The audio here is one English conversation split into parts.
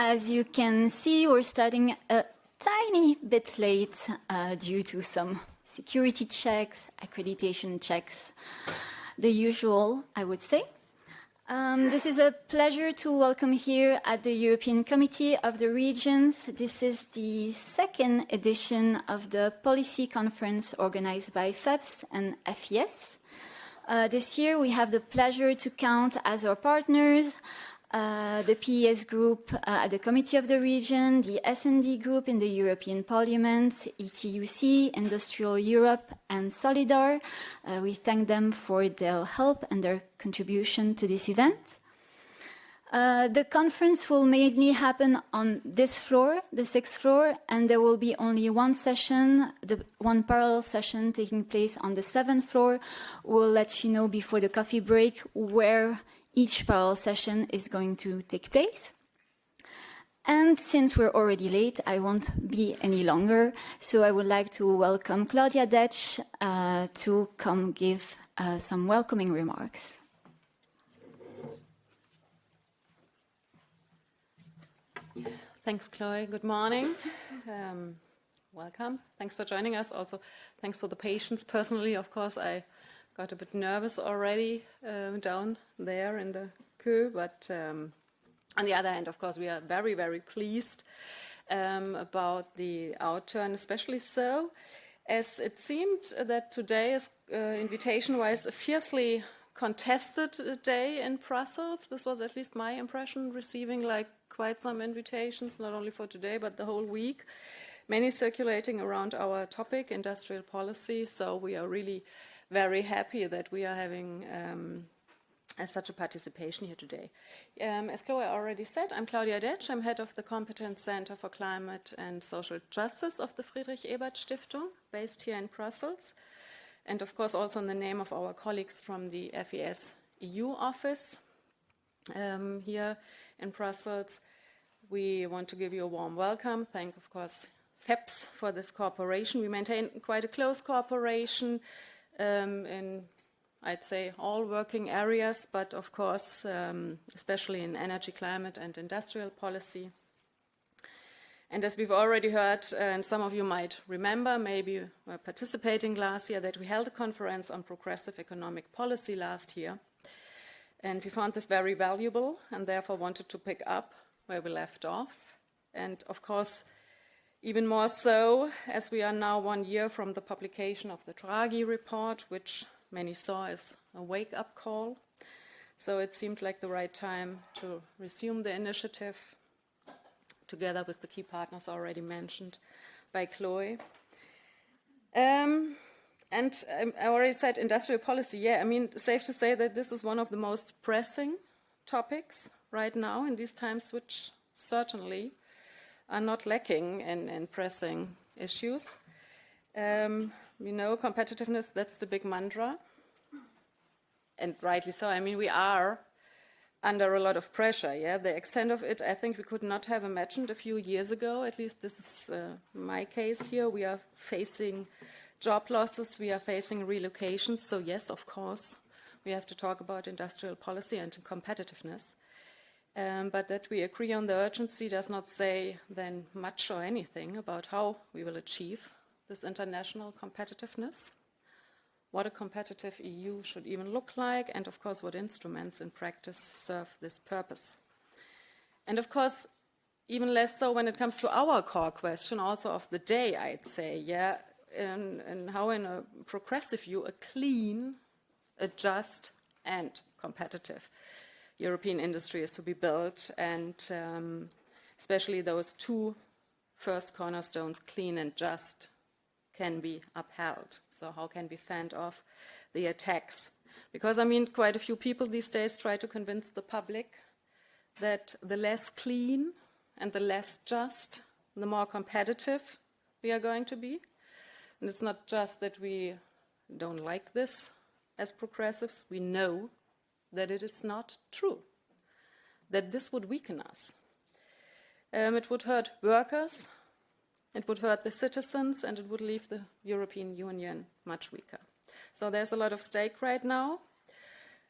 As you can see, we're starting a tiny bit late due to some security checks, accreditation checks, the usual, I would say. This is a pleasure to welcome here at the European Committee of the Regions. This is the second edition of the policy conference organized by FEPS and FES. This year we have the pleasure to count as our partners the PES group at the Committee of the Region, the S&D group in the European Parliament, ETUC, Industrial Europe, and Solidar. We thank them for their help and their contribution to this event. The conference will mainly happen on this floor, the 6th floor, and there will be only one session, one parallel session taking place on the 7th floor. We'll let you know before the coffee break where each parallel session is going to take place. And since we're already late, I won't be any longer. So I would like to welcome Claudia Detsch to come give some welcoming remarks. Thanks, Chloe. Good morning. Welcome. Thanks for joining us. Also, thanks for the patience. Personally, of course, I got a bit nervous already down there in the queue, but on the other hand, of course, we are very, very pleased about the outturn, especially so, as it seemed that today is, invitation-wise, a fiercely contested day in Brussels. This was at least my impression, receiving like quite some invitations, not only for today, but the whole week. Many circulating around our topic, industrial policy, so we are really very happy that we are having such a participation here today. As Chloe already said, I'm Claudia Detsch. I'm head of the Competence Center for Climate and Social Justice of the Friedrich Ebert Stiftung, based here in Brussels. And of course also in the name of our colleagues from the FES EU office here in Brussels, we want to give you a warm welcome. Thank, of course, FEPS for this cooperation. We maintain quite a close cooperation in, I'd say, all working areas, but of course, especially in energy, climate, and industrial policy. And as we've already heard, and some of you might remember, maybe were participating last year, that we held a conference on progressive economic policy last year. And we found this very valuable and therefore wanted to pick up where we left off. And of course, even more so, as we are now 1 year from the publication of the Draghi report, which many saw as a wake-up call. So it seemed like the right time to resume the initiative, together with the key partners already mentioned by Chloe. And I already said industrial policy. Yeah, I mean, safe to say that this is one of the most pressing topics right now in these times, which certainly are not lacking in pressing issues. We know competitiveness, that's the big mantra. And rightly so. I mean, we are under a lot of pressure, yeah? The extent of it, I think we could not have imagined a few years ago. At least this is my case here. We are facing job losses. We are facing relocations. So yes, of course, we have to talk about industrial policy and competitiveness. But that we agree on the urgency does not say then much or anything about how we will achieve this international competitiveness, what a competitive EU should even look like, and of course what instruments in practice serve this purpose. And of course, even less so when it comes to our core question also of the day, I'd say, yeah, and how in a progressive view, a clean, a just and competitive European industry is to be built, and especially those two first cornerstones, clean and just, can be upheld. So how can we fend off the attacks? Because, I mean, quite a few people these days try to convince the public that the less clean and the less just, the more competitive we are going to be. And it's not just that we don't like this as progressives. We know that it is not true, that this would weaken us. It would hurt workers, it would hurt the citizens, and it would leave the European Union much weaker. So there's a lot of stake right now.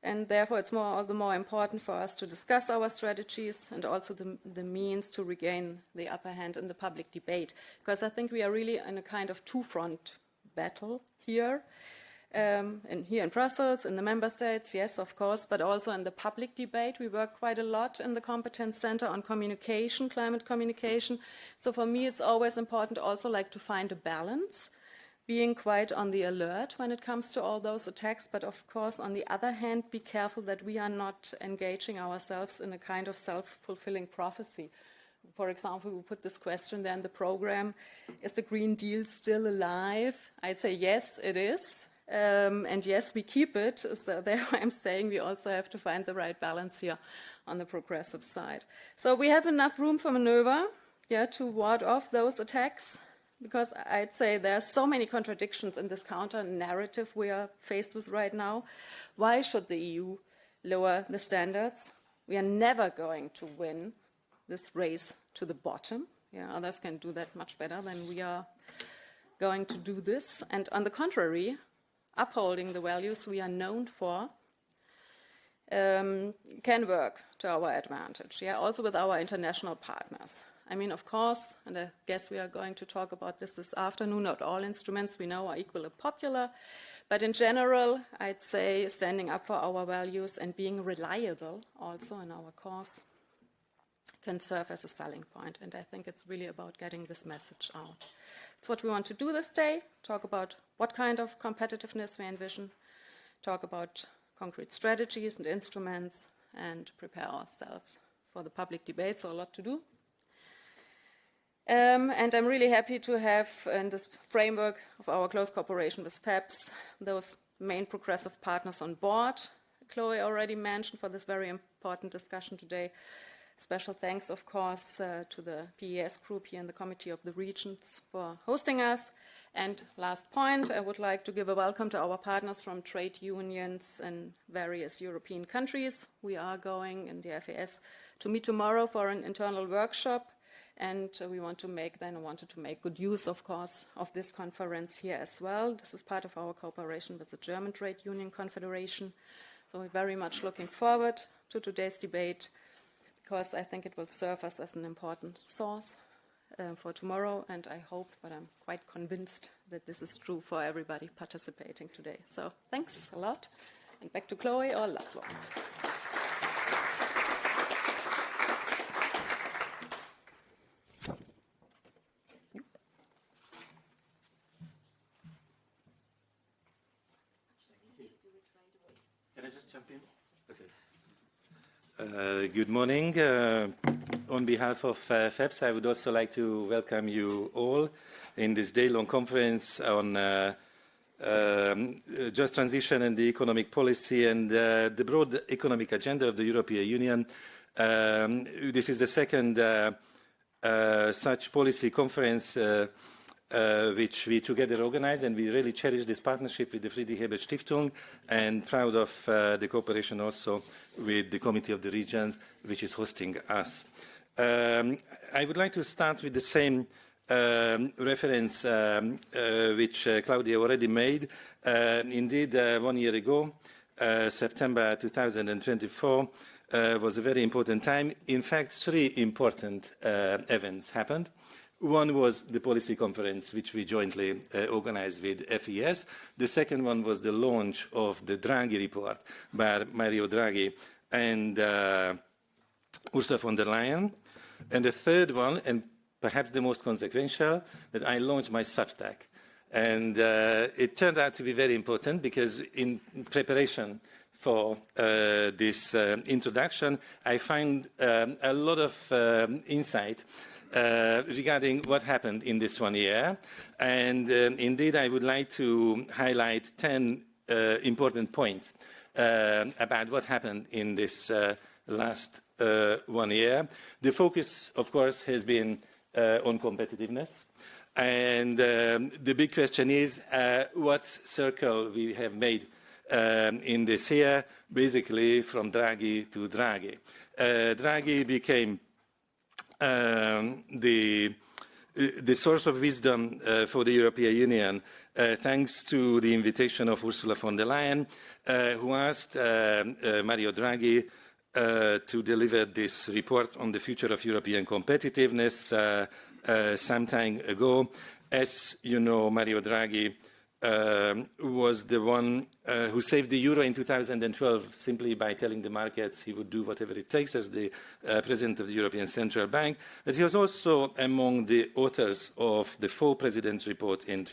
And therefore, it's all the more important for us to discuss our strategies and also the means to regain the upper hand in the public debate. Because I think we are really in a kind of two-front battle here. And here in Brussels, in the member states, yes, of course, but also in the public debate. We work quite a lot in the Competence Center on communication, climate communication. So for me, it's always important also like to find a balance, being quite on the alert when it comes to all those attacks, but of course, on the other hand, be careful that we are not engaging ourselves in a kind of self-fulfilling prophecy. For example, we put this question there in the program, is the Green Deal still alive? I'd say yes, it is. And yes, we keep it. So there I'm saying we also have to find the right balance here on the progressive side. So we have enough room for maneuver, to ward off those attacks. Because I'd say there are so many contradictions in this counter-narrative we are faced with right now. Why should the EU lower the standards? We are never going to win this race to the bottom. Others can do that much better than we are going to do this. And on the contrary, upholding the values we are known for can work to our advantage, also with our international partners. I mean, of course, and I guess we are going to talk about this afternoon, not all instruments we know are equally popular, but in general, I'd say standing up for our values and being reliable also in our cause can serve as a selling point, and I think it's really about getting this message out. It's what we want to do this day, talk about what kind of competitiveness we envision, talk about concrete strategies and instruments, and prepare ourselves for the public debate, so a lot to do. And I'm really happy to have, in this framework of our close cooperation with FEPS, those main progressive partners on board. Chloe already mentioned for this very important discussion today. Special thanks, of course, to the PES group here in the Committee of the Regions for hosting us. And last point, I would like to give a welcome to our partners from trade unions in various European countries. We are going in the FAS to meet tomorrow for an internal workshop. And we wanted to make good use, of course, of this conference here as well. This is part of our cooperation with the German Trade Union Confederation. So we're very much looking forward to today's debate because I think it will serve us as an important source for tomorrow. And I hope, but I'm quite convinced that this is true for everybody participating today. So thanks a lot. And back to Chloe or László. Good morning. On behalf of FEPS, I would also like to welcome you all in this day-long conference on just transition and the economic policy and the broad economic agenda of the European Union. This is the second such policy conference which we together organize, and we really cherish this partnership with the Friedrich Ebert Stiftung and proud of the cooperation also with the Committee of the Regions, which is hosting us. I would like to start with the same reference which Claudia already made. Indeed, 1 year ago, September 2024, was a very important time. In fact, 3 important events happened. One was the policy conference, which we jointly organized with FES. The second one was the launch of the Draghi report by Mario Draghi and Ursula von der Leyen. And the third one, and perhaps the most consequential, that I launched my Substack. And it turned out to be very important because in preparation for this introduction, I find a lot of insight regarding what happened in this 1 year. And indeed, I would like to highlight 10 important points about what happened in this last 1 year. The focus, of course, has been on competitiveness. And the big question is what circle we have made in this year, basically from Draghi to Draghi. Draghi became the the source of wisdom for the European Union, thanks to the invitation of Ursula von der Leyen, who asked Mario Draghi to deliver this report on the future of European competitiveness some time ago. As you know, Mario Draghi was the one who saved the euro in 2012 simply by telling the markets he would do whatever it takes as the president of the European Central Bank. But he was also among the authors of the 4 presidents' report in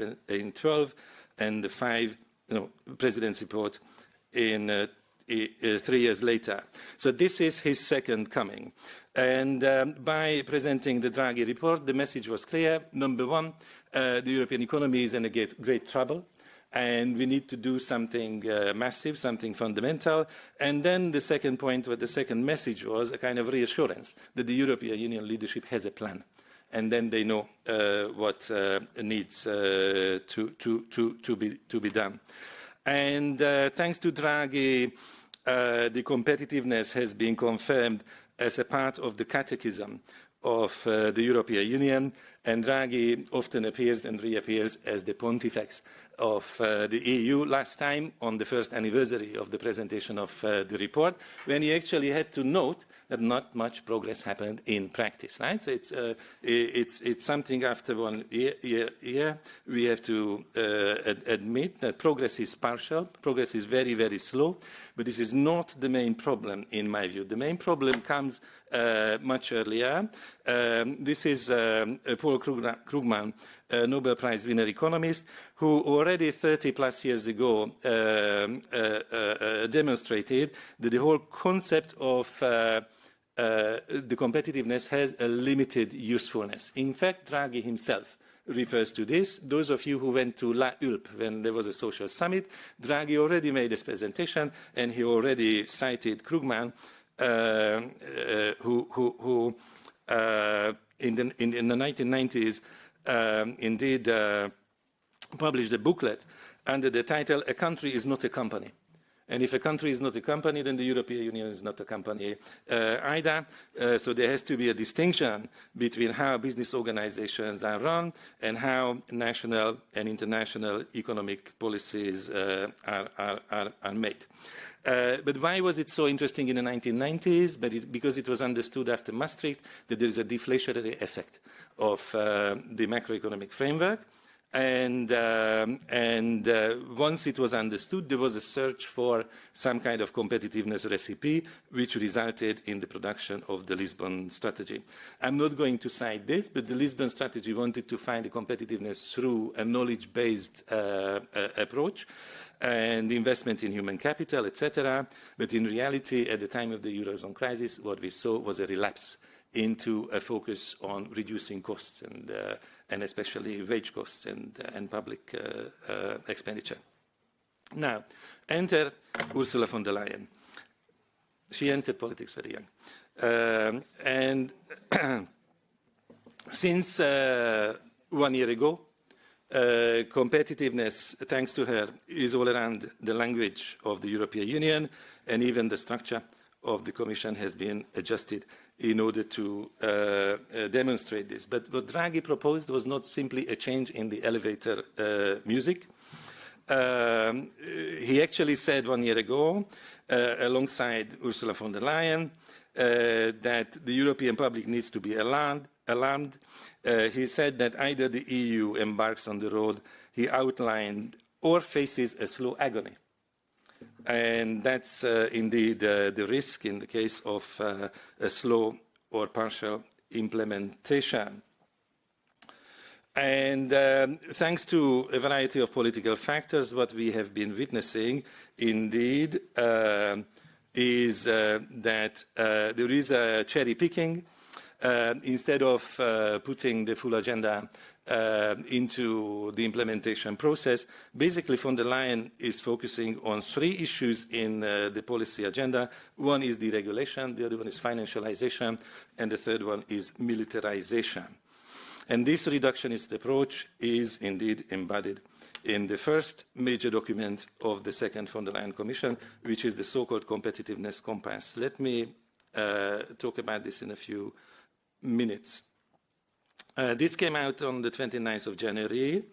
12 and the 5 presidents' report in 3 years later. So this is his second coming. And by presenting the Draghi report, the message was clear. Number one, the European economy is in a great trouble, and we need to do something massive, something fundamental. And then the second point, what the second message was, a kind of reassurance that the European Union leadership has a plan. And then they know what needs to be done. And thanks to Draghi, the competitiveness has been confirmed as a part of the catechism of the European Union, and Draghi often appears and reappears as the pontifex of the EU, last time on the first anniversary of the presentation of the report, when he actually had to note that not much progress happened in practice. Right? So it's something after 1 year we have to admit that progress is partial, progress is very, very slow, but this is not the main problem in my view. The main problem comes much earlier. This is Paul Krugman, a Nobel Prize winner economist, who already 30 plus years ago demonstrated that the whole concept of the competitiveness has a limited usefulness. In fact, Draghi himself refers to this. Those of you who went to La Hulpe when there was a social summit, Draghi already made this presentation, and he already cited Krugman, who in the 1990s indeed published a booklet under the title "A Country is Not a Company." And if a country is not a company, then the European Union is not a company either. So there has to be a distinction between how business organizations are run and how national and international economic policies are made. But why was it so interesting in the 1990s? Because it was understood after Maastricht that there is a deflationary effect of the macroeconomic framework. And once it was understood, there was a search for some kind of competitiveness recipe, which resulted in the production of the Lisbon strategy. I'm not going to cite this, but the Lisbon strategy wanted to find the competitiveness through a knowledge-based approach and investment in human capital, etc. But in reality, at the time of the Eurozone crisis, what we saw was a relapse into a focus on reducing costs and especially wage costs and public expenditure. Now, enter Ursula von der Leyen. She entered politics very young. And since 1 year ago, competitiveness, thanks to her, is all around the language of the European Union, and even the structure of the Commission has been adjusted in order to demonstrate this. But what Draghi proposed was not simply a change in the elevator music. He actually said 1 year ago, alongside Ursula von der Leyen, that the European public needs to be alarmed. He said that either the EU embarks on the road he outlined or faces a slow agony. And that's indeed the risk in the case of a slow or partial implementation. And thanks to a variety of political factors, what we have been witnessing indeed is that there is a cherry picking. Instead of putting the full agenda into the implementation process, basically von der Leyen is focusing on 3 issues in the policy agenda. One is deregulation, the other one is financialization, and the third one is militarization. And this reductionist approach is indeed embodied in the first major document of the second von der Leyen Commission, which is the so-called competitiveness compass. Let me talk about this in a few minutes. This came out on the 29th of January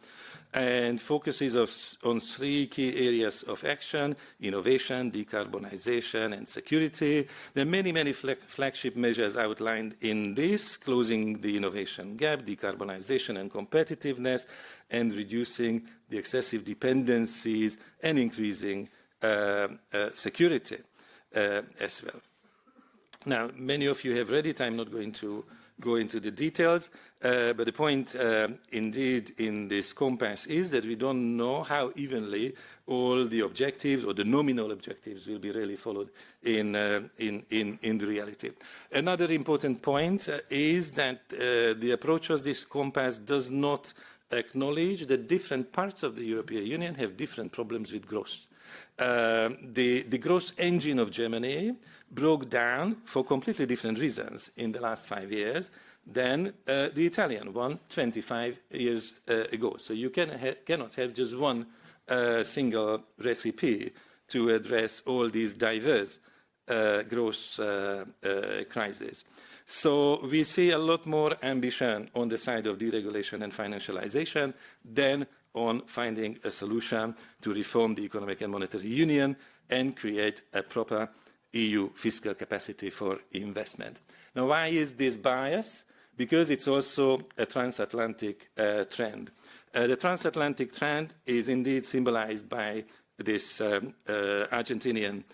and focuses on 3 key areas of action: innovation, decarbonisation, and security. There are many flagship measures outlined in this: closing the innovation gap, decarbonisation and competitiveness, and reducing the excessive dependencies and increasing security as well. Now, many of you have read it. I'm not going to go into the details, but the point indeed in this compass is that we don't know how evenly all the objectives or the nominal objectives will be really followed in the reality. Another important point is that the approach of this compass does not acknowledge that different parts of the European Union have different problems with growth. The growth engine of Germany broke down for completely different reasons in the last 5 years than the Italian one 25 years ago. So you cannot have just one single recipe to address all these diverse growth crises. So we see a lot more ambition on the side of deregulation and financialization than on finding a solution to reform the economic and monetary union and create a proper EU fiscal capacity for investment. Now, why is this bias? Because it's also a transatlantic trend. The transatlantic trend is indeed symbolized by this Argentinian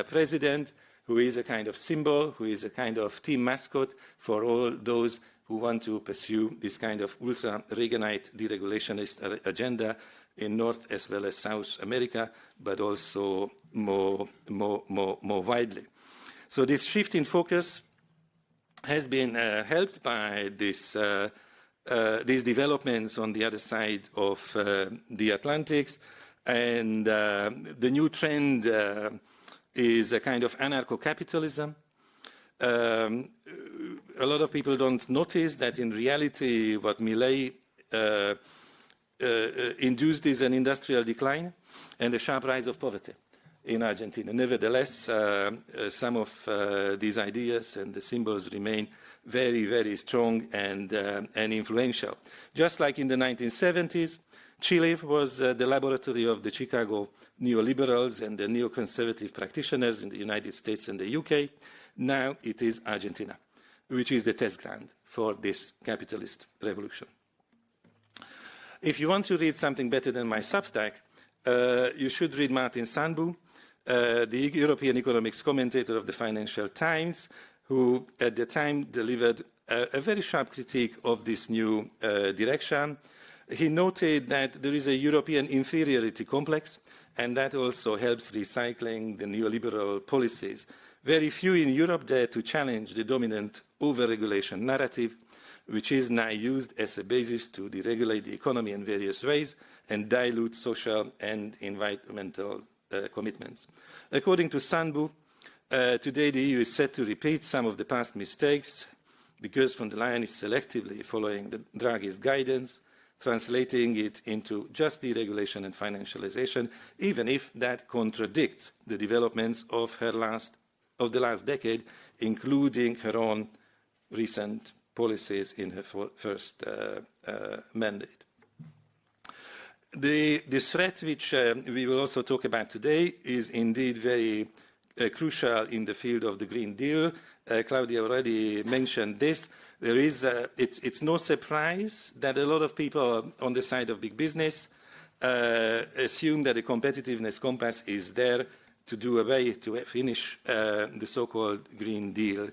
president, who is a kind of symbol, who is a kind of team mascot for all those who want to pursue this kind of ultra-Reaganite deregulationist agenda in North as well as South America, but also more widely. So this shift in focus has been helped by these developments on the other side of the Atlantic, and the new trend is a kind of anarcho-capitalism. A lot of people don't notice that in reality what Milei induced is an industrial decline and a sharp rise of poverty in Argentina. Nevertheless, some of these ideas and the symbols remain very strong and influential. Just like in the 1970s, Chile was the laboratory of the Chicago neoliberals and the neoconservative practitioners in the United States and the UK. Now it is Argentina, which is the test ground for this capitalist revolution. If you want to read something better than my Substack, you should read Martin Sandbu, the European economics commentator of the Financial Times, who at the time delivered a very sharp critique of this new direction. He noted that there is a European inferiority complex, and that also helps recycling the neoliberal policies. Very few in Europe dare to challenge the dominant over-regulation narrative, which is now used as a basis to deregulate the economy in various ways and dilute social and environmental commitments. According to Sandbu, today the EU is set to repeat some of the past mistakes because von der Leyen is selectively following the Draghi's guidance, translating it into just deregulation and financialization, even if that contradicts the developments of the last decade, including her own recent policies in her first mandate. The threat which we will also talk about today is indeed very crucial in the field of the Green Deal. Claudia already mentioned this. There is it's no surprise that a lot of people on the side of big business assume that the competitiveness compass is there to do away, to finish the so-called Green Deal.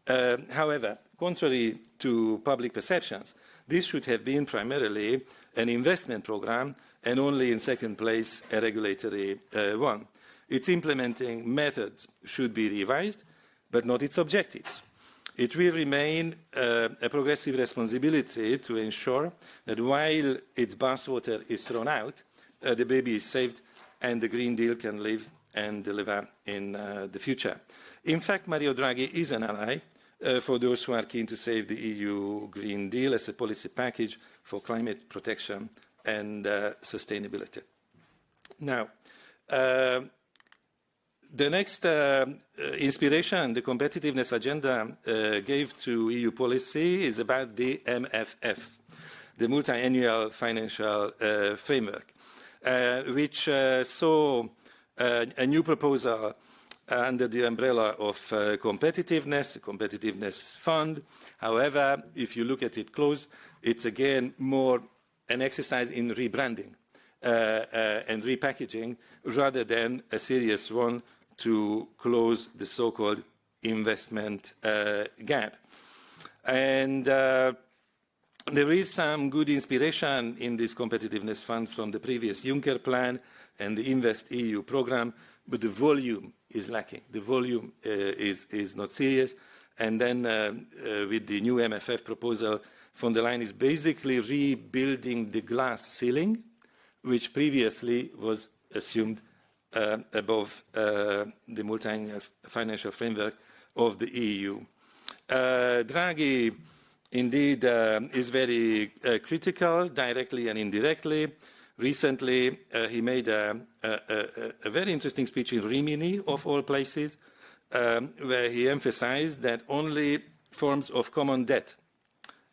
However, contrary to public perceptions, this should have been primarily an investment program and only in second place a regulatory one. Its implementing methods should be revised, but not its objectives. It will remain a progressive responsibility to ensure that while its bathwater is thrown out, the baby is saved and the Green Deal can live and deliver in the future. In fact, Mario Draghi is an ally for those who are keen to save the EU Green Deal as a policy package for climate protection and sustainability. Now, The next inspiration the competitiveness agenda gave to EU policy is about the MFF, the multi-annual financial framework, which saw a new proposal under the umbrella of competitiveness, a competitiveness fund. However, if you look at it close, it's again more an exercise in rebranding and repackaging rather than a serious one to close the so-called investment gap. And there is some good inspiration in this competitiveness fund from the previous Juncker plan and the Invest EU program, but the volume is lacking. The volume is not serious. And then with the new MFF proposal, von der Leyen is basically rebuilding the glass ceiling, which previously was assumed above the multi-annual financial framework of the EU. Draghi, indeed, is very critical, directly and indirectly. Recently, he made a very interesting speech in Rimini, of all places, where he emphasized that only forms of common debt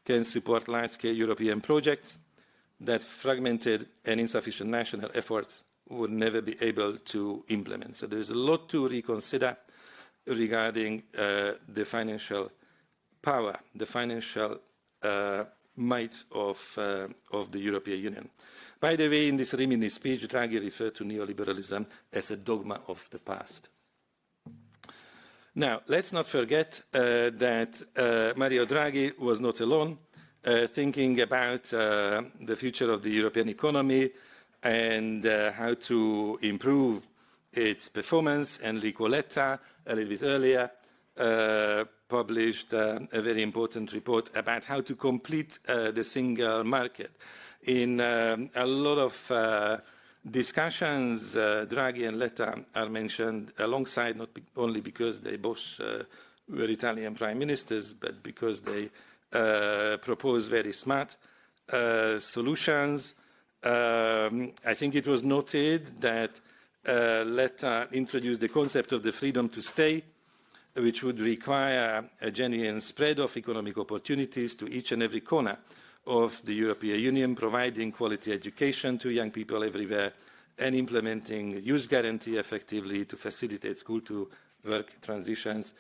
can support large-scale European projects, that fragmented and insufficient national efforts would never be able to implement. So there's a lot to reconsider regarding the financial power, the financial might of the European Union. By the way, in this Rimini speech, Draghi referred to neoliberalism as a dogma of the past. Now, let's not forget that Mario Draghi was not alone thinking about the future of the European economy and how to improve its performance. Enrico Letta, a little bit earlier, published a very important report about how to complete the single market. In a lot of discussions, Draghi and Letta are mentioned alongside, not only because they both were Italian prime ministers, but because they propose very smart solutions. I think it was noted that Letta introduced the concept of the freedom to stay, which would require a genuine spread of economic opportunities to each and every corner of the European Union, providing quality education to young people everywhere, and implementing youth guarantee effectively to facilitate school-to-work transitions,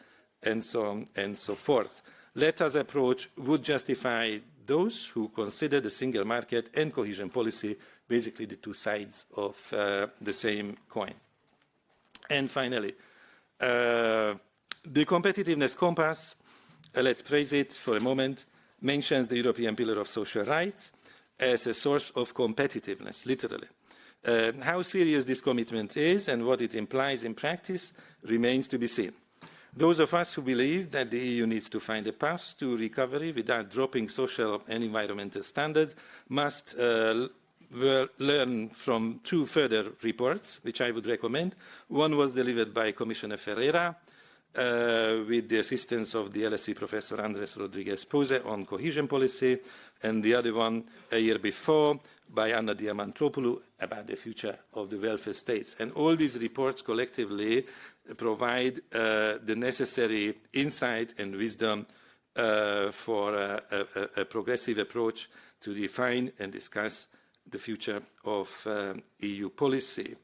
and so on and so forth. Letta's approach would justify those who consider the single market and cohesion policy basically the two sides of the same coin. And finally, the competitiveness compass, let's praise it for a moment, mentions the European Pillar of Social Rights as a source of competitiveness, literally. How serious this commitment is and what it implies in practice remains to be seen. Those of us who believe that the EU needs to find a path to recovery without dropping social and environmental standards must learn from two further reports, which I would recommend. One was delivered by Commissioner Ferreira, with the assistance of the LSE Professor Andres Rodrigues Pose on cohesion policy, and the other one a year before by Anna Diamantopoulou about the future of the welfare states. And all these reports collectively provide the necessary insight and wisdom for a progressive approach to define and discuss the future of EU policy.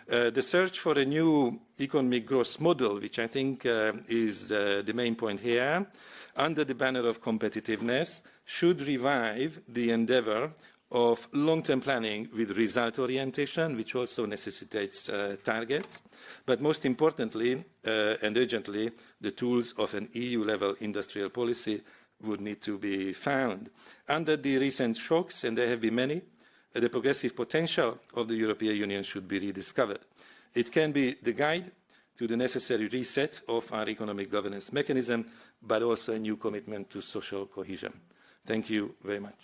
The search for a new economic growth model, which I think is the main point here, under the banner of competitiveness, should revive the endeavour of long-term planning with result orientation, which also necessitates targets, but most importantly and urgently, the tools of an EU-level industrial policy would need to be found. Under the recent shocks, and there have been many, the progressive potential of the European Union should be rediscovered. It can be the guide to the necessary reset of our economic governance mechanism, but also a new commitment to social cohesion. Thank you very much.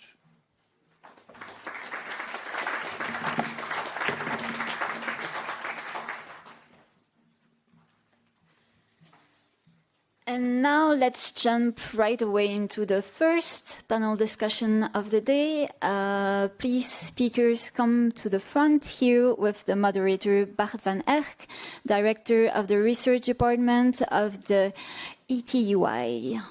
And now let's jump right away into the first panel discussion of the day. Please, speakers, come to the front here with the moderator Bart van Erck, Director of the Research Department of the ETUI.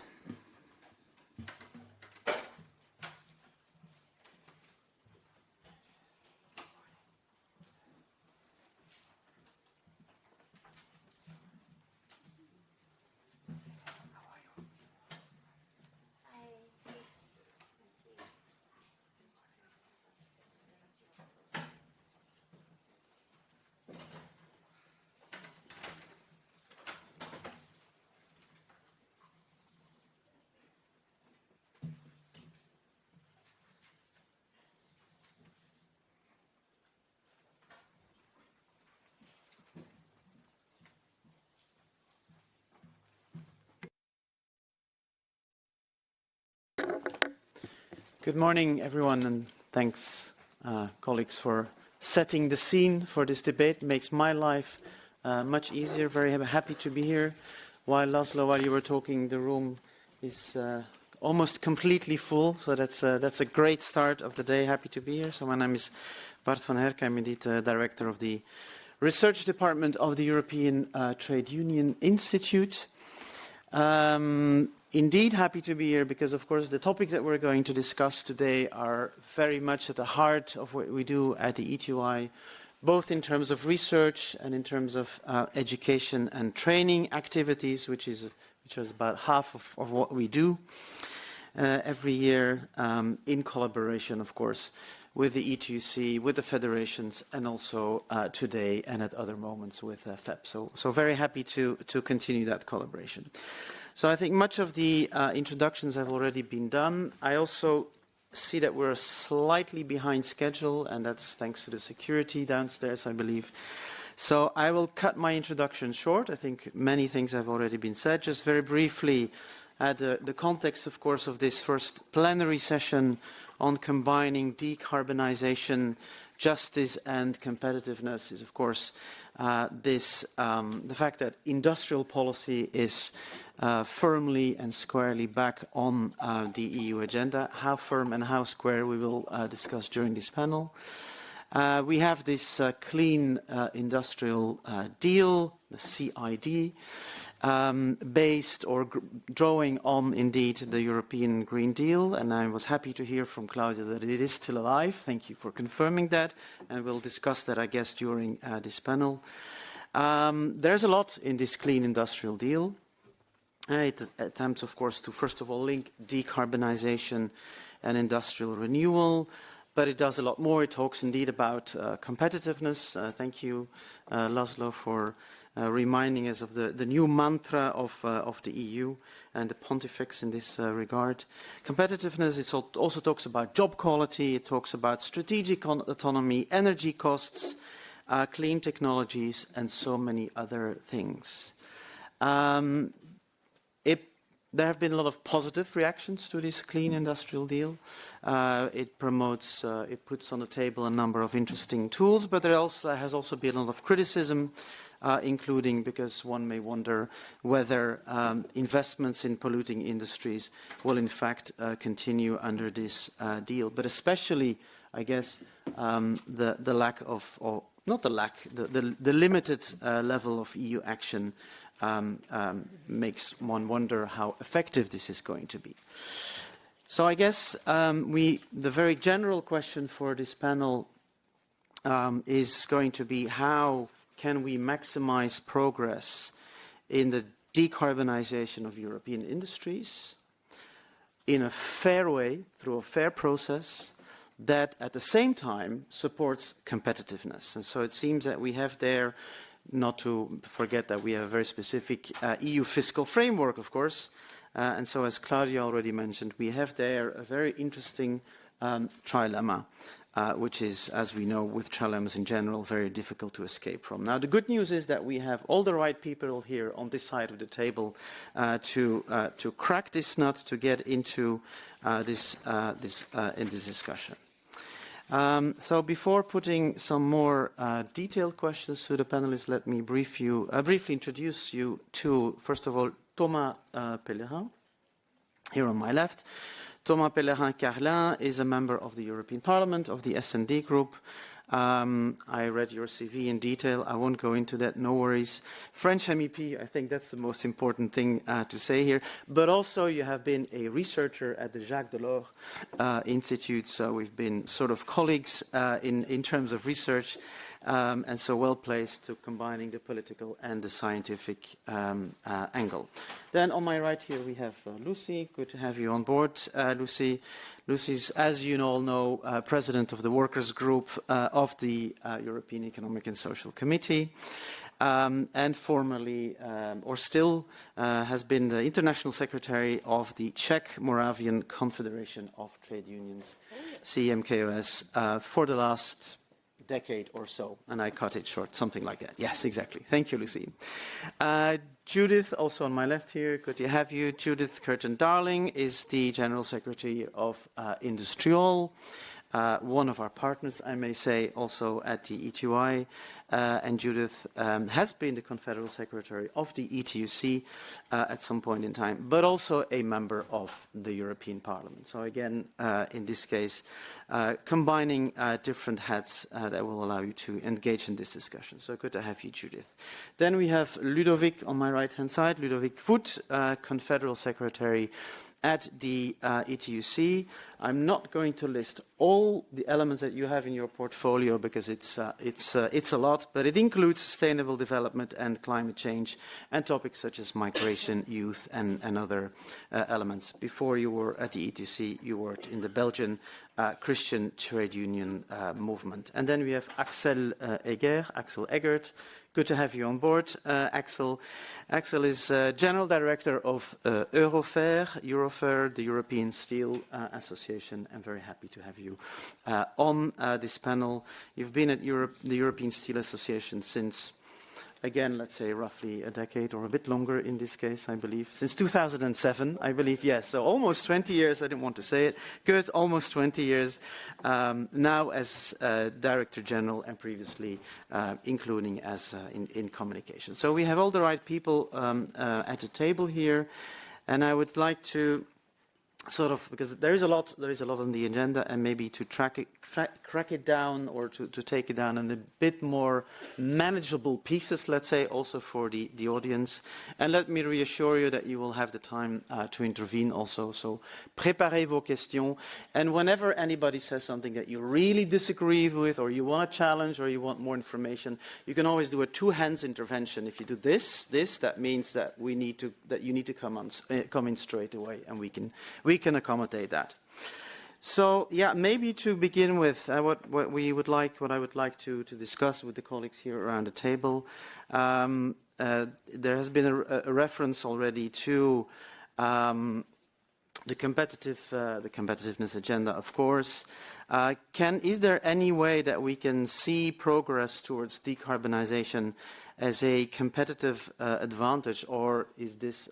Good morning, everyone, and thanks, colleagues, for setting the scene for this debate. It makes my life much easier. Very happy to be here. While you were talking, the room is almost completely full, so that's a great start of the day. Happy to be here. So my name is Bart van Erck. I'm indeed director of the Research Department of the European Trade Union Institute. Indeed happy to be here because, of course, the topics that we're going to discuss today are very much at the heart of what we do at the ETUI, both in terms of research and in terms of education and training activities, which is about half of what we do every year, in collaboration, of course, with the ETUC, with the federations, and also today and at other moments with FEP. So very happy to continue that collaboration. So I think much of the introductions have already been done. I also see that we're slightly behind schedule, and that's thanks to the security downstairs, I believe. So I will cut my introduction short. I think many things have already been said. Just very briefly, the context, of course, of this first plenary session on combining decarbonisation, justice and competitiveness is, of course, the fact that industrial policy is firmly and squarely back on the EU agenda. How firm and how square we will discuss during this panel. We have this clean industrial deal, the CID, based or drawing on, indeed, the European Green Deal. And I was happy to hear from Claudia that it is still alive. Thank you for confirming that. And we'll discuss that, I guess, during this panel. There's a lot in this clean industrial deal. It attempts, of course, to, first of all, link decarbonisation and industrial renewal. But it does a lot more. It talks indeed about competitiveness. Thank you, László, for reminding us of the new mantra of the EU and the pontifex in this regard. Competitiveness, it also talks about job quality. It talks about strategic autonomy, energy costs, clean technologies, and so many other things. There have been a lot of positive reactions to this clean industrial deal. It promotes, it puts on the table a number of interesting tools, but there has also been a lot of criticism, including because one may wonder whether investments in polluting industries will in fact continue under this deal. But especially, I guess, the lack of, or not the lack, the limited level of EU action makes one wonder how effective this is going to be. So I guess the very general question for this panel is going to be how can we maximize progress in the decarbonisation of European industries in a fair way, through a fair process, that at the same time supports competitiveness. And so it seems that we have there, not to forget that we have a very specific EU fiscal framework, of course. And so, as Claudia already mentioned, we have there a very interesting trilemma, which is, as we know, with trilemmas in general, very difficult to escape from. Now, the good news is that we have all the right people here on this side of the table to crack this nut, to get into this discussion. So before putting some more detailed questions to the panelists, let me briefly introduce you to, first of all, Thomas Pellerin, here on my left. Thomas Pellerin-Carlin is a member of the European Parliament, of the S&D group. I read your CV in detail. I won't go into that, no worries. French MEP, I think that's the most important thing to say here. But also you have been a researcher at the Jacques Delors Institute, so we've been sort of colleagues in terms of research, and so well placed to combining the political and the scientific angle. Then on my right here we have Lucy. Good to have you on board, Lucy. Lucy's, as you all know, president of the workers group of the European Economic and Social Committee, and formerly, or still, has been the international secretary of the Czech Moravian Confederation of Trade Unions, CMKOS, for the last decade or so, and I cut it short, something like that. Yes, exactly. Thank you, Lucy. Judith, also on my left here, good to have you. Judith Curtin-Darling is the General Secretary of Industrial, one of our partners, I may say, also at the ETUI, and Judith has been the Confederal Secretary of the ETUC at some point in time, but also a member of the European Parliament. So again, in this case, combining different hats that will allow you to engage in this discussion. So good to have you, Judith. Then we have Ludovic on my right-hand side, Ludovic Voet, Confederal Secretary at the ETUC. I'm not going to list all the elements that you have in your portfolio because it's a lot, but it includes sustainable development and climate change and topics such as migration, youth, and other elements. Before you were at the ETUC, you worked in the Belgian Christian trade union movement. And then we have Axel Eggert. Good to have you on board, Axel. Axel is General Director of Eurofer, the European Steel Association. I'm very happy to have you on this panel. You've been at the European Steel Association since, again, let's say roughly a decade or a bit longer in this case, I believe. Since 2007, I believe, yes. So almost 20 years, I didn't want to say it. Good, almost 20 years. Now as Director General and previously including as in communication. So we have all the right people at the table here. And I would like to sort of, because there is a lot on the agenda, and maybe to crack it down or to take it down in a bit more manageable pieces, let's say, also for the audience. And let me reassure you that you will have the time to intervene also. So préparez vos questions. And whenever anybody says something that you really disagree with, or you want a challenge, or you want more information, you can always do a two-hands intervention. If you do this, that means that you need to come in straight away, and we can accommodate that. So, yeah, maybe to begin with, what I would like to discuss with the colleagues here around the table. There has been a reference already to the competitiveness agenda, of course. Is there any way that we can see progress towards decarbonization as a competitive advantage, or is this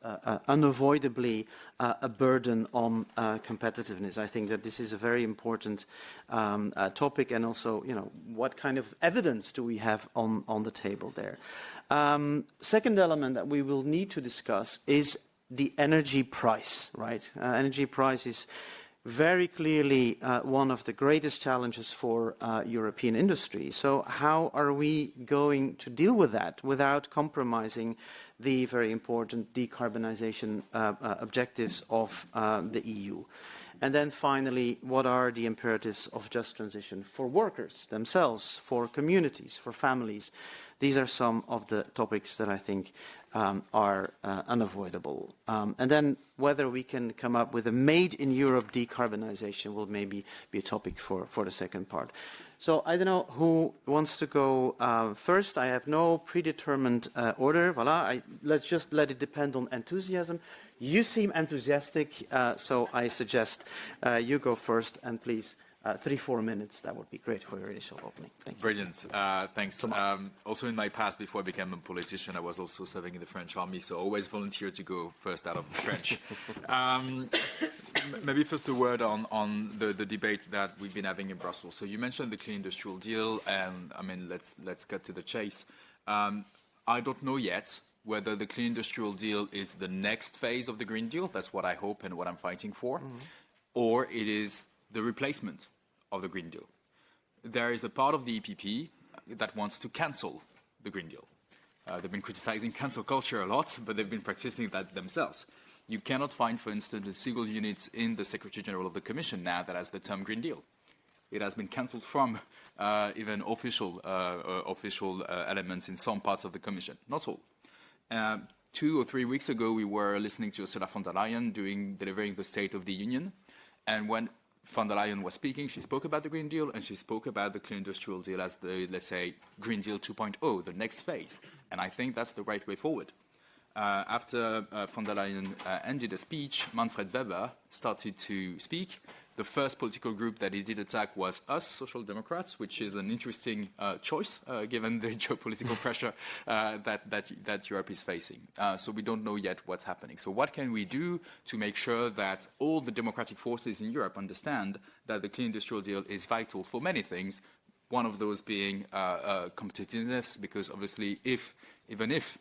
unavoidably a burden on competitiveness? I think that this is a very important topic, and also, what kind of evidence do we have on the table there? Second element that we will need to discuss is the energy price, right? Energy price is very clearly one of the greatest challenges for European industry. So how are we going to deal with that without compromising the very important decarbonization objectives of the EU? And then finally, what are the imperatives of just transition for workers themselves, for communities, for families? These are some of the topics that I think are unavoidable. And then whether we can come up with a made-in-Europe decarbonization will maybe be a topic for the second part. So I don't know who wants to go first. I have no predetermined order. Voilà. Let's just let it depend on enthusiasm. You seem enthusiastic, so I suggest you go first, and please, 3-4 minutes. That would be great for your initial opening. Thank you. Brilliant. Thanks. Also in my past, before I became a politician, I was also serving in the French army, so always volunteered to go first out of the French. Maybe first a word on the debate that we've been having in Brussels. So you mentioned the clean industrial deal, and I mean, let's cut to the chase. I don't know yet whether the clean industrial deal is the next phase of the Green Deal, that's what I hope and what I'm fighting for, or it is the replacement of the Green Deal. There is a part of the EPP that wants to cancel the Green Deal. They've been criticizing cancel culture a lot, but they've been practicing that themselves. You cannot find, for instance, a single unit in the Secretary General of the Commission now that has the term Green Deal. It has been cancelled from even official elements in some parts of the Commission, not all. 2 or 3 weeks ago, we were listening to Ursula von der Leyen delivering the State of the Union, and when von der Leyen was speaking, she spoke about the Green Deal, and she spoke about the clean industrial deal as the, let's say, Green Deal 2.0, the next phase. And I think that's the right way forward. After von der Leyen ended the speech, Manfred Weber started to speak. The first political group that he did attack was us, Social Democrats, which is an interesting choice given the geopolitical pressure that Europe is facing. So we don't know yet what's happening. So what can we do to make sure that all the democratic forces in Europe understand that the clean industrial deal is vital for many things, one of those being competitiveness, because obviously even if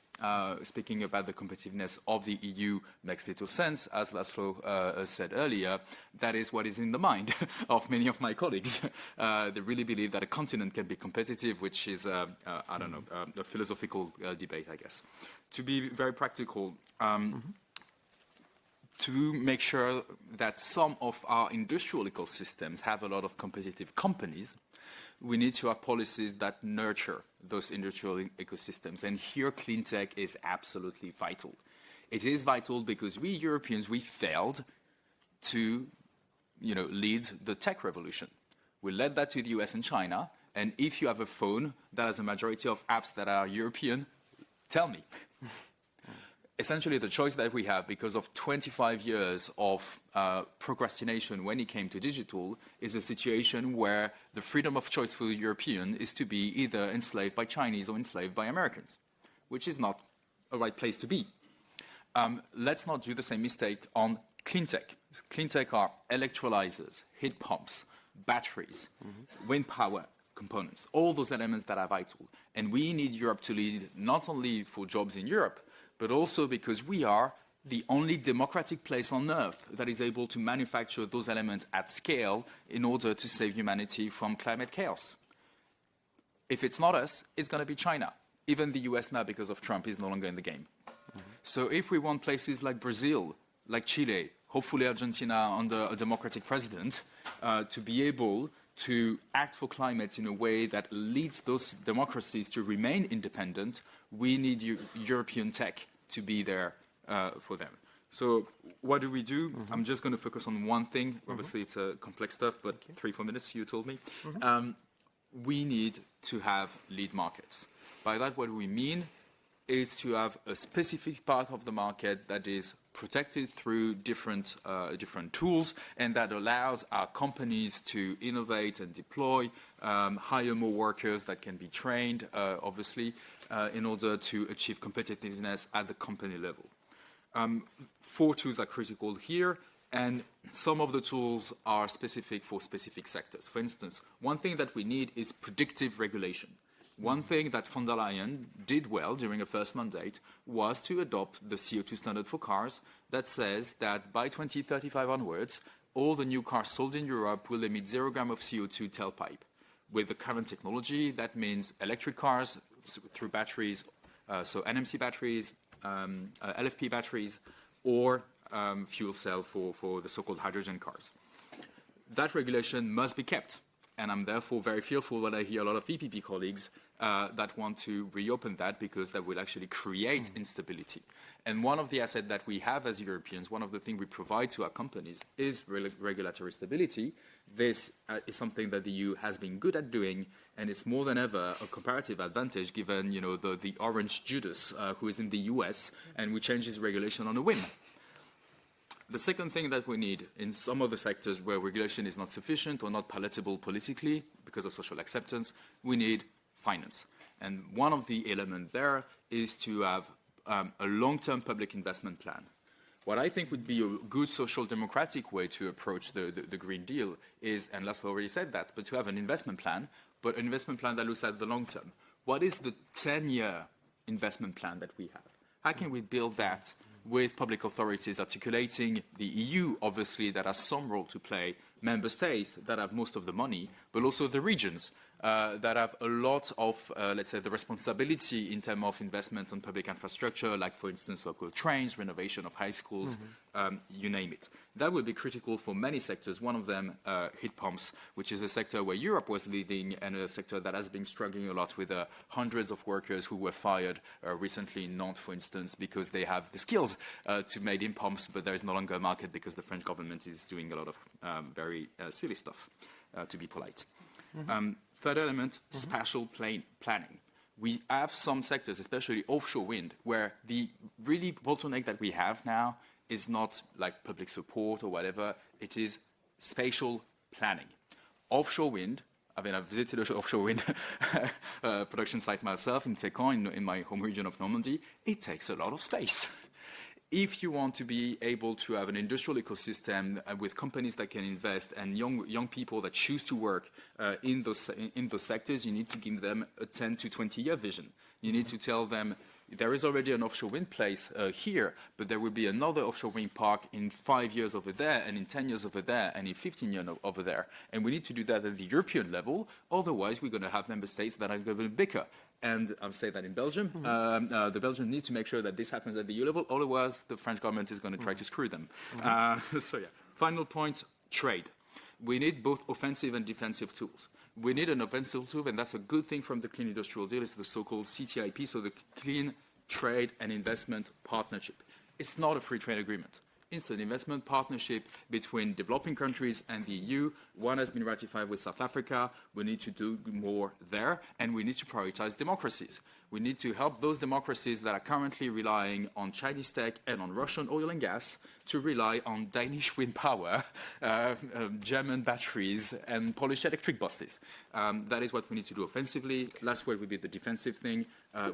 speaking about the competitiveness of the EU makes little sense, as László said earlier, that is what is in the mind of many of my colleagues. They really believe that a continent can be competitive, which is, I don't know, a philosophical debate, I guess. To be very practical, to make sure that some of our industrial ecosystems have a lot of competitive companies, we need to have policies that nurture those industrial ecosystems. And here, clean tech is absolutely vital. It is vital because we Europeans, we failed to, lead the tech revolution. We led that to the US and China. And if you have a phone that has a majority of apps that are European, tell me. Essentially, the choice that we have, because of 25 years of procrastination when it came to digital, is a situation where the freedom of choice for the European is to be either enslaved by Chinese or enslaved by Americans, which is not a right place to be. Let's not do the same mistake on clean tech. Clean tech are electrolyzers, heat pumps, batteries, wind power components, all those elements that are vital. And we need Europe to lead not only for jobs in Europe, but also because we are the only democratic place on earth that is able to manufacture those elements at scale in order to save humanity from climate chaos. If it's not us, it's going to be China. Even the US now, because of Trump, is no longer in the game. So if we want places like Brazil, like Chile, hopefully Argentina under a democratic president, to be able to act for climate in a way that leads those democracies to remain independent, we need European tech to be there for them. So what do we do? I'm just going to focus on one thing. Obviously, it's complex stuff, but 3-4 minutes, you told me. We need to have lead markets. By that, what do we mean? Is to have a specific part of the market that is protected through different tools, and that allows our companies to innovate and deploy, hire more workers that can be trained, obviously, in order to achieve competitiveness at the company level. 4 tools are critical here, and some of the tools are specific for specific sectors. For instance, one thing that we need is predictive regulation. One thing that von der Leyen did well during her first mandate was to adopt the CO2 standard for cars that says that by 2035 onwards, all the new cars sold in Europe will emit 0 gram of CO2 tailpipe. With the current technology, that means electric cars through batteries, so NMC batteries, LFP batteries, or fuel cell for the so-called hydrogen cars. That regulation must be kept. And I'm therefore very fearful when I hear a lot of EPP colleagues that want to reopen that, because that will actually create instability. And one of the assets that we have as Europeans, one of the things we provide to our companies is regulatory stability. This is something that the EU has been good at doing, and it's more than ever a comparative advantage given the orange Judas who is in the US and who changes regulation on a whim. The second thing that we need in some of the sectors where regulation is not sufficient or not palatable politically because of social acceptance, we need finance. And one of the elements there is to have a long-term public investment plan. What I think would be a good social democratic way to approach the Green Deal is, and László already said that, but to have an investment plan, but an investment plan that looks at the long term. What is the 10-year investment plan that we have? How can we build that with public authorities articulating the EU, obviously, that has some role to play, member states that have most of the money, but also the regions that have a lot of, let's say, the responsibility in terms of investment on public infrastructure, like, for instance, local trains, renovation of high schools, you name it. That will be critical for many sectors. One of them, heat pumps, which is a sector where Europe was leading and a sector that has been struggling a lot with hundreds of workers who were fired recently in Nantes, for instance, because they have the skills to make heat pumps, but there is no longer a market because the French government is doing a lot of very silly stuff, to be polite. Third element, spatial planning. We have some sectors, especially offshore wind, where the really bottleneck that we have now is not like public support or whatever, it is spatial planning. Offshore wind, I mean, I've visited an offshore wind production site myself in Fécamp, in my home region of Normandy. It takes a lot of space. If you want to be able to have an industrial ecosystem with companies that can invest and young people that choose to work in those sectors, you need to give them a 10 to 20-year vision. You need to tell them there is already an offshore wind place here, but there will be another offshore wind park in 5 years over there, and in 10 years over there, and in 15 years over there. And we need to do that at the European level. Otherwise, we're going to have member states that are going to bicker. And I'll say that in Belgium, the Belgians need to make sure that this happens at the EU level. Otherwise, the French government is going to try to screw them. So yeah, final point, trade. We need both offensive and defensive tools. We need an offensive tool, and that's a good thing from the Clean Industrial Deal, is the so-called CTIP, so the Clean Trade and Investment Partnership. It's not a free trade agreement. It's an investment partnership between developing countries and the EU. One has been ratified with South Africa. We need to do more there, and we need to prioritize democracies. We need to help those democracies that are currently relying on Chinese tech and on Russian oil and gas to rely on Danish wind power, German batteries, and Polish electric buses. That is what we need to do offensively. Last word would be the defensive thing.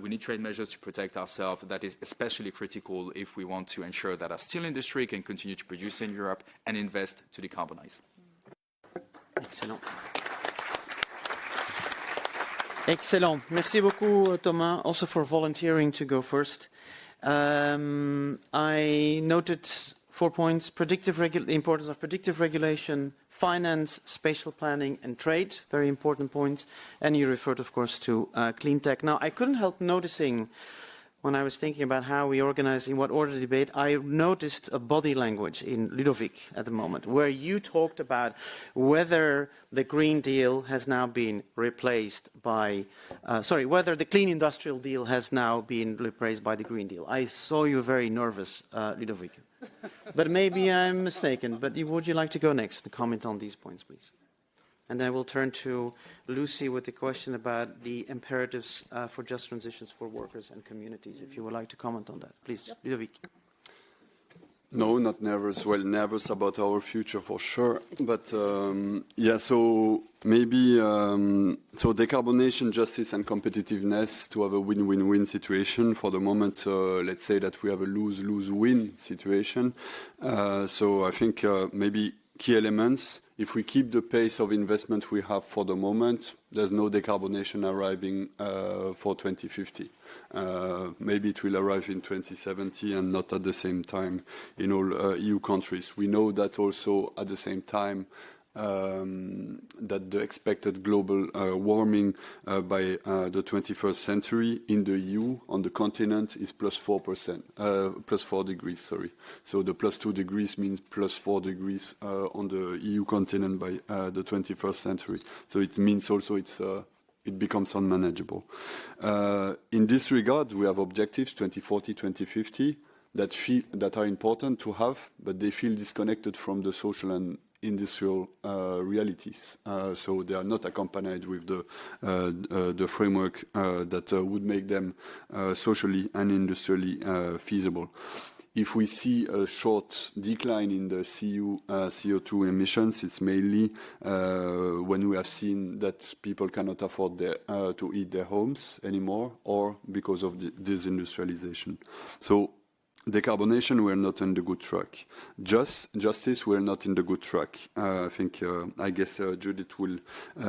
We need trade measures to protect ourselves. That is especially critical if we want to ensure that our steel industry can continue to produce in Europe and invest to decarbonize. Excellent. Excellent. Merci beaucoup, Thomas, also for volunteering to go first. I noted 4 points: the importance of predictive regulation, finance, spatial planning, and trade, very important points. And you referred, of course, to clean tech. Now, I couldn't help noticing, when I was thinking about how we organize, in what order the debate, I noticed a body language in Ludovic at the moment, where you talked about whether the Green Deal has now been replaced by, whether the Clean Industrial Deal has now been replaced by the Green Deal. I saw you very nervous, Ludovic. But maybe I'm mistaken. But would you like to go next and comment on these points, please? And then we'll turn to Lucy with the question about the imperatives for just transitions for workers and communities, if you would like to comment on that. Please, yep. Ludovic. No, not nervous. Well, nervous about our future for sure. But yeah, so maybe, so decarbonation, justice and competitiveness to have a win-win-win situation. For the moment, let's say that we have a lose-lose-win situation. So I think maybe key elements, if we keep the pace of investment we have for the moment, there's no decarbonation arriving for 2050. Maybe it will arrive in 2070 and not at the same time in all EU countries. We know that also at the same time that the expected global warming by the 21st century in the EU on the continent is plus 4 degrees, sorry. So the plus 2 degrees means plus 4 degrees on the EU continent by the 21st century. So it means also it becomes unmanageable. In this regard, we have objectives 2040, 2050 that are important to have, but they feel disconnected from the social and industrial realities. So they are not accompanied with the framework that would make them socially and industrially feasible. If we see a short decline in the CO2 emissions, it's mainly when we have seen that people cannot afford to heat their homes anymore, or because of the disindustrialization. So Decarbonation, we're not on the good track. Justice, we're not in the good track. I think, I guess Judith will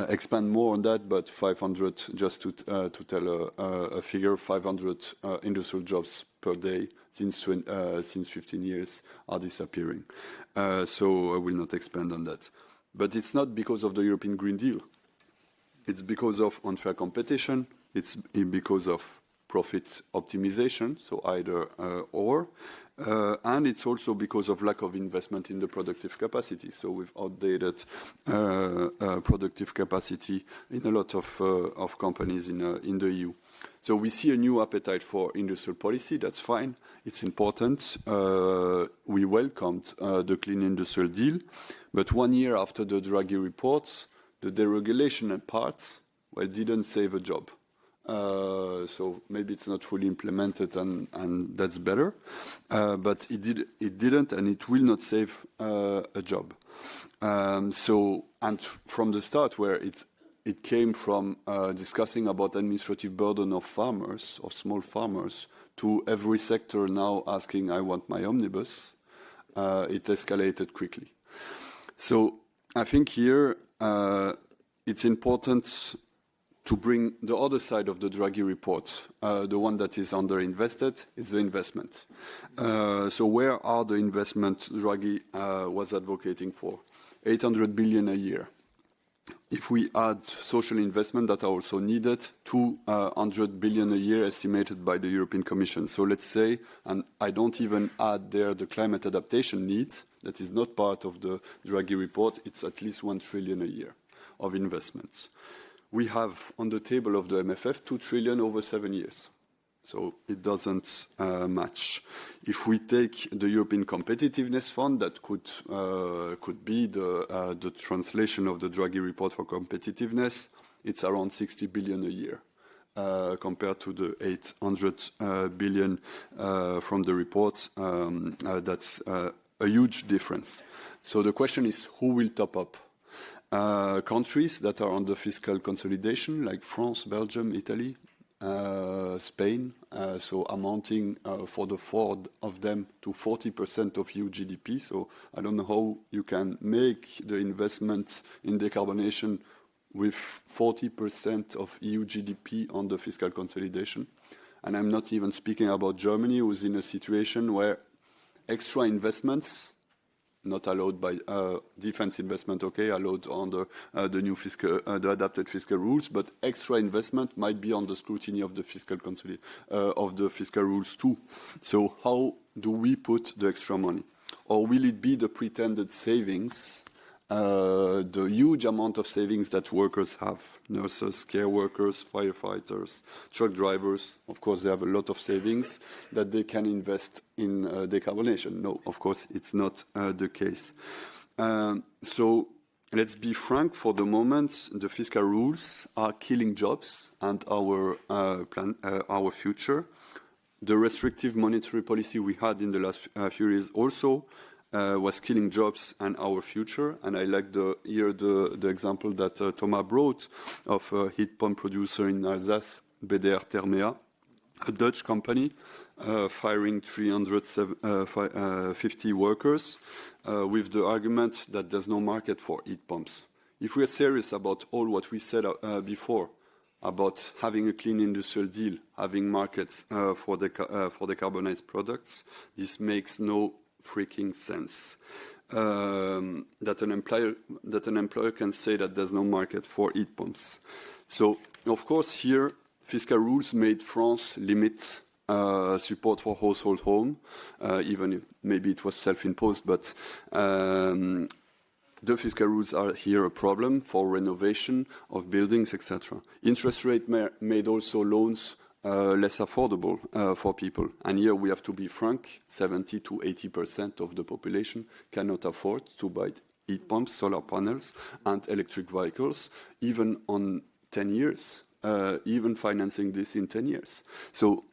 expand more on that, but 500, just to tell a figure, 500 industrial jobs per day since 15 years are disappearing. So I will not expand on that. But it's not because of the European Green Deal. It's because of unfair competition. It's because of profit optimization, so either or, and it's also because of lack of investment in the productive capacity. So with outdated productive capacity in a lot of companies in the EU. So we see a new appetite for industrial policy. That's fine. It's important. We welcomed the Clean Industrial Deal, but 1 year after the Draghi report, the deregulation parts didn't save a job. So maybe it's not fully implemented, and that's better. But it didn't, and it will not save a job. So, and from the start, where it came from discussing about administrative burden of farmers, of small farmers, to every sector now asking, I want my omnibus, it escalated quickly. So I think here it's important to bring the other side of the Draghi report, the one that is underinvested, is the investment. So where are the investment Draghi was advocating for? 800 billion a year. If we add social investment that are also needed, 200 billion a year estimated by the European Commission. So let's say, and I don't even add there the climate adaptation needs, that is not part of the Draghi report, it's at least 1 trillion a year of investments. We have on the table of the MFF 2 trillion over 7 years. So it doesn't match. If we take the European Competitiveness Fund, that could be the translation of the Draghi report for competitiveness, it's around 60 billion a year compared to the 800 billion from the report. That's a huge difference. So the question is, who will top up? Countries that are under fiscal consolidation, like France, Belgium, Italy, Spain, so amounting for the four of them to 40% of EU GDP. So I don't know how you can make the investment in decarbonation with 40% of EU GDP on the fiscal consolidation. And I'm not even speaking about Germany, who's in a situation where extra investments not allowed by defense investment, okay, allowed under the new fiscal, the adapted fiscal rules, but extra investment might be on the scrutiny of the fiscal of the fiscal rules too. So how do we put the extra money? Or will it be the pretended savings, the huge amount of savings that workers have, nurses, care workers, firefighters, truck drivers, of course they have a lot of savings that they can invest in decarbonation. No, of course it's not the case. So let's be frank, for the moment the fiscal rules are killing jobs and our future. The restrictive monetary policy we had in the last few years also was killing jobs and our future. And I like the example that Thomas brought of a heat pump producer in Alsace, BDR Thermea, a Dutch company, firing 350 workers with the argument that there's no market for heat pumps. If we are serious about all what we said before, about having a clean industrial deal, having markets for decarbonized products, this makes no freaking sense. That an employer can say that there's no market for heat pumps. So, of course, here fiscal rules made France limit support for household home, even if maybe it was self-imposed, but the fiscal rules are here a problem for renovation of buildings, etc. Interest rate made also loans less affordable for people. And here we have to be frank, 70 to 80% of the population cannot afford to buy heat pumps, solar panels, and electric vehicles, even on 10 years, even financing this in 10 years. So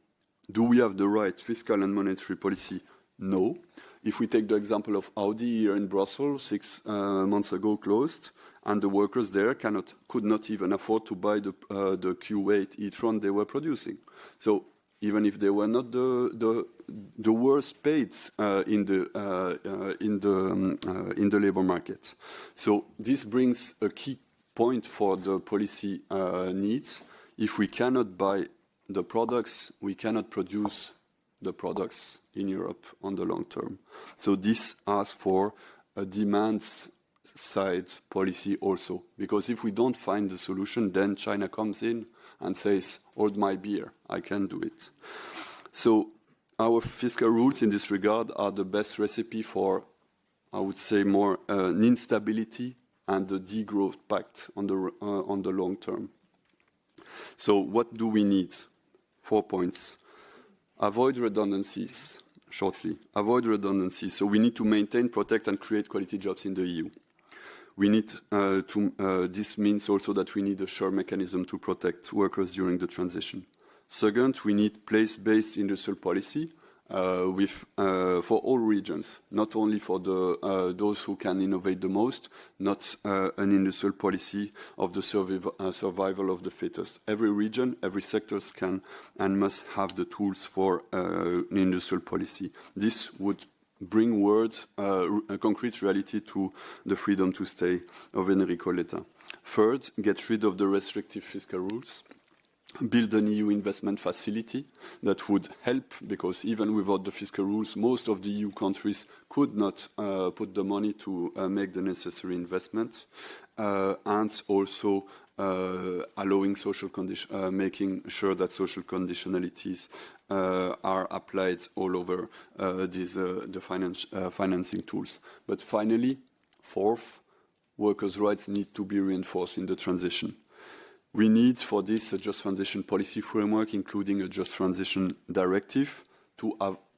do we have the right fiscal and monetary policy? No. If we take the example of Audi here in Brussels, 6 months ago closed, and the workers there could not even afford to buy the Q8 e-tron they were producing. So even if they were not the worst paid in the labor market. So this brings a key point for the policy needs. If we cannot buy the products, we cannot produce the products in Europe on the long term. So this asks for a demand side policy also, because if we don't find the solution, then China comes in and says, hold my beer, I can do it. So our fiscal rules in this regard are the best recipe for, I would say, more instability and the degrowth pact on the long term. So what do we need? 4 points. Avoid redundancies, shortly. Avoid redundancies. So we need to maintain, protect, and create quality jobs in the EU. We need this means also that we need a sure mechanism to protect workers during the transition. Second, we need place-based industrial policy for all regions, not only for those who can innovate the most, not an industrial policy of the survival of the fittest. Every region, every sector can and must have the tools for an industrial policy. This would bring a concrete reality to the freedom to stay of Enrico Letta. Third, get rid of the restrictive fiscal rules. Build an EU investment facility that would help, because even without the fiscal rules, most of the EU countries could not put the money to make the necessary investment, and also allowing making sure that social conditionalities are applied all over the financing tools. But finally, fourth, workers' rights need to be reinforced in the transition. We need for this a just transition policy framework, including a just transition directive, to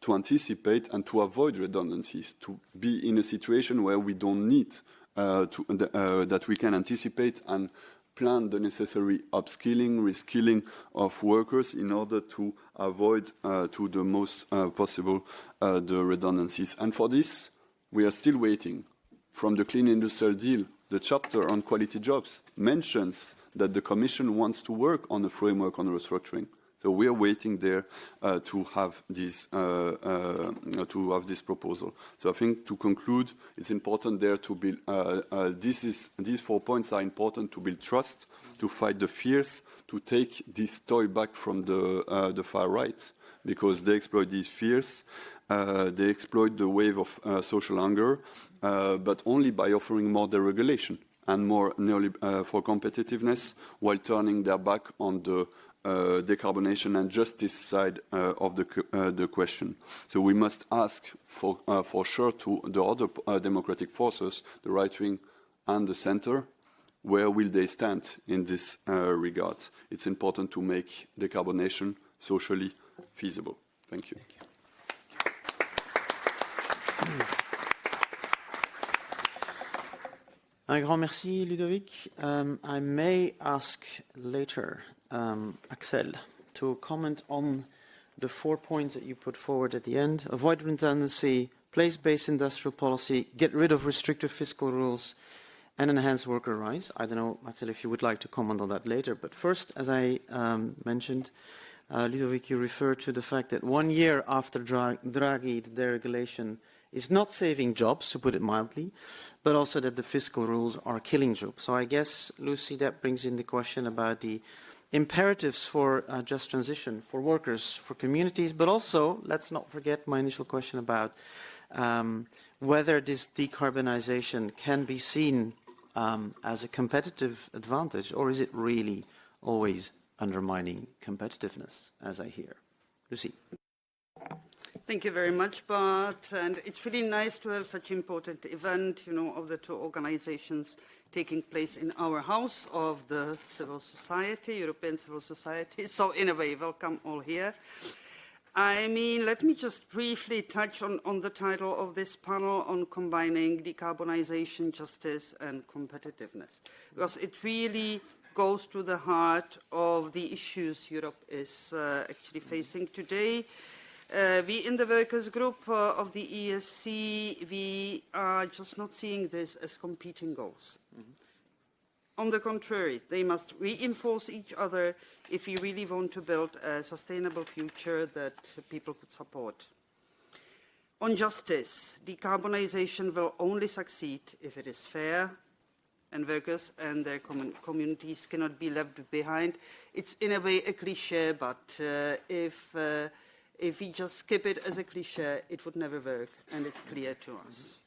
anticipate and to avoid redundancies, to be in a situation where we don't need that we can anticipate and plan the necessary upskilling, reskilling of workers in order to avoid to the most possible the redundancies. And for this, we are still waiting. From the Clean Industrial Deal, the chapter on quality jobs mentions that the Commission wants to work on a framework on restructuring. So we are waiting there to have this proposal. So I think to conclude, it's important there to build. These 4 points are important to build trust, to fight the fears, to take this toy back from the far right, because they exploit these fears. They exploit the wave of social hunger, but only by offering more deregulation and more for competitiveness, while turning their back on the decarbonation and justice side of the question. So we must ask for sure to the other democratic forces, the right wing and the center, where will they stand in this regard? It's important to make decarbonation socially feasible. Thank you. Un grand merci, Ludovic. I may ask later Axel to comment on the 4 points that you put forward at the end. Avoid redundancy, place-based industrial policy, get rid of restrictive fiscal rules, and enhance worker rights. I don't know, Axel, if you would like to comment on that later. But first, as I mentioned, Ludovic, you referred to the fact that 1 year after Draghi, the deregulation is not saving jobs, to put it mildly, but also that the fiscal rules are killing jobs. So I guess, Lucy, that brings in the question about the imperatives for just transition, for workers, for communities, but also, let's not forget my initial question about whether this decarbonisation can be seen as a competitive advantage, or is it really always undermining competitiveness, as I hear? Lucy. Thank you very much, Bart. And it's really nice to have such an important event, of the two organizations taking place in our house of the civil society, European civil society. So in a way, welcome all here. I mean, let me just briefly touch on the title of this panel on combining decarbonization, justice, and competitiveness, because it really goes to the heart of the issues Europe is actually facing today. We in the workers group of the ESC, we are just not seeing this as competing goals. Mm-hmm. On the contrary, they must reinforce each other if we really want to build a sustainable future that people could support. On justice, decarbonisation will only succeed if it is fair, and workers and their communities cannot be left behind. It's in a way a cliché, but if we just skip it as a cliché, it would never work, and it's clear to us.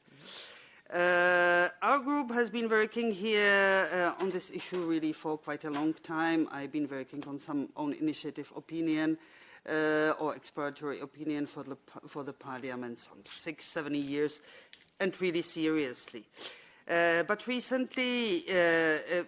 Our group has been working here on this issue really for quite a long time. I've been working on some own initiative opinion or exploratory opinion for the Parliament some 6-7 years, and really seriously. But recently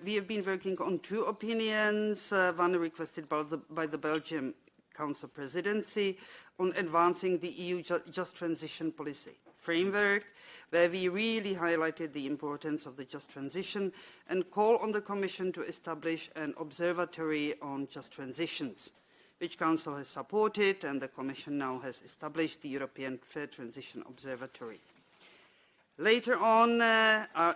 we have been working on 2 opinions, one requested by the Belgian Council Presidency on advancing the EU just transition policy framework, where we really highlighted the importance of the just transition and call on the Commission to establish an observatory on just transitions, which Council has supported, and the Commission now has established the European Fair Transition Observatory. Later on,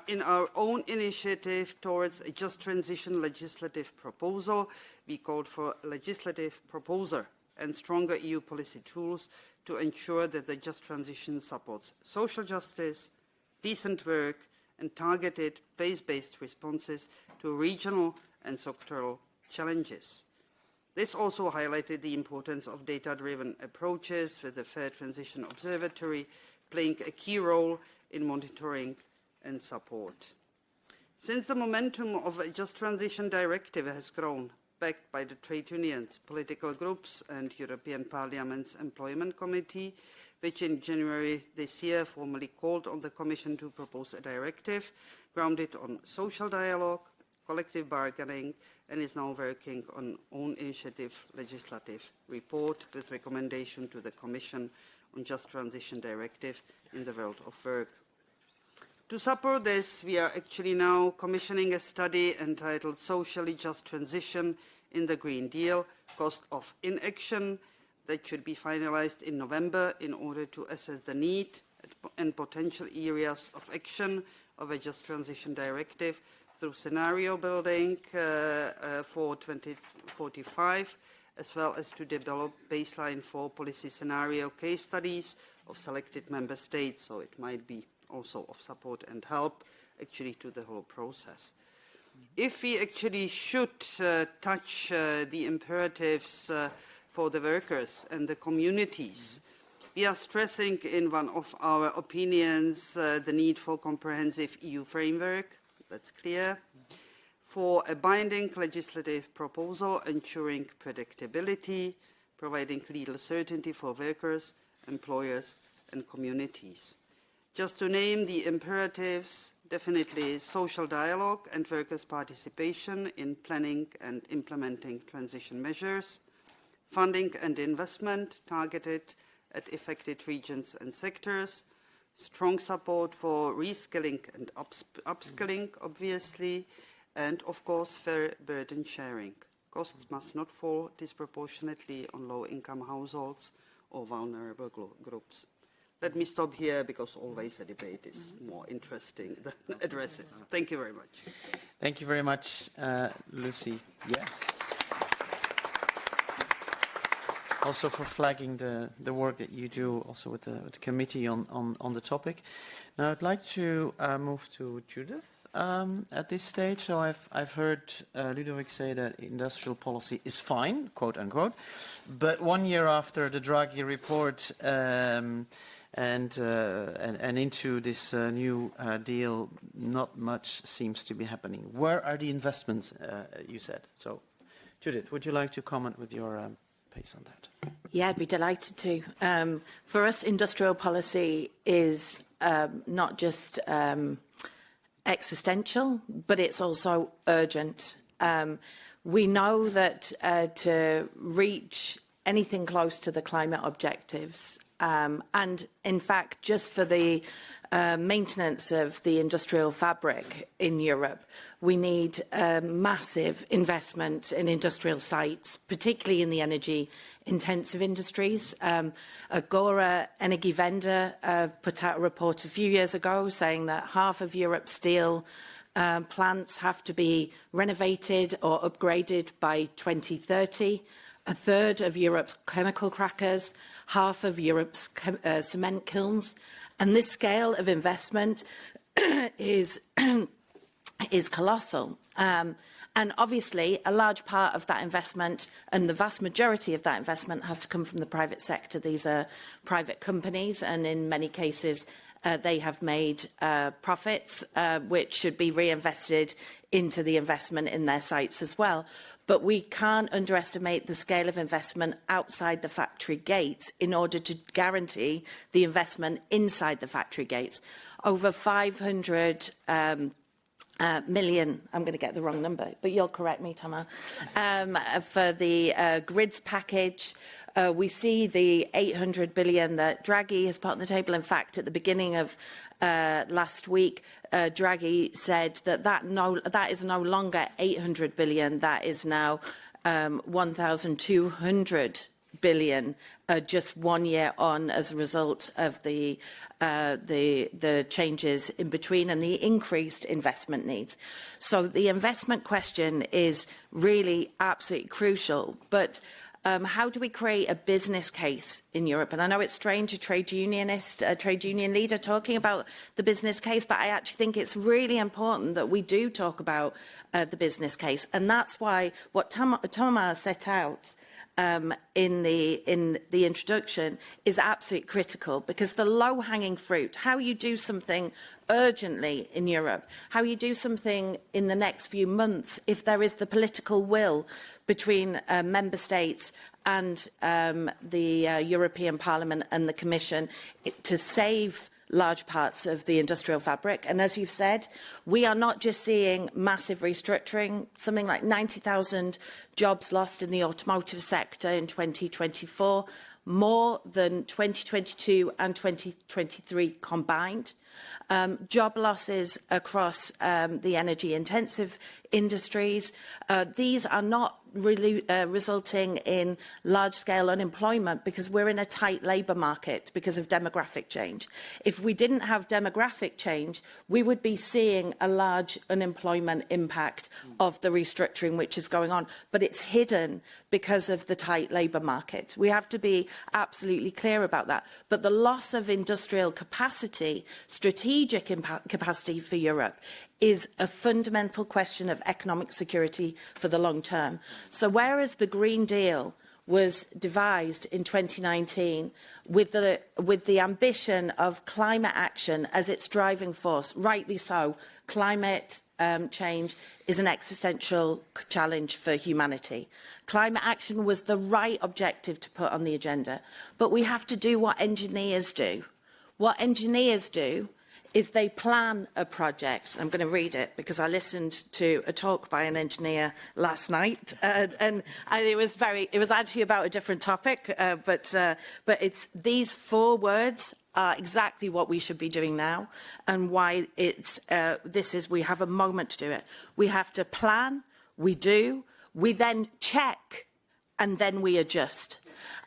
in our own initiative towards a just transition legislative proposal, we called for a legislative proposer and stronger EU policy tools to ensure that the just transition supports social justice, decent work, and targeted place-based responses to regional and sectoral challenges. This also highlighted the importance of data-driven approaches, with the Fair Transition Observatory playing a key role in monitoring and support. Since the momentum of a Just Transition Directive has grown, backed by the trade unions, political groups, and European Parliament's Employment Committee, which in January this year formally called on the Commission to propose a directive grounded on social dialogue, collective bargaining, and is now working on own initiative legislative report with recommendation to the Commission on Just Transition Directive in the world of work. To support this, we are actually now commissioning a study entitled Socially Just Transition in the Green Deal, Cost of Inaction, that should be finalized in November in order to assess the need and potential areas of action of a Just Transition Directive through scenario building for 2045, as well as to develop baseline for policy scenario case studies of selected member states, so it might be also of support and help actually to the whole process. If we actually should touch the imperatives for the workers and the communities, we are stressing in one of our opinions the need for comprehensive EU framework, that's clear, for a binding legislative proposal ensuring predictability, providing legal certainty for workers, employers and communities. Just to name the imperatives, definitely social dialogue and workers' participation in planning and implementing transition measures, funding and investment targeted at affected regions and sectors, strong support for reskilling and upskilling, obviously, and of course fair burden sharing. Costs must not fall disproportionately on low-income households or vulnerable groups. Let me stop here, because always a debate is more interesting than addresses. Thank you very much. Thank you very much, Lucy. Yes. Also for flagging the work that you do also with the committee on the topic. Now I'd like to move to Judith at this stage. So I've heard Ludovic say that industrial policy is fine, quote unquote, but 1 year after the Draghi report and into this new deal, not much seems to be happening. Where are the investments, you said? So, Judith, would you like to comment with your pace on that? Yeah, I'd be delighted to. For us, industrial policy is not just existential, but it's also urgent. We know that to reach anything close to the climate objectives, and in fact, just for the maintenance of the industrial fabric in Europe, we need massive investment in industrial sites, particularly in the energy-intensive industries. Agora Energiewende put out a report a few years ago saying that half of Europe's steel plants have to be renovated or upgraded by 2030. A third of Europe's chemical crackers, half of Europe's cement kilns. And this scale of investment is colossal. And obviously, a large part of that investment and the vast majority of that investment has to come from the private sector. These are private companies, and in many cases, they have made profits, which should be reinvested into the investment in their sites as well. But we can't underestimate the scale of investment outside the factory gates in order to guarantee the investment inside the factory gates. Over 500 million, I'm going to get the wrong number, but you'll correct me, Thomas, for the grids package. We see the 800 billion that Draghi has put on the table. In fact, at the beginning of last week, Draghi said that is no longer 800 billion, that is now 1,200 billion just 1 year on as a result of the changes in between and the increased investment needs. So the investment question is really absolutely crucial. But how do we create a business case in Europe? And I know it's strange, a trade union leader talking about the business case, but I actually think it's really important that we do talk about the business case. And that's why what Thomas set out in the introduction is absolutely critical, because the low-hanging fruit, how you do something urgently in Europe, how you do something in the next few months, if there is the political will between member states and the European Parliament and the Commission to save large parts of the industrial fabric. And as you've said, we are not just seeing massive restructuring, something like 90,000 jobs lost in the automotive sector in 2024, more than 2022 and 2023 combined. Job losses across the energy-intensive industries. These are not really resulting in large-scale unemployment because we're in a tight labour market because of demographic change. If we didn't have demographic change, we would be seeing a large unemployment impact of the restructuring which is going on, but it's hidden because of the tight labour market. We have to be absolutely clear about that. But the loss of industrial capacity, strategic capacity for Europe, is a fundamental question of economic security for the long term. So whereas the Green Deal was devised in 2019 with the ambition of climate action as its driving force, rightly so, climate change is an existential challenge for humanity. Climate action was the right objective to put on the agenda, but we have to do what engineers do. What engineers do is they plan a project. I'm going to read it because I listened to a talk by an engineer last night, and it was actually about a different topic, but it's these 4 words are exactly what we should be doing now, and why we have a moment to do it. We have to plan, we do, we then check, and then we adjust.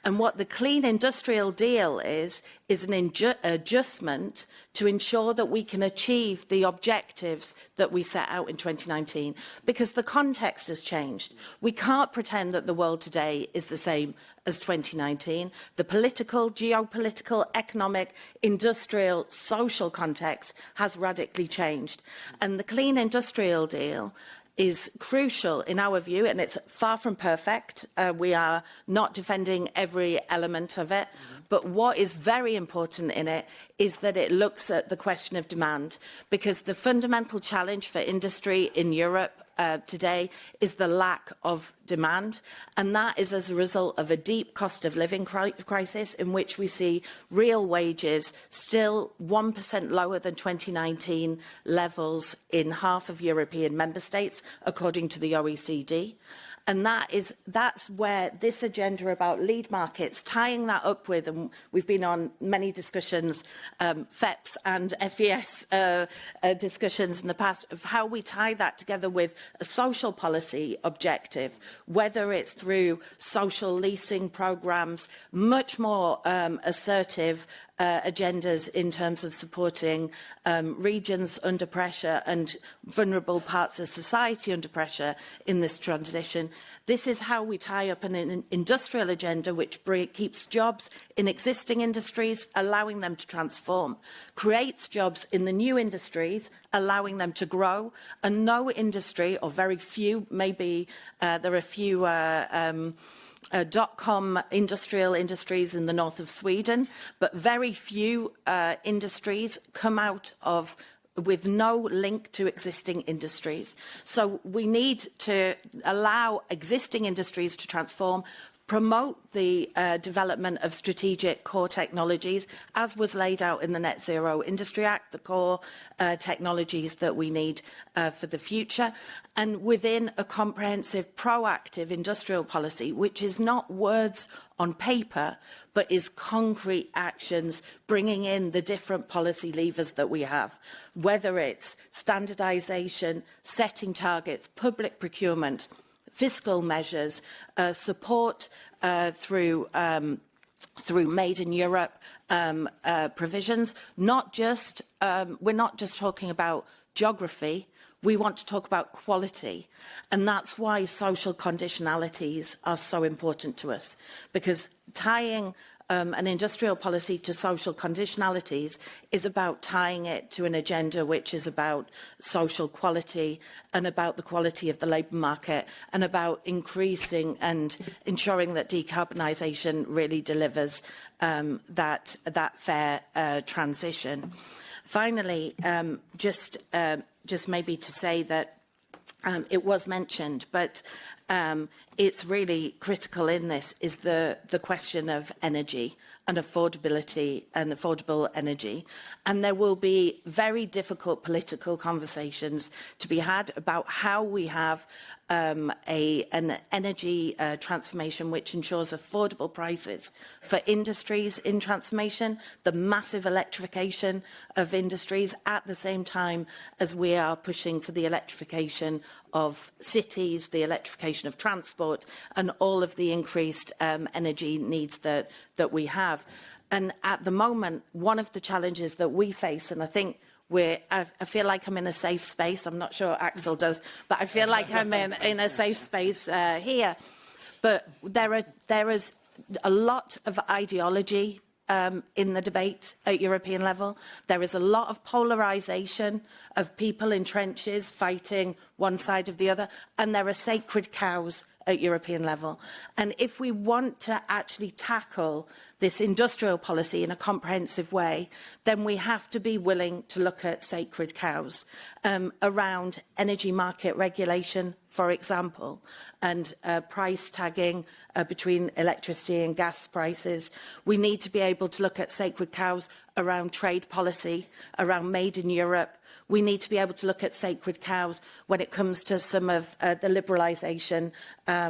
And what the Clean Industrial Deal is an adjustment to ensure that we can achieve the objectives that we set out in 2019, because the context has changed. We can't pretend that the world today is the same as 2019. The political, geopolitical, economic, industrial, social context has radically changed. And the Clean Industrial Deal is crucial in our view, and it's far from perfect. We are not defending every element of it, but what is very important in it is that it looks at the question of demand, because the fundamental challenge for industry in Europe today is the lack of demand, and that is as a result of a deep cost of living crisis in which we see real wages still 1% lower than 2019 levels in half of European member states, according to the OECD. And that's where this agenda about lead markets, tying that up with, and we've been on many discussions, FEPS and FES discussions in the past, of how we tie that together with a social policy objective, whether it's through social leasing programmes, much more assertive agendas in terms of supporting regions under pressure and vulnerable parts of society under pressure in this transition. This is how we tie up an industrial agenda which keeps jobs in existing industries, allowing them to transform, creates jobs in the new industries, allowing them to grow, and no industry, or very few, maybe there are a few dot-com industrial industries in the north of Sweden, but very few industries come out of with no link to existing industries. So we need to allow existing industries to transform, promote the development of strategic core technologies, as was laid out in the Net Zero Industry Act, the core technologies that we need for the future, and within a comprehensive, proactive industrial policy, which is not words on paper, but is concrete actions, bringing in the different policy levers that we have, whether it's standardisation, setting targets, public procurement, fiscal measures, support through Made in Europe provisions. We're not just talking about geography. We want to talk about quality, and that's why social conditionalities are so important to us, because tying an industrial policy to social conditionalities is about tying it to an agenda which is about social quality and about the quality of the labour market and about increasing and ensuring that decarbonisation really delivers that fair transition. Finally, just maybe to say that it was mentioned, but it's really critical in this is the question of energy and affordability and affordable energy. And there will be very difficult political conversations to be had about how we have an energy transformation which ensures affordable prices for industries in transformation, the massive electrification of industries at the same time as we are pushing for the electrification of cities, the electrification of transport, and all of the increased energy needs that we have. And at the moment, one of the challenges that we face, and I think I feel like I'm in a safe space. I'm not sure Axel does, but I feel like I'm in a safe space here. But there is a lot of ideology in the debate at European level. There is a lot of polarisation of people in trenches fighting one side of the other, and there are sacred cows at European level. And if we want to actually tackle this industrial policy in a comprehensive way, then we have to be willing to look at sacred cows around energy market regulation, for example, and price tagging between electricity and gas prices. We need to be able to look at sacred cows around trade policy, around Made in Europe. We need to be able to look at sacred cows when it comes to some of the liberalisation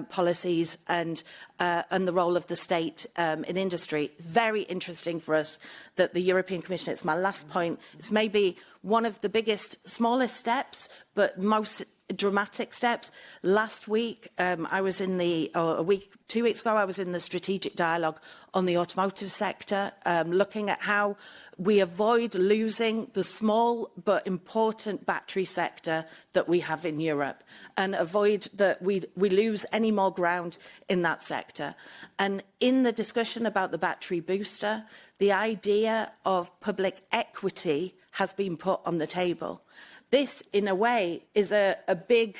policies and the role of the state in industry. Very interesting for us that the European Commission, it's my last point, it's maybe one of the biggest, smallest steps, but most dramatic steps. Last week, I was in the, or 2 weeks ago, I was in the strategic dialogue on the automotive sector, looking at how we avoid losing the small but important battery sector that we have in Europe and avoid that we lose any more ground in that sector. And in the discussion about the battery booster, the idea of public equity has been put on the table. This, in a way, is a big,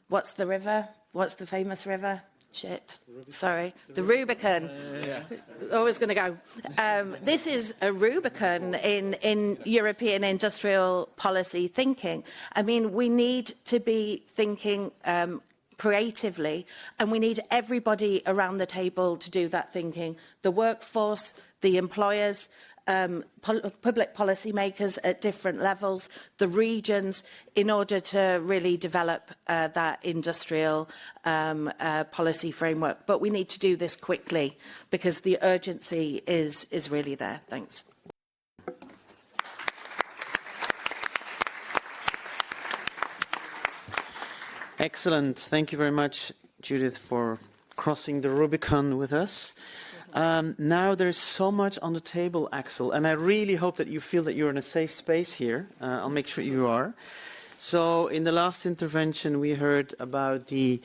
what's the river? What's the famous river? Shit, sorry. The Rubicon. Always going to go. This is a Rubicon in European industrial policy thinking. I mean, we need to be thinking creatively, and we need everybody around the table to do that thinking. The workforce, the employers, public policymakers at different levels, the regions, in order to really develop that industrial policy framework. But we need to do this quickly because the urgency is really there. Thanks. Excellent. Thank you very much, Judith, for crossing the Rubicon with us. Now there's so much on the table, Axel, and I really hope that you feel that you're in a safe space here. I'll make sure you are. So in the last intervention, we heard about the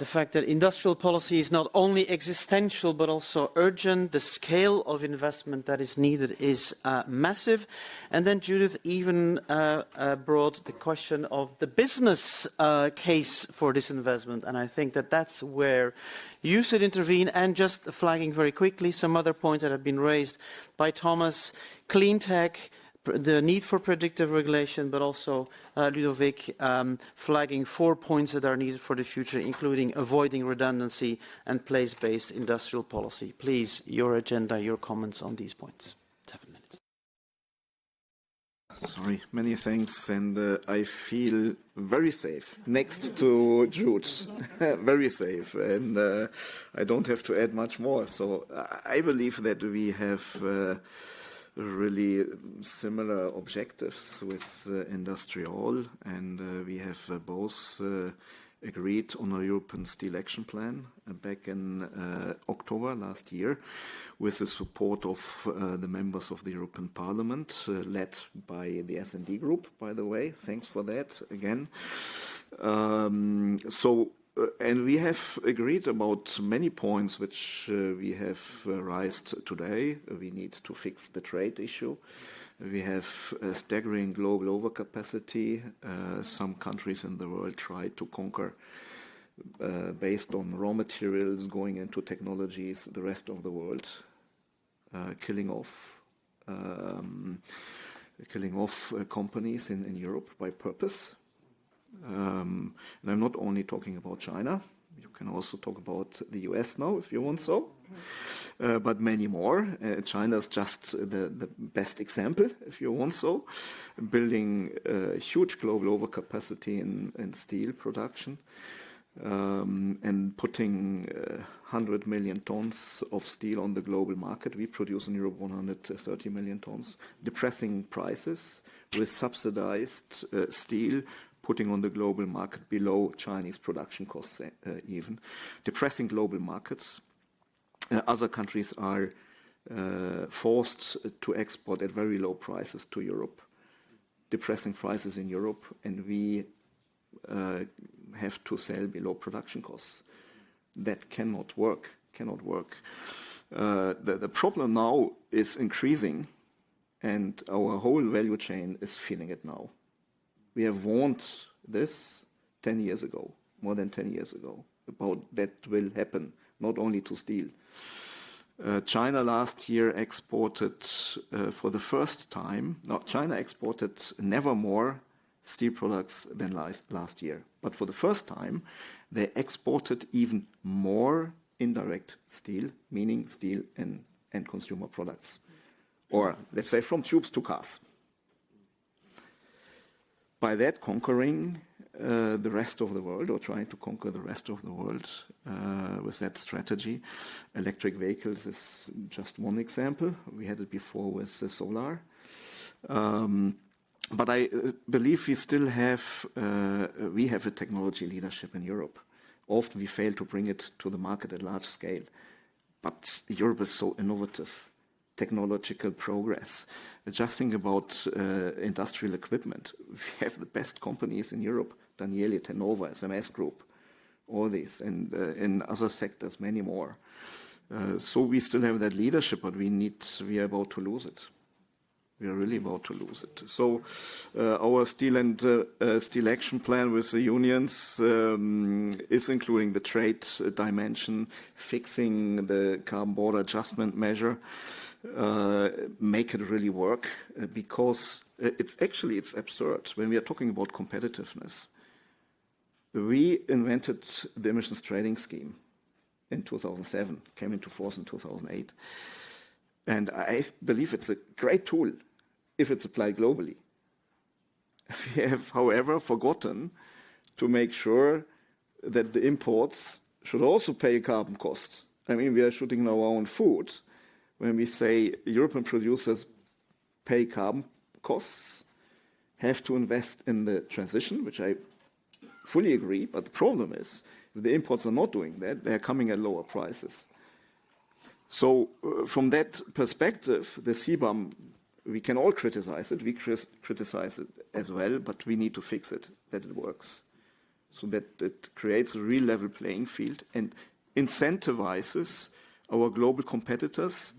fact that industrial policy is not only existential but also urgent. The scale of investment that is needed is massive. And then Judith even brought the question of the business case for this investment. And I think that that's where you should intervene. And just flagging very quickly some other points that have been raised by Thomas: clean tech, the need for predictive regulation, but also Ludovic flagging 4 points that are needed for the future, including avoiding redundancy and place-based industrial policy. Please, your agenda, your comments on these points. 7 minutes. Sorry, many thanks, and I feel very safe next to Jude. Very safe, and I don't have to add much more. So I believe that we have really similar objectives with Industrial, and we have both agreed on a European Steel Action Plan back in October last year, with the support of the members of the European Parliament, led by the S&D Group, by the way. Thanks for that again. And we have agreed about many points which we have raised today. We need to fix the trade issue. We have a staggering global overcapacity. Some countries in the world try to conquer based on raw materials going into technologies, the rest of the world, killing off companies in Europe by purpose. And I'm not only talking about China. You can also talk about the US now, if you want so, but many more. China is just the best example, if you want so, building a huge global overcapacity in steel production, and putting 100 million tons of steel on the global market. We produce in Europe 130 million tons, depressing prices with subsidized steel, putting on the global market below Chinese production costs even, depressing global markets. Other countries are forced to export at very low prices to Europe, depressing prices in Europe, and we have to sell below production costs. That cannot work. The problem now is increasing, and our whole value chain is feeling it now. We have warned this 10 years ago, more than 10 years ago, about that will happen, not only to steel. China last year exported for the first time, China exported never more steel products than last year. But for the first time, they exported even more indirect steel, meaning steel and consumer products. Or let's say from tubes to cars. By that, conquering the rest of the world, or trying to conquer the rest of the world with that strategy. Electric vehicles is just one example. We had it before with solar. But I believe we still have a technology leadership in Europe. Often we fail to bring it to the market at large scale. But Europe is so innovative. Technological progress. Just think about industrial equipment. We have the best companies in Europe, Daniele, Tenova, SMS Group, all these, and in other sectors, many more. So we still have that leadership, but we are about to lose it. We are really about to lose it. So our steel and steel action plan with the unions is including the trade dimension, fixing the carbon border adjustment measure, make it really work, because it's absurd when we are talking about competitiveness. We invented the emissions trading scheme in 2007, came into force in 2008. And I believe it's a great tool if it's applied globally. We have, however, forgotten to make sure that the imports should also pay carbon costs. I mean, we are shooting our own food when we say European producers pay carbon costs, have to invest in the transition, which I fully agree, but the problem is, if the imports are not doing that, they are coming at lower prices. So from that perspective, the CBAM, we can all criticize it. We criticize it as well, but we need to fix it, that it works, so that it creates a real level playing field and incentivizes our global competitors,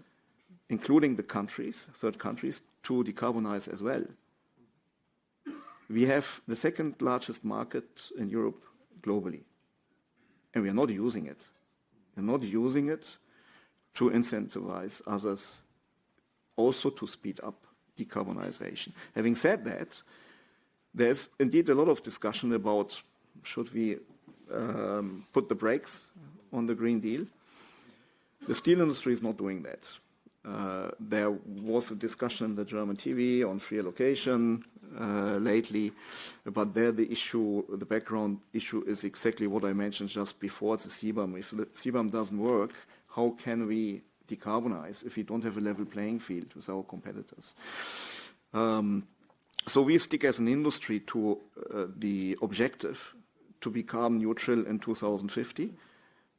including the countries, third countries, to decarbonize as well. We have the second largest market in Europe globally, and we are not using it. We're not using it to incentivize others also to speed up decarbonization. Having said that, there's indeed a lot of discussion about should we put the brakes on the Green Deal. The steel industry is not doing that. There was a discussion in the German TV on free allocation lately, but there the issue, the background issue is exactly what I mentioned just before, it's a CBAM. If the CBAM doesn't work, how can we decarbonize if we don't have a level playing field with our competitors? So we stick as an industry to the objective to be carbon neutral in 2050.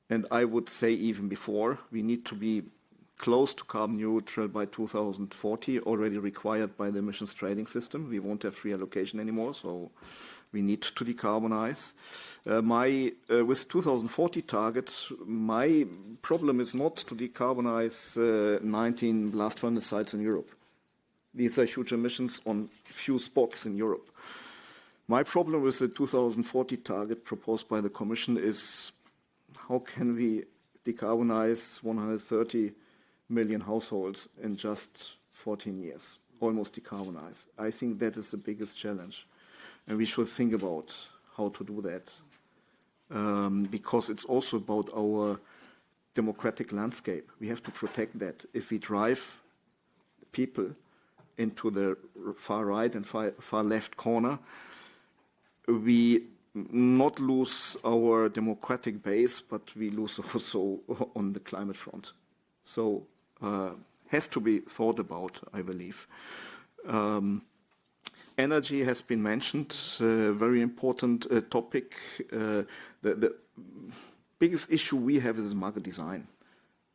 And I would say even before, we need to be close to carbon neutral by 2040, already required by the emissions trading system. We won't have free allocation anymore, so we need to decarbonize. With 2040 targets, my problem is not to decarbonize 19 blast furnace sites in Europe. These are huge emissions on few spots in Europe. My problem with the 2040 target proposed by the Commission is how can we decarbonize 130 million households in just 14 years, almost decarbonize. I think that is the biggest challenge. And we should think about how to do that. Because it's also about our democratic landscape. We have to protect that. If we drive people into the far right and far left corner, we not lose our democratic base, but we lose also on the climate front. So has to be thought about, I believe. Energy has been mentioned, very important topic. The biggest issue we have is market design.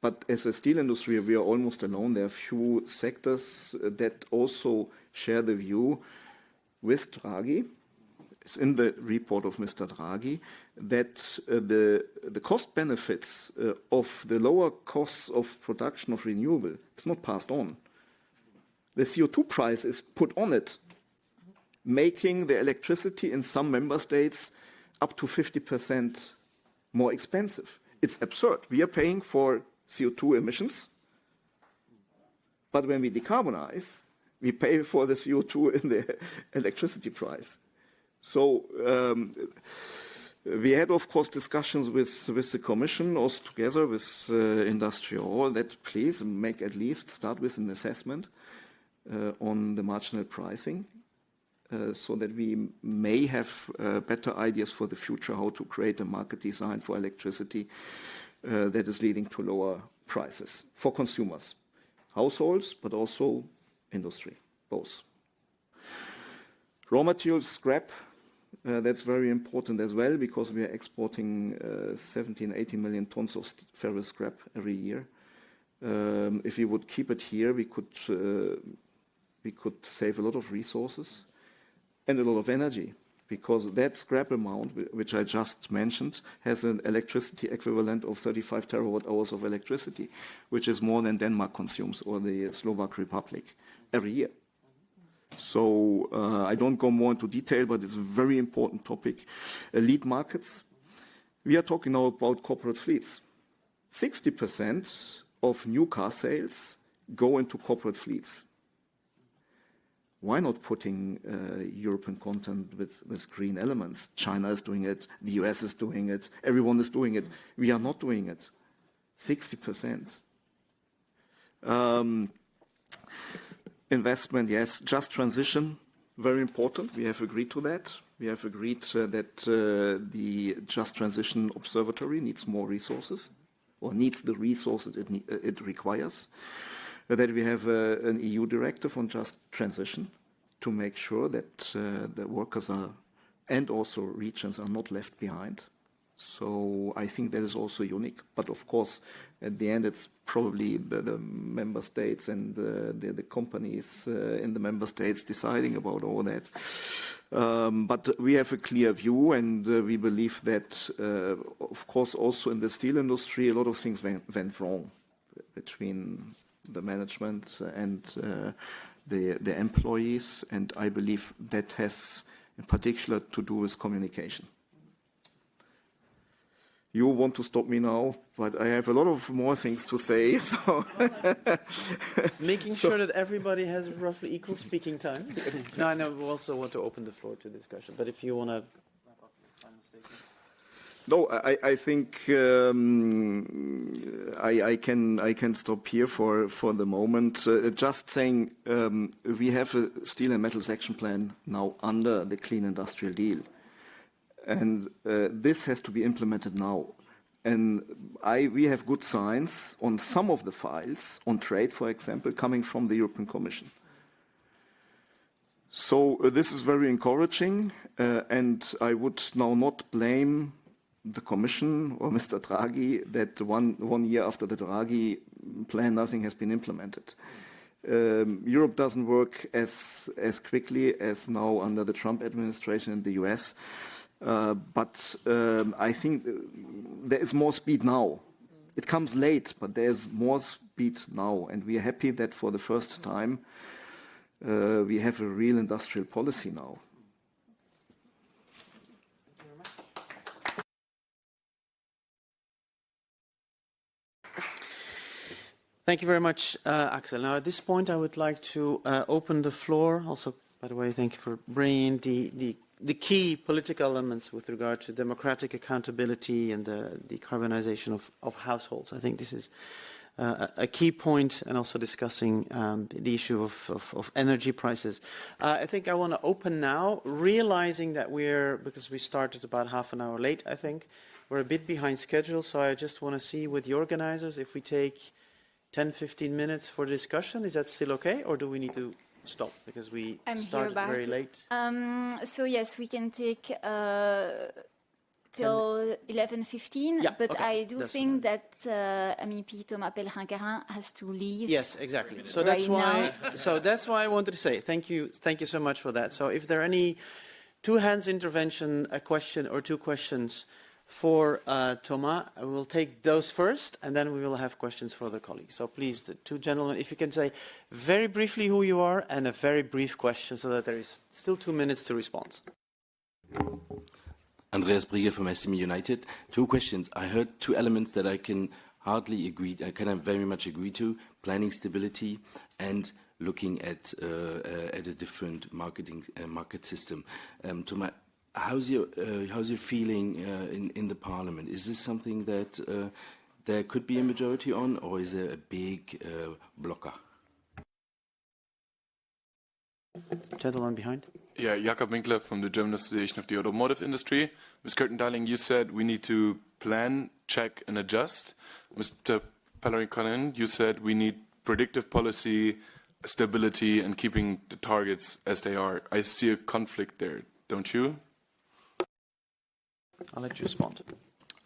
But as a steel industry, we are almost alone. There are few sectors that also share the view with Draghi. It's in the report of Mr. Draghi that the cost benefits of the lower costs of production of renewable is not passed on. The CO2 price is put on it, making the electricity in some member states up to 50% more expensive. It's absurd. We are paying for CO2 emissions, but when we decarbonize, we pay for the CO2 in the electricity price. So we had, of course, discussions with the Commission, also together with Industrial, that please make at least start with an assessment on the marginal pricing, so that we may have better ideas for the future how to create a market design for electricity that is leading to lower prices for consumers, households, but also industry, both. Raw materials, scrap, that's very important as well because we are exporting 17, 18 million tons of ferrous scrap every year. If we would keep it here, we could save a lot of resources and a lot of energy, because that scrap amount, which I just mentioned, has an electricity equivalent of 35 terawatt hours of electricity, which is more than Denmark consumes or the Slovak Republic every year. So I don't go more into detail, but it's a very important topic. Lead markets. We are talking now about corporate fleets. 60% of new car sales go into corporate fleets. Why not putting European content with green elements? China is doing it, the US is doing it, everyone is doing it. We are not doing it. 60%. Investment, yes. Just transition, very important. We have agreed to that. We have agreed that the Just Transition Observatory needs more resources, or needs the resources it requires. That we have an EU directive on just transition to make sure that the workers are, and also regions are not left behind. So I think that is also unique. But of course, at the end, it's probably the member states and the companies in the member states deciding about all that. But we have a clear view, and we believe that, of course, also in the steel industry, a lot of things went wrong between the management and the employees, and I believe that has in particular to do with communication. You want to stop me now, but I have a lot of more things to say. So Making sure that everybody has roughly equal speaking time. No, I know we also want to open the floor to discussion, but if you want to wrap up your final statement. No, I think I can stop here for the moment. Just saying, we have a steel and metals action plan now under the Clean Industrial Deal. And this has to be implemented now. And we have good signs on some of the files, on trade, for example, coming from the European Commission. So this is very encouraging, and I would now not blame the Commission or Mr. Draghi that one year after the Draghi plan, nothing has been implemented. Europe doesn't work as quickly as now under the Trump administration in the US. But I think there is more speed now. It comes late, but there's more speed now. And we are happy that for the first time we have a real industrial policy now. Thank you very much, Axel. Now, at this point, I would like to open the floor. Also, by the way, thank you for bringing the key political elements with regard to democratic accountability and the decarbonization of households. I think this is a key point, and also discussing the issue of energy prices. I think I want to open now, realizing that because we started about half an hour late, I think, we're a bit behind schedule, so I just want to see with the organizers if we take 10-15 minutes for discussion. Is that still okay, or do we need to stop because we started very late? So yes, we can take till 11:15. Yeah, but okay, I do think that MEP Thomas Pellerin-Carin has to leave. Yes, exactly. So right that's why I wanted to say thank you so much for that. So if there are any two hands intervention, a question or two questions for Thomas, I will take those first, and then we will have questions for the colleagues. So please, the two gentlemen, if you can say very briefly who you are and a very brief question, so that there is still 2 minutes to respond. Andreas Brigge from SME United. Two questions. I heard two elements that I can hardly agree, I kind of very much agree to: planning stability and looking at a different market system. Thomas, how's your feeling in the Parliament? Is this something that there could be a majority on, or is there a big blocker? Gentleman behind. Yeah, Jakob Winkler from the German Association of the Automotive Industry. Ms. Curtin-Darling, you said we need to plan, check, and adjust. Mr. Pellerin-Carin, you said we need predictive policy, stability, and keeping the targets as they are. I see a conflict there, don't you? I'll let you respond.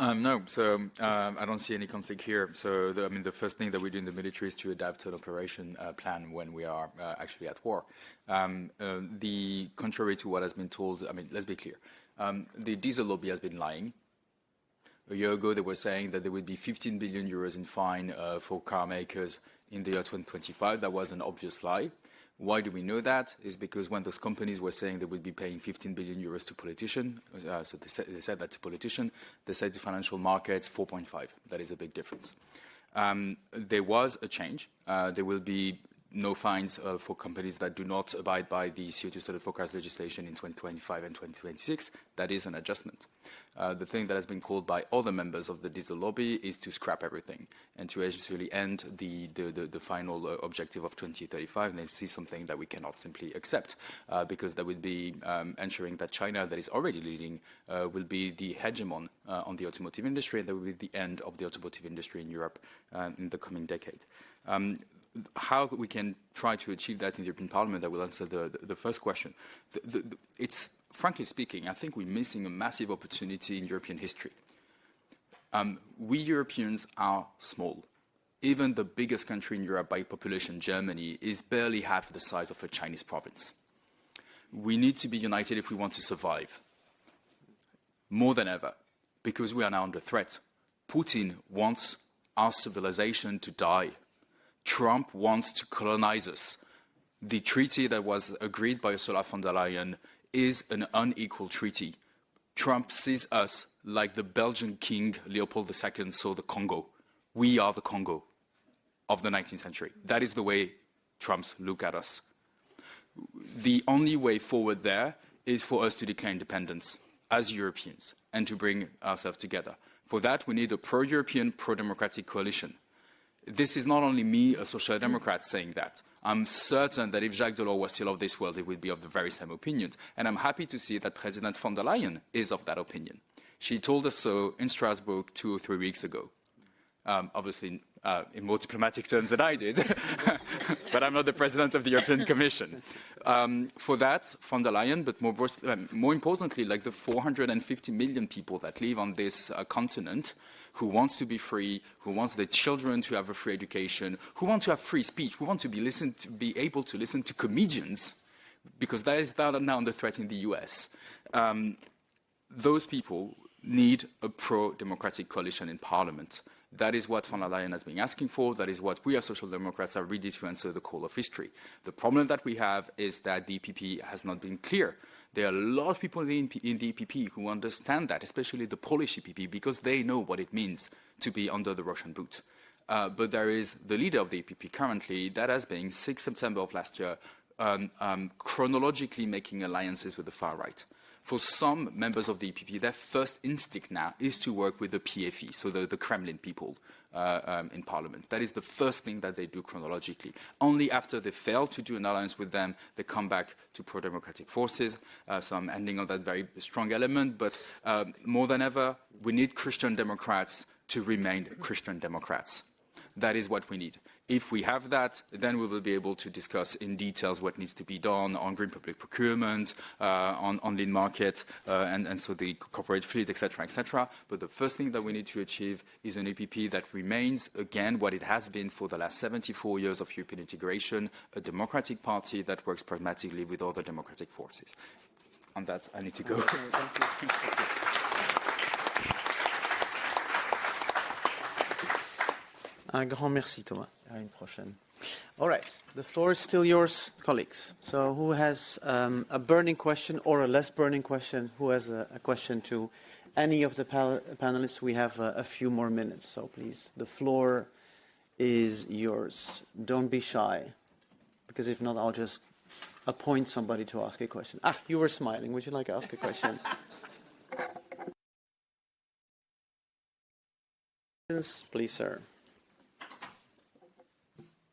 No, so I don't see any conflict here. So, the first thing that we do in the military is to adapt an operation plan when we are actually at war. The contrary to what has been told, let's be clear. The diesel lobby has been lying. A year ago, they were saying that there would be 15 billion euros in fine for car makers in the year 2025. That was an obvious lie. Why do we know that? Is because when those companies were saying they would be paying 15 billion euros to politicians, so they said that to politicians, they said to financial markets 4.5. That is a big difference. There was a change. There will be no fines for companies that do not abide by the CO2 study forecast legislation in 2025 and 2026. That is an adjustment. The thing that has been called by other members of the diesel lobby is to scrap everything and to actually end the final objective of 2035. And this is something that we cannot simply accept because that would be ensuring that China, that is already leading, will be the hegemon on the automotive industry, and that will be the end of the automotive industry in Europe in the coming decade. How we can try to achieve that in the European Parliament, that will answer the first question. It's, frankly speaking, I think we're missing a massive opportunity in European history. We Europeans are small. Even the biggest country in Europe by population, Germany, is barely half the size of a Chinese province. We need to be united if we want to survive, more than ever, because we are now under threat. Putin wants our civilization to die. Trump wants to colonize us. The treaty that was agreed by Ursula von der Leyen is an unequal treaty. Trump sees us like the Belgian king Leopold II saw the Congo. We are the Congo of the 19th century. That is the way Trumps look at us. The only way forward there is for us to declare independence as Europeans and to bring ourselves together. For that, we need a pro-European, pro-democratic coalition. This is not only me, a social democrat, saying that. I'm certain that if Jacques Delors was still of this world, he would be of the very same opinion. And I'm happy to see that President von der Leyen is of that opinion. She told us so in Strasbourg 2 or 3 weeks ago. Obviously, in more diplomatic terms than I did, but I'm not the president of the European Commission. For that, von der Leyen, but more importantly, like the 450 million people that live on this continent who wants to be free, who wants their children to have a free education, who want to have free speech, who want to be able to listen to comedians, because that is now under threat in the US. Those people need a pro-democratic coalition in Parliament. That is what von der Leyen has been asking for. That is what we as Social Democrats are ready to answer the call of history. The problem that we have is that the EPP has not been clear. There are a lot of people in the EPP who understand that, especially the Polish EPP, because they know what it means to be under the Russian boot. But there is the leader of the EPP currently that has been, 6 September of last year, chronologically making alliances with the far right. For some members of the EPP, their first instinct now is to work with the PFE, so the Kremlin people in Parliament. That is the first thing that they do chronologically. Only after they fail to do an alliance with them, they come back to pro-democratic forces. So I'm ending on that very strong element. But more than ever, we need Christian Democrats to remain Christian Democrats. That is what we need. If we have that, then we will be able to discuss in details what needs to be done on green public procurement, on lean market, and so the corporate fleet, etc., etc. But the first thing that we need to achieve is an EPP that remains, again, what it has been for the last 74 years of European integration, a democratic party that works pragmatically with other democratic forces. On that, I need to go. Okay, thank you. Un grand merci, Thomas. À une prochaine. All right, the floor is still yours, colleagues. So who has a burning question or a less burning question? Who has a question to any of the panelists? We have a few more minutes, so please, the floor is yours. Don't be shy, because if not, I'll just appoint somebody to ask a question. Ah, you were smiling. Would you like to ask a question? Please, sir.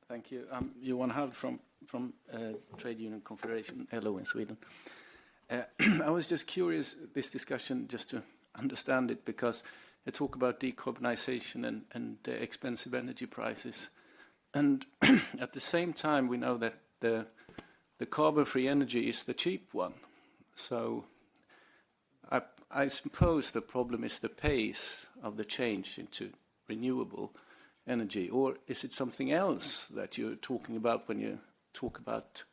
Thank you. I'm João Hall from Trade Union Confederation, LO in Sweden. I was just curious, this discussion, just to understand it, because they talk about decarbonisation and expensive energy prices. And at the same time, we know that the carbon-free energy is the cheap one. So I suppose the problem is the pace of the change into renewable energy, or is it something else that you're talking about when you talk about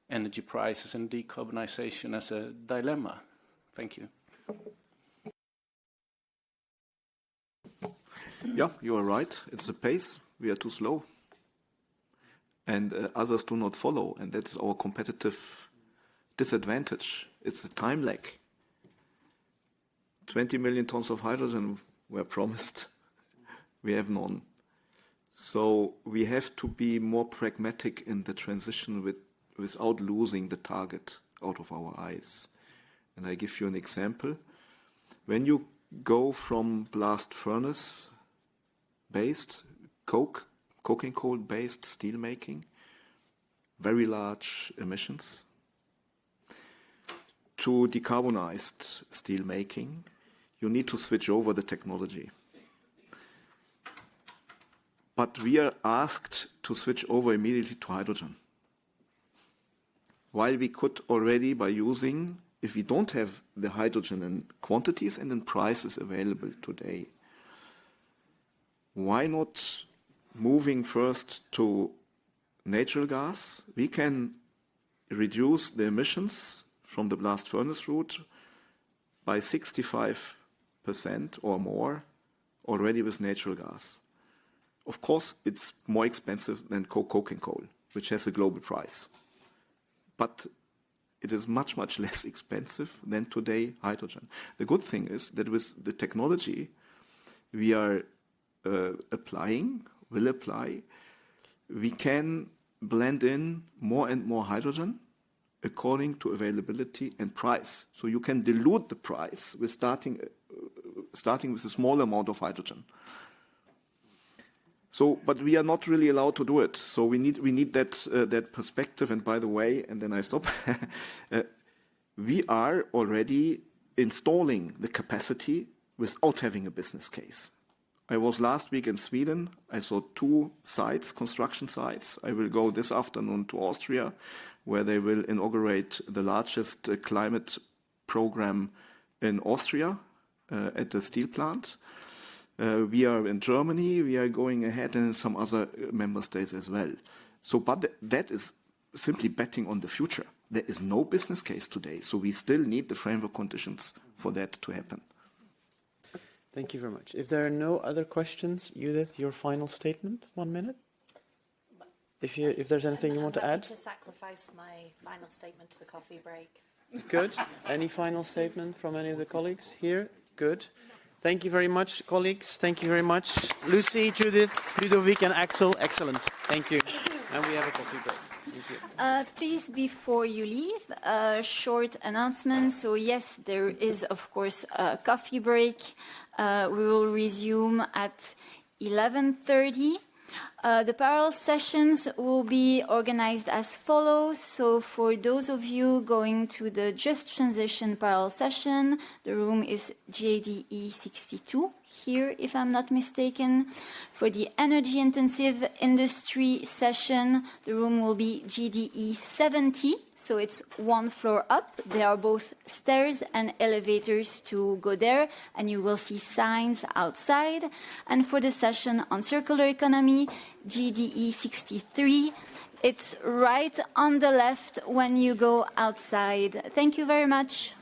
energy prices and decarbonisation as a dilemma? Thank you. Yeah, you are right. It's the pace. We are too slow. And others do not follow. And that's our competitive disadvantage. It's the time lag. 20 million tons of hydrogen were promised. We have none. So we have to be more pragmatic in the transition without losing the target out of our eyes. And I give you an example. When you go from blast furnace-based, coking coal-based steel making, very large emissions, to decarbonized steel making, you need to switch over the technology. But we are asked to switch over immediately to hydrogen. While we could already, by using, if we don't have the hydrogen in quantities and in prices available today, why not moving first to natural gas? We can reduce the emissions from the blast furnace route by 65% or more already with natural gas. Of course, it's more expensive than coking coal, which has a global price. But it is much, much less expensive than today hydrogen. The good thing is that with the technology we are will apply, we can blend in more and more hydrogen according to availability and price. So you can dilute the price with starting with a small amount of hydrogen. So, but we are not really allowed to do it. So we need that perspective. And by the way, and then I stop. We are already installing the capacity without having a business case. I was last week in Sweden. I saw 2 sites, construction sites. I will go this afternoon to Austria, where they will inaugurate the largest climate program in Austria at the steel plant. We are in Germany. We are going ahead, and in some other member states as well. So, but that is simply betting on the future. There is no business case today, so we still need the framework conditions for that to happen. Thank you very much. If there are no other questions, Judith, your final statement, 1 minute. If there's anything you want to add. To sacrifice my final statement to the coffee break. Good. Any final statement from any of the colleagues here? Good. Thank you very much, colleagues. Thank you very much. Lucy, Judith, Ludovic, and Axel. Excellent. Thank you. And we have a coffee break. Thank you. Please, before you leave, a short announcement. So yes, there is, of course, a coffee break. We will resume at 11:30. The parallel sessions will be organized as follows. So for those of you going to the Just Transition parallel session, the room is JDE 62 here, if I'm not mistaken. For the energy intensive industry session, the room will be GDE 70. So it's 1 floor up. There are both stairs and elevators to go there, and you will see signs outside. And for the session on circular economy, GDE 63, it's right on the left when you go outside. Thank you very much.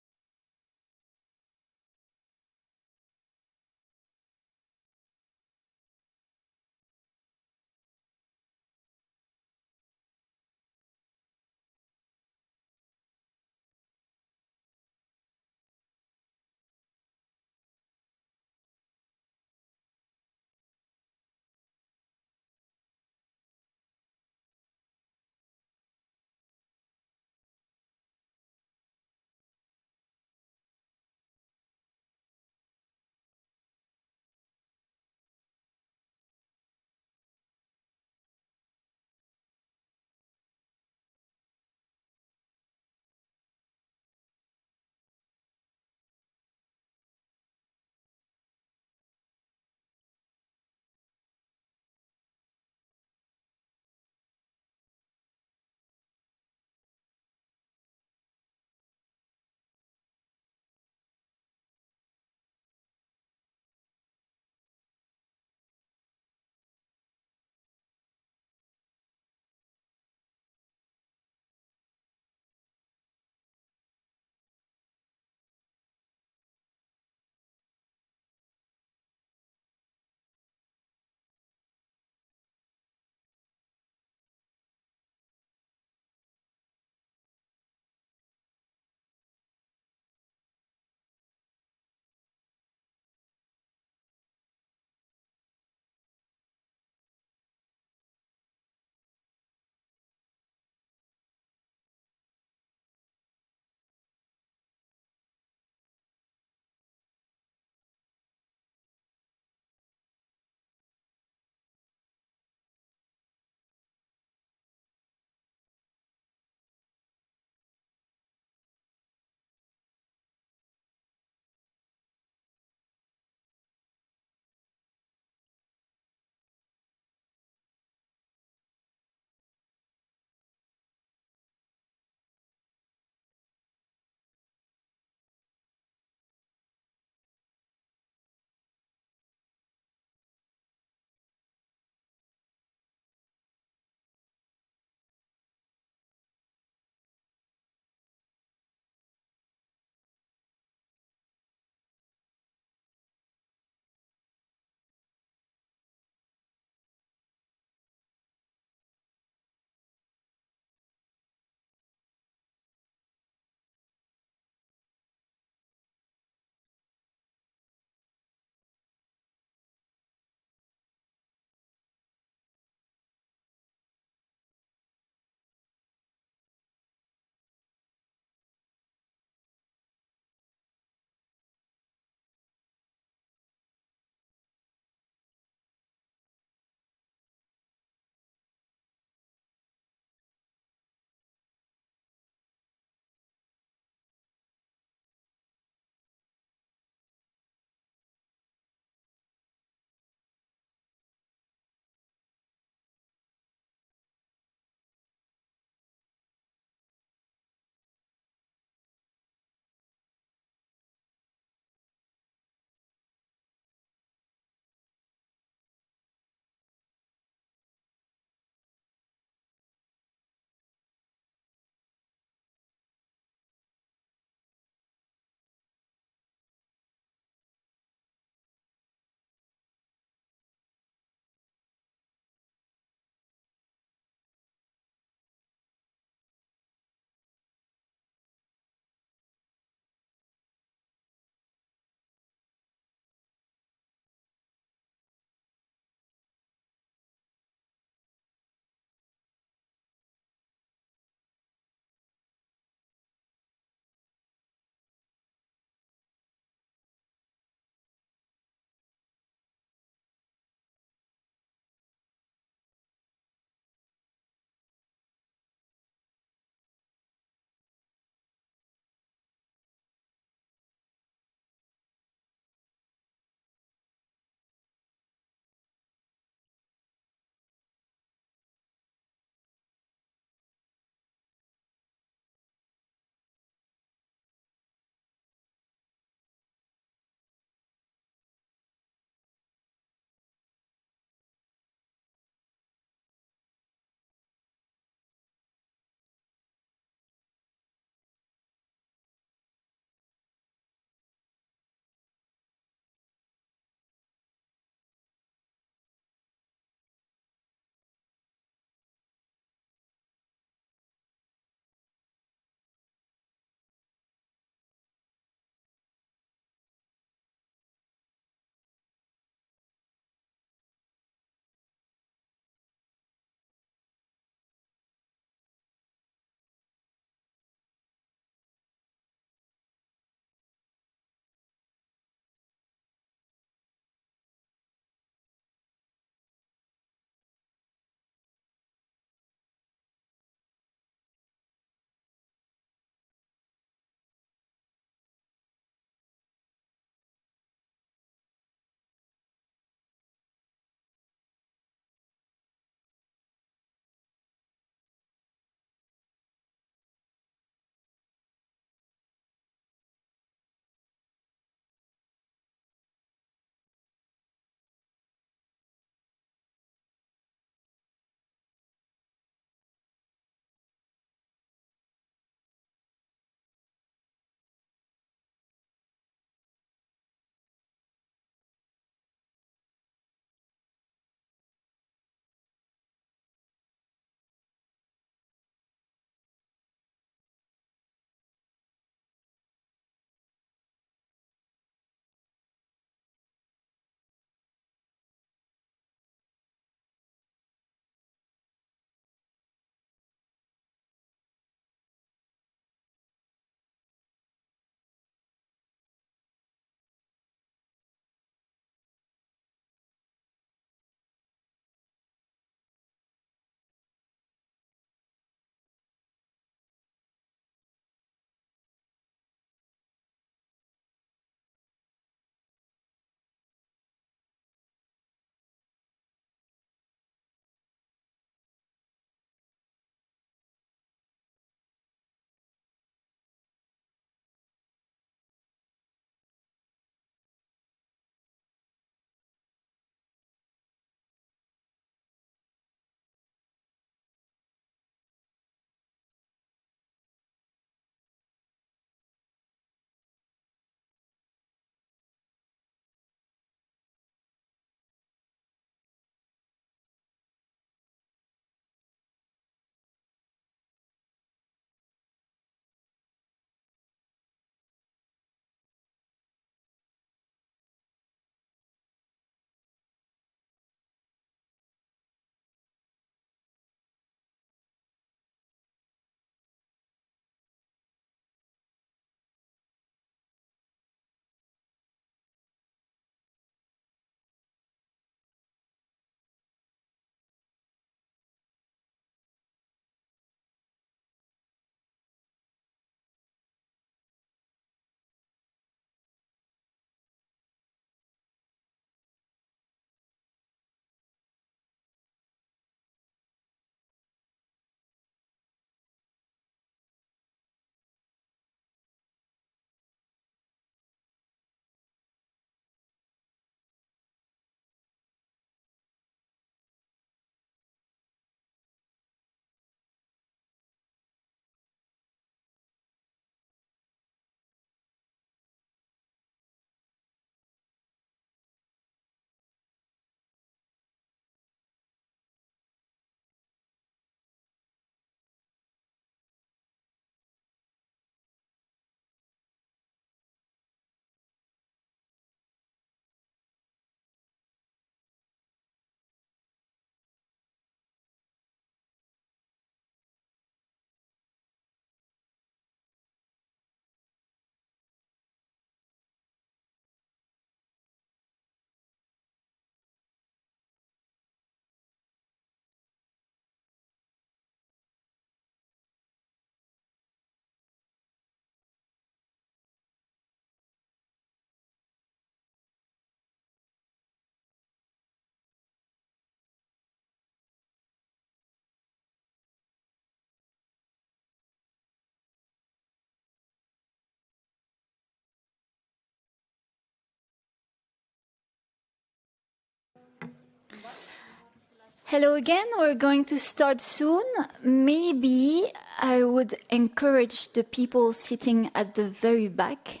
Hello again. We're going to start soon. Maybe I would encourage the people sitting at the very back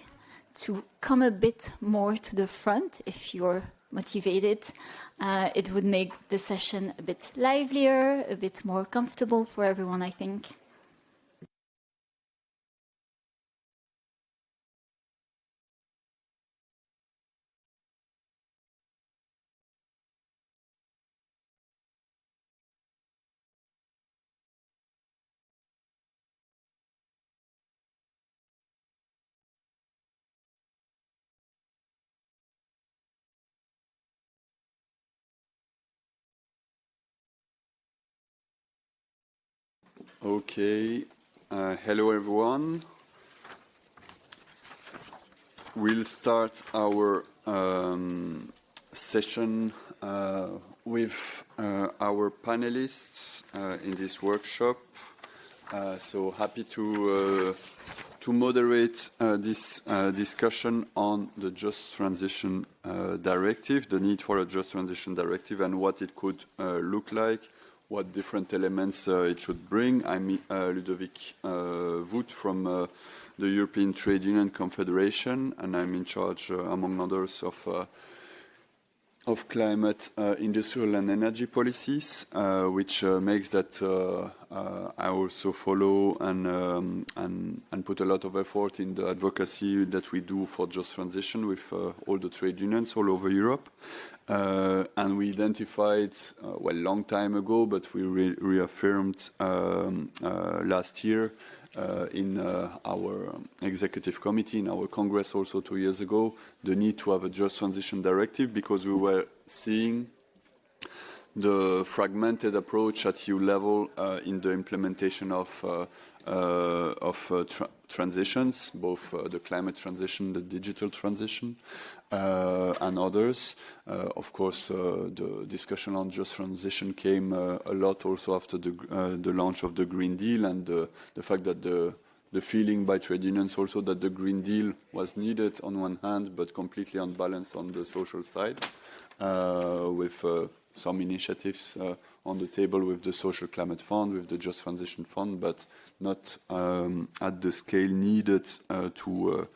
to come a bit more to the front if you're motivated. It would make the session a bit livelier, a bit more comfortable for everyone, I think. Okay. Hello, everyone. We'll start our session with our panelists in this workshop. So happy to moderate this discussion on the Just Transition Directive, the need for a Just Transition Directive and what it could look like, what different elements it should bring. I'm Ludovic Voet from the European Trade Union Confederation, and I'm in charge, among others, of climate, industrial and energy policies, which makes that I also follow and put a lot of effort in the advocacy that we do for just transition with all the trade unions all over Europe. And we identified, well, a long time ago, but we reaffirmed last year in our executive committee, in our Congress also 2 years ago, the need to have a just transition directive because we were seeing the fragmented approach at EU level in the implementation of transitions, both the climate transition, the digital transition, and others. Of course, the discussion on just transition came a lot also after the launch of the Green Deal and the fact that the feeling by trade unions also that the Green Deal was needed on one hand, but completely unbalanced on the social side, with some initiatives on the table with the Social Climate Fund, with the Just Transition Fund, but not at the scale needed to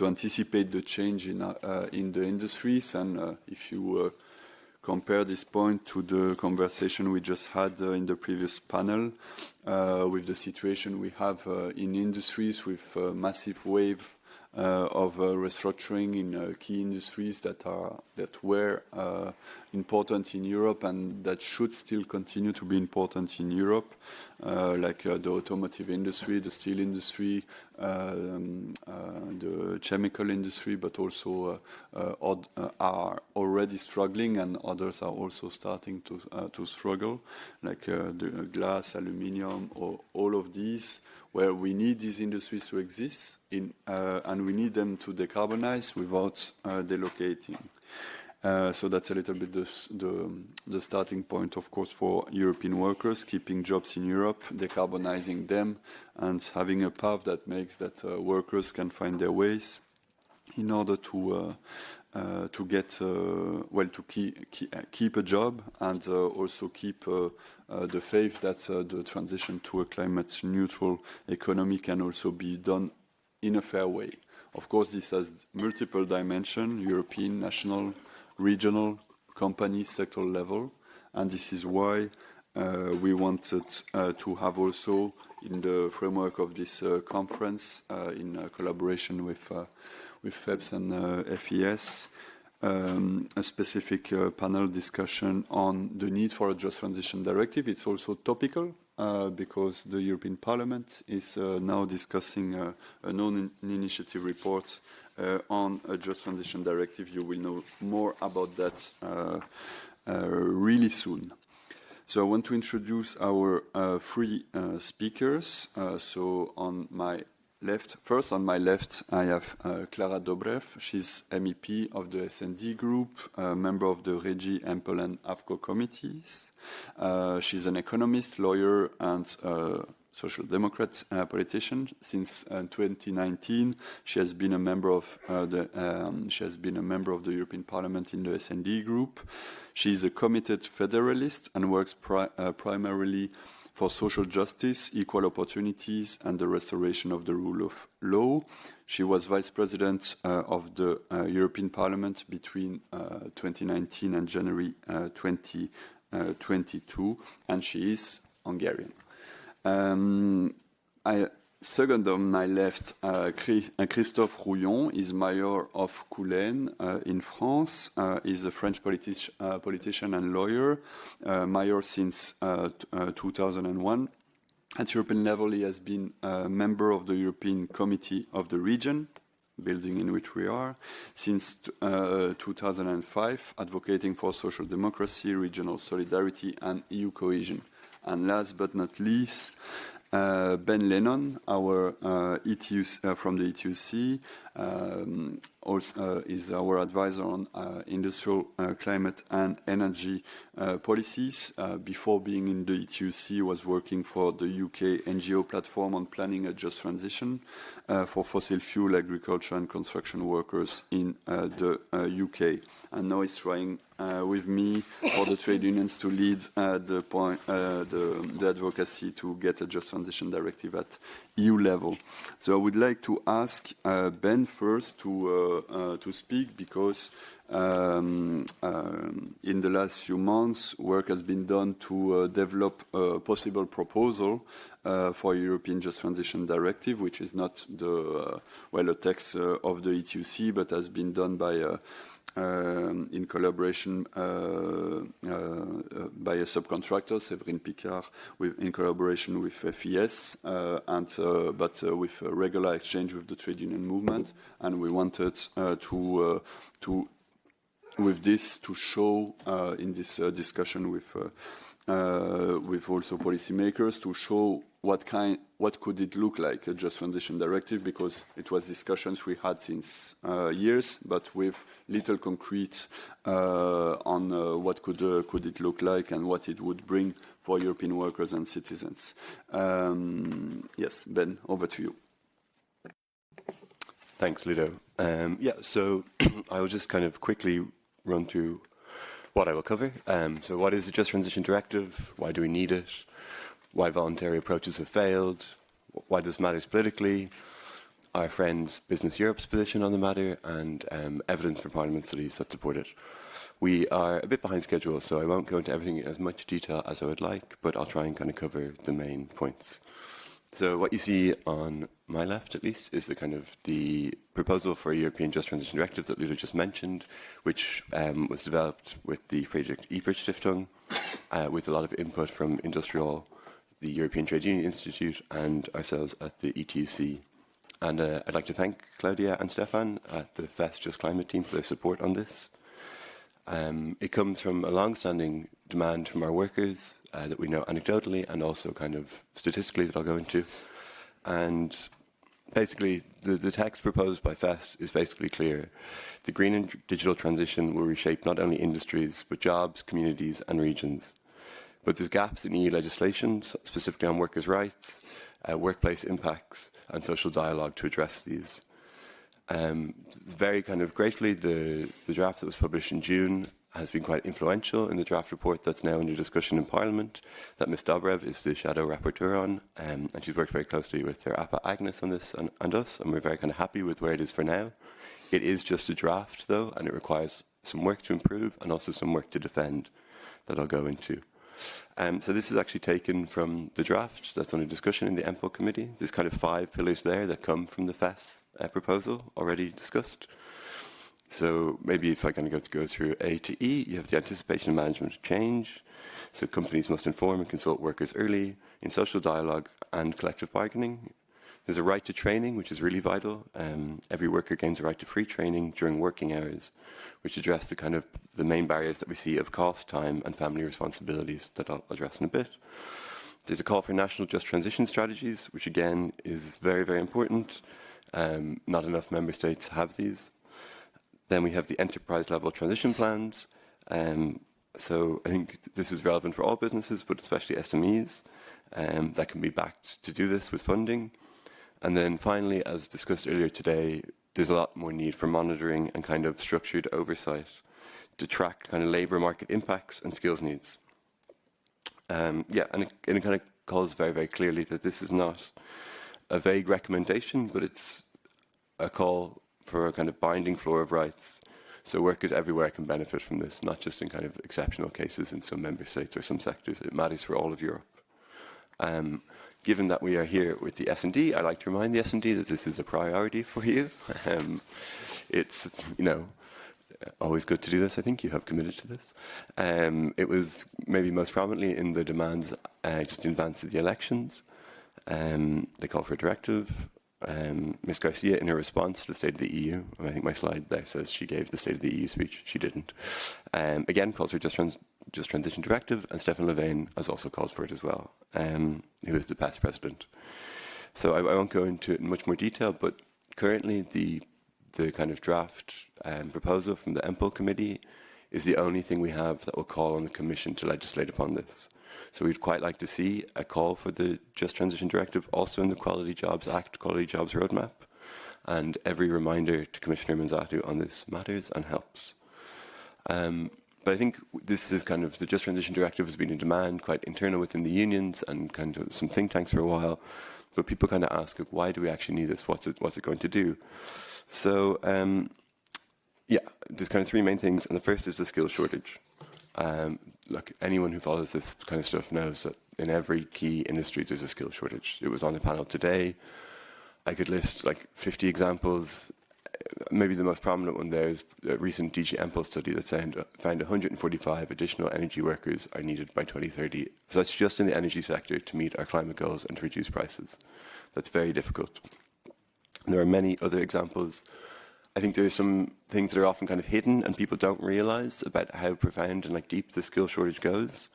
anticipate the change in the industries. And if you compare this point to the conversation we just had in the previous panel, with the situation we have in industries with a massive wave of restructuring in key industries that were important in Europe and that should still continue to be important in Europe, like the automotive industry, the steel industry, the chemical industry, but also are already struggling, and others are also starting to struggle, like the glass, aluminium, or all of these, where we need these industries to exist and we need them to decarbonize without delocating. So that's a little bit the starting point, of course, for European workers, keeping jobs in Europe, decarbonizing them, and having a path that makes that workers can find their ways in order to get to keep a job and also keep the faith that the transition to a climate neutral economy can also be done in a fair way. Of course, this has multiple dimensions: European, national, regional, company, sectoral level, and this is why we wanted to have also, in the framework of this conference, in collaboration with FEPS and FES, a specific panel discussion on the need for a Just Transition Directive. It's also topical because the European Parliament is now discussing an own initiative report on a Just Transition Directive. You will know more about that really soon. So I want to introduce our three speakers. So on my left, I have Klára Dobrev. She's MEP of the S&D Group, member of the Regi, Empel and AFCO committees. She's an economist, lawyer, and Social Democrat politician. Since 2019, she has been a member of the European Parliament in the S&D group. She is a committed federalist and works primarily for social justice, equal opportunities, and the restoration of the rule of law. She was vice president of the European Parliament between 2019 and January 2022, and she is Hungarian. Second on my left, Christophe Rouillon is mayor of Coulennes in France. He's a French politician and lawyer, mayor since 2001. At European level, he has been a member of the European Committee of the Region, building in which we are, since 2005, advocating for social democracy, regional solidarity, and EU cohesion. And last but not least, Ben Lennon, our from the ETUC, also is our advisor on industrial, climate and energy policies. Before being in the ETUC, was working for the UK NGO platform on planning a just transition for fossil fuel, agriculture and construction workers in the UK. And now he's trying with me for the trade unions to lead the advocacy to get a just transition directive at EU level. So I would like to ask Ben first to speak, because in the last few months, work has been done to develop a possible proposal for a European Just Transition Directive, which is not the a text of the ETUC, but has been done by in collaboration by a subcontractor, Séverine Picard, in collaboration with FES, but with a regular exchange with the trade union movement. And we wanted with this to show in this discussion with also policymakers, to show what could it look like, a just transition directive, because it was discussions we had since years, but with little concrete on what could it look like and what it would bring for European workers and citizens. Yes, Ben, over to you. Thanks, Ludo. So I will just kind of quickly run through what I will cover. So what is the Just Transition Directive? Why do we need it? Why voluntary approaches have failed? Why this matters politically? Our friends Business Europe's position on the matter, and evidence from Parliament studies that support it. We are a bit behind schedule, so I won't go into everything in as much detail as I would like, but I'll try and kind of cover the main points. So what you see on my left, at least, is the proposal for a European Just Transition Directive that Ludo just mentioned, which was developed with the Friedrich Ebert Stiftung, with a lot of input from Industrial, the European Trade Union Institute, and ourselves at the ETUC. And I'd like to thank Claudia and Stefan at the FES Just Climate team for their support on this. It comes from a long-standing demand from our workers that we know anecdotally and also kind of statistically that I'll go into. And basically, the text proposed by FES is basically clear. The green and digital transition will reshape not only industries, but jobs, communities and regions. But there's gaps in EU legislation, specifically on workers' rights, workplace impacts and social dialogue to address these. Very kind of gratefully, the draft that was published in June has been quite influential in the draft report that's now under discussion in Parliament, that Ms. Dobrev is the shadow rapporteur on, and she's worked very closely with her APA Agnes on this and us, and we're very kind of happy with where it is for now. It is just a draft, though, and it requires some work to improve and also some work to defend that I'll go into. So this is actually taken from the draft that's under discussion in the EMPO committee. There's kind of 5 pillars there that come from the FES proposal already discussed. So maybe if I kind of go through A to E, you have the anticipation and management of change. So companies must inform and consult workers early in social dialogue and collective bargaining. There's a right to training, which is really vital. Every worker gains a right to free training during working hours, which address the main barriers that we see of cost, time, and family responsibilities that I'll address in a bit. There's a call for national just transition strategies, which again is very, very important. Not enough member states have these. Then we have the enterprise level transition plans. So I think this is relevant for all businesses, but especially SMEs. that can be backed to do this with funding. And then finally, as discussed earlier today, there's a lot more need for monitoring and kind of structured oversight to track kind of labour market impacts and skills needs. And it kind of calls very, very clearly that this is not a vague recommendation, but it's a call for a kind of binding floor of rights. So workers everywhere can benefit from this, not just in kind of exceptional cases in some member states or some sectors. It matters for all of Europe. Given that we are here with the S&D, I'd like to remind the S&D that this is a priority for you. It's, always good to do this. I think you have committed to this. It was maybe most prominently in the demands just in advance of the elections. They call for a directive. Ms. Garcia, in her response to the State of the EU, I think my slide there says she gave the State of the EU speech. She didn't. Again, calls for Just Transition Directive, and Stefan Löfven has also called for it as well, who is the past president. So I won't go into it in much more detail, but currently the kind of draft proposal from the entail committee is the only thing we have that will call on the Commission to legislate upon this. So we'd quite like to see a call for the Just Transition Directive also in the Quality Jobs Act, Quality Jobs Roadmap, and every reminder to Commissioner Manzatu on this matters and helps. But I think this is kind of, the Just Transition Directive has been in demand, quite internal within the unions and kind of some think tanks for a while. But people kind of ask, why do we actually need this? What's it going to do? So, there's kind of three main things. And the first is the skills shortage. Look, anyone who follows this kind of stuff knows that in every key industry there's a skills shortage. It was on the panel today. I could list like 50 examples. Maybe the most prominent one there is a recent DG Empel study that found 145 additional energy workers are needed by 2030. So that's just in the energy sector to meet our climate goals and to reduce prices. That's very difficult. And there are many other examples. I think there are some things that are often kind of hidden and people don't realize about how profound and like deep the skill shortage goes.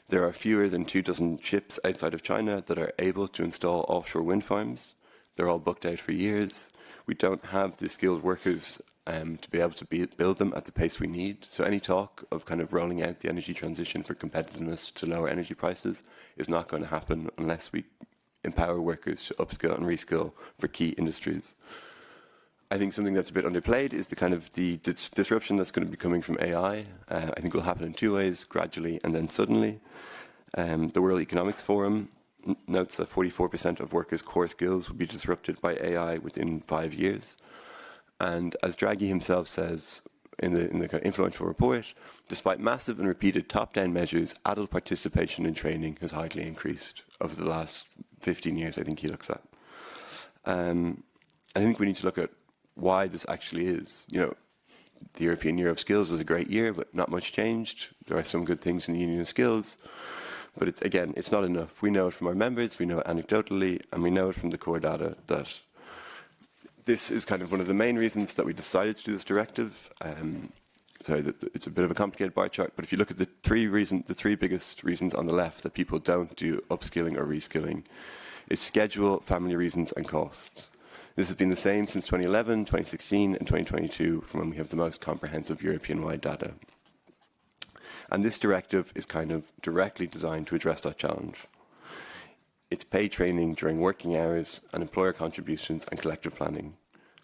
There are fewer than 24 ships outside of China that are able to install offshore wind farms. They're all booked out for years. We don't have the skilled workers to be able to build them at the pace we need. So any talk of kind of rolling out the energy transition for competitiveness to lower energy prices is not going to happen unless we empower workers to upskill and reskill for key industries. I think something that's a bit underplayed is the kind of the disruption that's going to be coming from AI. I think it will happen in two ways, gradually and then suddenly. The World Economic Forum notes that 44% of workers' core skills will be disrupted by AI within 5 years. And as Draghi himself says in the kind of influential report, despite massive and repeated top-down measures, adult participation in training has hardly increased over the last 15 years, I think he looks at. I think we need to look at why this actually is. The European Year of Skills was a great year, but not much changed. There are some good things in the Union of Skills, but it's not enough. We know it from our members, we know it anecdotally, and we know it from the core data that this is kind of one of the main reasons that we decided to do this directive. It's a bit of a complicated bar chart, but if you look at the three biggest reasons on the left that people don't do upskilling or reskilling, it's schedule, family reasons, and costs. This has been the same since 2011, 2016, and 2022, from when we have the most comprehensive European-wide data. And this directive is kind of directly designed to address that challenge. It's paid training during working hours and employer contributions and collective planning.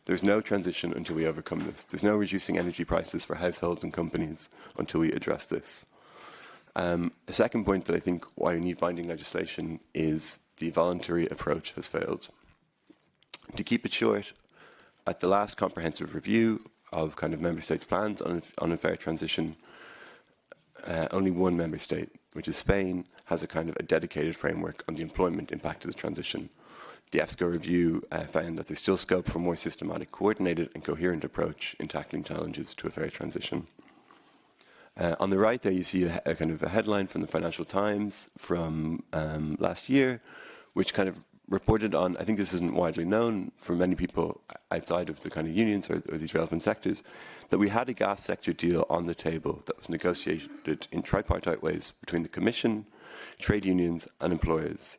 There's no transition until we overcome this. There's no reducing energy prices for households and companies until we address this. A second point that I think why we need binding legislation is the voluntary approach has failed. To keep it short, at the last comprehensive review of kind of member states' plans on a fair transition, only one member state, which is Spain, has a kind of a dedicated framework on the employment impact of the transition. The EPSCO review found that there's still scope for a more systematic, coordinated and coherent approach in tackling challenges to a fair transition. On the right there you see a kind of a headline from the Financial Times from last year, which kind of reported on, I think this isn't widely known for many people outside of the kind of unions or these relevant sectors, that we had a gas sector deal on the table that was negotiated in tripartite ways between the Commission, trade unions and employers.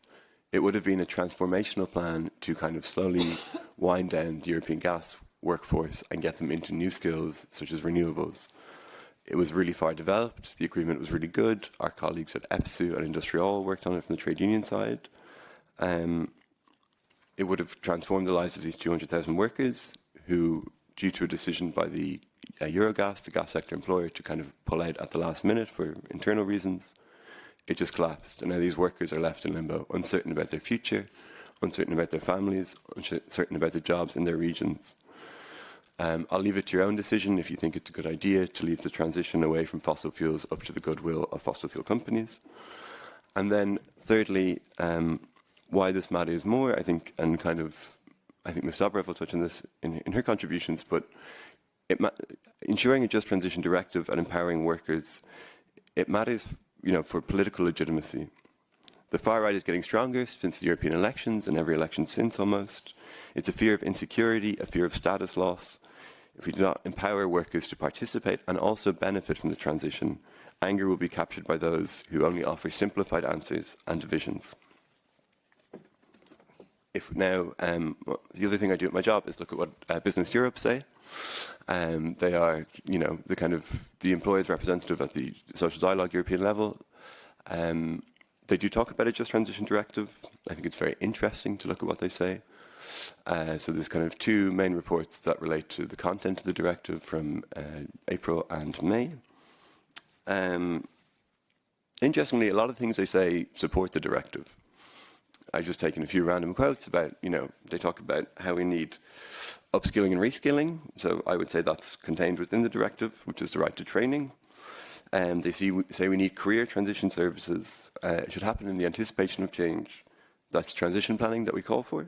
It would have been a transformational plan to kind of slowly wind down the European gas workforce and get them into new skills such as renewables. It was really far developed. The agreement was really good. Our colleagues at EPSU and Industrial worked on it from the trade union side. It would have transformed the lives of these 200,000 workers who, due to a decision by the Eurogas, the gas sector employer, to kind of pull out at the last minute for internal reasons, it just collapsed. And now these workers are left in limbo, uncertain about their future, uncertain about their families, uncertain about their jobs in their regions. I'll leave it to your own decision if you think it's a good idea to leave the transition away from fossil fuels up to the goodwill of fossil fuel companies. And then thirdly, why this matters more, I think, and kind of, I think Ms. Dobrev will touch on this in her contributions, but ensuring a just transition directive and empowering workers, it matters, for political legitimacy. The far right is getting stronger since the European elections and every election since almost. It's a fear of insecurity, a fear of status loss. If we do not empower workers to participate and also benefit from the transition, anger will be captured by those who only offer simplified answers and divisions. If now, the other thing I do at my job is look at what Business Europe say. They are, the employers' representative at the social dialogue European level. They do talk about a just transition directive. I think it's very interesting to look at what they say. So there's kind of two main reports that relate to the content of the directive from April and May. Interestingly, a lot of things they say support the directive. I've just taken a few random quotes about, they talk about how we need upskilling and reskilling. So I would say that's contained within the directive, which is the right to training. They say we need career transition services. It should happen in the anticipation of change. That's transition planning that we call for.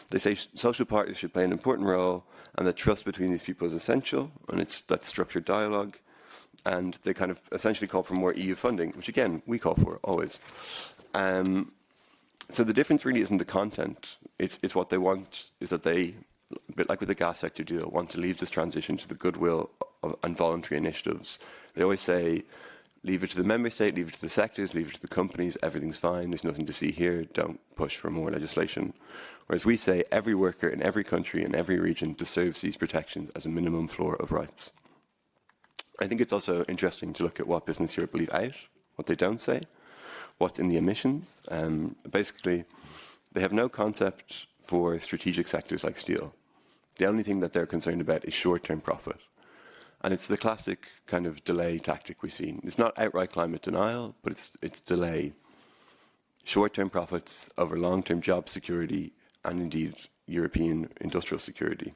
They say social partners should play an important role and that trust between these people is essential, and that's structured dialogue. And they kind of essentially call for more EU funding, which again, we call for always. So the difference really isn't the content. It's what they want is that they, a bit like with the gas sector deal, want to leave this transition to the goodwill and voluntary initiatives. They always say, leave it to the member state, leave it to the sectors, leave it to the companies, everything's fine, there's nothing to see here, don't push for more legislation. Whereas we say every worker in every country, in every region, deserves these protections as a minimum floor of rights. I think it's also interesting to look at what Business Europe leave out, what they don't say, what's in the emissions. Basically, they have no concept for strategic sectors like steel. The only thing that they're concerned about is short-term profit. And it's the classic kind of delay tactic we've seen. It's not outright climate denial, but it's delay. Short-term profits over long-term job security and indeed European industrial security.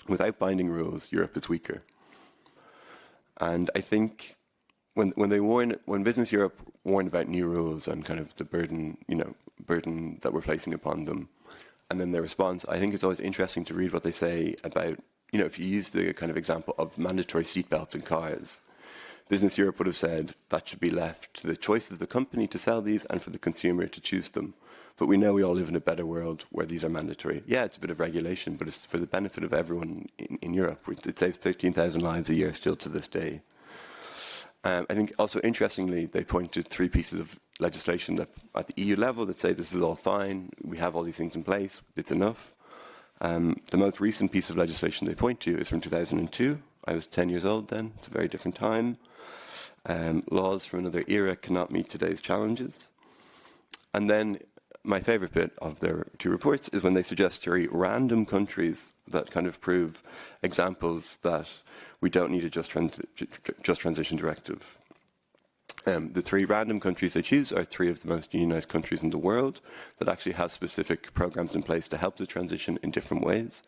Without binding rules, Europe is weaker. And I think when Business Europe warned about new rules and kind of the burden that we're placing upon them, and then their response, I think it's always interesting to read what they say about, if you use the kind of example of mandatory seatbelts in cars, Business Europe would have said that should be left to the choice of the company to sell these and for the consumer to choose them. But we know we all live in a better world where these are mandatory. Yeah, it's a bit of regulation, but it's for the benefit of everyone in Europe. It saves 13,000 lives a year still to this day. I think also interestingly, they pointed 3 pieces of legislation that at the EU level that say this is all fine, we have all these things in place, it's enough. The most recent piece of legislation they point to is from 2002. I was 10 years old then, it's a very different time. Laws from another era cannot meet today's challenges. And then my favourite bit of their 2 reports is when they suggest 3 random countries that kind of prove examples that we don't need a just transition directive. The 3 random countries they choose are 3 of the most unionized countries in the world that actually have specific programs in place to help the transition in different ways.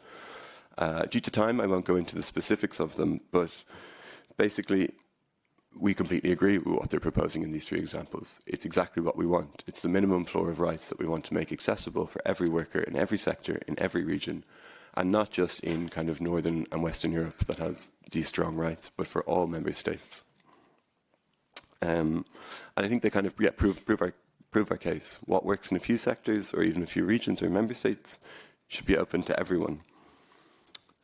Due to time, I won't go into the specifics of them, but basically, we completely agree with what they're proposing in these 3 examples. It's exactly what we want. It's the minimum floor of rights that we want to make accessible for every worker in every sector, in every region, and not just in kind of Northern and Western Europe that has these strong rights, but for all member states. And I think they kind of prove our case. What works in a few sectors or even a few regions or member states should be open to everyone.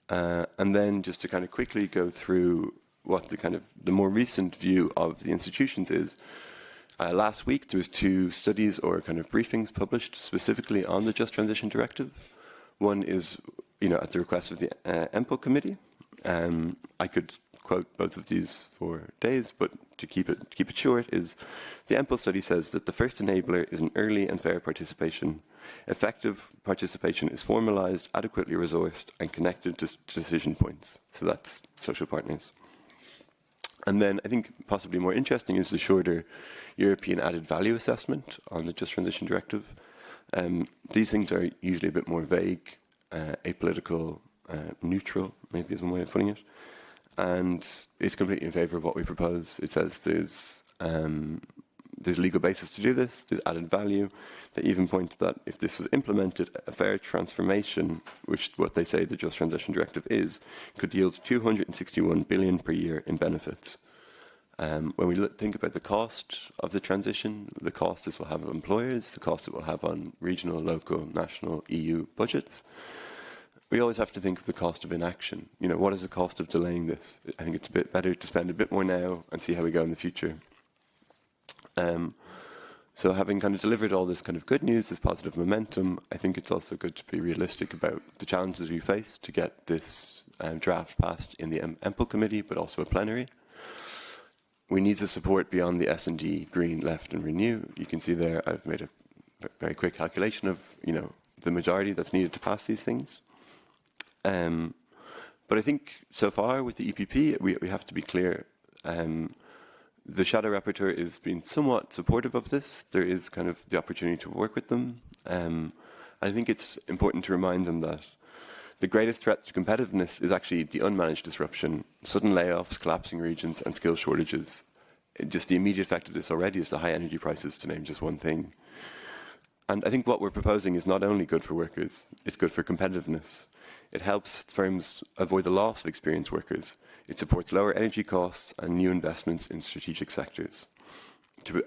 And then just to kind of quickly go through what the more recent view of the institutions is. Last week there was 2 studies or kind of briefings published specifically on the Just Transition Directive. One is, at the request of the EMPL committee. I could quote both of these for days, but to keep it short, is the EMPL study says that the first enabler is an early and fair participation. Effective participation is formalized, adequately resourced, and connected to decision points. So that's social partners. And then I think possibly more interesting is the shorter European added value assessment on the Just Transition Directive. These things are usually a bit more vague, apolitical, neutral, maybe is one way of putting it. And it's completely in favour of what we propose. It says there's legal basis to do this, there's added value. They even point that if this was implemented, a fair transformation, which what they say the Just Transition Directive is, could yield 261 billion per year in benefits. When we think about the cost of the transition, the cost this will have on employers, the cost it will have on regional, local, national, EU budgets, we always have to think of the cost of inaction. You know, what is the cost of delaying this? I think it's a bit better to spend a bit more now and see how we go in the future. So having kind of delivered all this kind of good news, this positive momentum, I think it's also good to be realistic about the challenges we face to get this draft passed in the EMPL committee, but also a plenary. We need the support beyond the S&D, Green, Left and Renew. You can see there I've made a very quick calculation of, you know, the majority that's needed to pass these things. But I think so far with the EPP, we have to be clear. The shadow rapporteur has been somewhat supportive of this. There is kind of the opportunity to work with them. I think it's important to remind them that the greatest threat to competitiveness is actually the unmanaged disruption, sudden layoffs, collapsing regions, and skill shortages. Just the immediate effect of this already is the high energy prices, to name just one thing. And I think what we're proposing is not only good for workers, it's good for competitiveness. It helps firms avoid the loss of experienced workers. It supports lower energy costs and new investments in strategic sectors.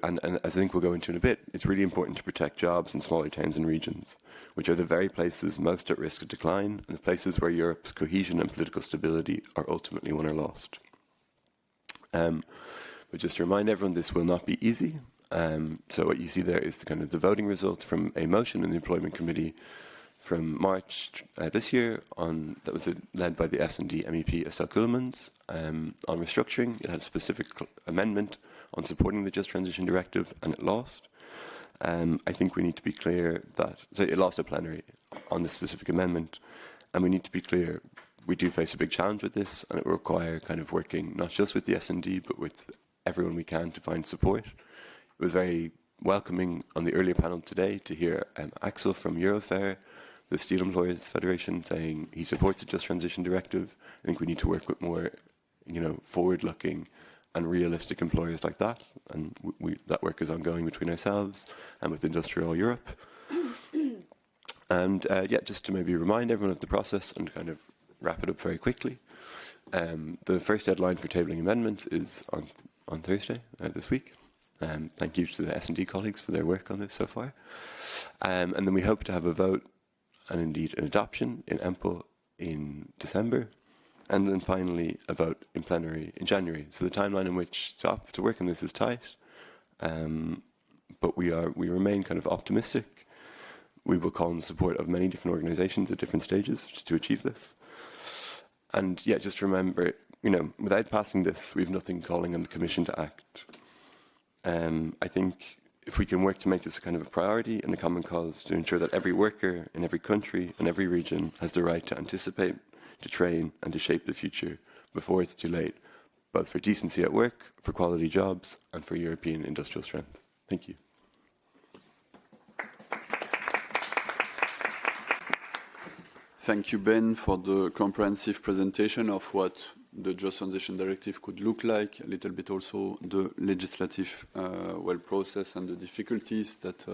And as I think we'll go into in a bit, it's really important to protect jobs in smaller towns and regions, which are the very places most at risk of decline and the places where Europe's cohesion and political stability are ultimately won or lost. But just to remind everyone, this will not be easy. So what you see there is the voting result from a motion in the Employment Committee from March this year that was led by the S&D MEP Estelle Kuhlmans on restructuring. It had a specific amendment on supporting the Just Transition Directive, and it lost. I think we need to be clear that so it lost a plenary on this specific amendment, and we need to be clear we do face a big challenge with this, and it will require kind of working not just with the S&D but with everyone we can to find support. It was very welcoming on the earlier panel today to hear Axel from Eurofair, the Steel Employers Federation, saying he supports the Just Transition Directive. I think we need to work with more, forward-looking and realistic employers like that, and that work is ongoing between ourselves and with Industrial Europe. And just to maybe remind everyone of the process and kind of wrap it up very quickly. The first deadline for tabling amendments is on Thursday this week. Thank you to the S&D colleagues for their work on this so far. And then we hope to have a vote and indeed an adoption in EMPL in December, and then finally a vote in plenary in January. So the timeline in which to work on this is tight, but we remain kind of optimistic. We will call on the support of many different organisations at different stages to achieve this. And just remember, without passing this, we have nothing calling on the Commission to act. I think if we can work to make this kind of a priority and a common cause to ensure that every worker in every country and every region has the right to anticipate, to train and to shape the future before it's too late, both for decency at work, for quality jobs and for European industrial strength. Thank you. Thank you, Ben, for the comprehensive presentation of what the Just Transition Directive could look like, a little bit also the legislative process and the difficulties that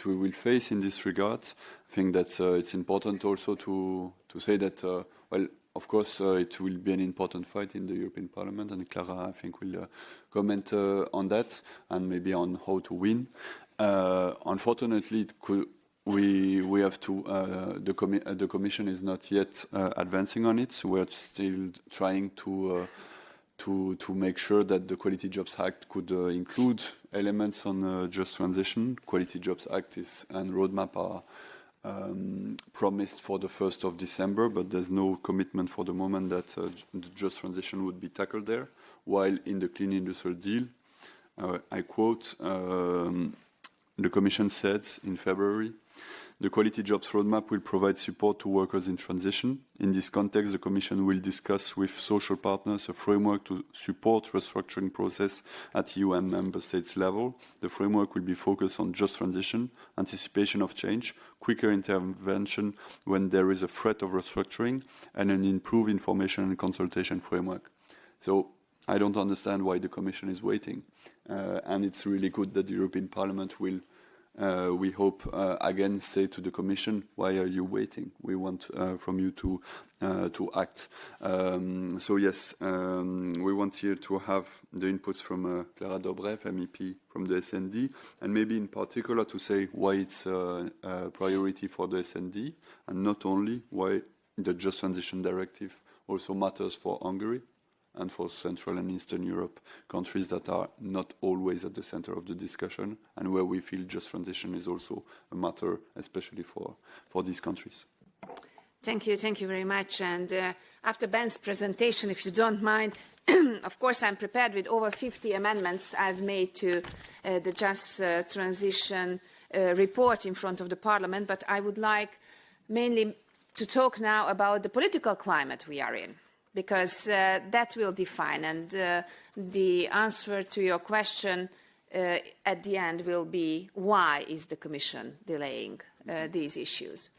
we will face in this regard. I think that it's important also to say that, of course, it will be an important fight in the European Parliament, and Clara, I think, will comment on that and maybe on how to win. Unfortunately, we have to. The Commission is not yet advancing on it. So we're still trying to make sure that the Quality Jobs Act could include elements on just transition. Quality Jobs Act and roadmap are promised for the 1st of December, but there's no commitment for the moment that the just transition would be tackled there. While in the Clean Industrial Deal, I quote, the Commission said in February, the Quality Jobs Roadmap will provide support to workers in transition. In this context, the Commission will discuss with social partners a framework to support restructuring process at EU and Member States level. The framework will be focused on just transition, anticipation of change, quicker intervention when there is a threat of restructuring, and an improved information and consultation framework. So I don't understand why the Commission is waiting. And it's really good that the European Parliament will, we hope, again say to the Commission, why are you waiting? We want from you to act. So yes, we want here to have the inputs from Clara Dobrev, MEP from the SND, and maybe in particular to say why it's a priority for the SND, and not only why the Just Transition Directive also matters for Hungary and for Central and Eastern Europe, countries that are not always at the center of the discussion, and where we feel just transition is also a matter, especially for these countries. Thank you very much. And after Ben's presentation, if you don't mind, of course I'm prepared with over 50 amendments I've made to the Just Transition report in front of the Parliament, but I would like mainly to talk now about the political climate we are in, because that will define, and the answer to your question at the end will be why is the Commission delaying these issues.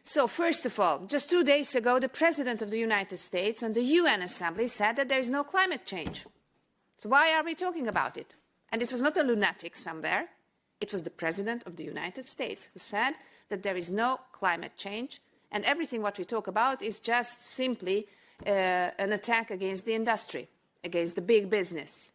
So first of all, just 2 days ago, the President of the United States and the UN Assembly said that there is no climate change. So why are we talking about it? And it was not a lunatic somewhere. It was the President of the United States who said that there is no climate change, and everything what we talk about is just simply an attack against the industry, against the big business.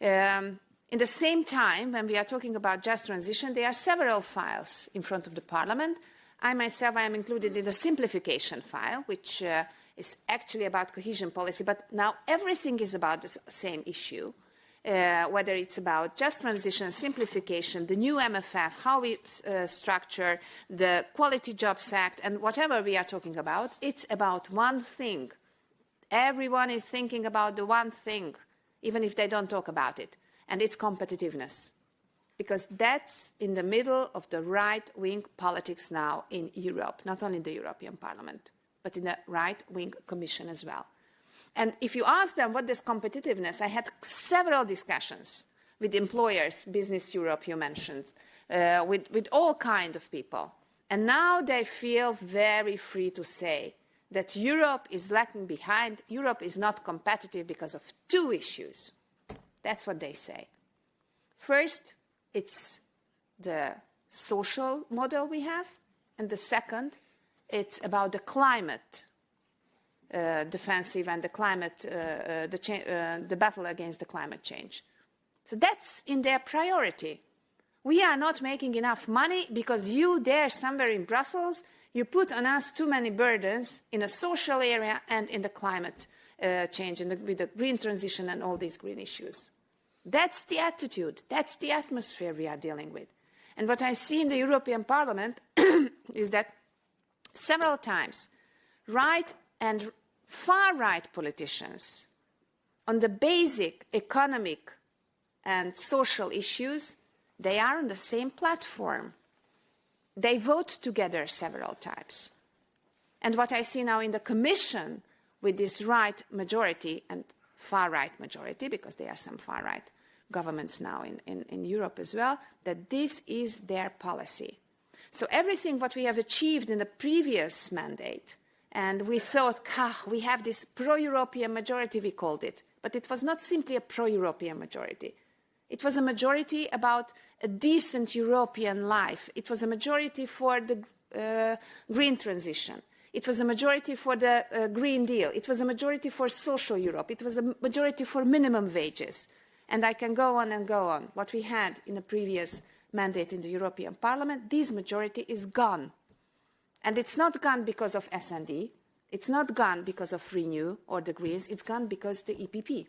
In the same time, when we are talking about just transition, there are several files in front of the Parliament. I myself, I am included in the simplification file, which is actually about cohesion policy, but now everything is about the same issue, whether it's about just transition, simplification, the new MFF, how we structure the Quality Jobs Act, and whatever we are talking about, it's about one thing. Everyone is thinking about the one thing, even if they don't talk about it, and it's competitiveness. Because that's in the middle of the right-wing politics now in Europe, not only in the European Parliament, but in the right-wing Commission as well. And if you ask them what is competitiveness, I had several discussions with employers, Business Europe you mentioned, with all kinds of people. And now they feel very free to say that Europe is lagging behind, Europe is not competitive because of two issues. That's what they say. First, it's the social model we have, and the second, it's about the climate defensive and the climate, the battle against the climate change. So that's in their priority. We are not making enough money because you there somewhere in Brussels, you put on us too many burdens in a social area and in the climate change, with the green transition and all these green issues. That's the attitude, that's the atmosphere we are dealing with. And what I see in the European Parliament is that several times, right and far-right politicians on the basic economic and social issues, they are on the same platform. They vote together several times. And what I see now in the Commission with this right majority and far-right majority, because there are some far-right governments now in Europe as well, that this is their policy. So everything what we have achieved in the previous mandate, and we thought, we have this pro-European majority, we called it. But it was not simply a pro-European majority. It was a majority about a decent European life. It was a majority for the green transition. It was a majority for the Green Deal. It was a majority for social Europe. It was a majority for minimum wages. And I can go on and go on. What we had in the previous mandate in the European Parliament, this majority is gone. And it's not gone because of S&D. It's not gone because of Renew or the Greens. It's gone because the EPP.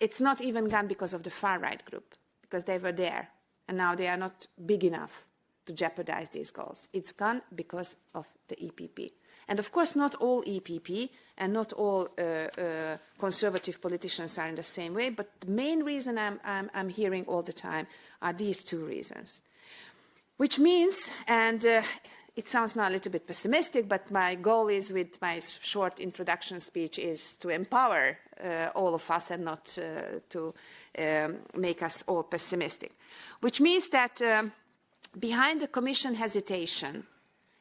It's not even gone because of the far-right group, because they were there. And now they are not big enough to jeopardize these goals. It's gone because of the EPP. And of course, not all EPP and not all conservative politicians are in the same way, but the main reason I'm hearing all the time are these two reasons. Which means, and it sounds now a little bit pessimistic, but my goal is with my short introduction speech is to empower all of us and not to make us all pessimistic. Which means that behind the Commission hesitation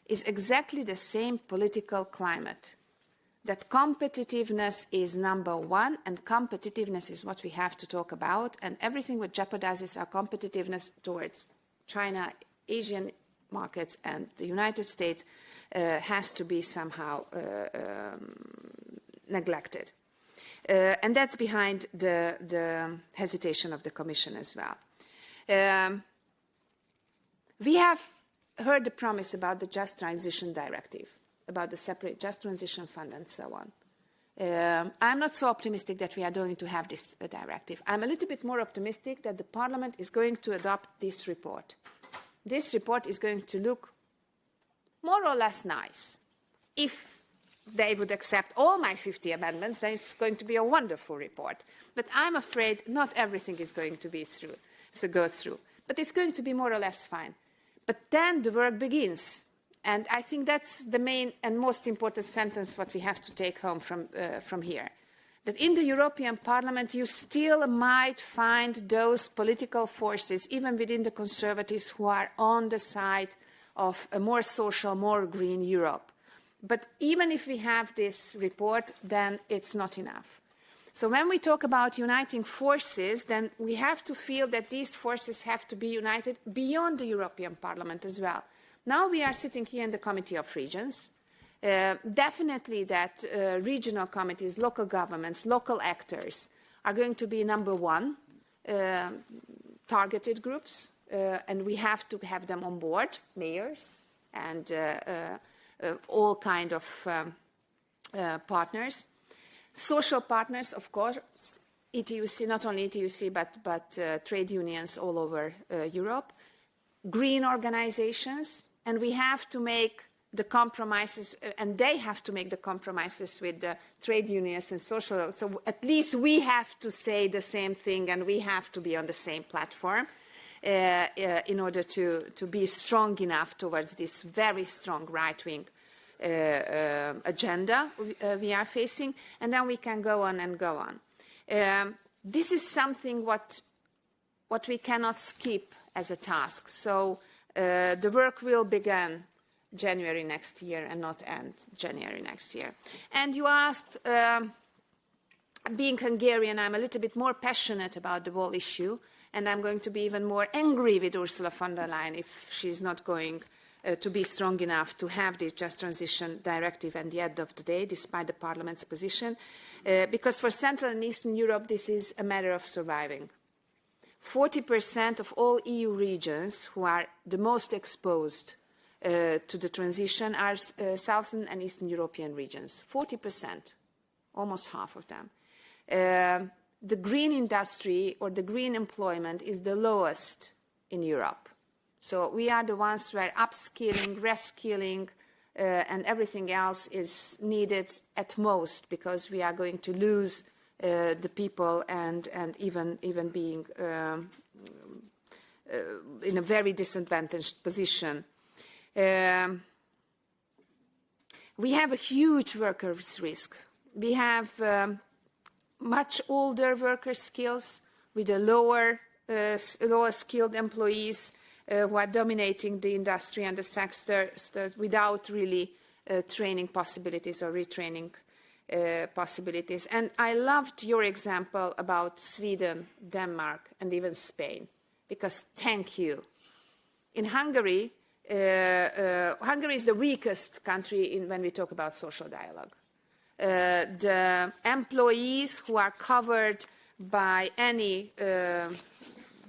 is exactly the same political climate, that competitiveness is number one, and competitiveness is what we have to talk about, and everything that jeopardizes our competitiveness towards China, Asian markets, and the United States has to be somehow neglected. And that's behind the hesitation of the Commission as well. We have heard the promise about the Just Transition Directive, about the separate Just Transition Fund and so on. I'm not so optimistic that we are going to have this directive. I'm a little bit more optimistic that the Parliament is going to adopt this report. This report is going to look more or less nice. If they would accept all my 50 amendments, then it's going to be a wonderful report. But I'm afraid not everything is going to be go through. But it's going to be more or less fine. But then the work begins. And I think that's the main and most important sentence what we have to take home from here. That in the European Parliament, you still might find those political forces, even within the Conservatives, who are on the side of a more social, more green Europe. But even if we have this report, then it's not enough. So when we talk about uniting forces, then we have to feel that these forces have to be united beyond the European Parliament as well. Now we are sitting here in the Committee of Regions. Definitely that regional committees, local governments, local actors are going to be number one targeted groups, and we have to have them on board, mayors and all kind of partners. Social partners, of course, ETUC, not only ETUC, but trade unions all over Europe, green organizations, and we have to make the compromises, and they have to make the compromises with the trade unions and social. So at least we have to say the same thing, and we have to be on the same platform in order to be strong enough towards this very strong right-wing agenda we are facing, and then we can go on and go on. This is something what we cannot skip as a task. So the work will begin January next year and not end January next year. And you asked, being Hungarian, I'm a little bit more passionate about the whole issue, and I'm going to be even more angry with Ursula von der Leyen if she's not going to be strong enough to have this Just Transition Directive at the end of the day, despite the Parliament's position, because for Central and Eastern Europe, this is a matter of surviving. 40% of all EU regions who are the most exposed to the transition are Southern and Eastern European regions, 40%, almost half of them. The green industry or the green employment is the lowest in Europe. So we are the ones where upskilling, reskilling, and everything else is needed at most, because we are going to lose the people and even being in a very disadvantaged position. We have a huge workers' risk. We have much older worker skills with a lower skilled employees who are dominating the industry and the sector without really training possibilities or retraining possibilities. And I loved your example about Sweden, Denmark, and even Spain, because thank you. In Hungary, Hungary is the weakest country when we talk about social dialogue. The employees who are covered by any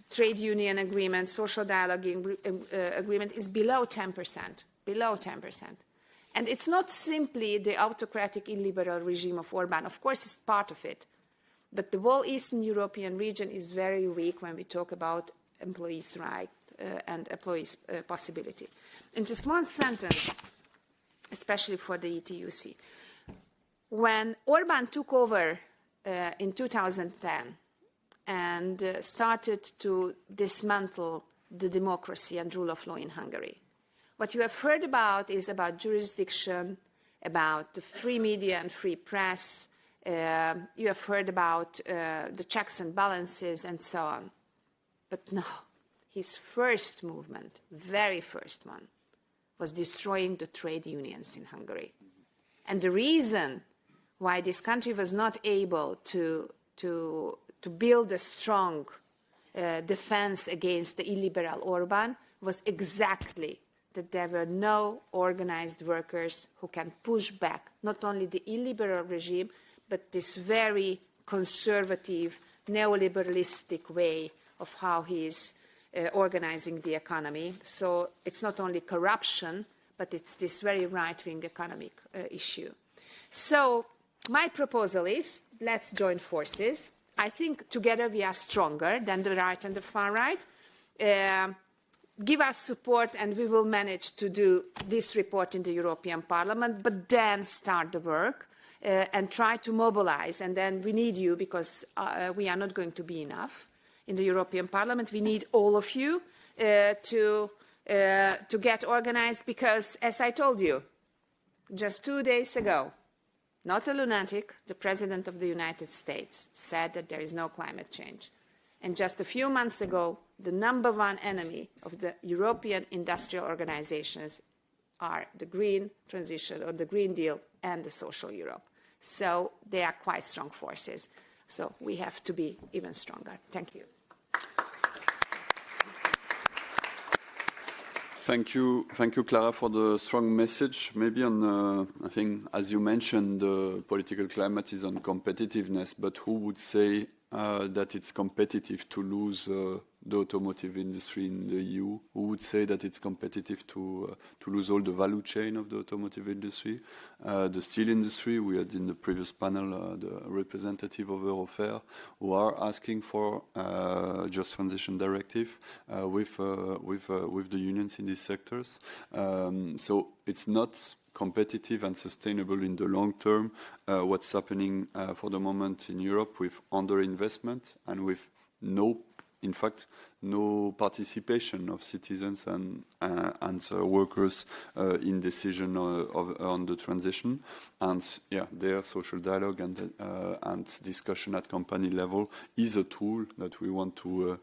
trade union agreement, social dialogue agreement is below 10%, below 10%. And it's not simply the autocratic illiberal regime of Orban. Of course, it's part of it. But the whole Eastern European region is very weak when we talk about employees' right and employees' possibility. In just one sentence, especially for the ETUC, when Orban took over in 2010 and started to dismantle the democracy and rule of law in Hungary, what you have heard about is about jurisdiction, about the free media and free press. You have heard about the checks and balances and so on. But no, his first movement, very first one, was destroying the trade unions in Hungary. And the reason why this country was not able to build a strong defense against the illiberal Orban was exactly that there were no organized workers who can push back not only the illiberal regime, but this very conservative, neoliberalistic way of how he is organizing the economy. So it's not only corruption, but it's this very right-wing economic issue. So my proposal is, let's join forces. I think together we are stronger than the right and the far right. Give us support and we will manage to do this report in the European Parliament, but then start the work and try to mobilize. And then we need you because we are not going to be enough in the European Parliament. We need all of you to get organized because, as I told you, just 2 days ago, not a lunatic, the President of the United States said that there is no climate change. And just a few months ago, the number one enemy of the European industrial organizations are the green transition or the Green Deal and the social Europe. So they are quite strong forces. So we have to be even stronger. Thank you. Thank you, Clara, for the strong message. Maybe on, I think, as you mentioned, the political climate is on competitiveness, but who would say that it's competitive to lose the automotive industry in the EU? Who would say that it's competitive to lose all the value chain of the automotive industry? The steel industry, we had in the previous panel the representative of Eurofair, who are asking for just transition directive with the unions in these sectors. So it's not competitive and sustainable in the long term, what's happening for the moment in Europe with underinvestment and with in fact, no participation of citizens and workers in decision on the transition. And yeah, their social dialogue and discussion at company level is a tool that we want to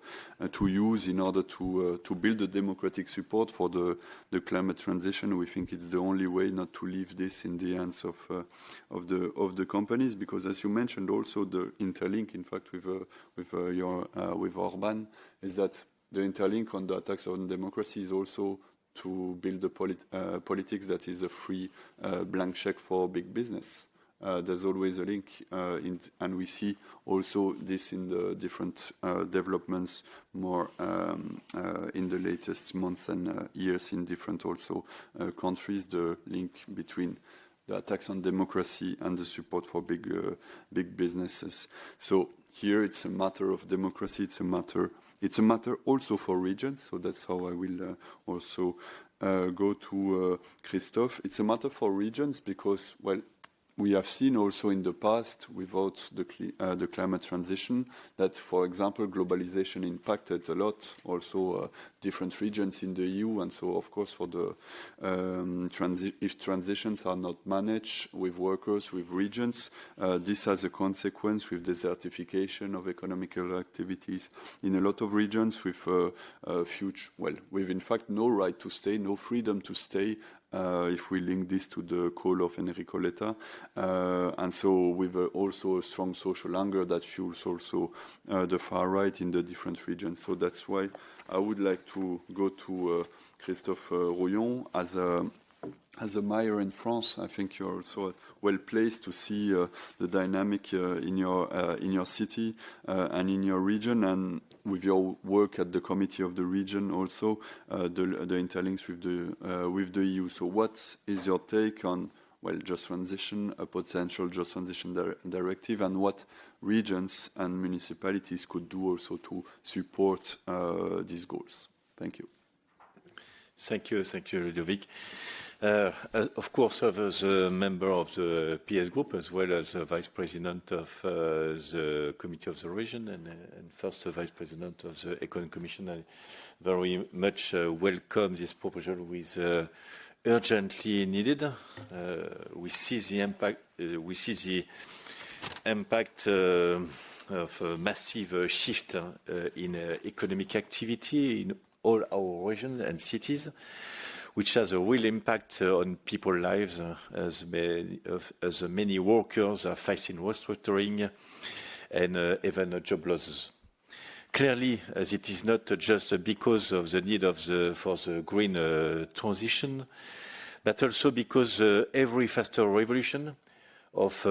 use in order to build the democratic support for the climate transition. We think it's the only way not to leave this in the hands of the companies, because as you mentioned, also the interlink, in fact, with Orban, is that the interlink on the attacks on democracy is also to build a politics that is a free blank check for big business. There's always a link, and we see also this in the different developments more in the latest months and years in different also countries, the link between the attacks on democracy and the support for big businesses. So here it's a matter of democracy, it's a matter also for regions, so that's how I will also go to Christophe. It's a matter for regions because, well, we have seen also in the past, without the climate transition, that, for example, globalization impacted a lot also different regions in the EU. And so, of course, for the if transitions are not managed with workers, with regions, this has a consequence with desertification of economical activities in a lot of regions, with with in fact no right to stay, no freedom to stay. If we link this to the call of Enrico Letta, and so with also a strong social anger that fuels also the far right in the different regions. So that's why I would like to go to Christophe Rouillon as a mayor in France. I think you're also well placed to see the dynamic in your city and in your region, and with your work at the Committee of the Region also, the interlinks with the EU. So what is your take on well, just transition, a potential just transition directive, and what regions and municipalities could do also to support these goals. Thank you. Thank you, Ludovic. Of course, as a member of the PS Group, as well as Vice President of the Committee of the Region and first Vice President of the Econ Commission, I very much welcome this proposal with urgently needed. We see the impact of a massive shift in economic activity in all our regions and cities, which has a real impact on people's lives as many workers are facing restructuring and even job losses. Clearly, as it is not just because of the need for the green transition, but also because every faster revolution of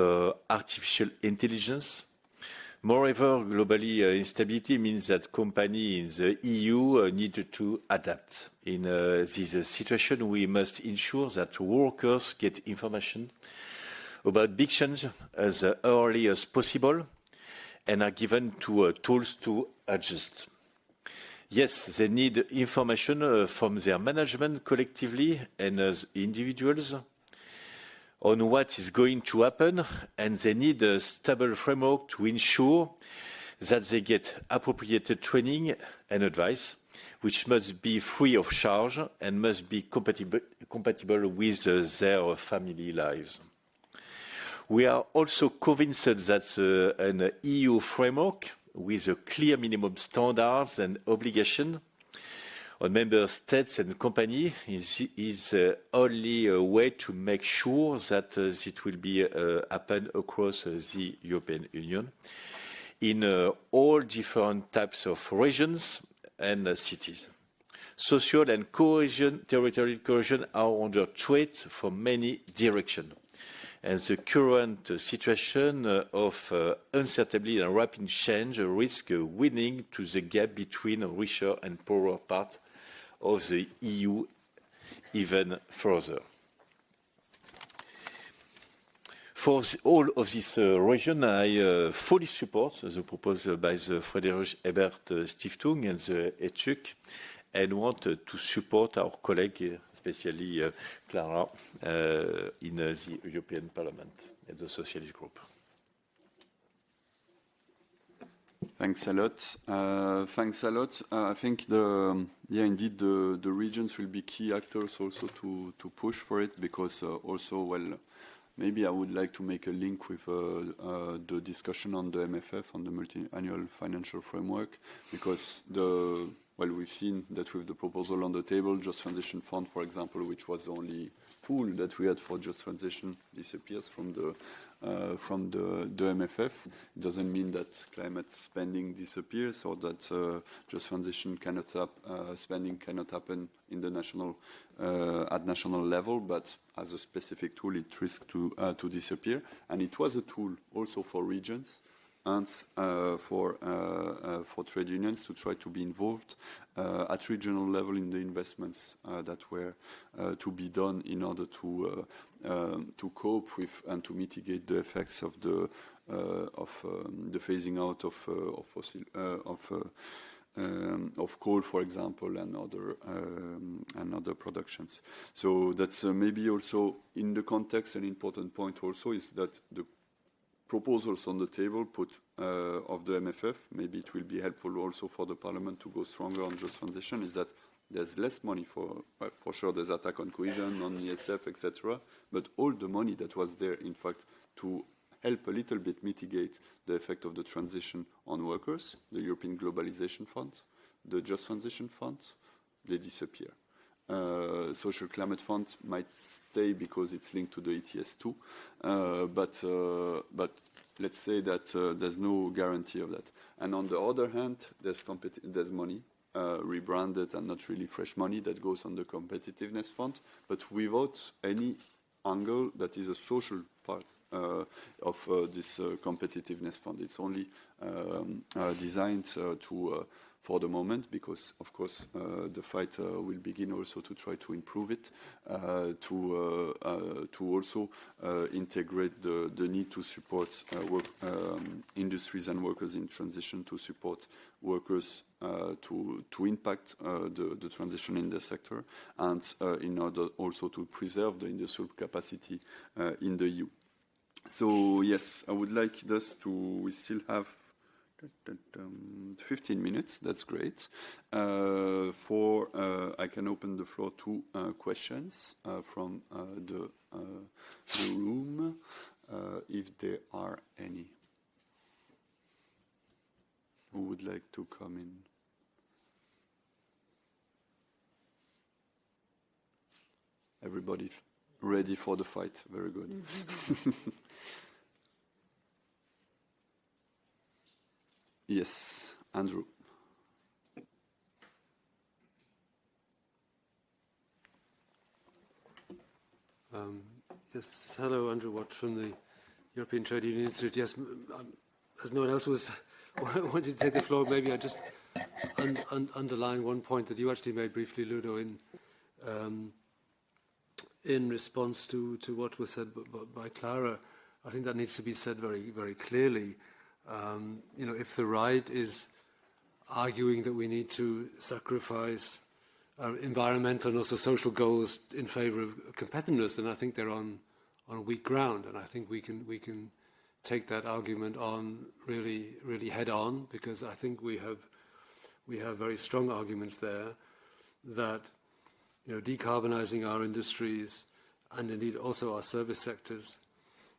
artificial intelligence. Moreover, globally, instability means that companies in the EU need to adapt. In this situation, we must ensure that workers get information about big change as early as possible and are given tools to adjust. Yes, they need information from their management collectively and as individuals on what is going to happen, and they need a stable framework to ensure that they get appropriate training and advice, which must be free of charge and must be compatible with their family lives. We are also convinced that an EU framework with a clear minimum standards and obligation on member states and companies is the only way to make sure that it will be happen across the European Union in all different types of regions and cities. Social and territorial cohesion are under threat from many directions. And the current situation of uncertainty and rapid change risk widening to the gap between richer and poorer parts of the EU even further. For all of this region, I fully support the proposal by the Friedrich Ebert Stiftung and the ETUC, and want to support our colleague, especially Clara, in the European Parliament and the Socialist Group. Thanks a lot. I think indeed the regions will be key actors also to push for it, because also, well, maybe I would like to make a link with the discussion on the MFF, on the multi-annual financial framework, because we've seen that with the proposal on the table, Just Transition Fund, for example, which was the only tool that we had for Just Transition, disappears from the MFF. It doesn't mean that climate spending disappears or that Just Transition spending cannot happen in the at national level, but as a specific tool, it risks to disappear. And it was a tool also for regions and for trade unions to try to be involved at regional level in the investments that were to be done in order to cope with and to mitigate the effects of the phasing out of coal, for example, and other productions. So that's maybe also in the context an important point also is that the proposals on the table of the MFF, maybe it will be helpful also for the Parliament to go stronger on Just Transition, is that there's less money for sure there's attack on cohesion, on ESF, etc. But all the money that was there, in fact, to help a little bit mitigate the effect of the transition on workers, the European Globalization Fund, the Just Transition Fund, they disappear. Social Climate Fund might stay because it's linked to the ETS2, but let's say that there's no guarantee of that. And on the other hand, there's money, rebranded and not really fresh money that goes on the Competitiveness Fund, but without any angle that is a social part of this Competitiveness Fund. It's only designed for the moment, because of course the fight will begin also to try to improve it, to also integrate the need to support industries and workers in transition, to support workers to impact the transition in the sector, and in order also to preserve the industrial capacity in the EU. So yes, I would like us to, we still have 15 minutes, that's great. I can open the floor to questions from the room, if there are any. Who would like to come in? Everybody ready for the fight. Very good. Yes, Andrew. Yes, hello, Andrew Watt from the European Trade Union Institute. Yes, as no one else wanted to take the floor, maybe I just underline one point that you actually made briefly, Ludo, in response to what was said by Clara. I think that needs to be said very, very clearly. You know, if the right is arguing that we need to sacrifice our environmental and also social goals in favour of competitiveness, then I think they're on weak ground, and I think we can take that argument on really head on, because I think we have very strong arguments there that, you know, decarbonising our industries and indeed also our service sectors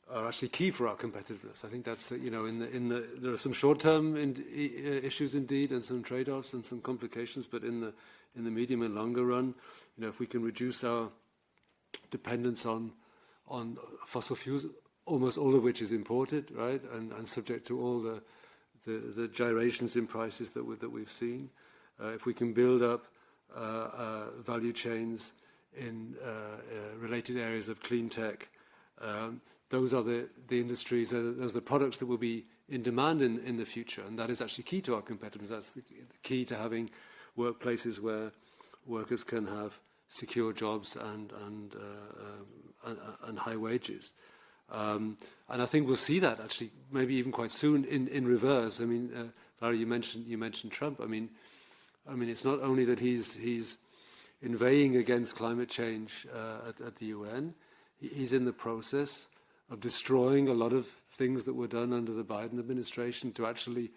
are actually key for our competitiveness. I think that's, you know, there are some short-term issues indeed, and some trade-offs and some complications, but in the medium and longer run, you know, if we can reduce our dependence on fossil fuels, almost all of which is imported, right, and subject to all the gyrations in prices that we've seen, if we can build up value chains in related areas of clean tech, those are the industries, those are the products that will be in demand in the future, and that is actually key to our competitiveness. That's the key to having workplaces where workers can have secure jobs and high wages. And I think we'll see that actually maybe even quite soon in reverse. I mean, Clara, you mentioned Trump. I mean, it's not only that he's inveighing against climate change at the UN. He's in the process of destroying a lot of things that were done under the Biden administration to actually,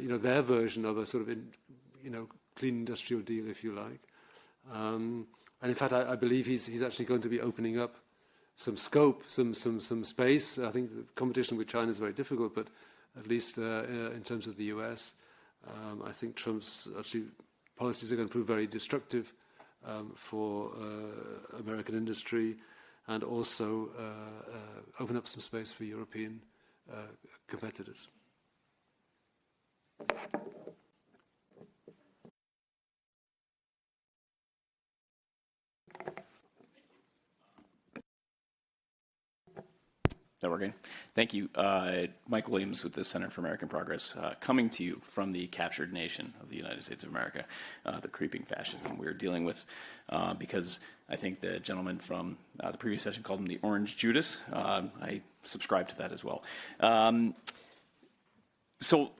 you know, their version of a sort of, clean industrial deal, if you like. And in fact, I believe he's actually going to be opening up some scope, some space. I think the competition with China is very difficult, but at least in terms of the US, I think Trump's actually policies are going to prove very destructive for American industry, and also open up some space for European competitors. That working? Thank you. Mike Williams with the Center for American Progress, coming to you from the captured nation of the United States of America, the creeping fascism we're dealing with, because I think the gentleman from the previous session called him the Orange Judas. I subscribe to that as well. So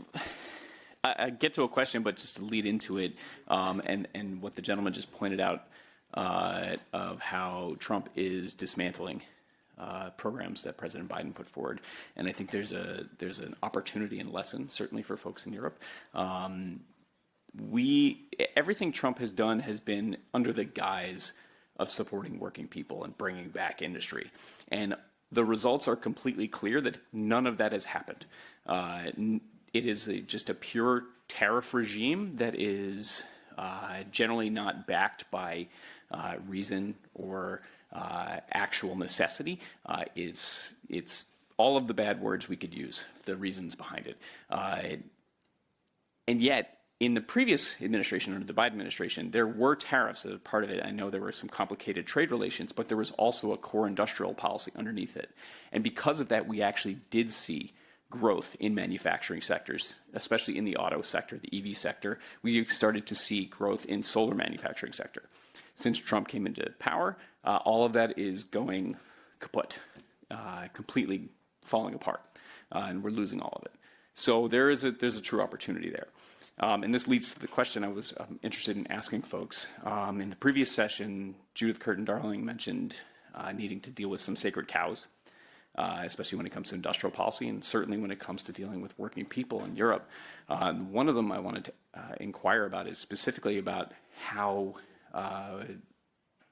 I get to a question, but just to lead into it, and what the gentleman just pointed out of how Trump is dismantling programs that President Biden put forward, and I think there's an opportunity and lesson certainly for folks in Europe. Everything Trump has done has been under the guise of supporting working people and bringing back industry, and the results are completely clear that none of that has happened. It is just a pure tariff regime that is generally not backed by reason or actual necessity. It's all of the bad words we could use, the reasons behind it. And yet, in the previous administration, under the Biden administration, there were tariffs as a part of it. I know there were some complicated trade relations, but there was also a core industrial policy underneath it. And because of that, we actually did see growth in manufacturing sectors, especially in the auto sector, the EV sector. We started to see growth in solar manufacturing sector. Since Trump came into power, all of that is going kaput, completely falling apart, and we're losing all of it. So there's a true opportunity there. And this leads to the question I was interested in asking folks. In the previous session, Judith Curtin-Darling mentioned needing to deal with some sacred cows, especially when it comes to industrial policy, and certainly when it comes to dealing with working people in Europe. One of them I wanted to inquire about is specifically about how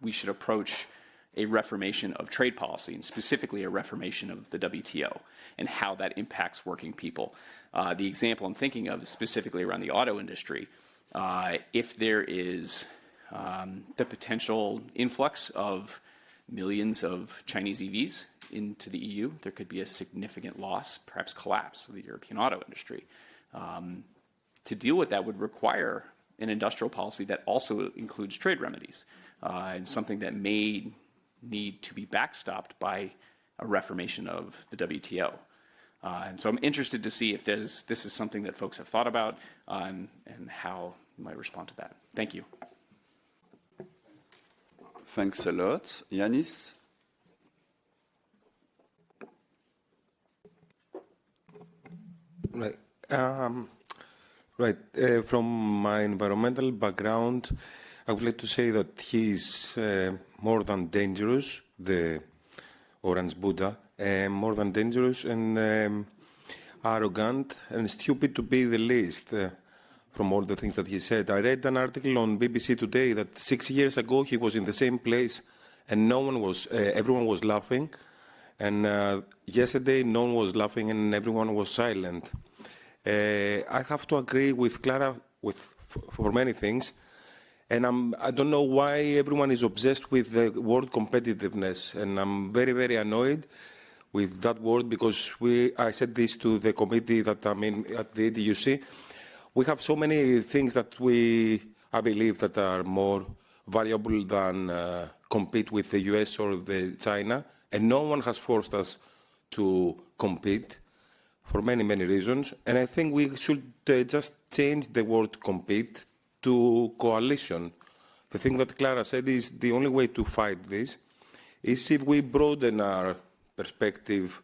we should approach a reformation of trade policy, and specifically a reformation of the WTO, and how that impacts working people. The example I'm thinking of is specifically around the auto industry. If there is the potential influx of millions of Chinese EVs into the EU, there could be a significant loss, perhaps collapse, of the European auto industry. To deal with that would require an industrial policy that also includes trade remedies, and something that may need to be backstopped by a reformation of the WTO. And so I'm interested to see if this is something that folks have thought about, and how you might respond to that. Thank you. Thanks a lot. Yanis? Right. From my environmental background, I would like to say that he is more than dangerous, the Orange Buddha, more than dangerous and arrogant and stupid to be the least from all the things that he said. I read an article on BBC Today that 6 years ago he was in the same place and everyone was laughing. And yesterday no one was laughing and everyone was silent. I have to agree with Clara for many things. And I don't know why everyone is obsessed with the word competitiveness. And I'm very, very annoyed with that word because I said this to the committee that I'm in at the EDUC. We have so many things that I believe that are more valuable than compete with the US or the China. And no one has forced us to compete for many, many reasons. And I think we should just change the word compete to coalition. The thing that Clara said is the only way to fight this is if we broaden our perspective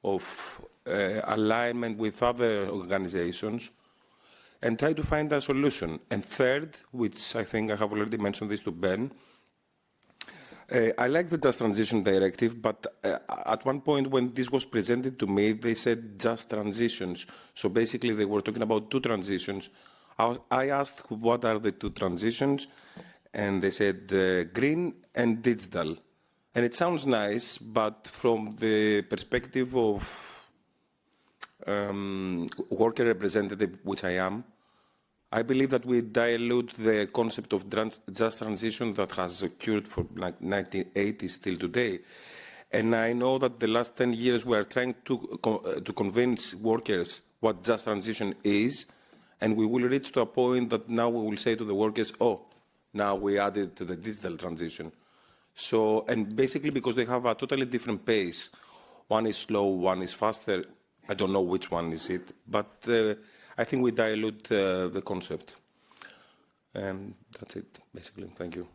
of alignment with other organizations and try to find a solution. And third, which I think I have already mentioned this to Ben, I like the Just Transition Directive, but at one point when this was presented to me, they said just transitions. So basically they were talking about two transitions. I asked what are the two transitions, and they said green and digital. And it sounds nice, but from the perspective of worker representative, which I am, I believe that we dilute the concept of just transition that has occurred for like 1980s till today. And I know that the last 10 years we are trying to convince workers what just transition is, and we will reach to a point that now we will say to the workers, oh, now we added to the digital transition. So, and basically because they have a totally different pace. One is slow, one is faster. I don't know which one is it, but I think we dilute the concept. And that's it, basically. Thank you.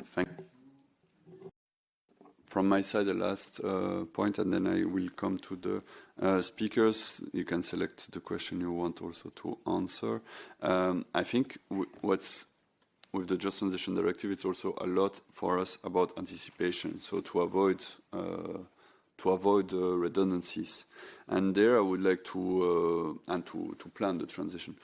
Thank you. From my side, the last point, and then I will come to the speakers. You can select the question you want also to answer. I think what's with the Just Transition Directive, it's also a lot for us about anticipation, so to avoid redundancies. And there I would like to, and to plan the transition.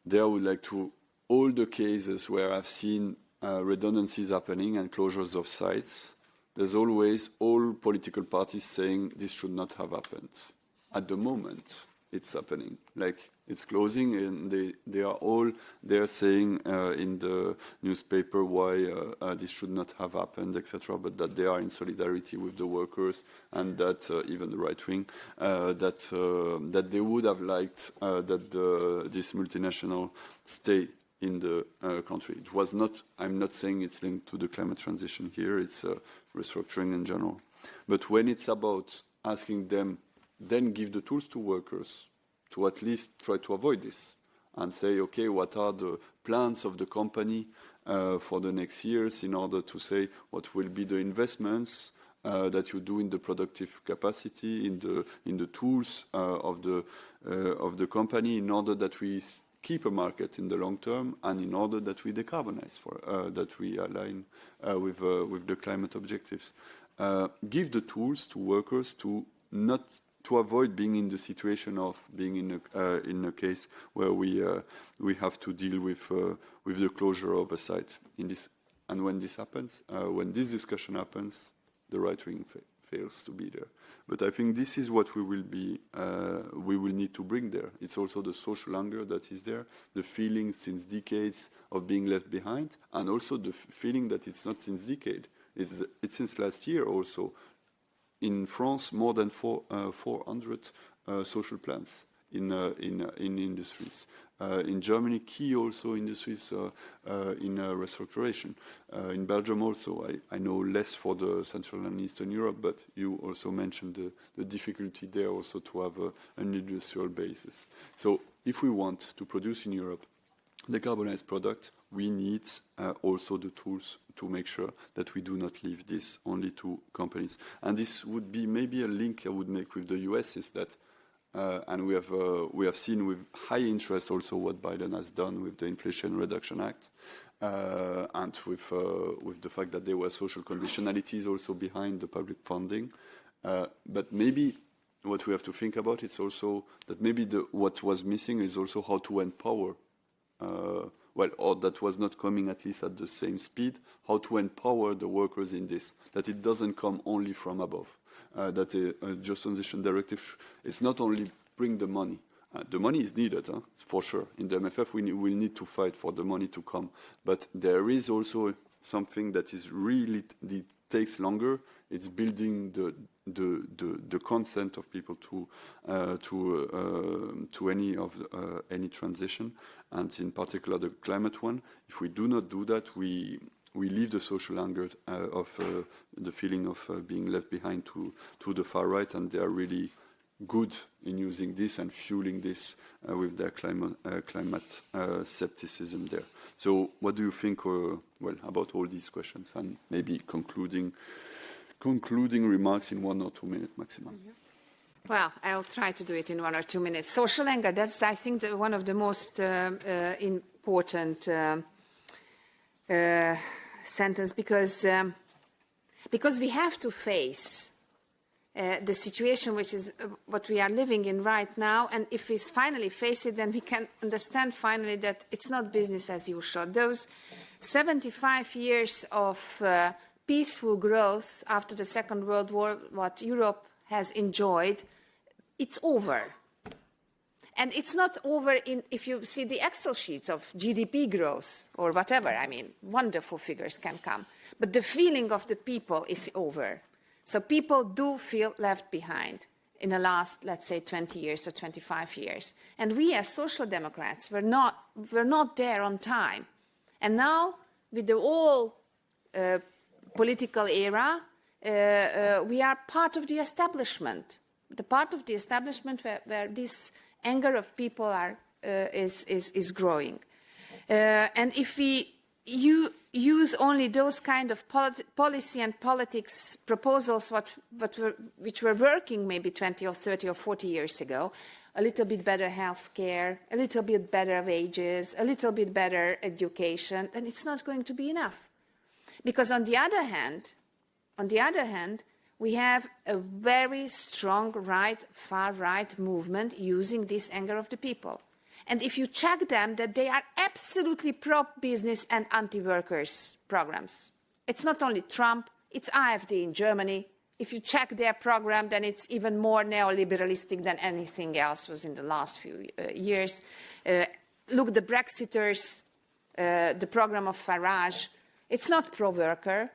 There I would like to, all the cases where I've seen redundancies happening and closures of sites, there's always all political parties saying this should not have happened. At the moment, it's happening. Like, it's closing, and they are all there saying in the newspaper why this should not have happened, etc., but that they are in solidarity with the workers, and that even the right wing, that they would have liked that this multinational stay in the country. It was not, I'm not saying it's linked to the climate transition here, it's restructuring in general. But when it's about asking them, then give the tools to workers to at least try to avoid this and say, okay, what are the plans of the company for the next years in order to say what will be the investments that you do in the productive capacity, in the tools of the company, in order that we keep a market in the long term, and in order that we decarbonize, that we align with the climate objectives. Give the tools to workers to avoid being in the situation of being in a case where we have to deal with the closure of a site. And when this happens, when this discussion happens, the right wing fails to be there. But I think this is what we will need to bring there. It's also the social hunger that is there, the feeling since decades of being left behind, and also the feeling that it's not since decade. It's since last year also. In France, more than 400 social plans in industries. In Germany, key also industries in restructuration. In Belgium also, I know less for the Central and Eastern Europe, but you also mentioned the difficulty there also to have an industrial basis. So if we want to produce in Europe decarbonized product, we need also the tools to make sure that we do not leave this only to companies. And this would be maybe a link I would make with the US is that, and we have seen with high interest also what Biden has done with the Inflation Reduction Act, and with the fact that there were social conditionalities also behind the public funding. But maybe what we have to think about is also that maybe what was missing is also how to empower or that was not coming at least at the same speed, how to empower the workers in this, that it doesn't come only from above, that a Just Transition Directive, it's not only bring the money. The money is needed, for sure. In the MFF, we will need to fight for the money to come. But there is also something that is really, it takes longer. It's building the consent of people to any transition, and in particular the climate one. If we do not do that, we leave the social anger of the feeling of being left behind to the far right, and they are really good in using this and fueling this with their climate skepticism there. So what do you think about all these questions, and maybe concluding remarks in 1 or 2 minutes maximum? Mm-hmm. Well, I'll try to do it in 1 or 2 minutes. Social anger, that's, I think, one of the most important sentence, because we have to face the situation which is what we are living in right now, and if we finally face it, then we can understand finally that it's not business as usual. Those 75 years of peaceful growth after the Second World War, what Europe has enjoyed, it's over. And it's not over if you see the Excel sheets of GDP growth or whatever. I mean, wonderful figures can come. But the feeling of the people is over. So people do feel left behind in the last, let's say, 20 years or 25 years. And we as Social Democrats, we're not there on time. And now, with the whole political era, we are part of the establishment. The part of the establishment where this anger of people is growing. And if we use only those kind of policy and politics proposals which were working maybe 20 or 30 or 40 years ago, a little bit better health care, a little bit better wages, a little bit better education, then it's not going to be enough. Because on the other hand, we have a very strong far-right movement using this anger of the people. And if you check them, that they are absolutely pro-business and anti-workers programs. It's not only Trump, it's AfD in Germany. If you check their program, then it's even more neoliberalistic than anything else was in the last few years. Look, the Brexiters, the program of Farage, it's not pro-worker,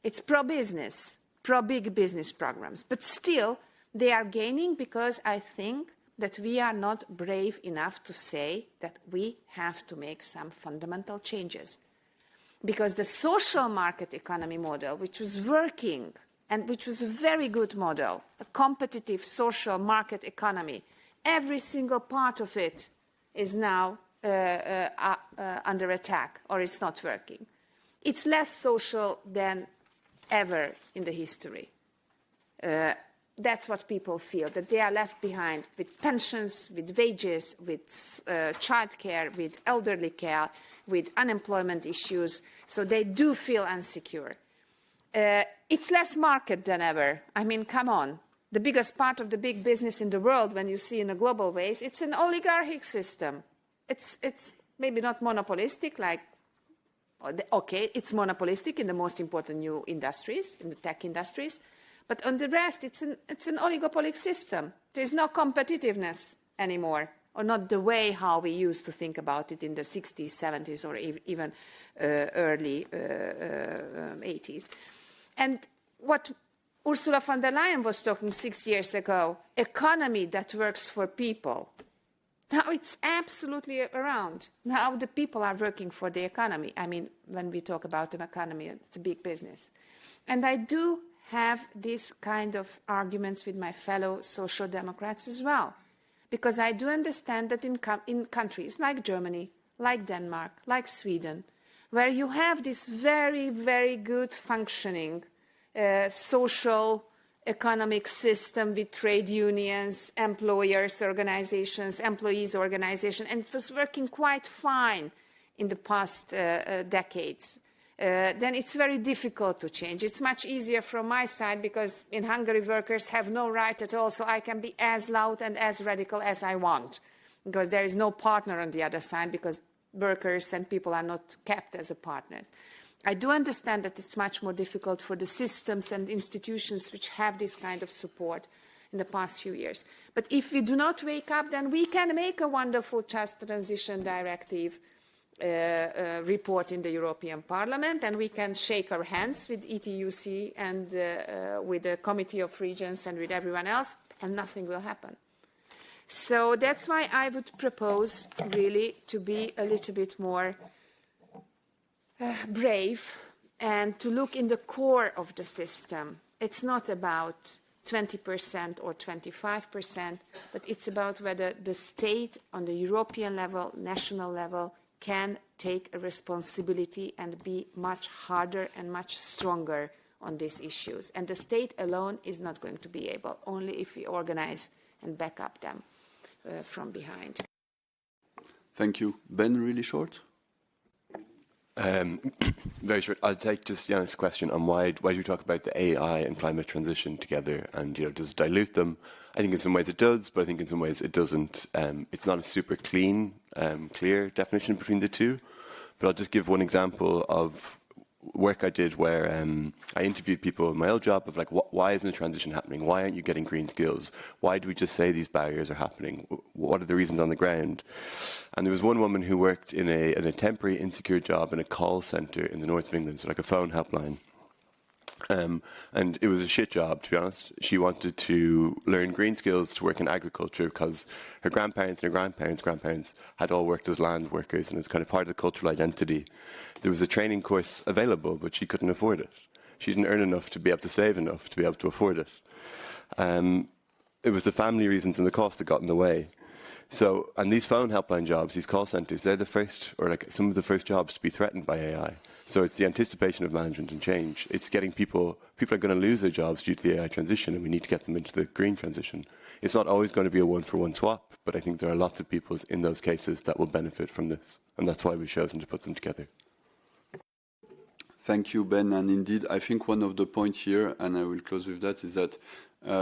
it's pro-business, pro-big business programs. But still, they are gaining because I think that we are not brave enough to say that we have to make some fundamental changes. Because the social market economy model, which was working and which was a very good model, a competitive social market economy. Every single part of it is now under attack, or it's not working. It's less social than ever in the history. That's what people feel, that they are left behind with pensions, with wages, with childcare, with elderly care, with unemployment issues. So they do feel insecure. It's less market than ever. I mean, come on. The biggest part of the big business in the world, when you see in a global ways, it's an oligarchic system. It's maybe not monopolistic, like, okay, it's monopolistic in the most important new industries, in the tech industries, but on the rest, it's an oligopolic system. There's no competitiveness anymore, or not the way how we used to think about it in the 60s, 70s, or even early 80s. And what Ursula von der Leyen was talking 6 years ago, economy that works for people. Now it's absolutely around. Now the people are working for the economy. I mean, when we talk about the economy, it's a big business. And I do have these kind of arguments with my fellow social democrats as well. Because I do understand that in countries like Germany, like Denmark, like Sweden, where you have this very, very good functioning social economic system with trade unions, employers organizations, employees organizations, and it was working quite fine in the past decades, then it's very difficult to change. It's much easier from my side because in Hungary workers have no right at all, so I can be as loud and as radical as I want because there is no partner on the other side because workers and people are not kept as a partners. I do understand that it's much more difficult for the systems and institutions which have this kind of support in the past few years. But if we do not wake up, then we can make a wonderful Just Transition Directive report in the European Parliament, and we can shake our hands with ETUC and with the Committee of Regions and with everyone else, and nothing will happen. So that's why I would propose really to be a little bit more brave and to look in the core of the system. It's not about 20% or 25%, but it's about whether the state on the European level, national level, can take a responsibility and be much harder and much stronger on these issues. And the state alone is not going to be able, only if we organize and back up them from behind. Thank you. Ben, really short? Very short. I'll take just Janet's question on why do you talk about the AI and climate transition together, and does it dilute them? I think in some ways it does, but I think in some ways it doesn't. It's not a super clean, clear definition between the two. But I'll just give one example of work I did where I interviewed people in my old job of like, why isn't the transition happening? Why aren't you getting green skills? Why do we just say these barriers are happening? What are the reasons on the ground? And there was one woman who worked in a temporary insecure job in a call centre in the north of England, so like a phone helpline. And it was a shit job, to be honest. She wanted to learn green skills to work in agriculture because her grandparents and her grandparents had all worked as land workers, and it's kind of part of the cultural identity. There was a training course available, but she couldn't afford it. She didn't earn enough to be able to save enough to be able to afford it. It was the family reasons and the cost that got in the way. So, and these phone helpline jobs, these call centres, they're the first, or like some of the first jobs to be threatened by AI. So it's the anticipation of management and change. It's getting people are going to lose their jobs due to the AI transition, and we need to get them into the green transition. It's not always going to be a one-for-one swap, but I think there are lots of people in those cases that will benefit from this, and that's why we've chosen to put them together. Thank you, Ben. And indeed, I think one of the points here, and I will close with that, is that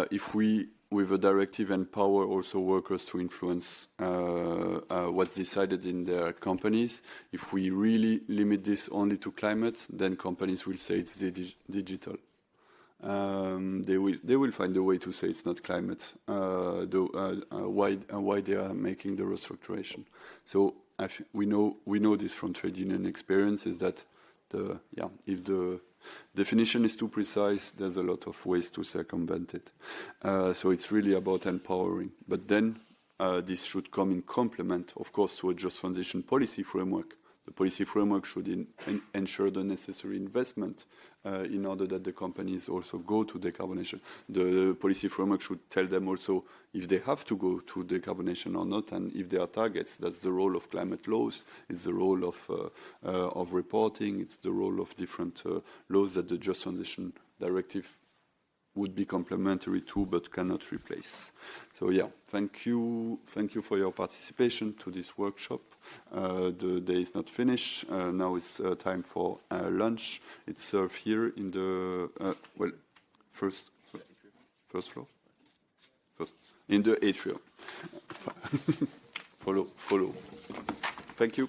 if we, with a directive, empower also workers to influence what's decided in their companies, if we really limit this only to climate, then companies will say it's digital. They will find a way to say it's not climate, why they are making the restructuration. So we know this from trade union experience, is that if the definition is too precise, there's a lot of ways to circumvent it. So it's really about empowering. But then this should come in complement, of course, to a just transition policy framework The policy framework should ensure the necessary investment in order that the companies also go to decarbonation. The policy framework should tell them also if they have to go to decarbonation or not, and if there are targets. That's the role of climate laws. It's the role of reporting. It's the role of different laws that the Just Transition Directive would be complementary to but cannot replace. So yeah, thank you for your participation to this workshop. The day is not finished. Now it's time for lunch. It's served here in the first floor, in the atrium. Follow. Thank you.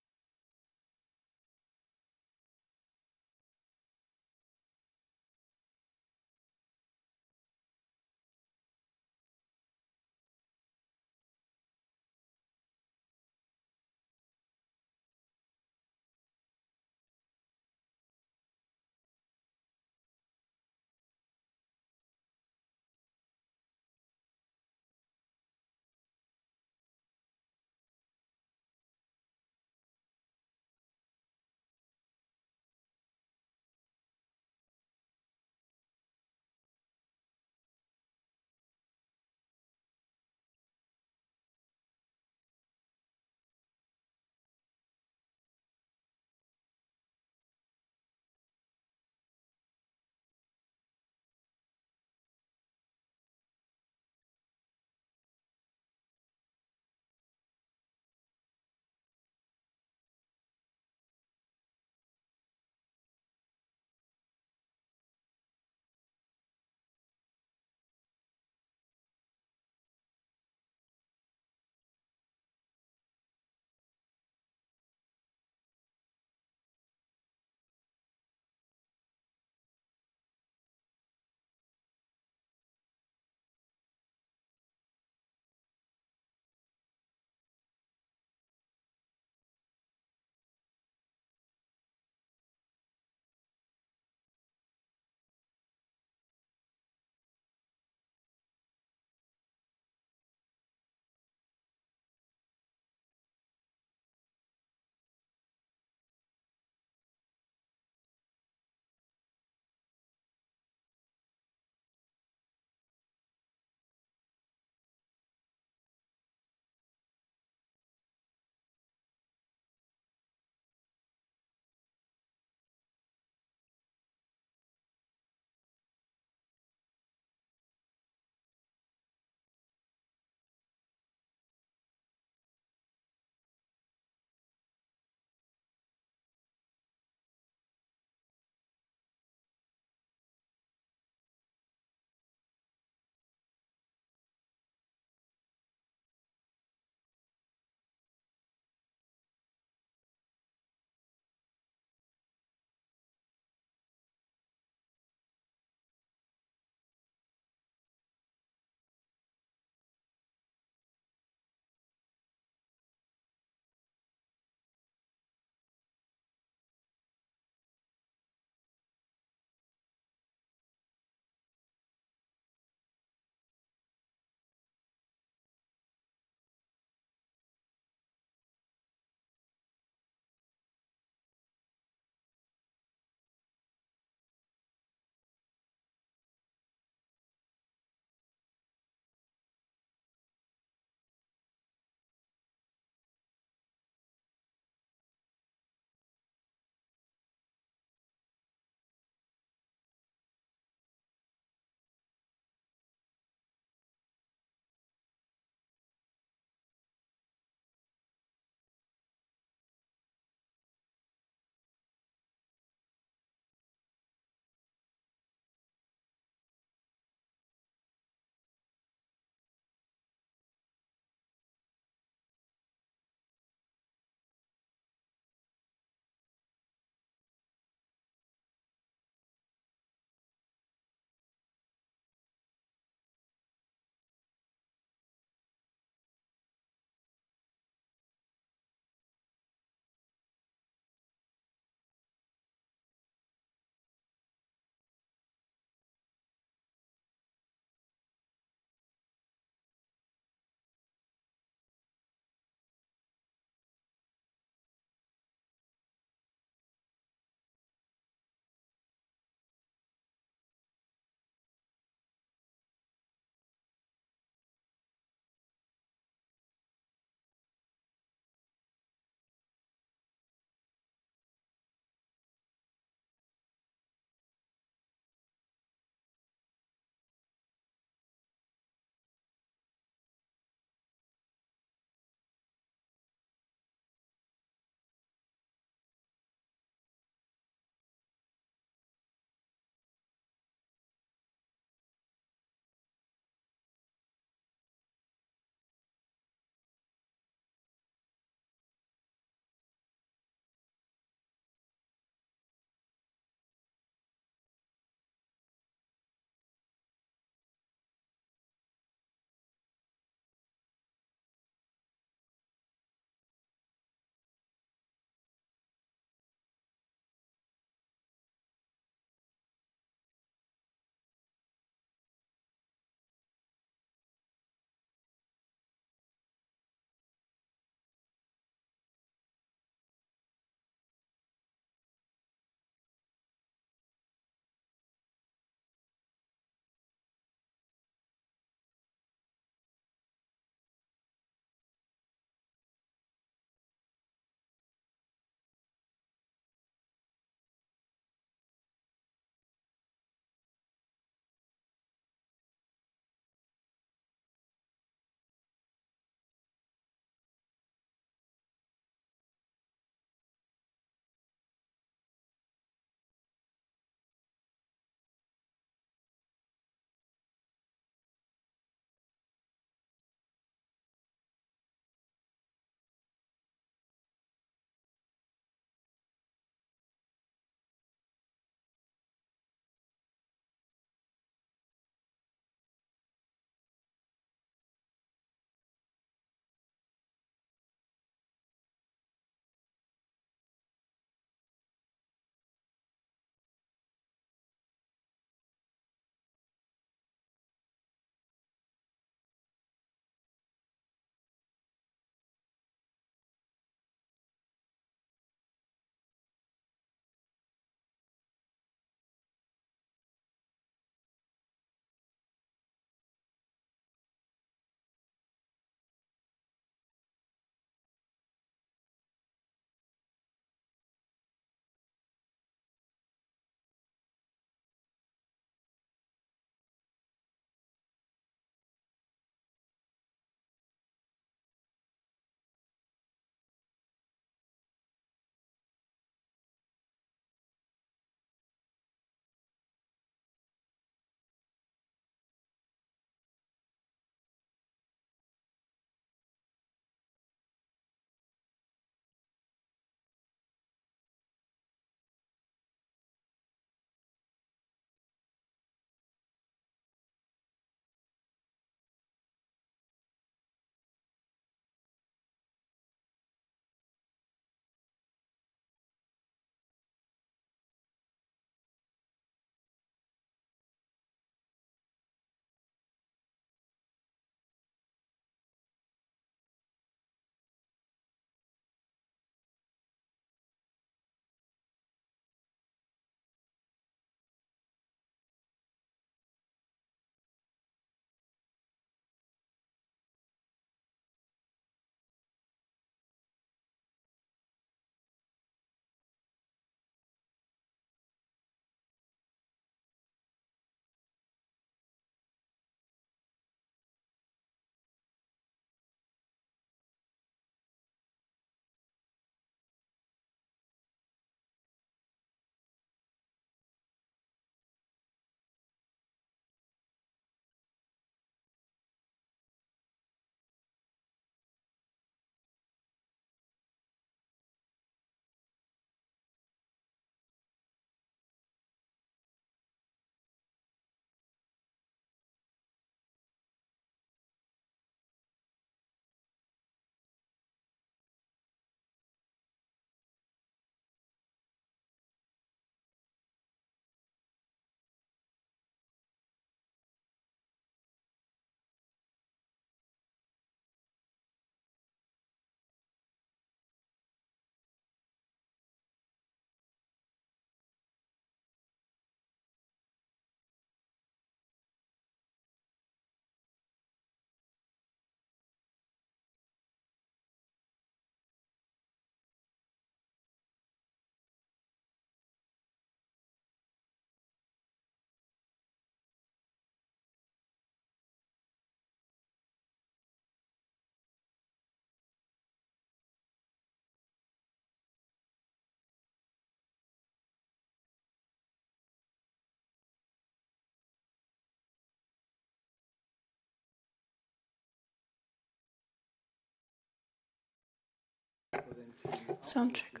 Soundtrack.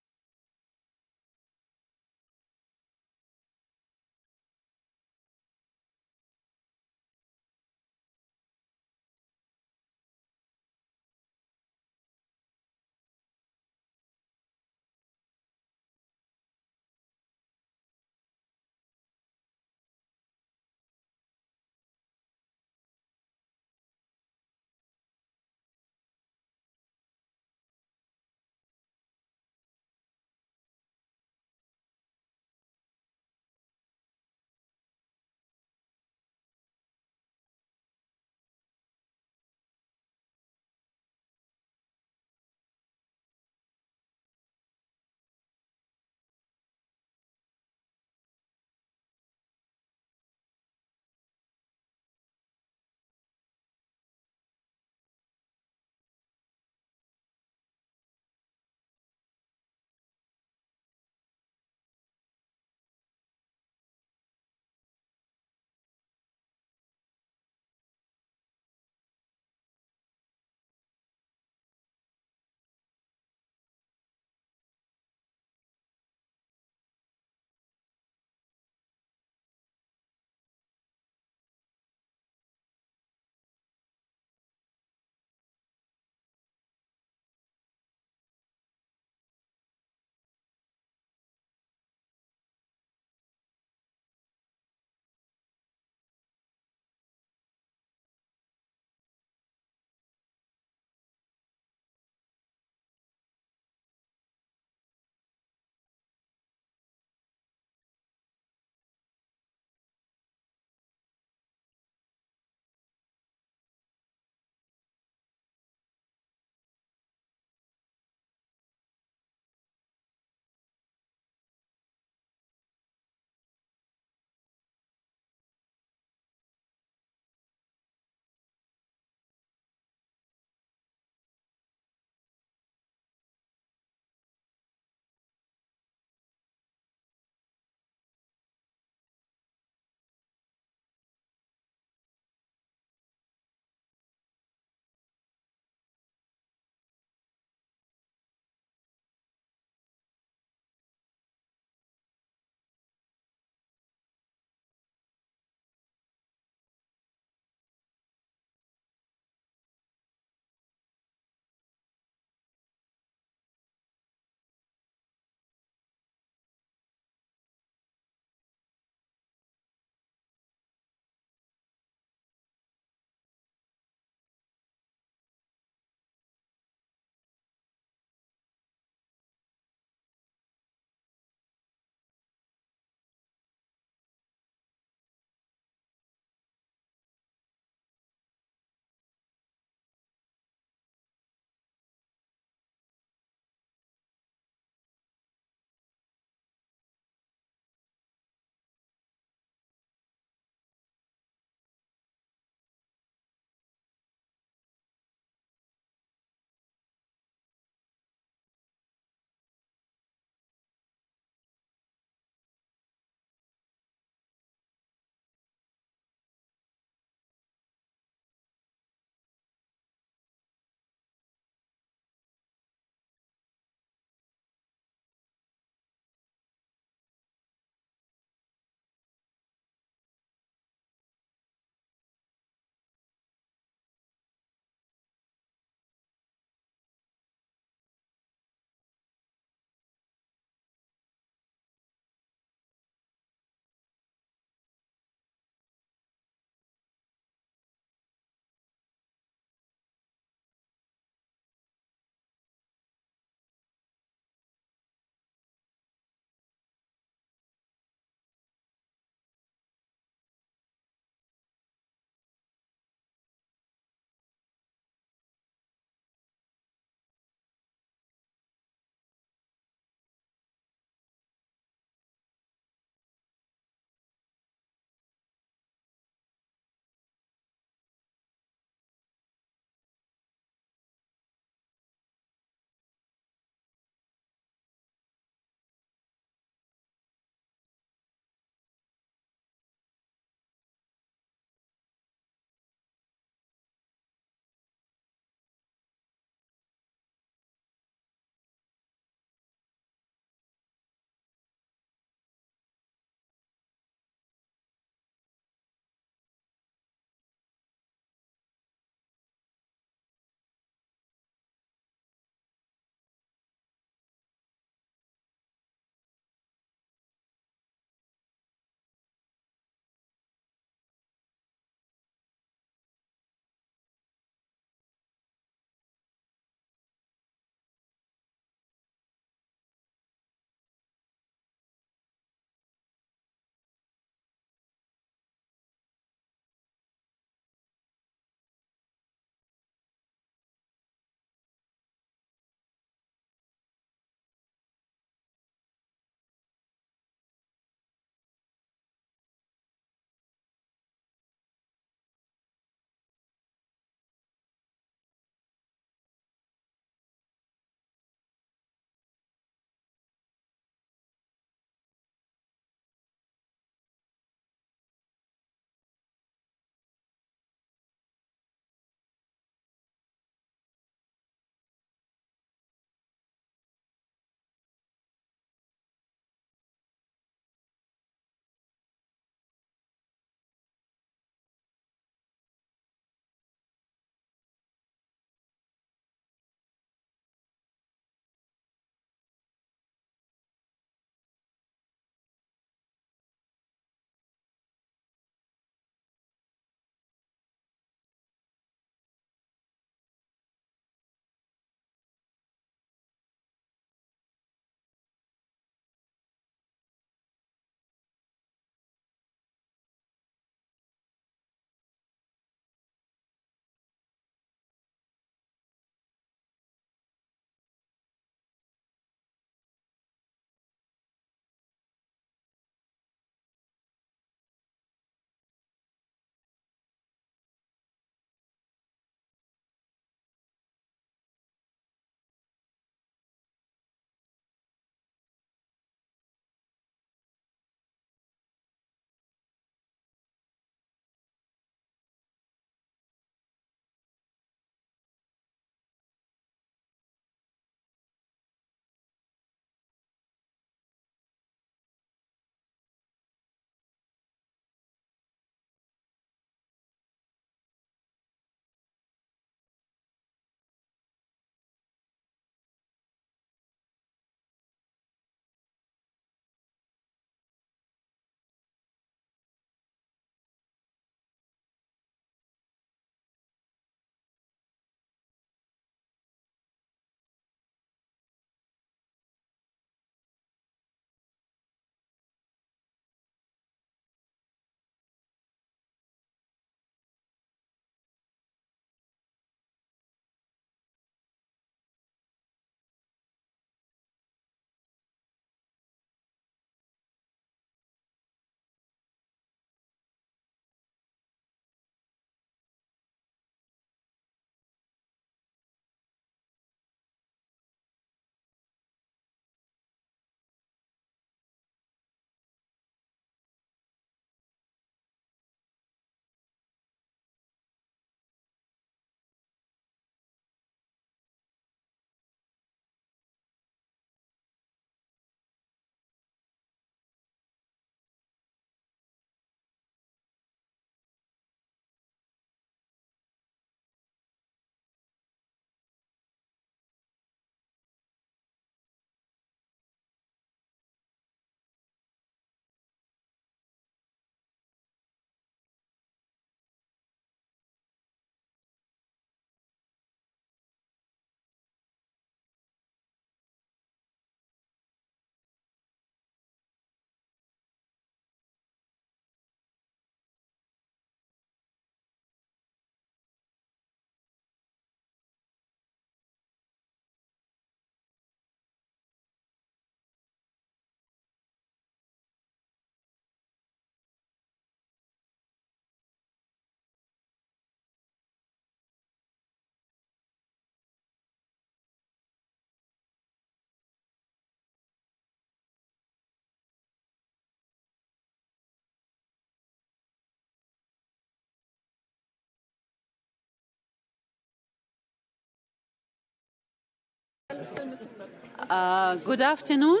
Good afternoon.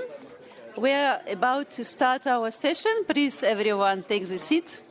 We are about to start our session. Please, everyone, take the seat.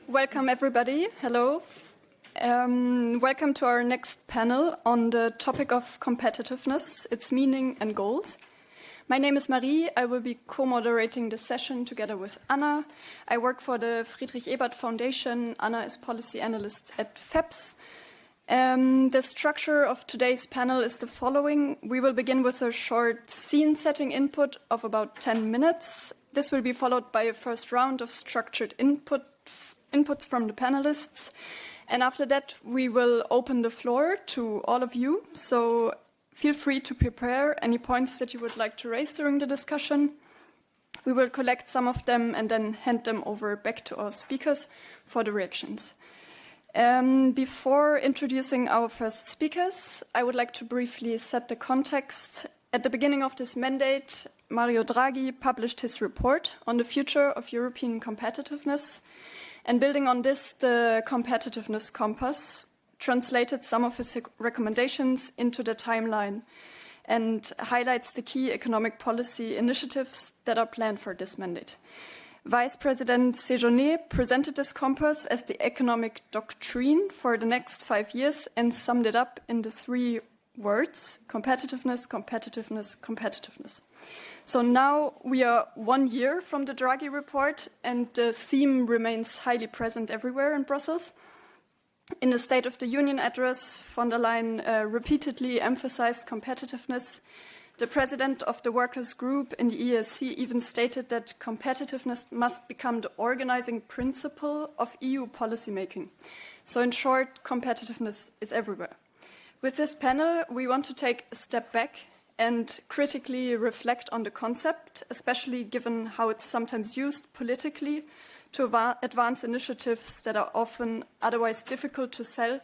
Welcome, everybody. Hello. Welcome to our next panel on the topic of competitiveness, its meaning and goals. My name is Marie. I will be co-moderating the session together with Anna. I work for the Friedrich Ebert Foundation. Anna is policy analyst at FEPS. The structure of today's panel is the following. We will begin with a short scene-setting input of about 10 minutes. This will be followed by a first round of structured inputs from the panelists. And after that, we will open the floor to all of you. So feel free to prepare any points that you would like to raise during the discussion. We will collect some of them and then hand them over back to our speakers for the reactions. Before introducing our first speakers, I would like to briefly set the context. At the beginning of this mandate, Mario Draghi published his report on the future of European competitiveness. And building on this, the Competitiveness Compass translated some of his recommendations into the timeline and highlights the key economic policy initiatives that are planned for this mandate. Vice President Séjourné presented this compass as the economic doctrine for the next 5 years and summed it up in the 3 words: competitiveness, competitiveness, competitiveness. So now we are 1 year from the Draghi report, and the theme remains highly present everywhere in Brussels. In the State of the Union address, von der Leyen repeatedly emphasized competitiveness. The president of the workers' group in the ESC even stated that competitiveness must become the organizing principle of EU policymaking. So in short, competitiveness is everywhere. With this panel, we want to take a step back and critically reflect on the concept, especially given how it's sometimes used politically to advance initiatives that are often otherwise difficult to sell,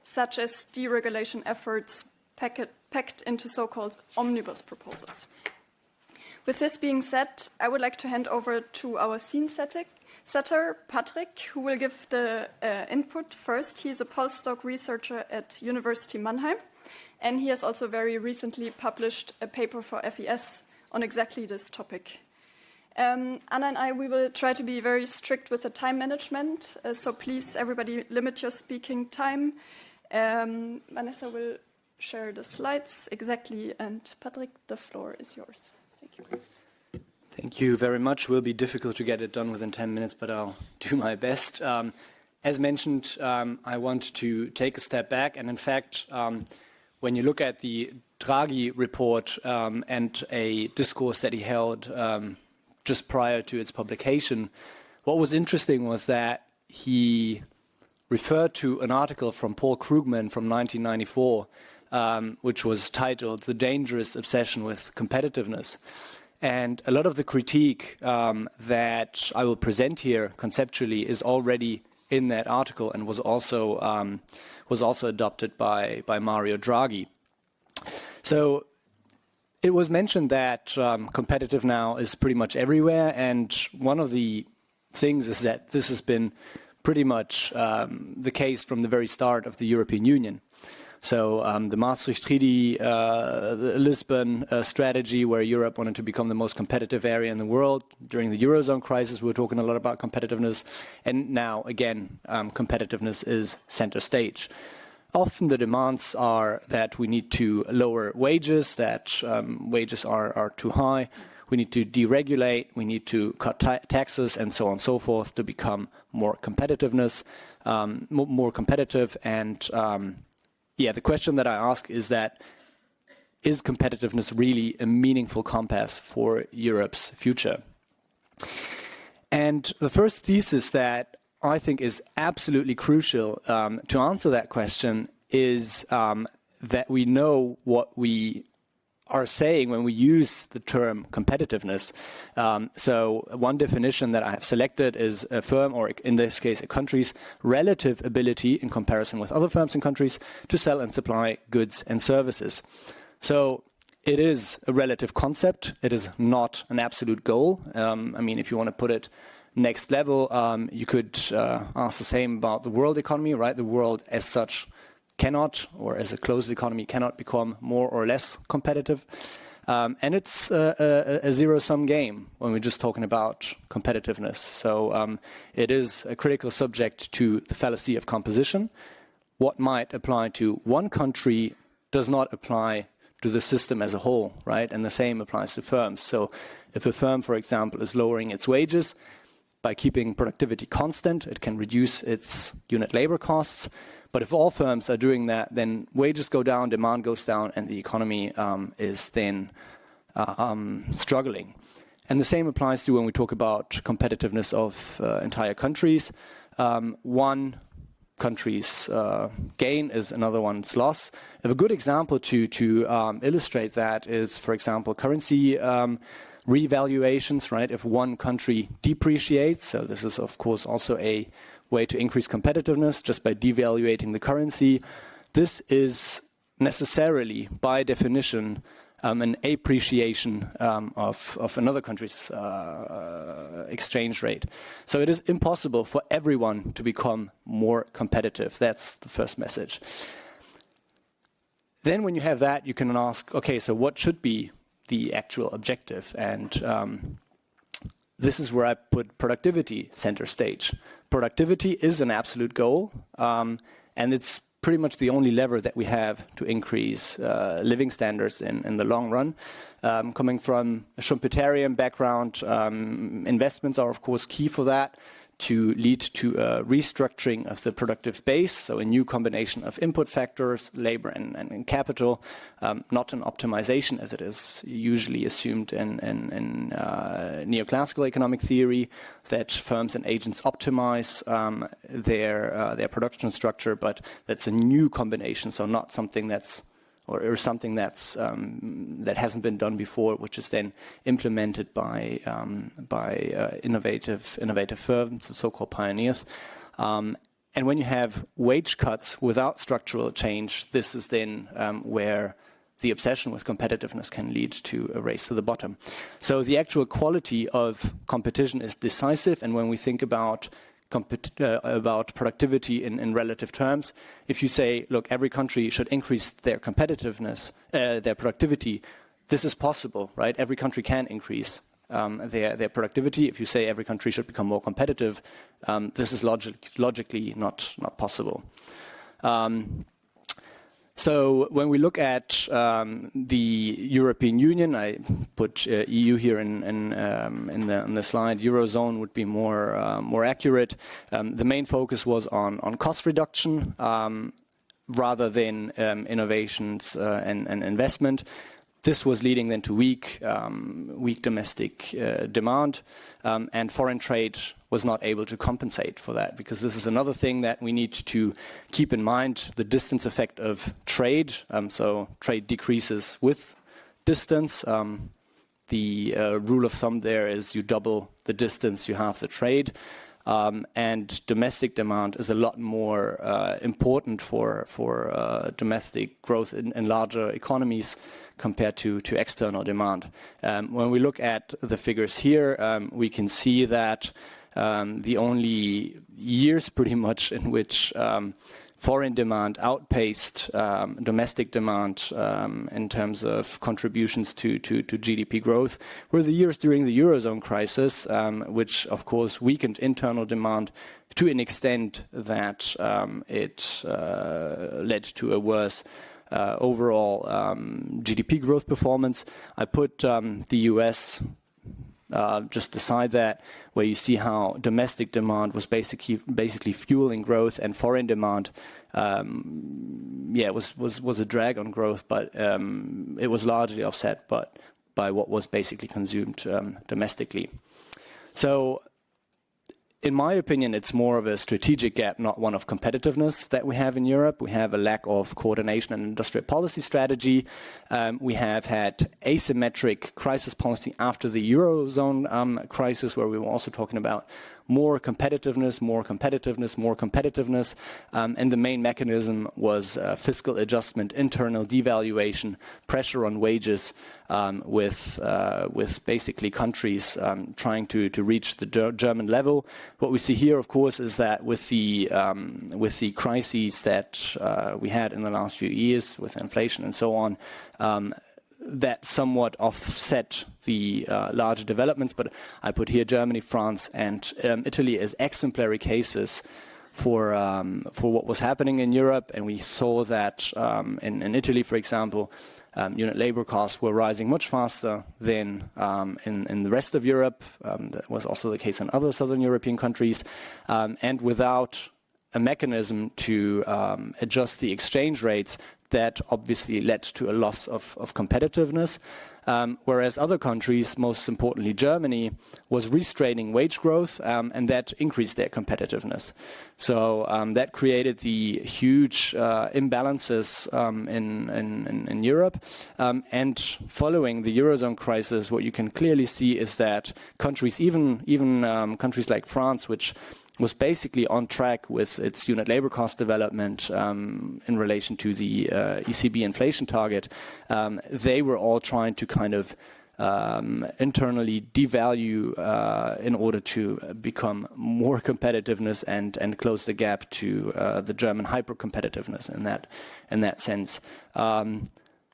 such as deregulation efforts packed into so-called omnibus proposals. With this being said, I would like to hand over to our scene setter, Patrick, who will give the input first. He's a postdoc researcher at University Mannheim, and he has also very recently published a paper for FES on exactly this topic. Anna and I, we will try to be very strict with the time management, so please, everybody, limit your speaking time. Vanessa will share the slides exactly, and Patrick, the floor is yours. Thank you. Thank you very much. It will be difficult to get it done within 10 minutes, but I'll do my best. As mentioned, I want to take a step back, and in fact, when you look at the Draghi report and a discourse that he held just prior to its publication, what was interesting was that he referred to an article from Paul Krugman from 1994, which was titled "The Dangerous Obsession with Competitiveness." And a lot of the critique that I will present here conceptually is already in that article and was also adopted by Mario Draghi. So it was mentioned that competitive now is pretty much everywhere, and one of the things is that this has been pretty much the case from the very start of the European Union. So the Maastricht Treaty, the Lisbon strategy, where Europe wanted to become the most competitive area in the world. During the Eurozone crisis, we were talking a lot about competitiveness. And now, again, competitiveness is center stage. Often the demands are that we need to lower wages, that wages are too high. we need to deregulate, we need to cut taxes, and so on and so forth to become more competitive. And the question that I ask is that, is competitiveness really a meaningful compass for Europe's future? And the first thesis that I think is absolutely crucial to answer that question is that we know what we are saying when we use the term competitiveness. So one definition that I have selected is a firm, or in this case a country's, relative ability in comparison with other firms and countries to sell and supply goods and services. So it is a relative concept. It is not an absolute goal. I mean, if you want to put it next level, you could ask the same about the world economy, right? The world as such cannot, or as a closed economy, cannot become more or less competitive. And it's a zero-sum game when we're just talking about competitiveness. So it is a critical subject to the fallacy of composition. What might apply to one country does not apply to the system as a whole, right? And the same applies to firms. So if a firm, for example, is lowering its wages, by keeping productivity constant, it can reduce its unit labor costs. But if all firms are doing that, then wages go down, demand goes down, and the economy is then struggling. And the same applies to when we talk about competitiveness of entire countries. One country's gain is another one's loss. A good example to illustrate that is, for example, currency revaluations, right? If one country depreciates, so this is of course also a way to increase competitiveness just by devaluating the currency. This is necessarily, by definition, an appreciation of another country's exchange rate. So it is impossible for everyone to become more competitive. That's the first message. Then when you have that, you can ask, okay, so what should be the actual objective? And this is where I put productivity center stage. Productivity is an absolute goal, and it's pretty much the only lever that we have to increase living standards in the long run. Coming from a Schumpeterian background, investments are of course key for that, to lead to a restructuring of the productive base, so a new combination of input factors, labor and capital, not an optimization as it is usually assumed in neoclassical economic theory, that firms and agents optimize their production structure, but that's a new combination, so not something that's or something that's that hasn't been done before, which is then implemented by innovative firms, the so-called pioneers. And when you have wage cuts without structural change, this is then where the obsession with competitiveness can lead to a race to the bottom. So the actual quality of competition is decisive, and when we think about productivity in relative terms. If you say, look, every country should increase their competitiveness, their productivity, this is possible, right? Every country can increase their productivity. If you say every country should become more competitive, this is logically not possible. So when we look at the European Union, I put EU here in the slide. Eurozone would be more accurate. The main focus was on cost reduction rather than innovations and investment. This was leading then to weak domestic demand, and foreign trade was not able to compensate for that, because this is another thing that we need to keep in mind, the distance effect of trade. So trade decreases with distance. The rule of thumb there is you double the distance, you halve the trade. And domestic demand is a lot more important for domestic growth in larger economies compared to external demand. When we look at the figures here, we can see that the only years pretty much in which foreign demand outpaced domestic demand in terms of contributions to GDP growth were the years during the Eurozone crisis, which of course weakened internal demand to an extent that it led to a worse overall GDP growth performance. I put the US just decide that, where you see how domestic demand was basically fueling growth, and foreign demand, was a drag on growth, but it was largely offset by what was basically consumed domestically. So, in my opinion, it's more of a strategic gap, not one of competitiveness that we have in Europe. We have a lack of coordination and industrial policy strategy. We have had asymmetric crisis policy after the Eurozone crisis, where we were also talking about more competitiveness, and the main mechanism was fiscal adjustment, internal devaluation, pressure on wages, with basically countries trying to reach the German level. What we see here, of course, is that with the crises that we had in the last few years, with inflation and so on, that somewhat offset the larger developments. But I put here Germany, France, and Italy as exemplary cases for what was happening in Europe. And we saw that in Italy, for example, unit labor costs were rising much faster than in the rest of Europe. That was also the case in other southern European countries. And without a mechanism to adjust the exchange rates, that obviously led to a loss of competitiveness, whereas other countries, most importantly Germany, was restraining wage growth, and that increased their competitiveness. So that created the huge imbalances in Europe. And following the Eurozone crisis, what you can clearly see is that countries, even countries like France, which was basically on track with its unit labor cost development in relation to the ECB inflation target, they were all trying to kind of internally devalue in order to become more competitiveness and close the gap to the German hyper-competitiveness in that sense.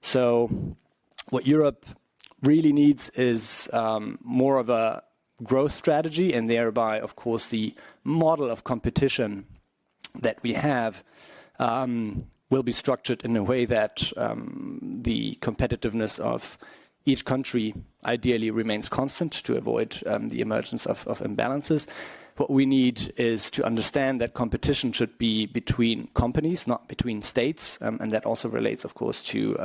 So what Europe really needs is more of a growth strategy, and thereby, of course, the model of competition that we have will be structured in a way that the competitiveness of each country ideally remains constant to avoid the emergence of imbalances. What we need is to understand that competition should be between companies, not between states, and that also relates, of course, to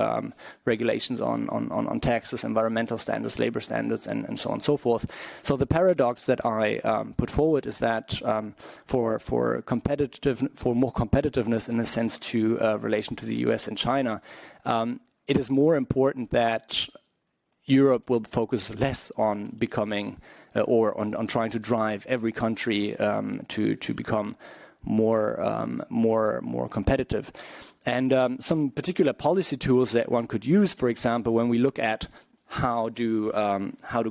regulations on taxes, environmental standards, labor standards, and so on and so forth. So the paradox that I put forward is that for more competitiveness in a sense to relation to the US and China, it is more important that Europe will focus less on becoming or on trying to drive every country to become more competitive. And some particular policy tools that one could use, for example, when we look at how do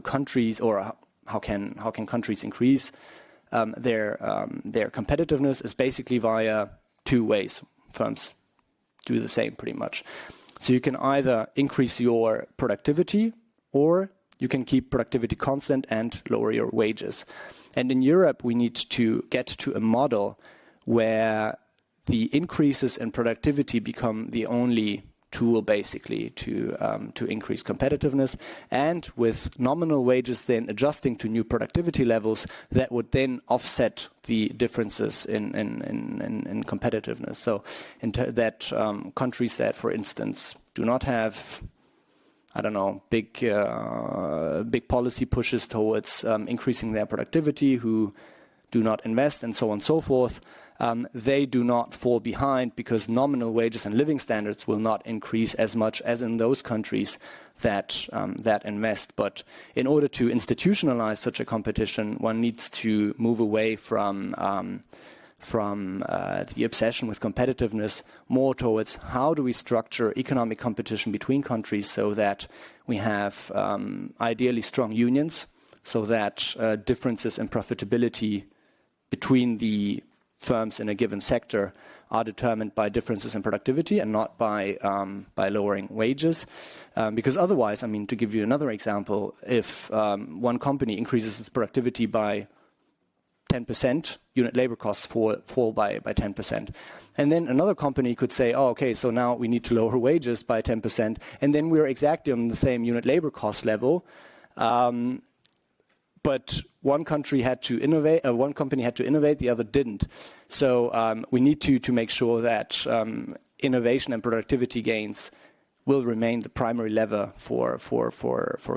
countries, or how can countries increase their competitiveness, is basically via two ways. Firms do the same pretty much. So you can either increase your productivity, or you can keep productivity constant and lower your wages. And in Europe, we need to get to a model where the increases in productivity become the only tool, basically, to increase competitiveness, and with nominal wages then adjusting to new productivity levels that would then offset the differences in competitiveness. So countries that, for instance, do not have, I don't know, big policy pushes towards increasing their productivity, who do not invest, and so on and so forth, they do not fall behind, because nominal wages and living standards will not increase as much as in those countries that invest. But in order to institutionalize such a competition, one needs to move away from the obsession with competitiveness more towards how do we structure economic competition between countries so that we have ideally strong unions, so that differences in profitability between the firms in a given sector are determined by differences in productivity and not by lowering wages. Because otherwise, I mean, to give you another example, if one company increases its productivity by 10%, unit labor costs fall by 10%. And then another company could say, oh, okay, so now we need to lower wages by 10%, and then we're exactly on the same unit labor cost level. but one country had to innovate, one company had to innovate, the other didn't. So we need to make sure that innovation and productivity gains will remain the primary lever for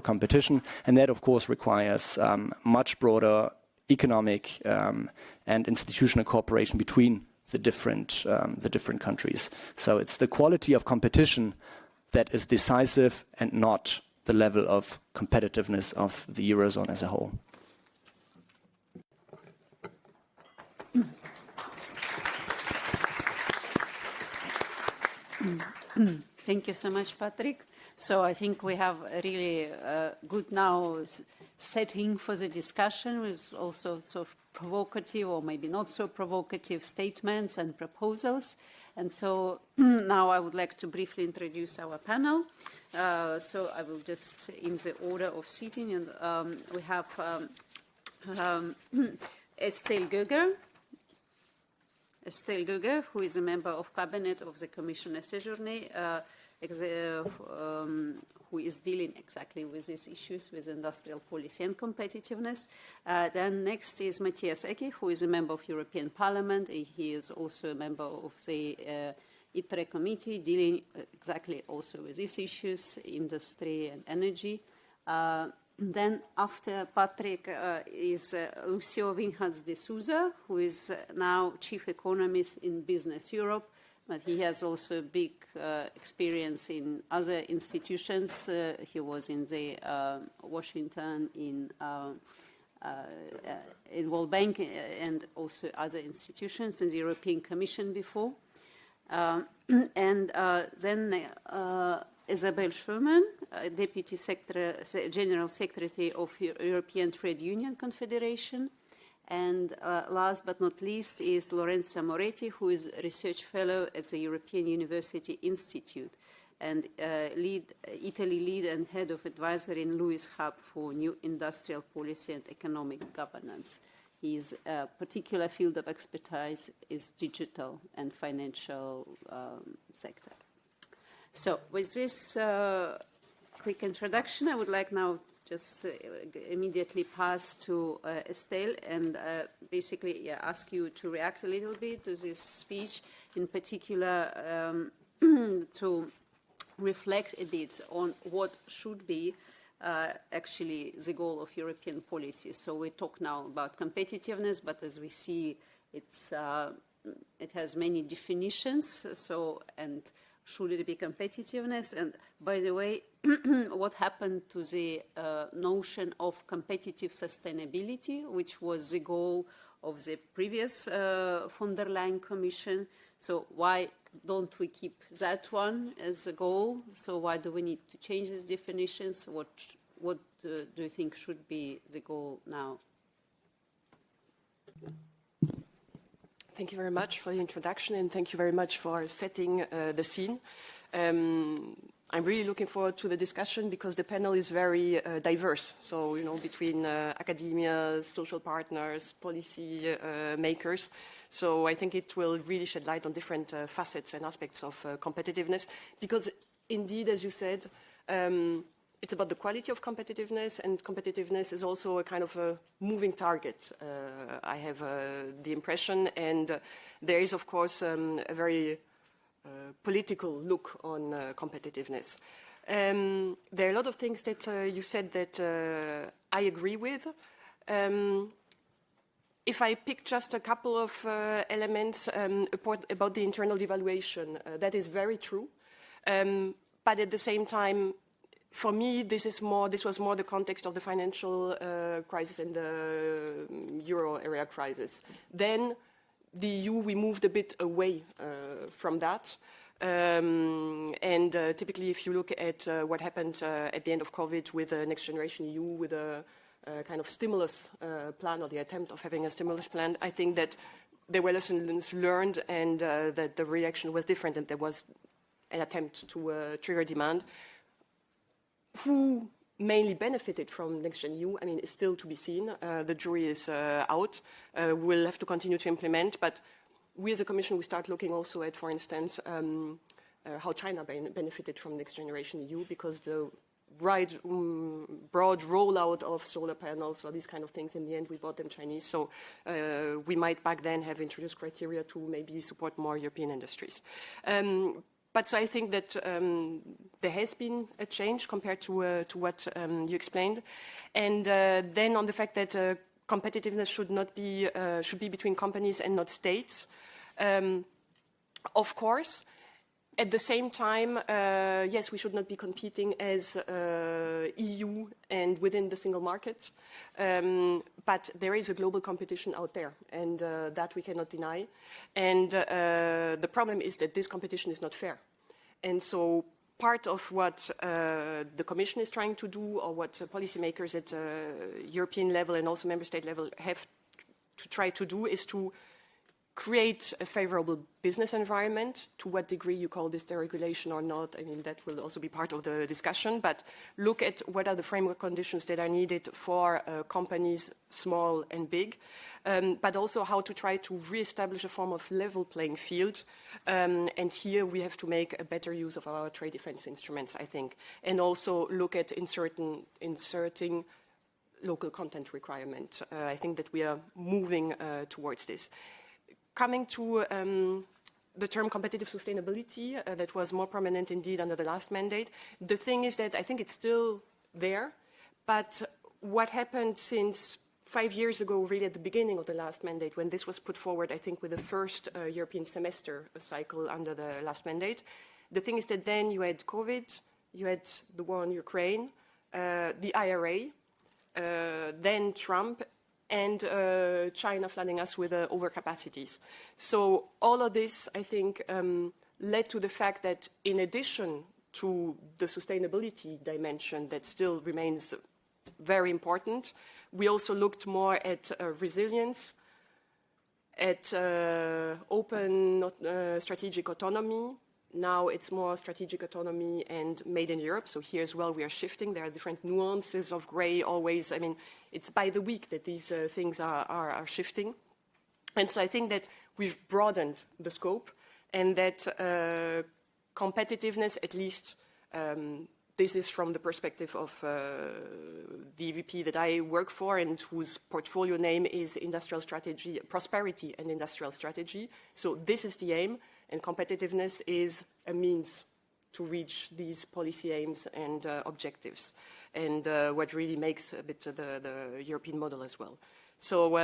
competition, and that of course requires much broader economic and institutional cooperation between the different countries. So it's the quality of competition that is decisive and not the level of competitiveness of the Eurozone as a whole. Thank you so much, Patrick. So I think we have a really good now setting for the discussion with also sort of provocative or maybe not so provocative statements and proposals. And so now I would like to briefly introduce our panel. So I will just, in the order of seating, and we have Estelle Göger, who is a member of cabinet of the Commission Séjourné, who is dealing exactly with these issues with industrial policy and competitiveness. Then next is Matthias Ecki, who is a member of European Parliament. He is also a member of the ITRE committee dealing exactly also with these issues, industry and energy. Then after Patrick is Lucio Vinhas de Souza, who is now chief economist in Business Europe, but he has also big experience in other institutions. He was in the Washington, in World Bank, and also other institutions in the European Commission before. And then Isabel Schumann, Deputy General Secretary of European Trade Union Confederation. And last but not least is Lorenza Moretti, who is a research fellow at the European University Institute and Italy lead and head of advisory in Lewis Hub for New Industrial Policy and Economic Governance. His particular field of expertise is digital and financial sector. So with this quick introduction, I would like now just immediately pass to Estelle and basically ask you to react a little bit to this speech, in particular to reflect a bit on what should be actually the goal of European policy. So we talk now about competitiveness, but as we see, it has many definitions. So, and should it be competitiveness? And by the way, what happened to the notion of competitive sustainability, which was the goal of the previous von der Leyen Commission? So why don't we keep that one as a goal? So why do we need to change these definitions? What do you think should be the goal now? Thank you very much for the introduction, and thank you very much for setting the scene. I'm really looking forward to the discussion because the panel is very diverse. So, you know, between academia, social partners, policy makers. So I think it will really shed light on different facets and aspects of competitiveness because indeed, as you said, it's about the quality of competitiveness, and competitiveness is also a kind of a moving target. I have the impression, and there is, of course, a very political look on competitiveness. There are a lot of things that you said that I agree with. If I pick just a couple of elements about the internal devaluation, that is very true. But at the same time, for me, this was more the context of the financial crisis and the euro area crisis. Then the EU, we moved a bit away from that. Typically, if you look at what happened at the end of COVID with the Next Generation EU, with a kind of stimulus plan or the attempt of having a stimulus plan, I think that there were lessons learned and that the reaction was different and there was an attempt to trigger demand. Who mainly benefited from Next Gen EU, I mean, is still to be seen. The jury is out. We'll have to continue to implement, but we as a Commission, we start looking also at, for instance, how China benefited from Next Generation EU, because the broad rollout of solar panels or these kind of things. In the end, we bought them Chinese. So we might back then have introduced criteria to maybe support more European industries. But so I think that there has been a change compared to what you explained. And then on the fact that competitiveness should be between companies and not states. Of course, at the same time, yes, we should not be competing as EU and within the single market. But there is a global competition out there, and that we cannot deny. And the problem is that this competition is not fair. And so part of what the Commission is trying to do, or what policymakers at European level and also member state level have to try to do, is to create a favorable business environment. To what degree you call this deregulation or not, I mean, that will also be part of the discussion, but look at what are the framework conditions that are needed for companies, small and big, but also how to try to re-establish a form of level playing field. And here we have to make a better use of our trade defense instruments, I think, and also look at inserting local content requirement. I think that we are moving towards this. Coming to the term competitive sustainability, that was more prominent indeed under the last mandate. The thing is that I think it's still there, but what happened since 5 years ago, really at the beginning of the last mandate, when this was put forward, I think with the first European semester cycle under the last mandate, the thing is that then you had COVID, you had the war in Ukraine, the IRA, then Trump, and China flooding us with overcapacities. So all of this, I think, led to the fact that in addition to the sustainability dimension that still remains very important, we also looked more at resilience, at open strategic autonomy. Now it's more strategic autonomy and made in Europe. So here as well we are shifting. There are different nuances of grey always. I mean, it's by the week that these things are shifting. And so I think that we've broadened the scope, and that competitiveness, at least this is from the perspective of the EVP that I work for and whose portfolio name is Industrial Strategy, Prosperity and Industrial Strategy. So this is the aim. And competitiveness is a means to reach these policy aims and objectives, and what really makes a bit the European model as well. So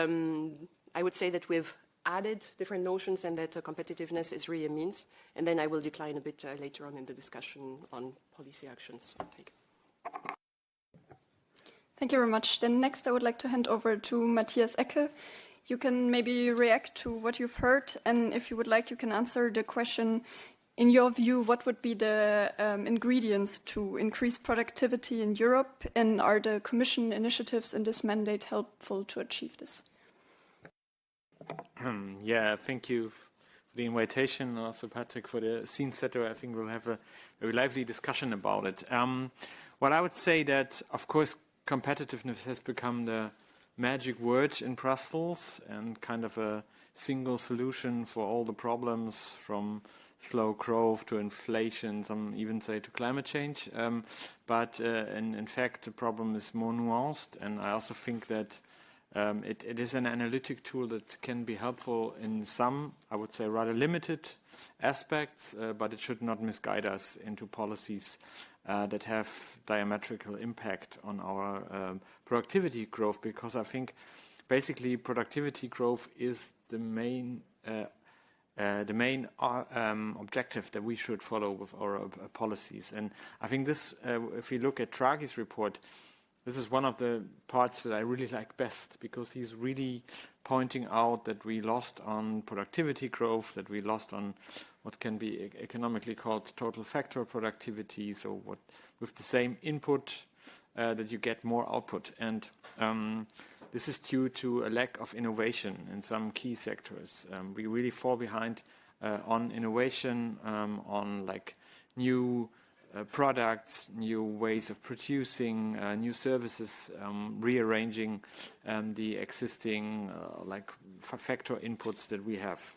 I would say that we've added different notions, and that competitiveness is really a means. And then I will decline a bit later on in the discussion on policy actions taken. Thank you very much. Then next I would like to hand over to Matthias Ecke. You can maybe react to what you've heard, and if you would like, you can answer the question, in your view, what would be the ingredients to increase productivity in Europe, and are the Commission initiatives in this mandate helpful to achieve this? Yeah, thank you for the invitation, and also Patrick for the scene setter. I think we'll have a very lively discussion about it. Well, I would say that, of course, competitiveness has become the magic word in Brussels, and kind of a single solution for all the problems, from slow growth to inflation, some even say to climate change. But in fact, the problem is more nuanced, and I also think that it is an analytic tool that can be helpful in some, I would say, rather limited aspects, but it should not misguide us into policies that have diametrical impact on our productivity growth, because I think basically productivity growth is the main objective that we should follow with our policies. And I think this, if we look at Draghi's report, this is one of the parts that I really like best, because he's really pointing out that we lost on productivity growth, that we lost on what can be economically called total factor productivity, so what with the same input that you get more output. And this is due to a lack of innovation in some key sectors. We really fall behind on innovation, on like new products, new ways of producing, new services, rearranging the existing like factor inputs that we have.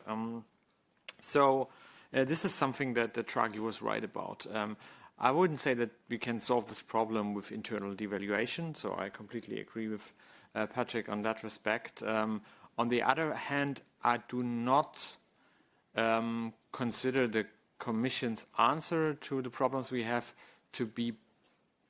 So this is something that Draghi was right about. I wouldn't say that we can solve this problem with internal devaluation, so I completely agree with Patrick on that respect. On the other hand, I do not consider the Commission's answer to the problems we have to be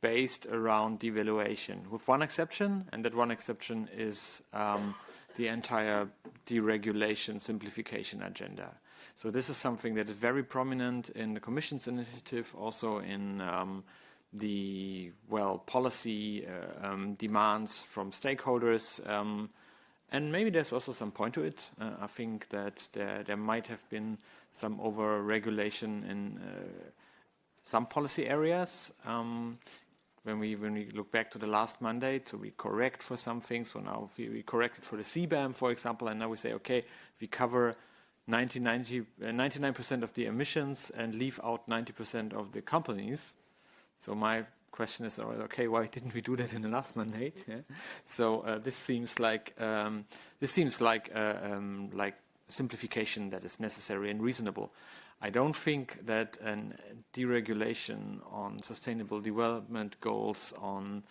based around devaluation, with one exception, and that one exception is the entire deregulation simplification agenda. So this is something that is very prominent in the Commission's initiative, also in the policy demands from stakeholders, and maybe there's also some point to it. I think that there might have been some over-regulation in some policy areas. When we look back to the last mandate, so we correct for some things. So now we corrected for the CBAM, for example, and now we say, okay, we cover 99% of the emissions and leave out 90% of the companies. So my question is, okay, why didn't we do that in the last mandate? Yeah? So this seems like simplification that is necessary and reasonable. I don't think that a deregulation on sustainable development goals, on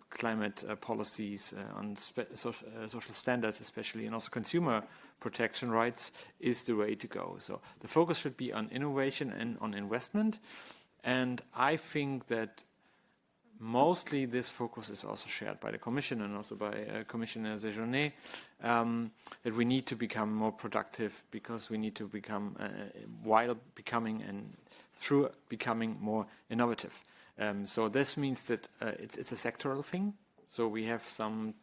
climate policies, on social standards especially, and also consumer protection rights is the way to go. So the focus should be on innovation and on investment. And I think that mostly this focus is also shared by the Commission and also by Commissioner Séjourné, that we need to become more productive because we need to become, while becoming and through becoming more innovative. So this means that it's a sectoral thing. So we have some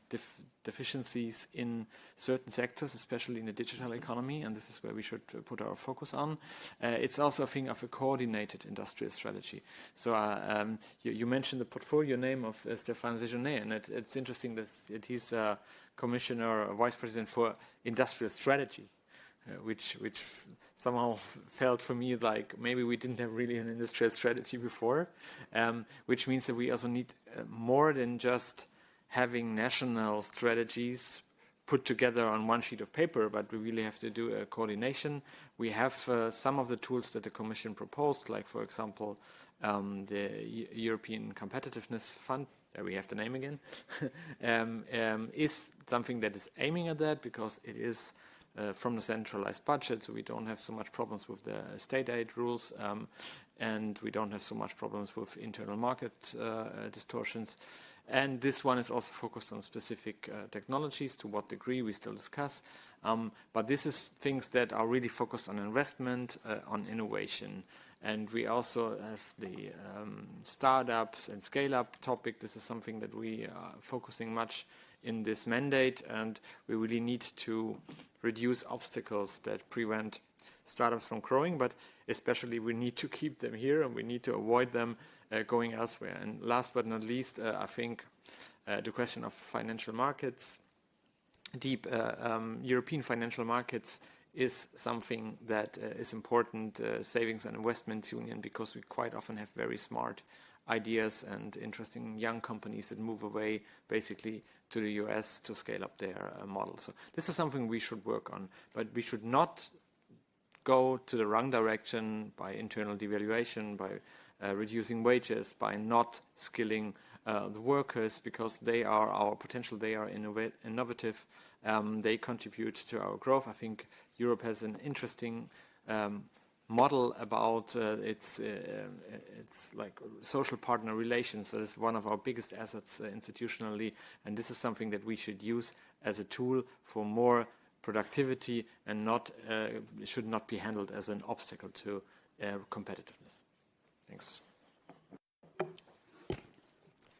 deficiencies in certain sectors, especially in the digital economy, and this is where we should put our focus on. It's also a thing of a coordinated industrial strategy. So you mentioned the portfolio name of Stéphane Séjourné, and it's interesting that he's a commissioner, or vice president for industrial strategy, which somehow felt for me like maybe we didn't have really an industrial strategy before, which means that we also need more than just having national strategies put together on one sheet of paper, but we really have to do a coordination. We have some of the tools that the Commission proposed, like, for example, the European Competitiveness Fund, there we have the name again, is something that is aiming at that because it is from the centralized budget, so we don't have so much problems with the state aid rules, and we don't have so much problems with internal market distortions. And this one is also focused on specific technologies. To what degree, we still discuss. But this is things that are really focused on investment, on innovation. And we also have the startups and scale-up topic. This is something that we are focusing much in this mandate. And we really need to reduce obstacles that prevent startups from growing. But especially we need to keep them here and we need to avoid them going elsewhere. And last but not least, I think the question of financial markets, deep European financial markets is something that is important, savings and investments union, because we quite often have very smart ideas and interesting young companies that move away basically to the US to scale up their model. So this is something we should work on, but we should not go to the wrong direction by internal devaluation, by reducing wages, by not skilling the workers, because they are our potential, they are innovative, they contribute to our growth. I think Europe has an interesting model about its like social partner relations. That is one of our biggest assets institutionally, and this is something that we should use as a tool for more productivity and not should not be handled as an obstacle to competitiveness. Thanks.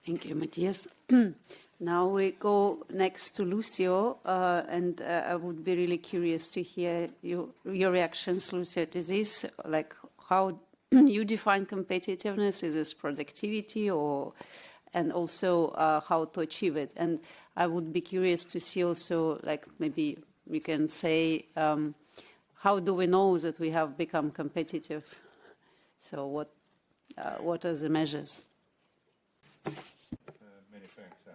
Thank you, Matthias. Now we go next to Lucio, and I would be really curious to hear your reactions, Lucio, to this, like how you define competitiveness. Is this productivity, and also how to achieve it? And I would be curious to see also, like maybe we can say, how do we know that we have become competitive? So what are the measures? Many thanks, Sam.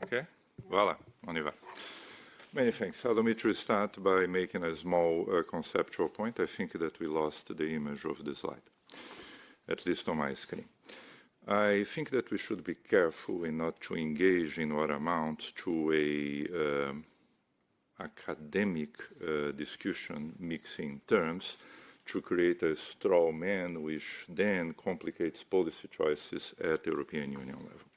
Ok, voilà, on y va. Many thanks. Allow me to start by making a small conceptual point. I think that we lost the image of the slide, at least on my screen. I think that we should be careful in not to engage in what amounts to a academic discussion mixing terms to create a straw man which then complicates policy choices at the European Union level.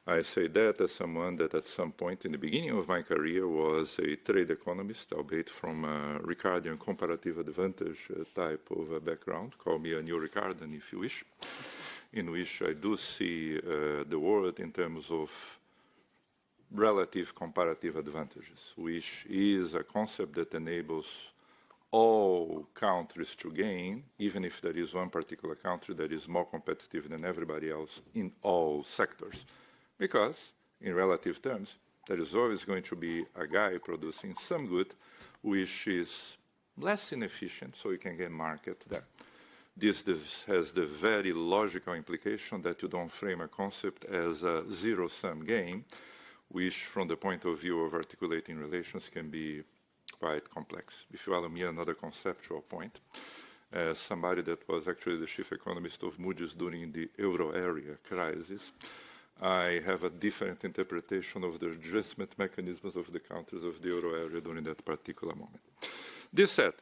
I say that as someone that at some point in the beginning of my career was a trade economist, albeit from a Ricardian comparative advantage type of background. Call me a new Ricardian if you wish, in which I do see the world in terms of relative comparative advantages, which is a concept that enables all countries to gain, even if there is one particular country that is more competitive than everybody else in all sectors. Because, in relative terms, there is always going to be a guy producing some good which is less inefficient, so you can get market there. This has the very logical implication that you don't frame a concept as a zero-sum game, which, from the point of view of articulating relations, can be quite complex. If you allow me another conceptual point, as somebody that was actually the chief economist of Moody's during the euro area crisis, I have a different interpretation of the adjustment mechanisms of the countries of the euro area during that particular moment. This said,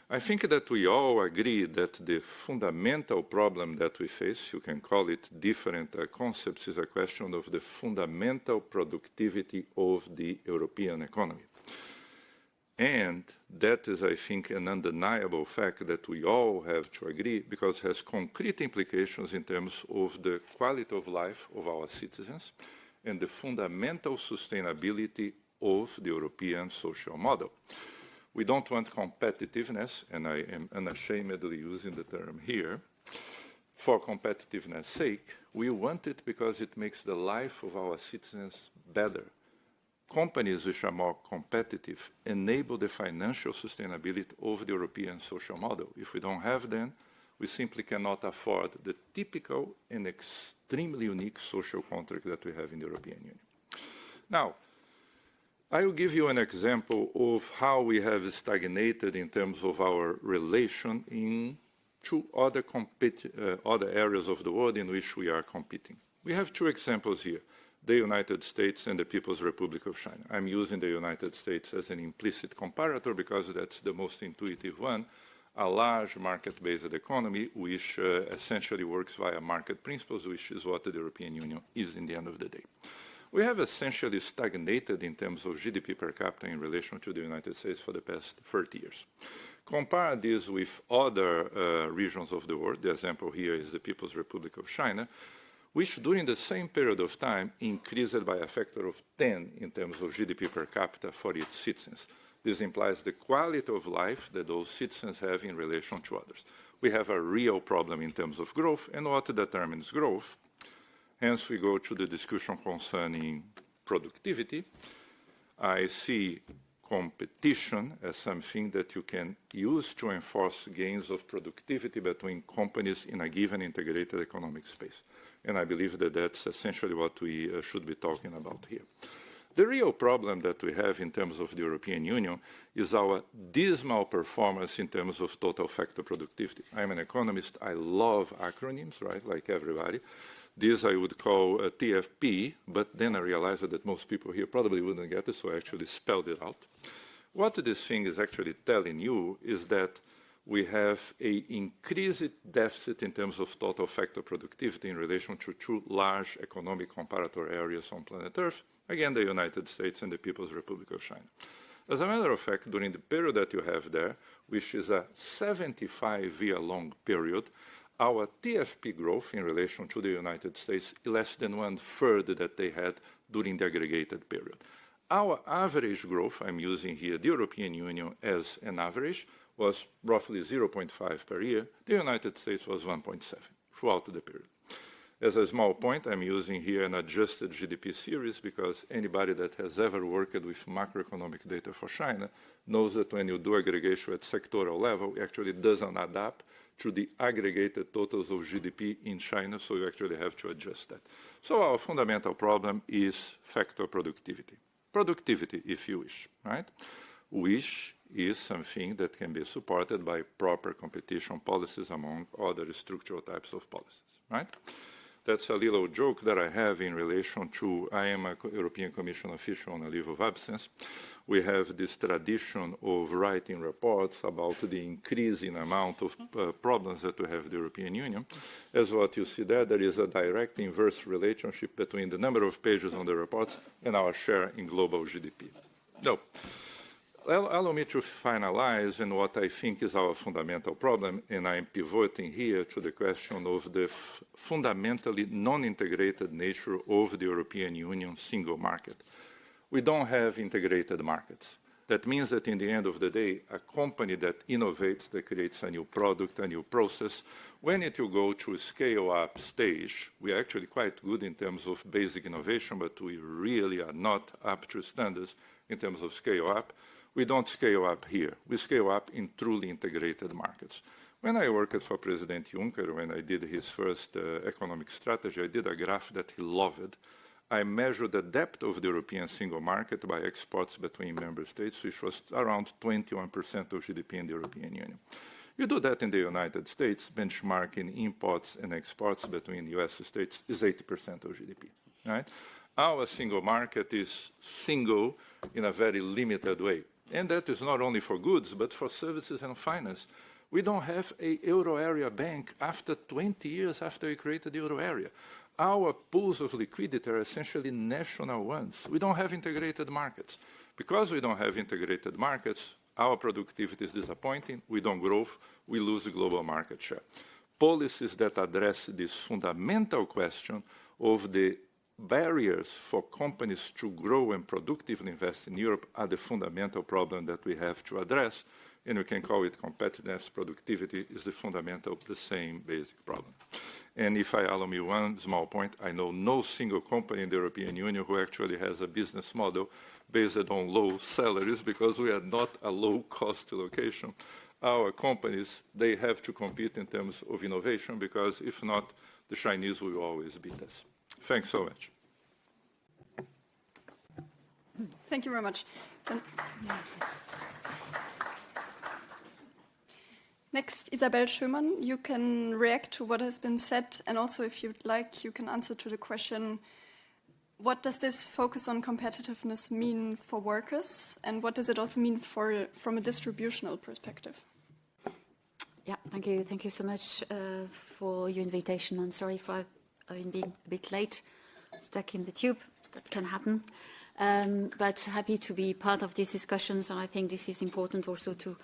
I think that we all agree that the fundamental problem that we face, you can call it different concepts, is a question of the fundamental productivity of the European economy. And that is, I think, an undeniable fact that we all have to agree, because it has concrete implications in terms of the quality of life of our citizens and the fundamental sustainability of the European social model. We don't want competitiveness, and I am unashamedly using the term here, for competitiveness' sake. We want it because it makes the life of our citizens better. Companies which are more competitive enable the financial sustainability of the European social model. If we don't have them, we simply cannot afford the typical and extremely unique social contract that we have in the European Union. Now, I will give you an example of how we have stagnated in terms of our relation in two other areas of the world in which we are competing. We have two examples here, the United States and the People's Republic of China. I'm using the United States as an implicit comparator because that's the most intuitive one, a large market-based economy which essentially works via market principles, which is what the European Union is in the end of the day. We have essentially stagnated in terms of GDP per capita in relation to the United States for the past 30 years. Compare this with other regions of the world. The example here is the People's Republic of China, which during the same period of time increased by a factor of 10 in terms of GDP per capita for its citizens. This implies the quality of life that those citizens have in relation to others. We have a real problem in terms of growth, and what determines growth? Hence, we go to the discussion concerning productivity. I see competition as something that you can use to enforce gains of productivity between companies in a given integrated economic space. And I believe that that's essentially what we should be talking about here. The real problem that we have in terms of the European Union is our dismal performance in terms of total factor productivity. I'm an economist. I love acronyms, right, like everybody. This I would call a TFP, but then I realized that most people here probably wouldn't get it, so I actually spelled it out. What this thing is actually telling you is that we have an increased deficit in terms of total factor productivity in relation to two large economic comparator areas on planet Earth, again, the United States and the People's Republic of China. As a matter of fact, during the period that you have there, which is a 75-year-long period, our TFP growth in relation to the United States is less than 1/3 that they had during the aggregated period. Our average growth, I'm using here the European Union as an average, was roughly 0.5 per year. The United States was 1.7 throughout the period. As a small point, I'm using here an adjusted GDP series because anybody that has ever worked with macroeconomic data for China knows that when you do aggregation at sectoral level, it actually doesn't add up to the aggregated totals of GDP in China, so you actually have to adjust that. So our fundamental problem is factor productivity. productivity, if you wish, right? Which is something that can be supported by proper competition policies, among other structural types of policies, right? That's a little joke that I have in relation to, I am a European Commission official on a leave of absence. We have this tradition of writing reports about the increasing amount of problems that we have in the European Union. As what you see there, there is a direct inverse relationship between the number of pages on the reports and our share in global GDP. No. Allow me to finalize in what I think is our fundamental problem, and I'm pivoting here to the question of the fundamentally non-integrated nature of the European Union single market. We don't have integrated markets. That means that in the end of the day, a company that innovates, that creates a new product, a new process, when it will go to a scale-up stage, we are actually quite good in terms of basic innovation, but we really are not up to standards in terms of scale-up. We don't scale up here. We scale up in truly integrated markets. When I worked for President Juncker, when I did his first economic strategy, I did a graph that he loved. I measured the depth of the European single market by exports between member states, which was around 21% of GDP in the European Union. You do that in the United States, benchmarking imports and exports between the US states is 80% of GDP, right? Our single market is single in a very limited way. And that is not only for goods, but for services and finance. We don't have a euro area bank after 20 years after we created the euro area. Our pools of liquidity are essentially national ones. We don't have integrated markets. Because we don't have integrated markets, our productivity is disappointing. We don't grow. We lose global market share. Policies that address this fundamental question of the barriers for companies to grow and productively invest in Europe are the fundamental problem that we have to address, and we can call it competitiveness. Productivity is the fundamental, the same basic problem. And if I allow me one small point, I know no single company in the European Union who actually has a business model based on low salaries, because we are not a low-cost location. Our companies, they have to compete in terms of innovation, because if not, the Chinese will always beat us. Thanks so much. Thank you very much. Next, Isabel Schömann, you can react to what has been said, and also, if you'd like, you can answer to the question, what does this focus on competitiveness mean for workers, and what does it also mean from a distributional perspective? Yeah, thank you. Thank you so much for your invitation, and sorry for being a bit late, stuck in the tube. That can happen. But happy to be part of these discussions, and I think this is important also to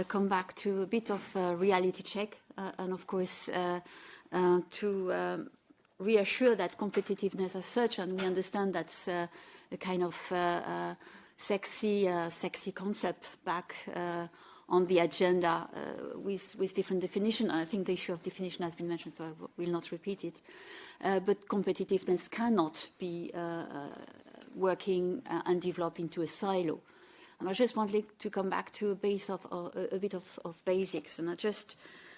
come back to a bit of a reality check, and of course to reassure that competitiveness as such, and we understand that's a kind of sexy concept back on the agenda with different definition. I think the issue of definition has been mentioned, so I will not repeat it. But competitiveness cannot be working and develop into a silo. And I just wanted to come back to a bit of basics, and I just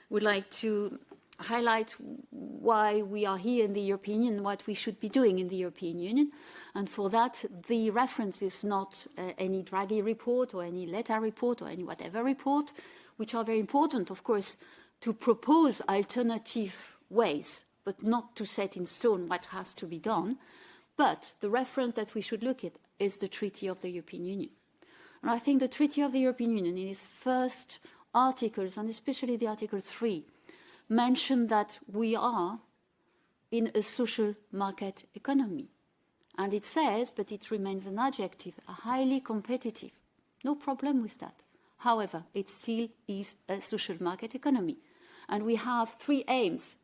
would like to highlight why we are here in the European Union, what we should be doing in the European Union. And for that, the reference is not any Draghi report or any Letta report or any whatever report, which are very important, of course, to propose alternative ways, but not to set in stone what has to be done. But the reference that we should look at is the Treaty of the European Union. And I think the Treaty of the European Union, in its first articles, and especially the Article 3, mentioned that we are in a social market economy. And it says, but it remains an adjective, a highly competitive. No problem with that. However, it still is a social market economy. And we have three aims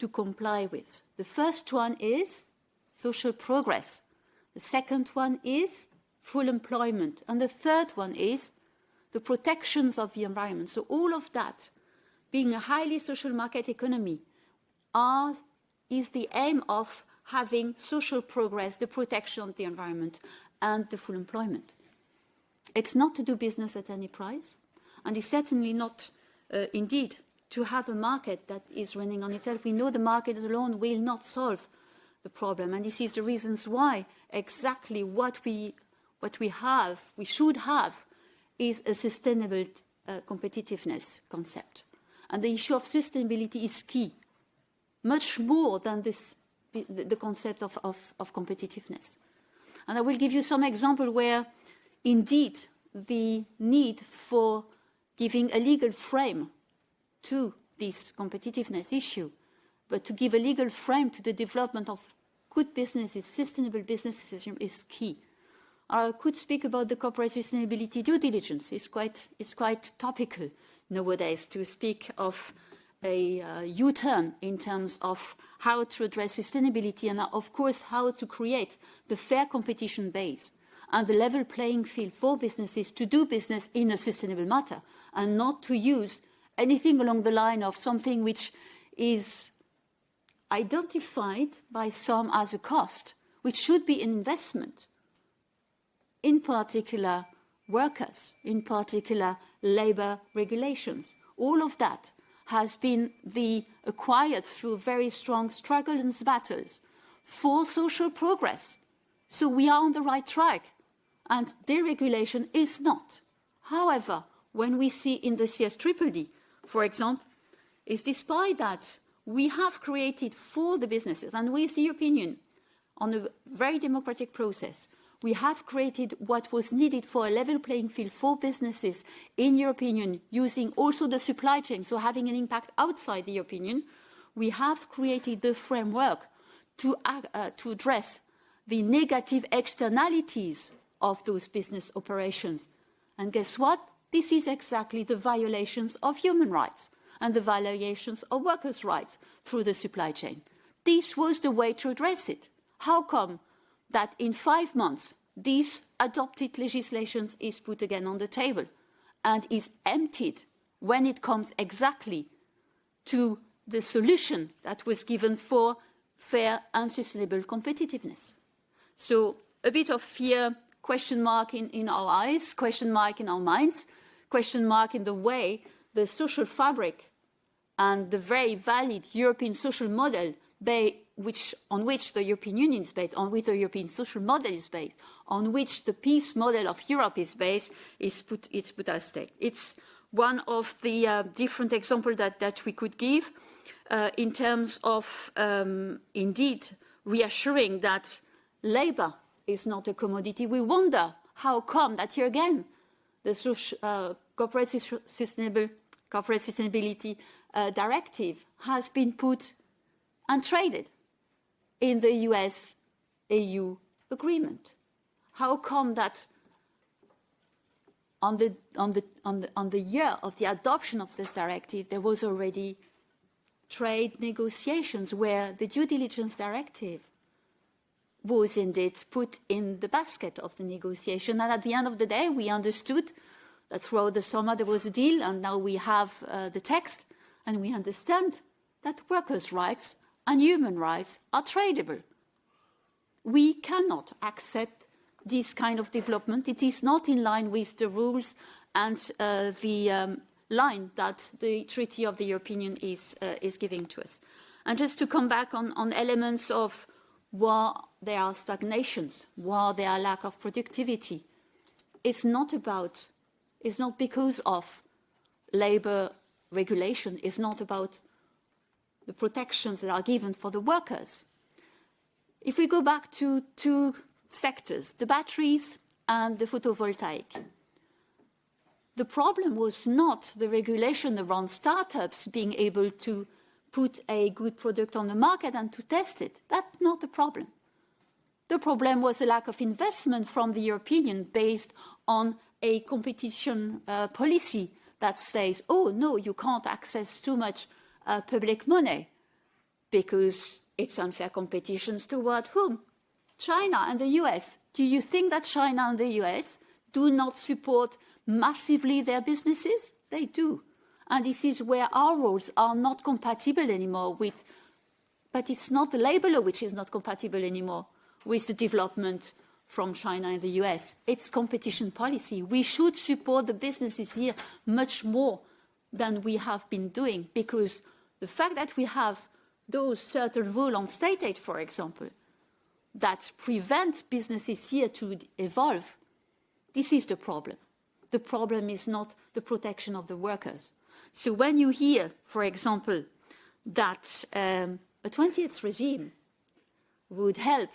to comply with. The first one is social progress. The second one is full employment. And the third one is the protections of the environment. So all of that, being a highly social market economy, is the aim of having social progress, the protection of the environment, and the full employment. It's not to do business at any price, and it's certainly not, indeed, to have a market that is running on itself. We know the market alone will not solve the problem, and this is the reasons why exactly what we should have is a sustainable competitiveness concept. And the issue of sustainability is key, much more than the concept of competitiveness. And I will give you some example where, indeed, the need for giving a legal frame to this competitiveness issue, but to give a legal frame to the development of good businesses, sustainable businesses, is key. I could speak about the corporate sustainability due diligence. It's quite topical nowadays to speak of a U-turn in terms of how to address sustainability and, of course, how to create the fair competition base and the level playing field for businesses to do business in a sustainable manner and not to use anything along the line of something which is identified by some as a cost, which should be an investment, in particular workers, in particular labour regulations. All of that has been acquired through very strong struggles and battles for social progress. So we are on the right track, and deregulation is not. However, when we see in the CSDDD, for example, is despite that we have created for the businesses, and with the European Union, on a very democratic process, we have created what was needed for a level playing field for businesses in European Union, using also the supply chain, so having an impact outside the European Union. We have created the framework to address the negative externalities of those business operations. And guess what? This is exactly the violations of human rights and the violations of workers' rights through the supply chain. This was the way to address it. How come that in 5 months this adopted legislation is put again on the table and is emptied when it comes exactly to the solution that was given for fair and sustainable competitiveness? So a bit of fear, question mark in our eyes, question mark in our minds, question mark in the way the social fabric and the very valid European social model on which the European Union is based, on which the European social model is based, on which the peace model of Europe is based, it's put at stake. It's one of the different examples that we could give in terms of, indeed, reassuring that labour is not a commodity. We wonder how come that here again the corporate sustainability directive has been put and traded in the US-EU agreement. How come that on the year of the adoption of this directive, there was already trade negotiations where the due diligence directive was indeed put in the basket of the negotiation. And at the end of the day, we understood that throughout the summer there was a deal, and now we have the text, and we understand that workers' rights and human rights are tradable. We cannot accept this kind of development. It is not in line with the rules and the line that the Treaty of the European Union is giving to us. And just to come back on elements of where there are stagnations, where there are lack of productivity, it's not because of labour regulation, it's not about the protections that are given for the workers. If we go back to two sectors, the batteries and the photovoltaic, the problem was not the regulation around startups being able to put a good product on the market and to test it. That's not the problem. The problem was the lack of investment from the European Union based on a competition policy that says, oh, no, you can't access too much public money because it's unfair competitions toward whom? China and the US. Do you think that China and the US do not support massively their businesses? They do. And this is where our roles are not compatible anymore with, but it's not the labour law which is not compatible anymore with the development from China and the US. It's competition policy. We should support the businesses here much more than we have been doing, because the fact that we have those certain rules on state aid, for example, that prevent businesses here to evolve, this is the problem. The problem is not the protection of the workers. So when you hear, for example, that a 20th regime would help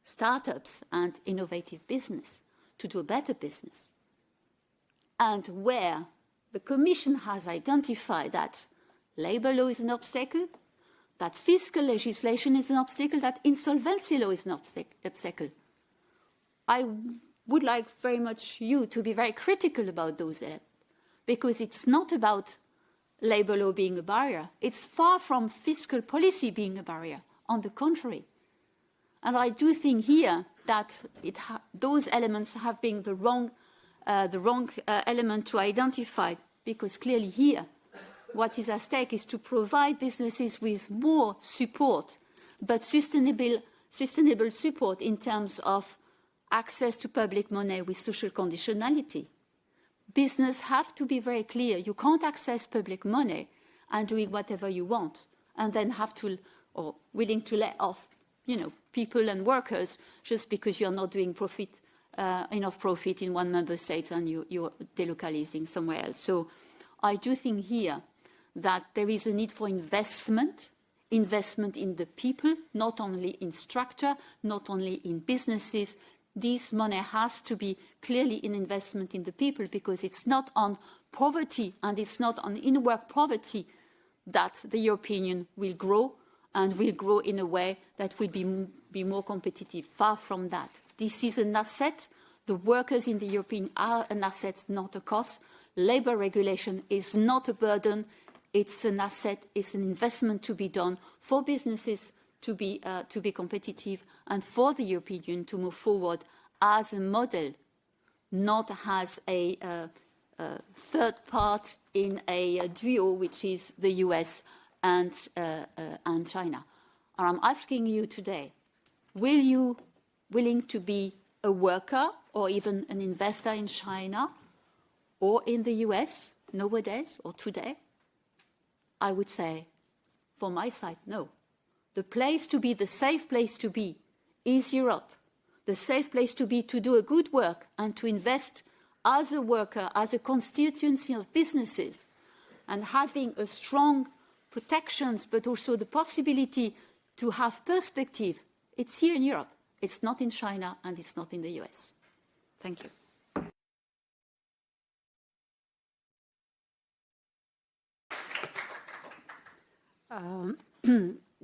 startups and innovative business to do a better business, and where the Commission has identified that labour law is an obstacle, that fiscal legislation is an obstacle, that insolvency law is an obstacle, I would like very much you to be very critical about those elements, because it's not about labour law being a barrier. It's far from fiscal policy being a barrier. On the contrary. And I do think here that those elements have been the wrong element to identify, because clearly here what is at stake is to provide businesses with more support, but sustainable support in terms of access to public money with social conditionality. Business have to be very clear. You can't access public money and doing whatever you want, and then have to, or willing to let off, people and workers just because you're not doing enough profit in one member state and you're delocalizing somewhere else. So I do think here that there is a need for investment in the people, not only in structure, not only in businesses. This money has to be clearly an investment in the people, because it's not on poverty and it's not on in-work poverty that the European Union will grow, and will grow in a way that will be more competitive. Far from that. This is an asset. The workers in the European Union are an asset, not a cost. Labour regulation is not a burden. It's an asset. It's an investment to be done for businesses to be competitive, and for the European Union to move forward as a model, not as a third part in a duo, which is the US and China. And I'm asking you today, will you willing to be a worker or even an investor in China or in the US nowadays or today? I would say, from my side, no. The place to be, the safe place to be, is Europe. The safe place to be to do a good work and to invest as a worker, as a constituency of businesses, and having a strong protections, but also the possibility to have perspective. It's here in Europe. It's not in China, and it's not in the US. Thank you.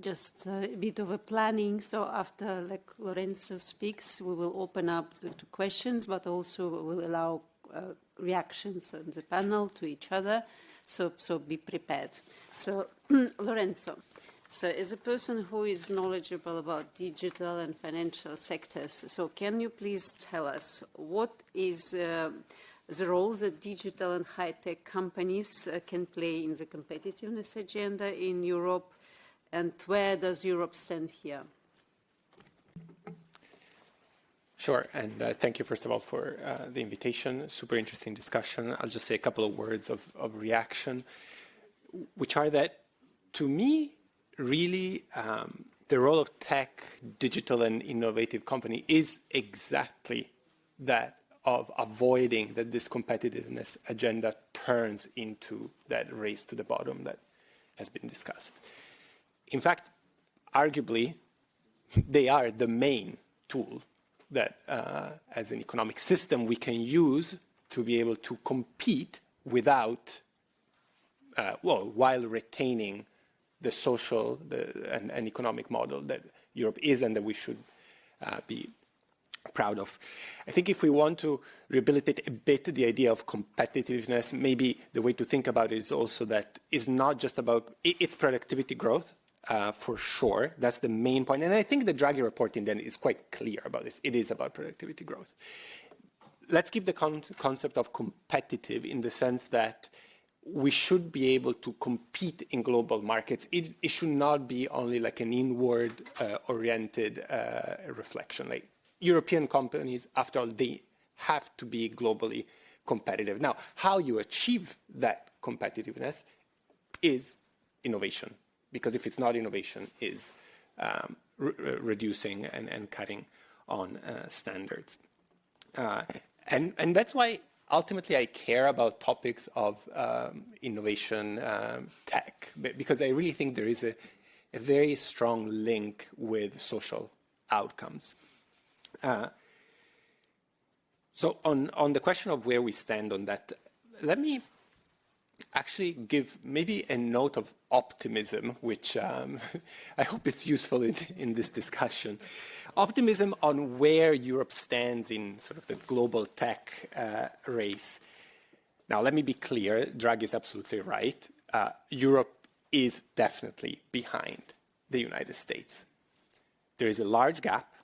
Just a bit of a planning. So after Lorenzo speaks, we will open up to questions, but also we will allow reactions on the panel to each other. So be prepared. So Lorenzo, so as a person who is knowledgeable about digital and financial sectors, so can you please tell us what is the role that digital and high-tech companies can play in the competitiveness agenda in Europe? And where does Europe stand here? Sure, and thank you, first of all, for the invitation. Super interesting discussion. I'll just say a couple of words of reaction, which are that, to me, really, the role of tech, digital, and innovative company is exactly that of avoiding that this competitiveness agenda turns into that race to the bottom that has been discussed. In fact, arguably, they are the main tool that, as an economic system, we can use to be able to compete without, while retaining the social and economic model that Europe is and that we should be proud of. I think if we want to rehabilitate a bit the idea of competitiveness, maybe the way to think about it is also that it's not just about, it's productivity growth. For sure, that's the main point. And I think the Draghi reporting then is quite clear about this. It is about productivity growth. Let's keep the concept of competitive in the sense that we should be able to compete in global markets. It should not be only like an inward oriented reflection. Like European companies, after all, they have to be globally competitive. Now, how you achieve that competitiveness is innovation. Because if it's not innovation, is reducing and cutting on standards. And that's why ultimately I care about topics of innovation, tech, because I really think there is a very strong link with social outcomes. So on the question of where we stand on that, let me actually give maybe a note of optimism, which I hope it's useful in this discussion. Optimism on where Europe stands in sort of the global tech race. Now, let me be clear, Draghi is absolutely right. Europe is definitely behind the United States. There is a large gap.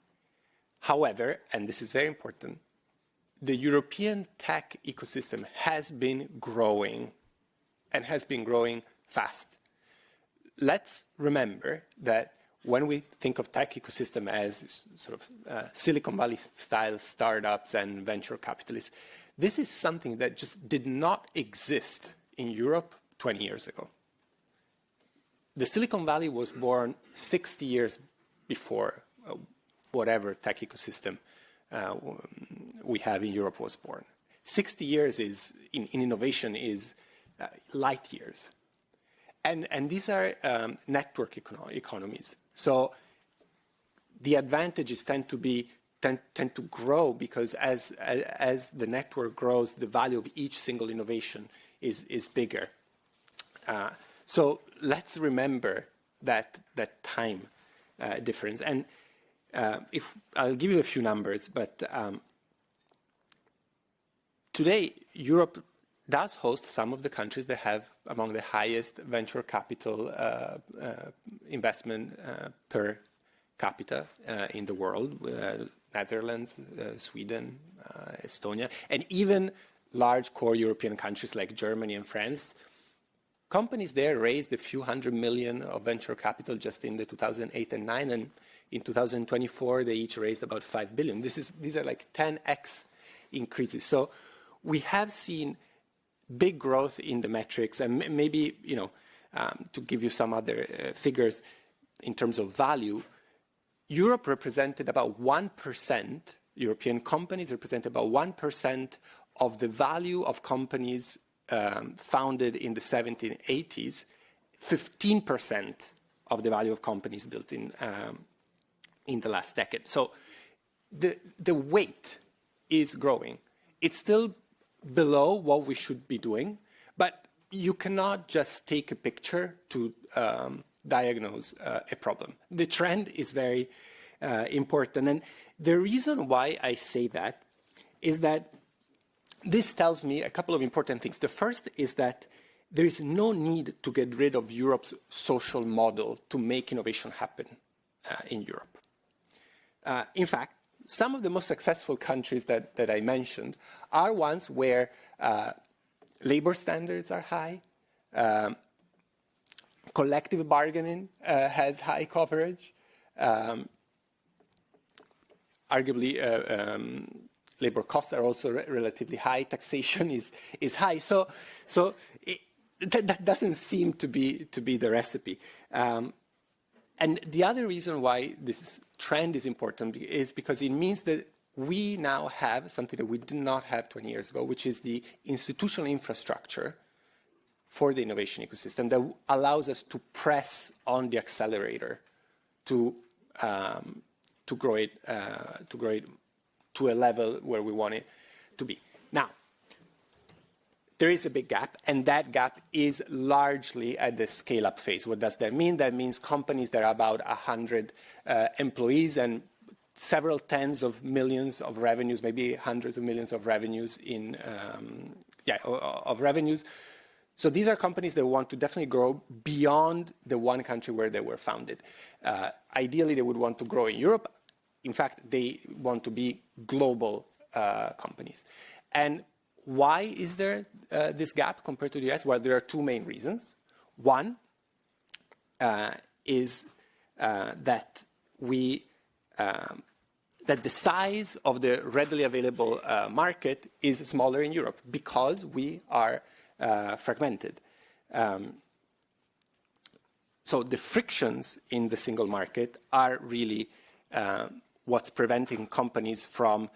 However, and this is very important, the European tech ecosystem has been growing and has been growing fast. Let's remember that when we think of tech ecosystem as sort of Silicon Valley style startups and venture capitalists, this is something that just did not exist in Europe 20 years ago. The Silicon Valley was born 60 years before whatever tech ecosystem we have in Europe was born. 60 years is, in innovation is light years. And these are network economies. So the advantages tend to grow because as the network grows, the value of each single innovation is bigger. So let's remember that time difference. And if I'll give you a few numbers, but today Europe does host some of the countries that have among the highest venture capital investment per capita in the world, Netherlands, Sweden, Estonia, and even large core European countries like Germany and France. Companies there raised a few $100 million of venture capital just in the 2008 and 9, and in 2024 they each raised about $5 billion. These are like 10x increases. So we have seen big growth in the metrics, and maybe, to give you some other figures in terms of value, Europe represented about 1%, European companies represented about 1% of the value of companies founded in the 1780s, 15% of the value of companies built in the last decade. So the weight is growing. It's still below what we should be doing, but you cannot just take a picture to diagnose a problem. The trend is very important. And the reason why I say that is that this tells me a couple of important things. The first is that there is no need to get rid of Europe's social model to make innovation happen in Europe. In fact, some of the most successful countries that I mentioned are ones where labor standards are high, collective bargaining has high coverage, arguably labor costs are also relatively high, taxation is high. So that doesn't seem to be the recipe. And the other reason why this trend is important is because it means that we now have something that we did not have 20 years ago, which is the institutional infrastructure for the innovation ecosystem that allows us to press on the accelerator to grow it to a level where we want it to be. Now, there is a big gap, and that gap is largely at the scale-up phase. What does that mean? That means companies that are about 100 employees and several tens of millions of revenues, maybe hundreds of millions of revenues of revenues. So these are companies that want to definitely grow beyond the one country where they were founded. Ideally, they would want to grow in Europe. In fact, they want to be global companies. And why is there this gap compared to the US? Well, there are two main reasons. One is that that the size of the readily available market is smaller in Europe because we are fragmented. So the frictions in the single market are really what's preventing companies from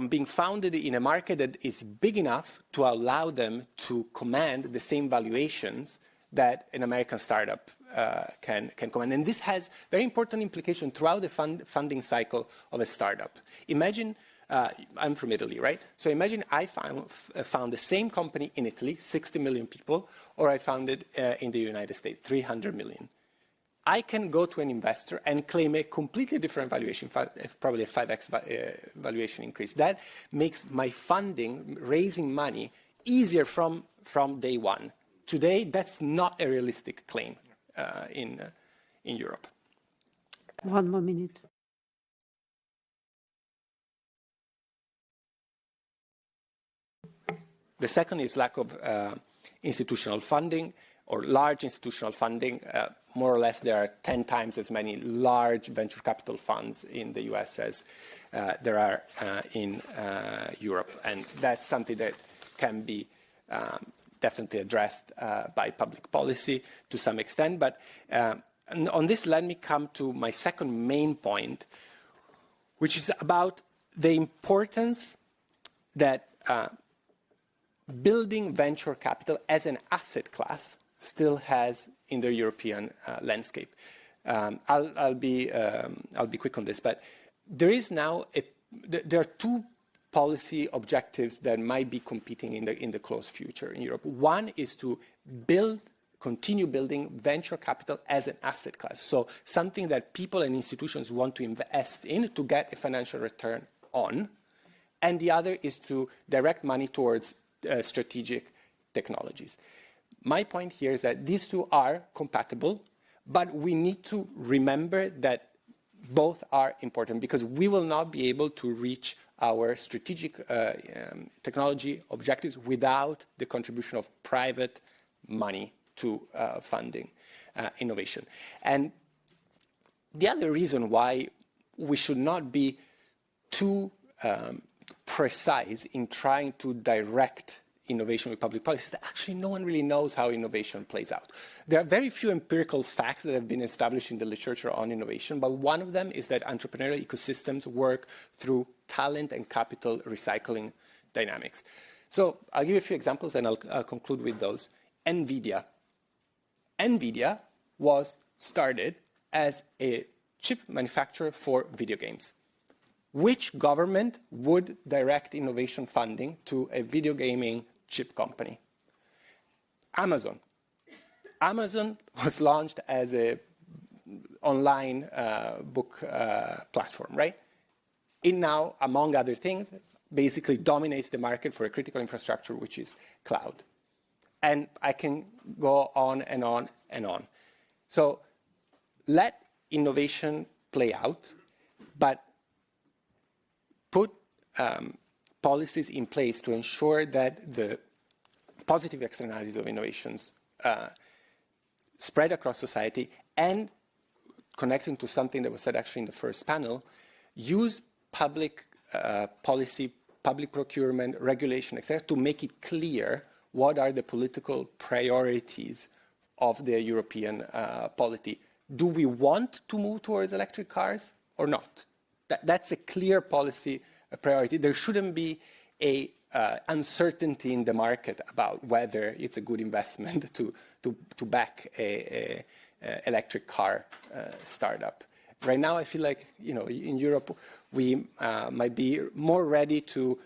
being founded in a market that is big enough to allow them to command the same valuations that an American startup can command. And this has very important implications throughout the funding cycle of a startup. Imagine, I'm from Italy, right? So imagine I found the same company in Italy, 60 million people, or I found it in the United States, 300 million. I can go to an investor and claim a completely different valuation, probably a 5x valuation increase. That makes my funding, raising money, easier from day one. Today, that's not a realistic claim in Europe. 1 more minute. The second is lack of institutional funding or large institutional funding. More or less, there are 10 times as many large venture capital funds in the US as there are in Europe. And that's something that can be definitely addressed by public policy to some extent. But on this, let me come to my second main point, which is about the importance that building venture capital as an asset class still has in the European landscape. I'll be quick on this, but there is now there are two policy objectives that might be competing in the close future in Europe. One is to continue building venture capital as an asset class, so something that people and institutions want to invest in to get a financial return on, and the other is to direct money towards strategic technologies. My point here is that these two are compatible, but we need to remember that both are important because we will not be able to reach our strategic technology objectives without the contribution of private money to funding innovation. And the other reason why we should not be too precise in trying to direct innovation with public policy is that actually no one really knows how innovation plays out. There are very few empirical facts that have been established in the literature on innovation, but one of them is that entrepreneurial ecosystems work through talent and capital recycling dynamics. So I'll give you a few examples and I'll conclude with those. NVIDIA was started as a chip manufacturer for video games. Which government would direct innovation funding to a video gaming chip company? Amazon. Amazon was launched as an online book platform, right? It now, among other things, basically dominates the market for a critical infrastructure, which is cloud. And I can go on and on and on. So let innovation play out, but put policies in place to ensure that the positive externalities of innovations spread across society, and connecting to something that was said actually in the first panel, use public policy, public procurement, regulation, etc., to make it clear what are the political priorities of the European polity. Do we want to move towards electric cars or not? That's a clear policy priority. There shouldn't be a uncertainty in the market about whether it's a good investment to back a electric car startup. Right now, I feel like in Europe we might be more ready to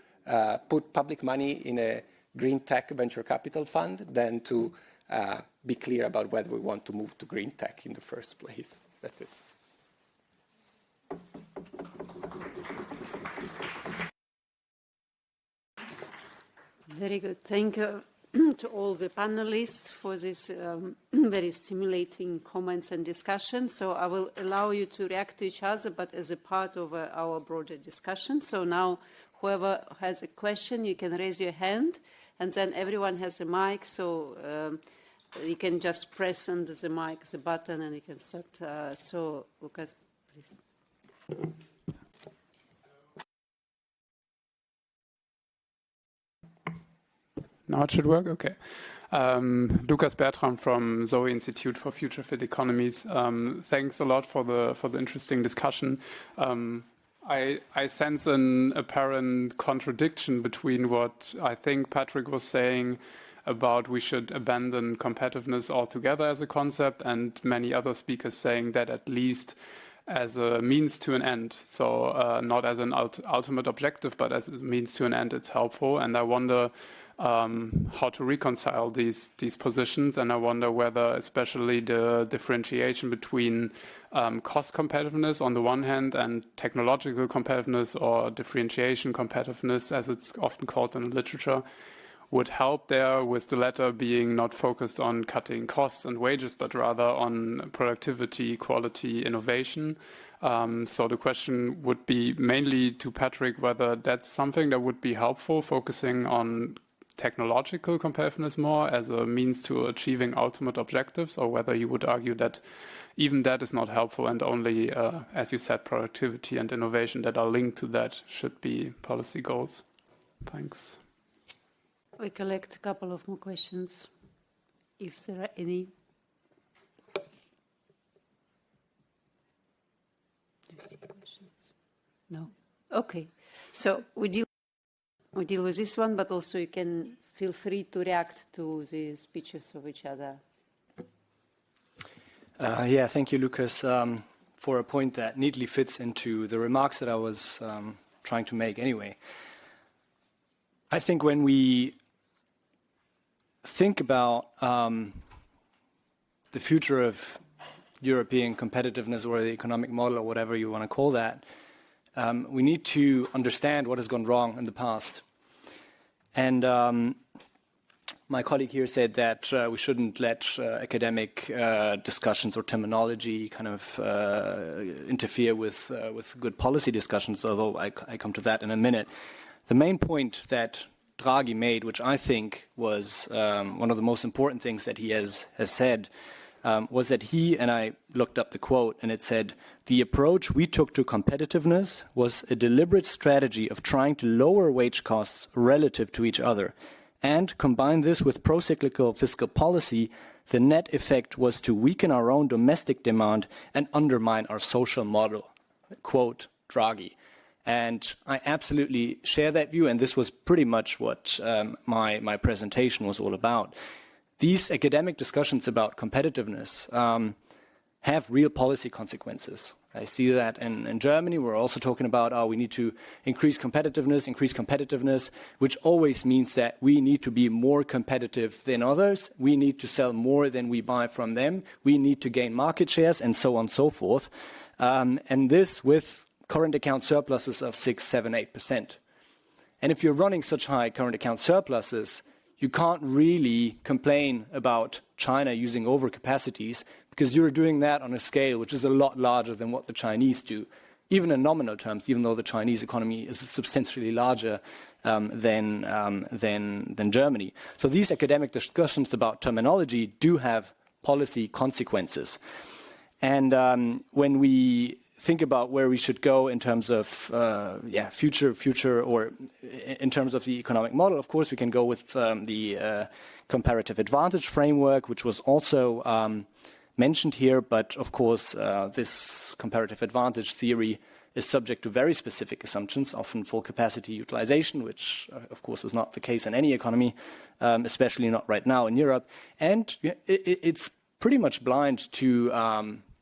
put public money in a green tech venture capital fund than to be clear about whether we want to move to green tech in the first place. That's it. Very good. Thank you to all the panelists for this very stimulating comments and discussion. So I will allow you to react to each other, but as a part of our broader discussion. So now whoever has a question, you can raise your hand, and then everyone has a mic, so you can just press under the mic the button and you can start. So Luca, please. Now it should work? Okay. Lucas Bertram from Zoe Institute for Future Fit Economies. Thanks a lot for the interesting discussion. I sense an apparent contradiction between what I think Patrick was saying about we should abandon competitiveness altogether as a concept, and many other speakers saying that at least as a means to an end. So not as an ultimate objective, but as a means to an end, it's helpful. And I wonder how to reconcile these positions. And I wonder whether especially the differentiation between cost competitiveness on the one hand and technological competitiveness, or differentiation competitiveness, as it's often called in the literature, would help there, with the latter being not focused on cutting costs and wages, but rather on productivity, quality, innovation. So the question would be mainly to Patrick whether that's something that would be helpful, focusing on technological competitiveness more as a means to achieving ultimate objectives, or whether you would argue that even that is not helpful and only, as you said, productivity and innovation that are linked to that should be policy goals. Thanks. We collect a couple of more questions, if there are any. No. Okay. So we deal with this one, but also you can feel free to react to the speeches of each other. Yeah, thank you, Lucas, for a point that neatly fits into the remarks that I was trying to make anyway. I think when we think about the future of European competitiveness, or the economic model, or whatever you want to call that, we need to understand what has gone wrong in the past. And my colleague here said that we shouldn't let academic discussions or terminology kind of interfere with good policy discussions, although I come to that in a minute. The main point that Draghi made, which I think was one of the most important things that he has said, was that he, and I looked up the quote, and it said, "The approach we took to competitiveness was a deliberate strategy of trying to lower wage costs relative to each other. And combine this with pro-cyclical fiscal policy, the net effect was to weaken our own domestic demand and undermine our social model." Quote Draghi. And I absolutely share that view, and this was pretty much what my presentation was all about. These academic discussions about competitiveness have real policy consequences. I see that in Germany. We're also talking about, we need to increase competitiveness, which always means that we need to be more competitive than others. We need to sell more than we buy from them. We need to gain market shares, and so on and so forth. And this with current account surpluses of 6, 7, 8%. And if you're running such high current account surpluses, you can't really complain about China using overcapacities, because you're doing that on a scale which is a lot larger than what the Chinese do, even in nominal terms, even though the Chinese economy is substantially larger than Germany. So these academic discussions about terminology do have policy consequences. And when we think about where we should go in terms of future, or in terms of the economic model, of course, we can go with the comparative advantage framework, which was also mentioned here. But of course, this comparative advantage theory is subject to very specific assumptions, often full capacity utilization, which of course is not the case in any economy, especially not right now in Europe. And it's pretty much blind to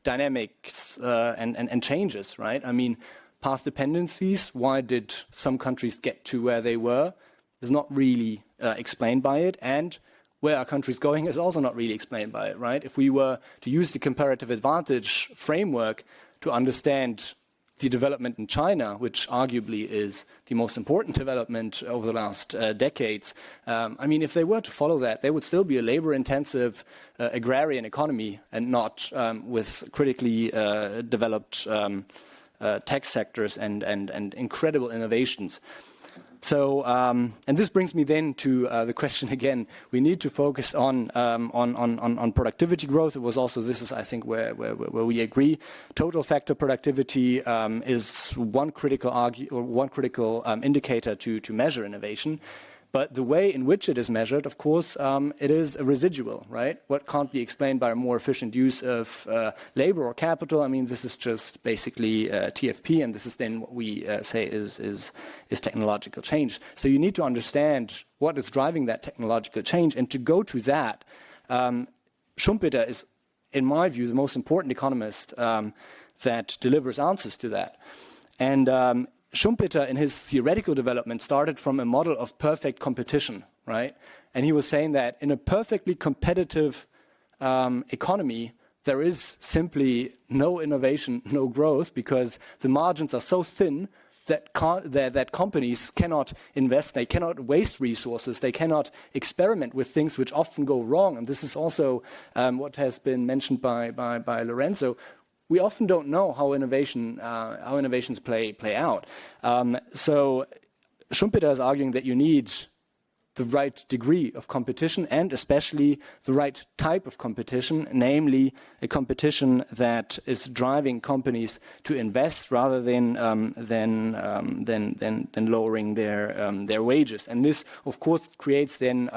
dynamics and changes, right? I mean, path dependencies, why did some countries get to where they were, is not really explained by it. And where are countries going is also not really explained by it, right? If we were to use the comparative advantage framework to understand the development in China, which arguably is the most important development over the last decades, I mean, if they were to follow that, they would still be a labor-intensive agrarian economy, and not with critically developed tech sectors and incredible innovations. So, and this brings me then to the question again. We need to focus on productivity growth. It was also, this is I think where we agree. Total factor productivity is one critical indicator to measure innovation. But the way in which it is measured, of course, it is a residual, right? What can't be explained by a more efficient use of labor or capital? I mean, this is just basically TFP, and this is then what we say is technological change. So you need to understand what is driving that technological change, and to go to that, Schumpeter is, in my view, the most important economist that delivers answers to that. And Schumpeter, in his theoretical development, started from a model of perfect competition, right? And he was saying that in a perfectly competitive economy, there is simply no innovation, no growth, because the margins are so thin that companies cannot invest, they cannot waste resources, they cannot experiment with things which often go wrong. And this is also what has been mentioned by Lorenzo. We often don't know how innovations play out. So Schumpeter is arguing that you need the right degree of competition, and especially the right type of competition, namely a competition that is driving companies to invest rather than lowering their wages. And this, of course, creates then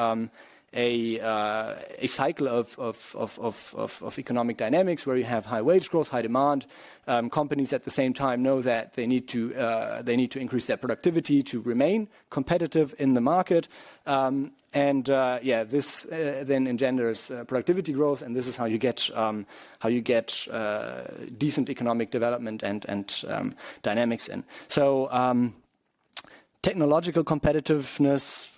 a cycle of economic dynamics where you have high wage growth, high demand. Companies at the same time know that they need to increase their productivity to remain competitive in the market. This then engenders productivity growth, and this is how you get decent economic development and dynamics in. So. Technological competitiveness,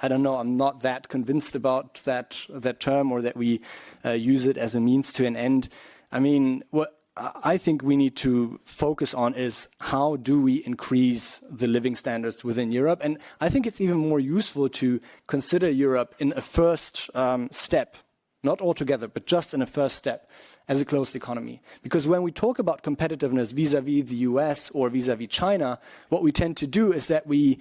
I don't know, I'm not that convinced about that term, or that we use it as a means to an end. I mean, what I think we need to focus on is how do we increase the living standards within Europe. And I think it's even more useful to consider Europe in a first step, not altogether, but just in a first step, as a closed economy. Because when we talk about competitiveness vis-à-vis the US or vis-à-vis China, what we tend to do is that we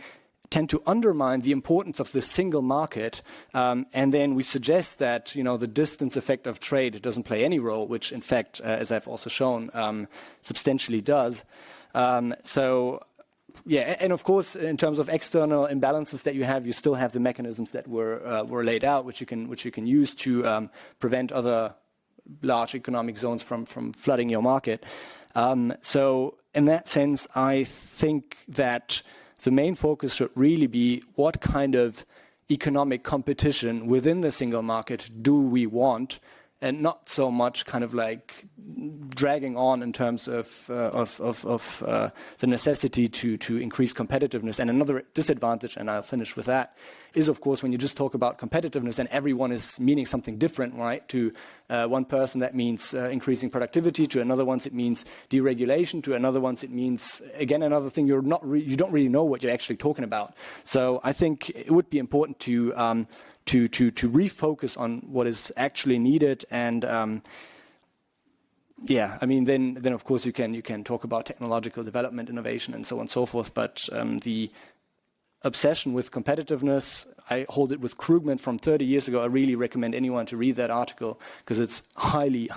tend to undermine the importance of the single market, and then we suggest that the distance effect of trade doesn't play any role, which in fact, as I've also shown, substantially does. Yeah, and of course, in terms of external imbalances that you have, you still have the mechanisms that were laid out, which you can use to prevent other large economic zones from flooding your market. So in that sense, I think that the main focus should really be what kind of economic competition within the single market do we want, and not so much kind of like dragging on in terms of the necessity to increase competitiveness. And another disadvantage, and I'll finish with that, is of course when you just talk about competitiveness and everyone is meaning something different, right? To one person that means increasing productivity, to another one it means deregulation, to another one it means again another thing. You don't really know what you're actually talking about. So I think it would be important to refocus on what is actually needed. And then of course you can talk about technological development, innovation, and so on and so forth. But the obsession with competitiveness, I hold it with Krugman from 30 years ago. I really recommend anyone to read that article because it's highly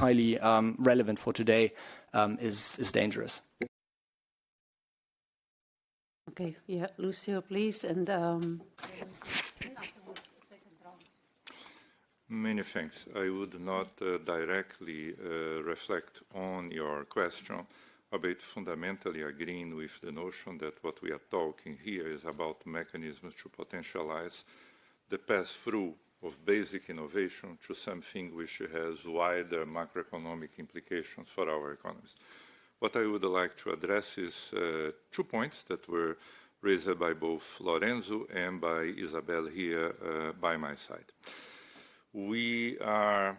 relevant for today. Is dangerous. Okay, yeah, Lucio, please, and. Many thanks. I would not directly reflect on your question, but fundamentally agreeing with the notion that what we are talking here is about mechanisms to potentialize the pass-through of basic innovation to something which has wider macroeconomic implications for our economies. What I would like to address is 2 points that were raised by both Lorenzo and by Isabel here by my side. We are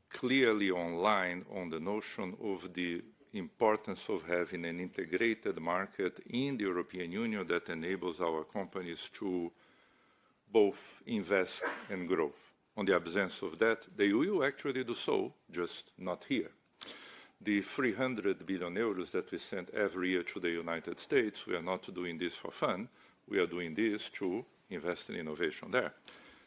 clearly online on the notion of the importance of having an integrated market in the European Union that enables our companies to both invest and grow. On the absence of that, they will actually do so, just not here. The 300 billion euros that we send every year to the United States, we are not doing this for fun. We are doing this to invest in innovation there.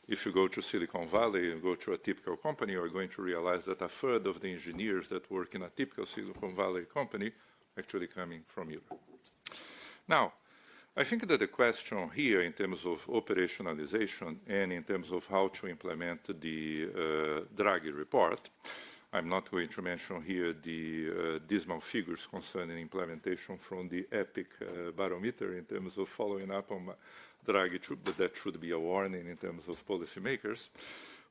If you go to Silicon Valley and go to a typical company, you're going to realize that a third of the engineers that work in a typical Silicon Valley company actually coming from Europe. Now, I think that the question here in terms of operationalization and in terms of how to implement the Draghi report, I'm not going to mention here the dismal figures concerning implementation from the EPIC barometer in terms of following up on Draghi, but that should be a warning in terms of policymakers.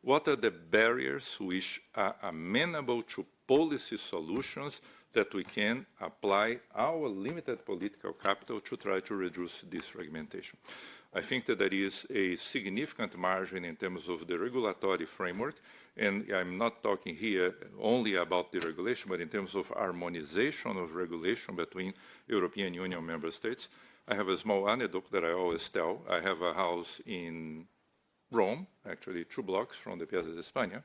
What are the barriers which are amenable to policy solutions that we can apply our limited political capital to try to reduce this fragmentation? I think that there is a significant margin in terms of the regulatory framework, and I'm not talking here only about deregulation, but in terms of harmonization of regulation between European Union member states. I have a small anecdote that I always tell. I have a house in Rome, actually 2 blocks from the Piazza di Spagna.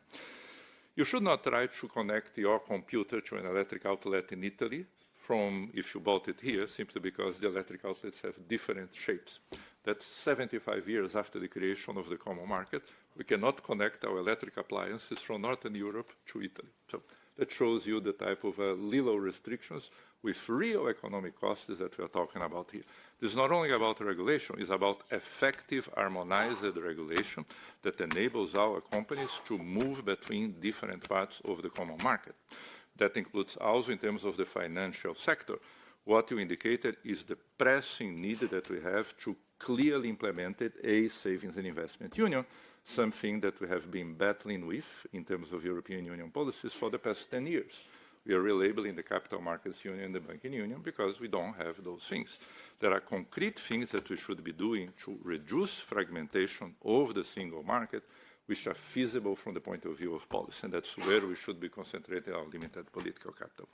You should not try to connect your computer to an electric outlet in Italy from if you bought it here, simply because the electric outlets have different shapes. That's 75 years after the creation of the common market. We cannot connect our electric appliances from Northern Europe to Italy. So that shows you the type of little restrictions with real economic costs that we are talking about here. This is not only about regulation, it's about effective, harmonized regulation that enables our companies to move between different parts of the common market. That includes also in terms of the financial sector. What you indicated is the pressing need that we have to clearly implement a savings and investment union, something that we have been battling with in terms of European Union policies for the past 10 years. We are relabeling the Capital Markets Union and the Banking Union because we don't have those things. There are concrete things that we should be doing to reduce fragmentation of the single market, which are feasible from the point of view of policy, and that's where we should be concentrating our limited political capital.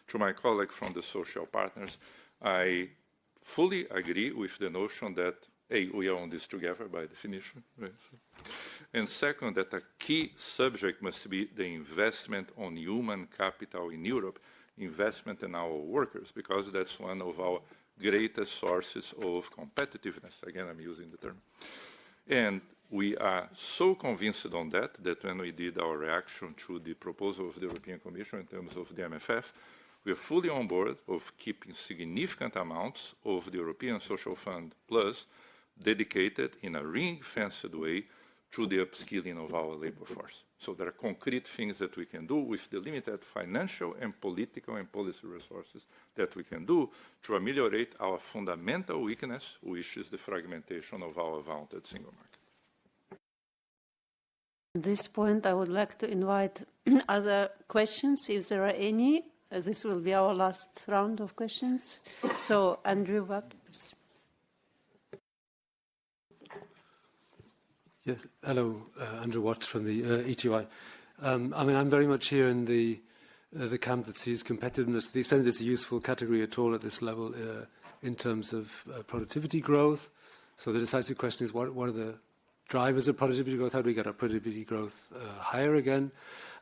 To my colleague from the social partners, I fully agree with the notion that, A, we are on this together by definition, right? And second, that a key subject must be the investment on human capital in Europe, investment in our workers, because that's one of our greatest sources of competitiveness. Again, I'm using the term. And we are so convinced on that, that when we did our reaction to the proposal of the European Commission in terms of the MFF, we are fully on board of keeping significant amounts of the European Social Fund Plus dedicated in a ring-fenced way to the upskilling of our labor force. So there are concrete things that we can do with the limited financial and political and policy resources that we can do to ameliorate our fundamental weakness, which is the fragmentation of our vaunted single market. At this point, I would like to invite other questions, if there are any. This will be our last round of questions. So, Andrew, what? Yes, hello, Andrew Watt from the ETUI. I mean, I'm very much here in the camp that sees competitiveness, to the extent it's a useful category at all at this level in terms of productivity growth. So the decisive question is, what are the drivers of productivity growth? How do we get our productivity growth higher again?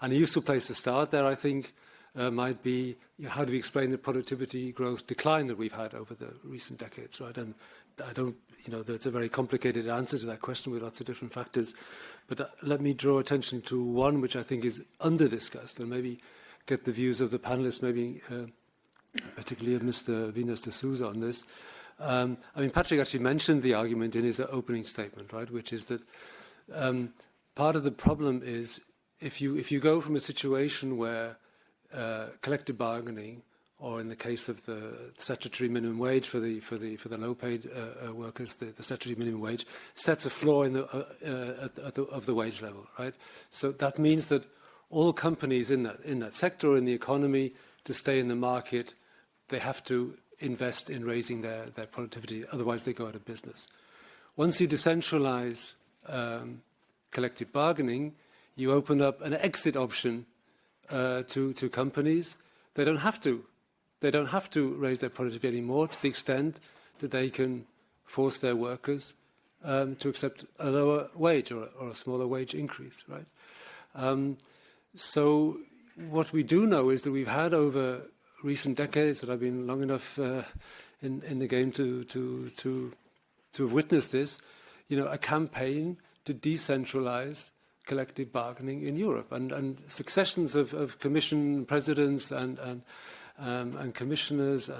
And a useful place to start there, I think, might be, how do we explain the productivity growth decline that we've had over the recent decades, right? And I don't, that's a very complicated answer to that question with lots of different factors. But let me draw attention to one which I think is under-discussed, and maybe get the views of the panelists, maybe particularly of Mr. Vinas de Souza on this. I mean, Patrick actually mentioned the argument in his opening statement, right, which is that part of the problem is if you go from a situation where collective bargaining, or in the case of the statutory minimum wage for the low-paid workers, the statutory minimum wage sets a floor of the wage level, right? So that means that all companies in that sector in the economy, to stay in the market, they have to invest in raising their productivity, otherwise they go out of business. Once you decentralize collective bargaining, you open up an exit option to companies. They don't have to raise their productivity anymore, to the extent that they can force their workers to accept a lower wage or a smaller wage increase, right? So what we do know is that we've had over recent decades, that I've been long enough in the game to have witnessed this, a campaign to decentralize collective bargaining in Europe, and successions of commission presidents and commissioners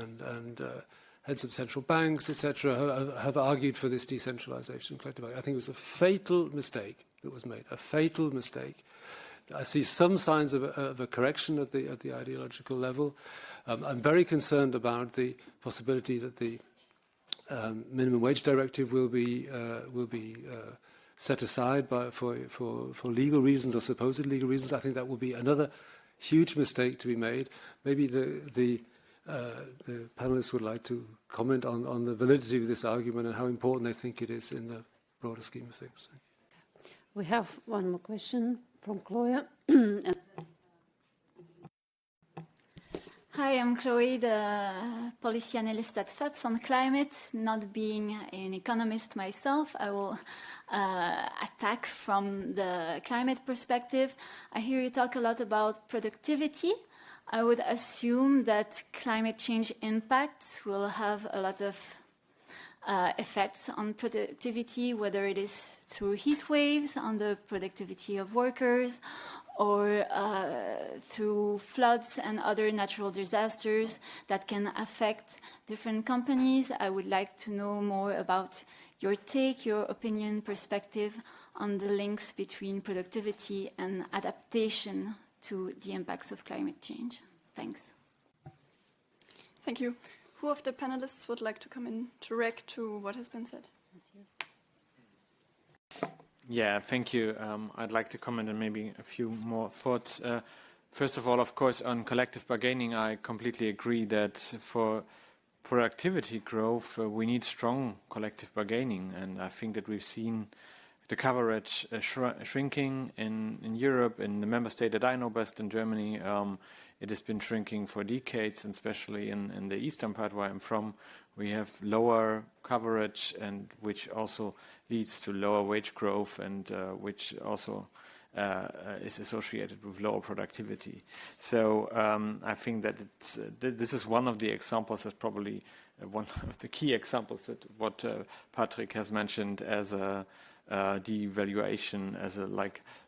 heads of central banks, etc., have argued for this decentralization. Collective bargaining. I think it was a fatal mistake that was made, a fatal mistake. I see some signs of a correction at the ideological level. I'm very concerned about the possibility that the minimum wage directive will be set aside for legal reasons or supposed legal reasons. I think that will be another huge mistake to be made. Maybe the panelists would like to comment on the validity of this argument and how important they think it is in the broader scheme of things. We have one more question from Claudia. Hi, I'm Chloe, the policy analyst at FEPS on climate. Not being an economist myself, I will attack from the climate perspective. I hear you talk a lot about productivity. I would assume that climate change impacts will have a lot of effects on productivity, whether it is through heat waves on the productivity of workers, or through floods and other natural disasters that can affect different companies. I would like to know more about your take, your opinion, perspective on the links between productivity and adaptation to the impacts of climate change. Thanks. Thank you. Who of the panelists would like to come in to react to what has been said? Yeah, thank you. I'd like to comment on maybe a few more thoughts. First of all, of course, on collective bargaining, I completely agree that for productivity growth, we need strong collective bargaining. And I think that we've seen the coverage shrinking in Europe, in the member state that I know best, in Germany. It has been shrinking for decades, and especially in the eastern part where I'm from. We have lower coverage, and which also leads to lower wage growth, and which also is associated with lower productivity. So I think that this is one of the examples, that's probably one of the key examples that what Patrick has mentioned as a devaluation, as a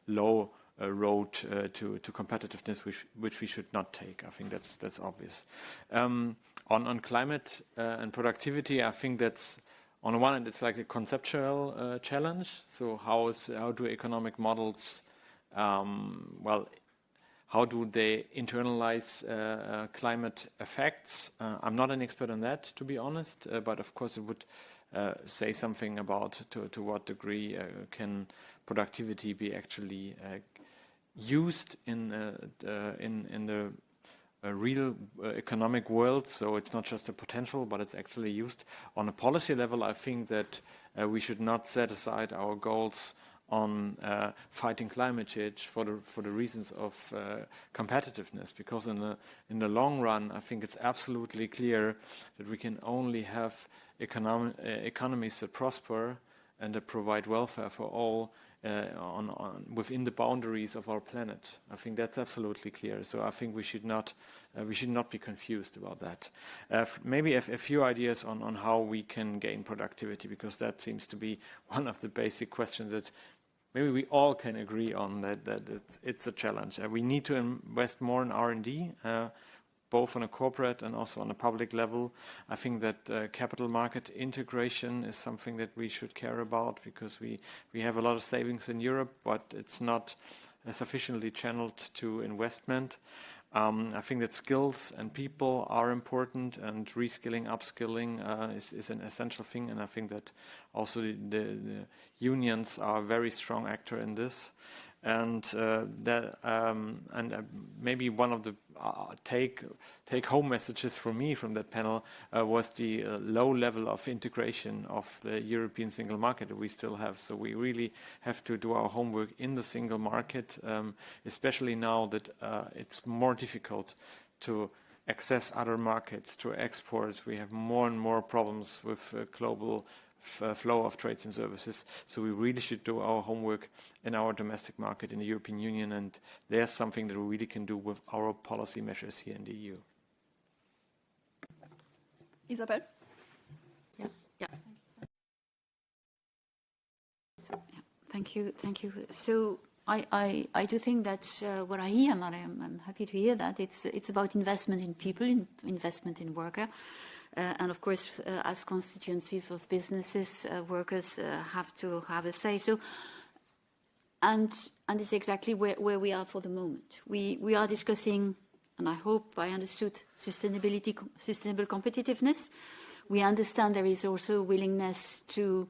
low road to competitiveness, which we should not take. I think that's obvious. On climate and productivity, I think that's on the one hand it's like a conceptual challenge. So how do economic models, how do they internalize climate effects? I'm not an expert on that, to be honest, but of course it would say something about to what degree can productivity be actually used in the real economic world. So it's not just a potential, but it's actually used. On a policy level, I think that we should not set aside our goals on fighting climate change for the reasons of competitiveness, because in the long run, I think it's absolutely clear that we can only have economies that prosper and that provide welfare for all within the boundaries of our planet. I think that's absolutely clear. So I think we should not be confused about that. Maybe a few ideas on how we can gain productivity, because that seems to be one of the basic questions that maybe we all can agree on, that it's a challenge. We need to invest more in R&D, both on a corporate and also on a public level. I think that capital market integration is something that we should care about, because we have a lot of savings in Europe, but it's not sufficiently channeled to investment. I think that skills and people are important, and reskilling, upskilling is an essential thing. And I think that also the unions are a very strong actor in this. And maybe one of the take-home messages for me from that panel was the low level of integration of the European single market that we still have. So we really have to do our homework in the single market, especially now that it's more difficult to access other markets, to exports. We have more and more problems with global flow of trades and services. So we really should do our homework in our domestic market in the European Union, and there's something that we really can do with our policy measures here in the EU. Isabel? Yeah. So, yeah. Thank you. So I do think that what I hear, and I'm happy to hear that, it's about investment in people, investment in worker. And of course, as constituencies of businesses, workers have to have a say. So, and it's exactly where we are for the moment. We are discussing, and I hope I understood, sustainable competitiveness. We understand there is also a willingness to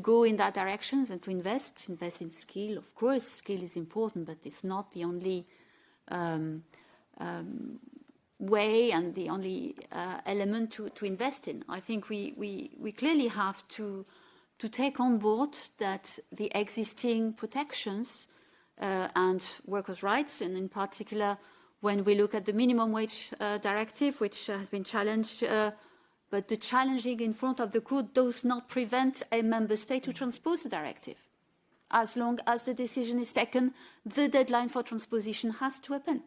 go in that direction and to invest in skill. Of course, skill is important, but it's not the only way and the only element to invest in. I think we clearly have to take on board that the existing protections and workers' rights, and in particular when we look at the minimum wage directive, which has been challenged, but the challenging in front of the court does not prevent a member state to transpose the directive. As long as the decision is taken, the deadline for transposition has to happen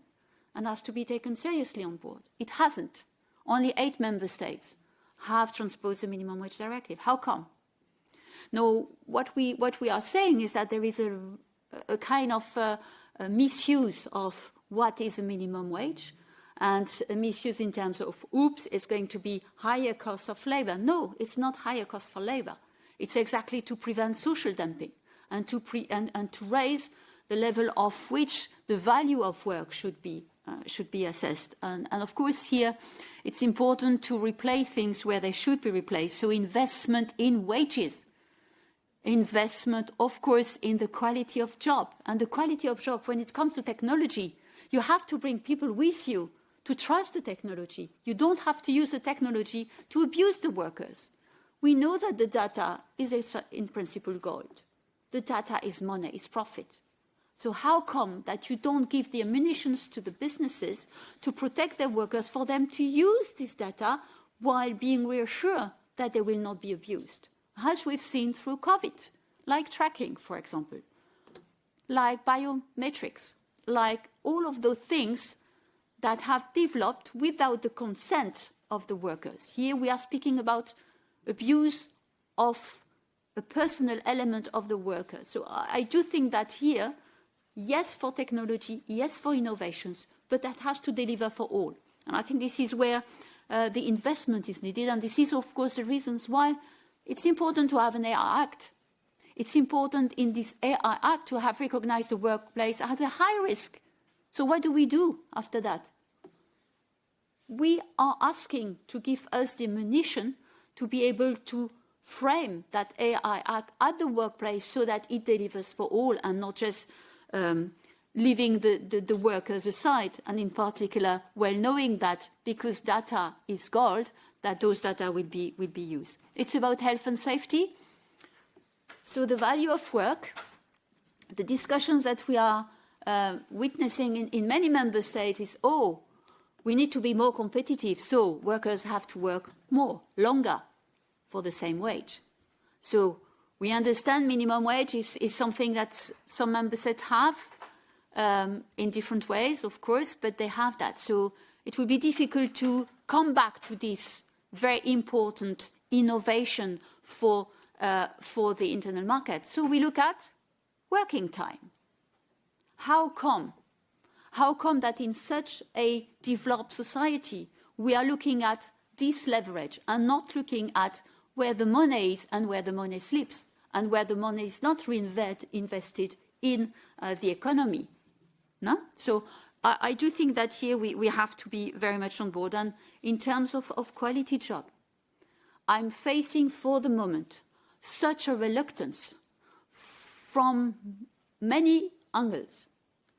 and has to be taken seriously on board. It hasn't. Only 8 member states have transposed the minimum wage directive. How come? No, what we are saying is that there is a kind of a misuse of what is a minimum wage, and a misuse in terms of, oops, it's going to be higher cost of labor. No, it's not higher cost for labor. It's exactly to prevent social dumping and to raise the level of which the value of work should be assessed. And of course here it's important to replace things where they should be replaced. So investment in wages, investment, of course, in the quality of job. And the quality of job, when it comes to technology, you have to bring people with you to trust the technology. You don't have to use the technology to abuse the workers. We know that the data is, in principle, gold. The data is money, is profit. So how come that you don't give the ammunitions to the businesses to protect their workers for them to use this data while being reassured that they will not be abused? As we've seen through COVID, like tracking, for example, like biometrics, like all of those things that have developed without the consent of the workers. Here we are speaking about abuse of a personal element of the worker. So I do think that here, yes for technology, yes for innovations, but that has to deliver for all. And I think this is where the investment is needed, and this is, of course, the reasons why it's important to have an AI Act. It's important in this AI Act to have recognized the workplace as a high risk. So what do we do after that? We are asking to give us the ammunition to be able to frame that AI Act at the workplace so that it delivers for all and not just leaving the workers aside, and in particular, well knowing that because data is gold, that those data will be used. It's about health and safety. So the value of work, the discussions that we are witnessing in many member states is, we need to be more competitive, so workers have to work more, longer, for the same wage. So we understand minimum wage is something that some member states have in different ways, of course, but they have that. So it will be difficult to come back to this very important innovation for the internal market. So we look at working time. How come that in such a developed society we are looking at this leverage and not looking at where the money is and where the money slips and where the money is not invested in the economy? No? So I do think that here we have to be very much on board. And in terms of quality job, I'm facing for the moment such a reluctance from many angles.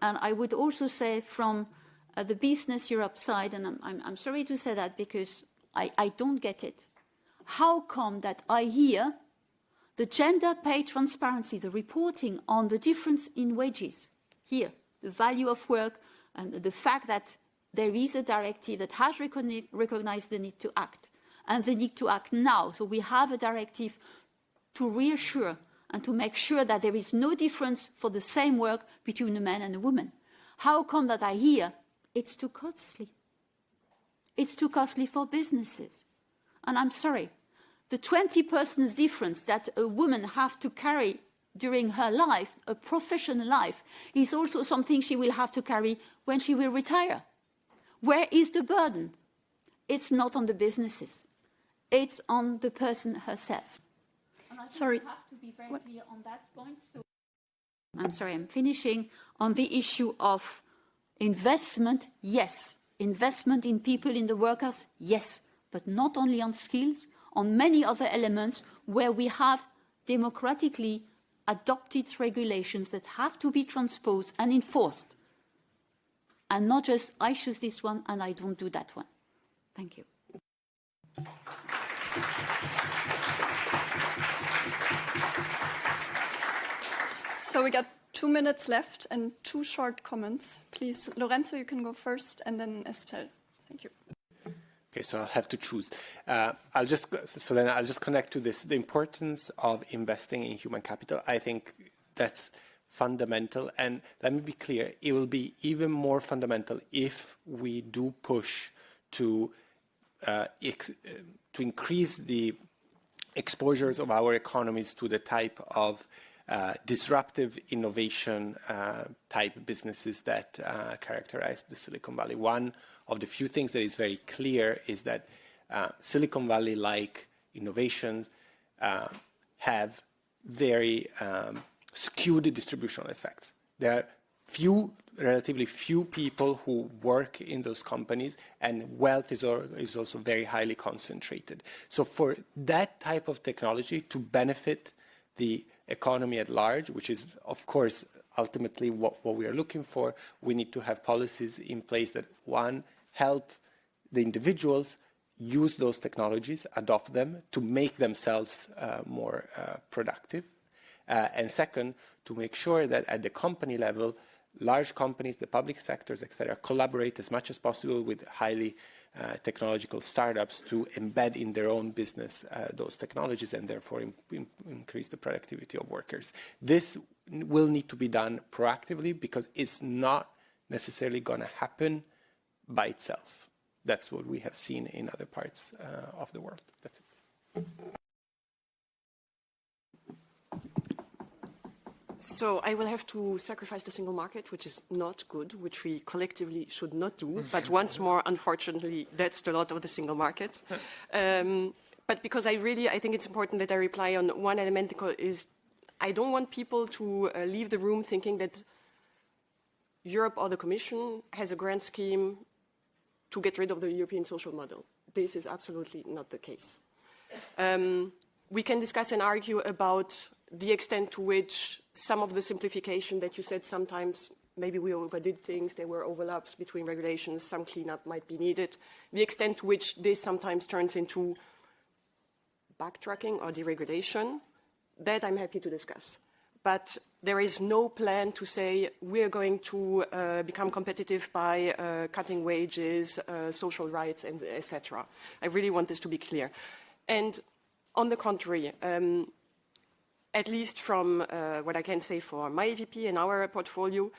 And I would also say from the Business Europe side, and I'm sorry to say that because I don't get it. How come that I hear the gender pay transparency, the reporting on the difference in wages, here, the value of work, and the fact that there is a directive that has recognized the need to act, and the need to act now. So we have a directive to reassure and to make sure that there is no difference for the same work between a man and a woman. How come that I hear it's too costly? It's too costly for businesses. And I'm sorry, the 20% difference that a woman has to carry during her life, a professional life, is also something she will have to carry when she will retire. Where is the burden? It's not on the businesses. it's on the person herself. Sorry. You have to be very clear on that point. So I'm sorry, I'm finishing on the issue of investment. Yes, investment in people, in the workers, yes, but not only on skills, on many other elements where we have democratically adopted regulations that have to be transposed and enforced. And not just, I choose this one and I don't do that one. Thank you. So we got 2 minutes left and 2 short comments. Please, Lorenzo, you can go first, and then Estelle. Thank you. Okay, so I'll have to choose. I'll just connect to this, the importance of investing in human capital. I think that's fundamental, and let me be clear, it will be even more fundamental if we do push to increase the exposures of our economies to the type of disruptive innovation type businesses that characterize the Silicon Valley. One of the few things that is very clear is that Silicon Valley-like innovations have very skewed distributional effects. There are relatively few people who work in those companies, and wealth is also very highly concentrated. So for that type of technology to benefit the economy at large, which is, of course, ultimately what we are looking for, we need to have policies in place that, one, help the individuals use those technologies, adopt them to make themselves more productive. And second, to make sure that at the company level, large companies, the public sectors, etc., collaborate as much as possible with highly technological startups to embed in their own business those technologies and therefore increase the productivity of workers. This will need to be done proactively because it's not necessarily going to happen by itself. That's what we have seen in other parts of the world. That's it. So I will have to sacrifice the single market, which is not good, which we collectively should not do. But once more, unfortunately, that's the lot of the single market. But because I think it's important that I reply on one element, is I don't want people to leave the room thinking that Europe or the Commission has a grand scheme to get rid of the European social model. This is absolutely not the case. We can discuss and argue about the extent to which some of the simplification that you said sometimes, maybe we overdid things, there were overlaps between regulations, some cleanup might be needed, the extent to which this sometimes turns into backtracking or deregulation, that I'm happy to discuss. But there is no plan to say we're going to become competitive by cutting wages, social rights, and etc. I really want this to be clear. And on the contrary, at least from what I can say for my EVP and our portfolio,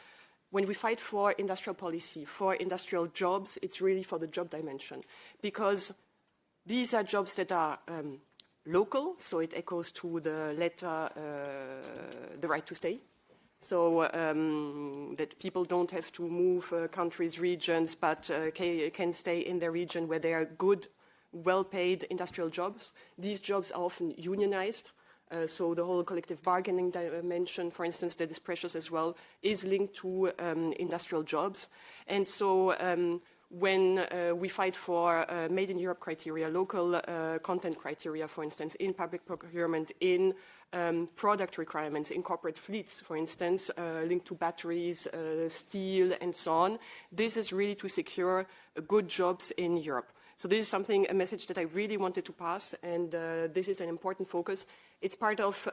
when we fight for industrial policy, for industrial jobs, it's really for the job dimension. Because these are jobs that are local, so it echoes to the letter, the right to stay. So that people don't have to move countries, regions, but can stay in their region where there are good, well-paid industrial jobs. These jobs are often unionized. So the whole collective bargaining dimension, for instance, that is precious as well, is linked to industrial jobs. And so when we fight for made in Europe criteria, local content criteria, for instance, in public procurement, in product requirements, in corporate fleets, for instance, linked to batteries, steel, and so on, this is really to secure good jobs in Europe. So this is a message that I really wanted to pass, and this is an important focus. It's part of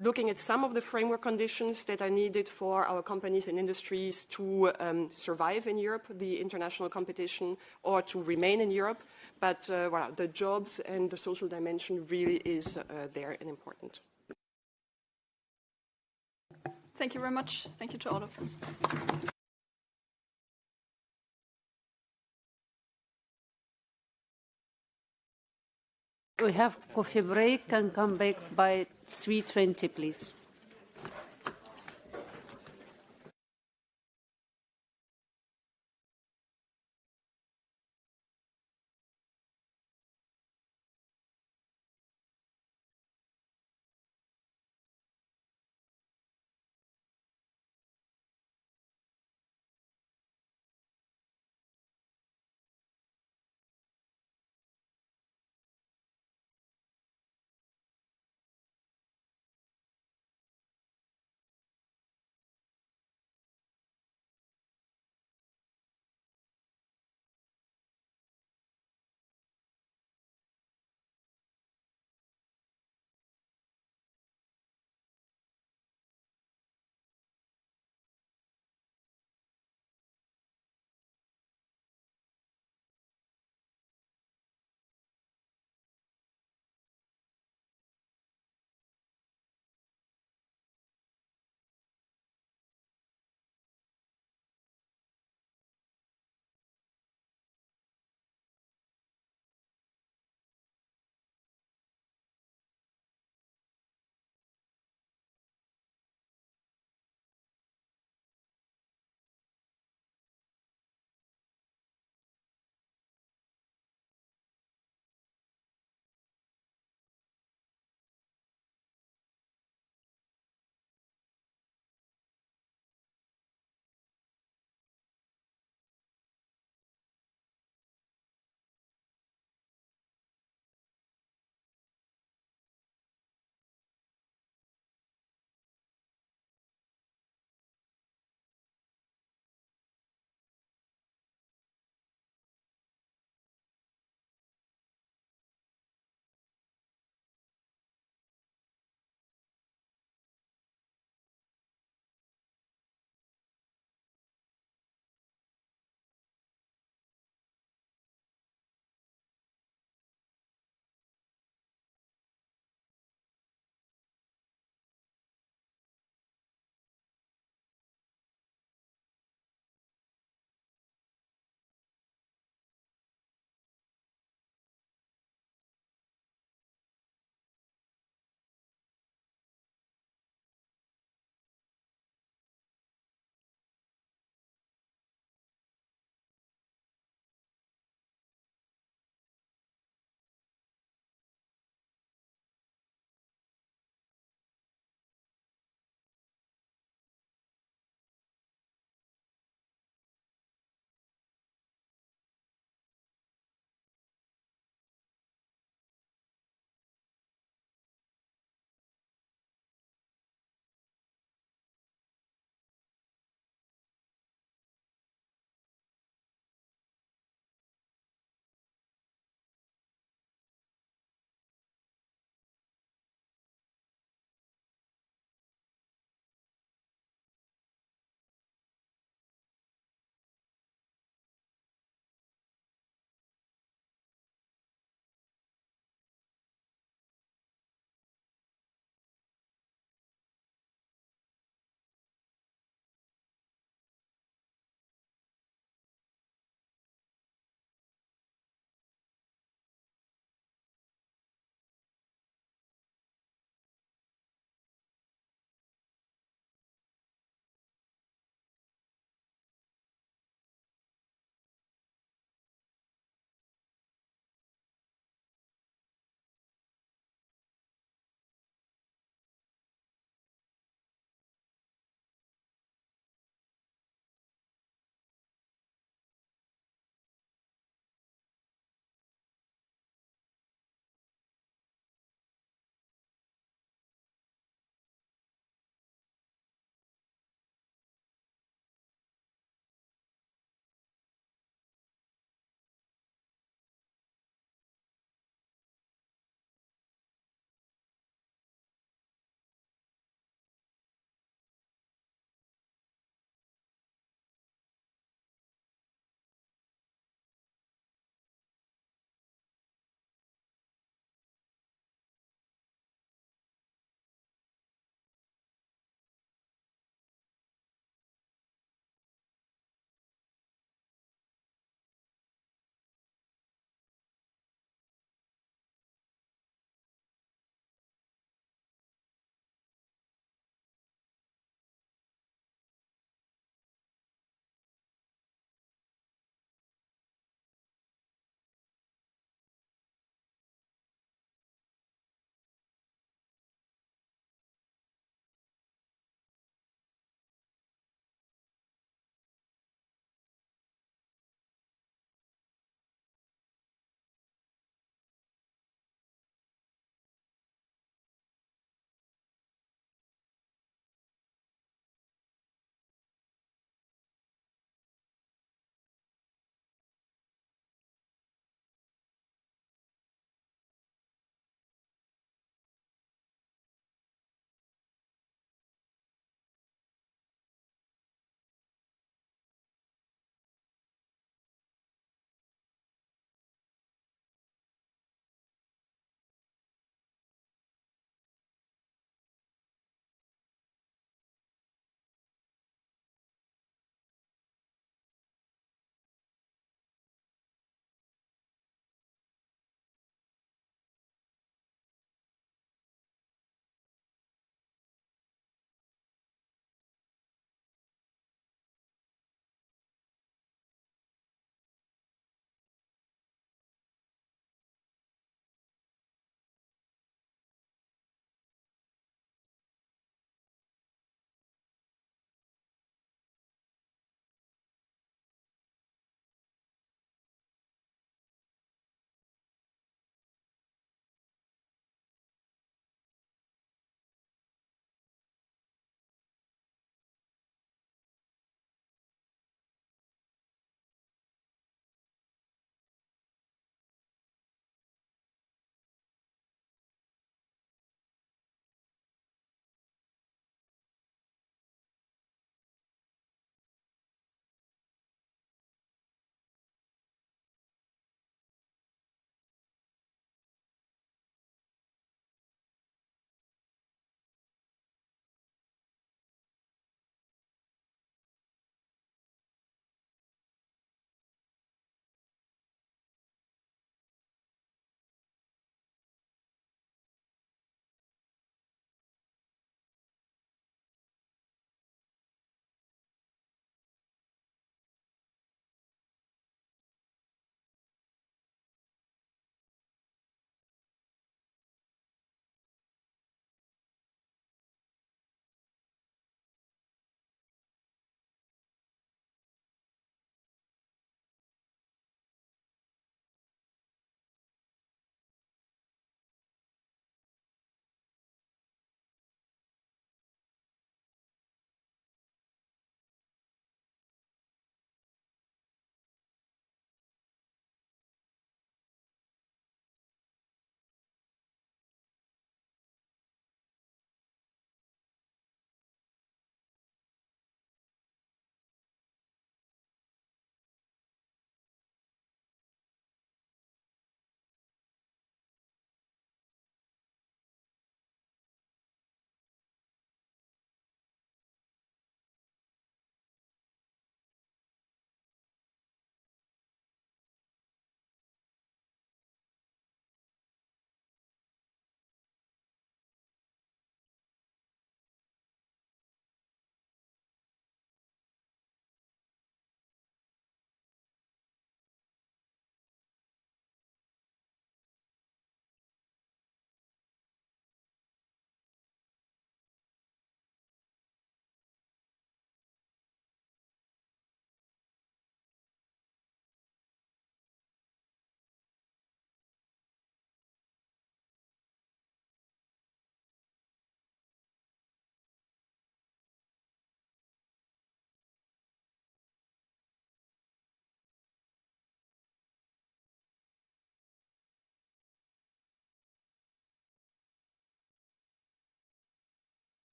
looking at some of the framework conditions that are needed for our companies and industries to survive in Europe, the international competition, or to remain in Europe. But the jobs and the social dimension really is there and important. Thank you very much. Thank you to all of you. We have coffee break and come back by 3:20, please.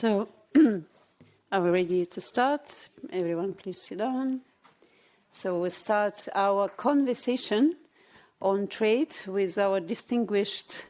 So, are we ready to start? Everyone, please sit down. So we'll start our conversation on trade with our distinguished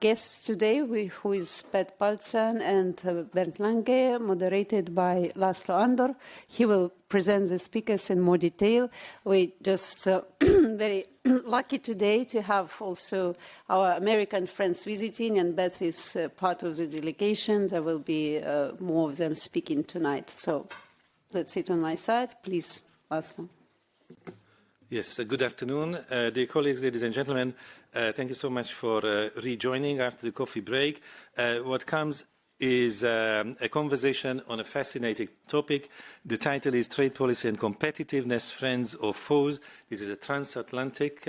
guests today, who is Bert Balzan and Bernd Lange, moderated by László Andor. He will present the speakers in more detail. We just very lucky today to have also our American friends visiting, and Bert is part of the delegation. There will be more of them speaking tonight. So let's sit on my side. Please, László. Yes, good afternoon, dear colleagues, ladies and gentlemen. Thank you so much for rejoining after the coffee break. What comes is a conversation on a fascinating topic. The title is Trade Policy and Competitiveness, Friends or Foes. This is a transatlantic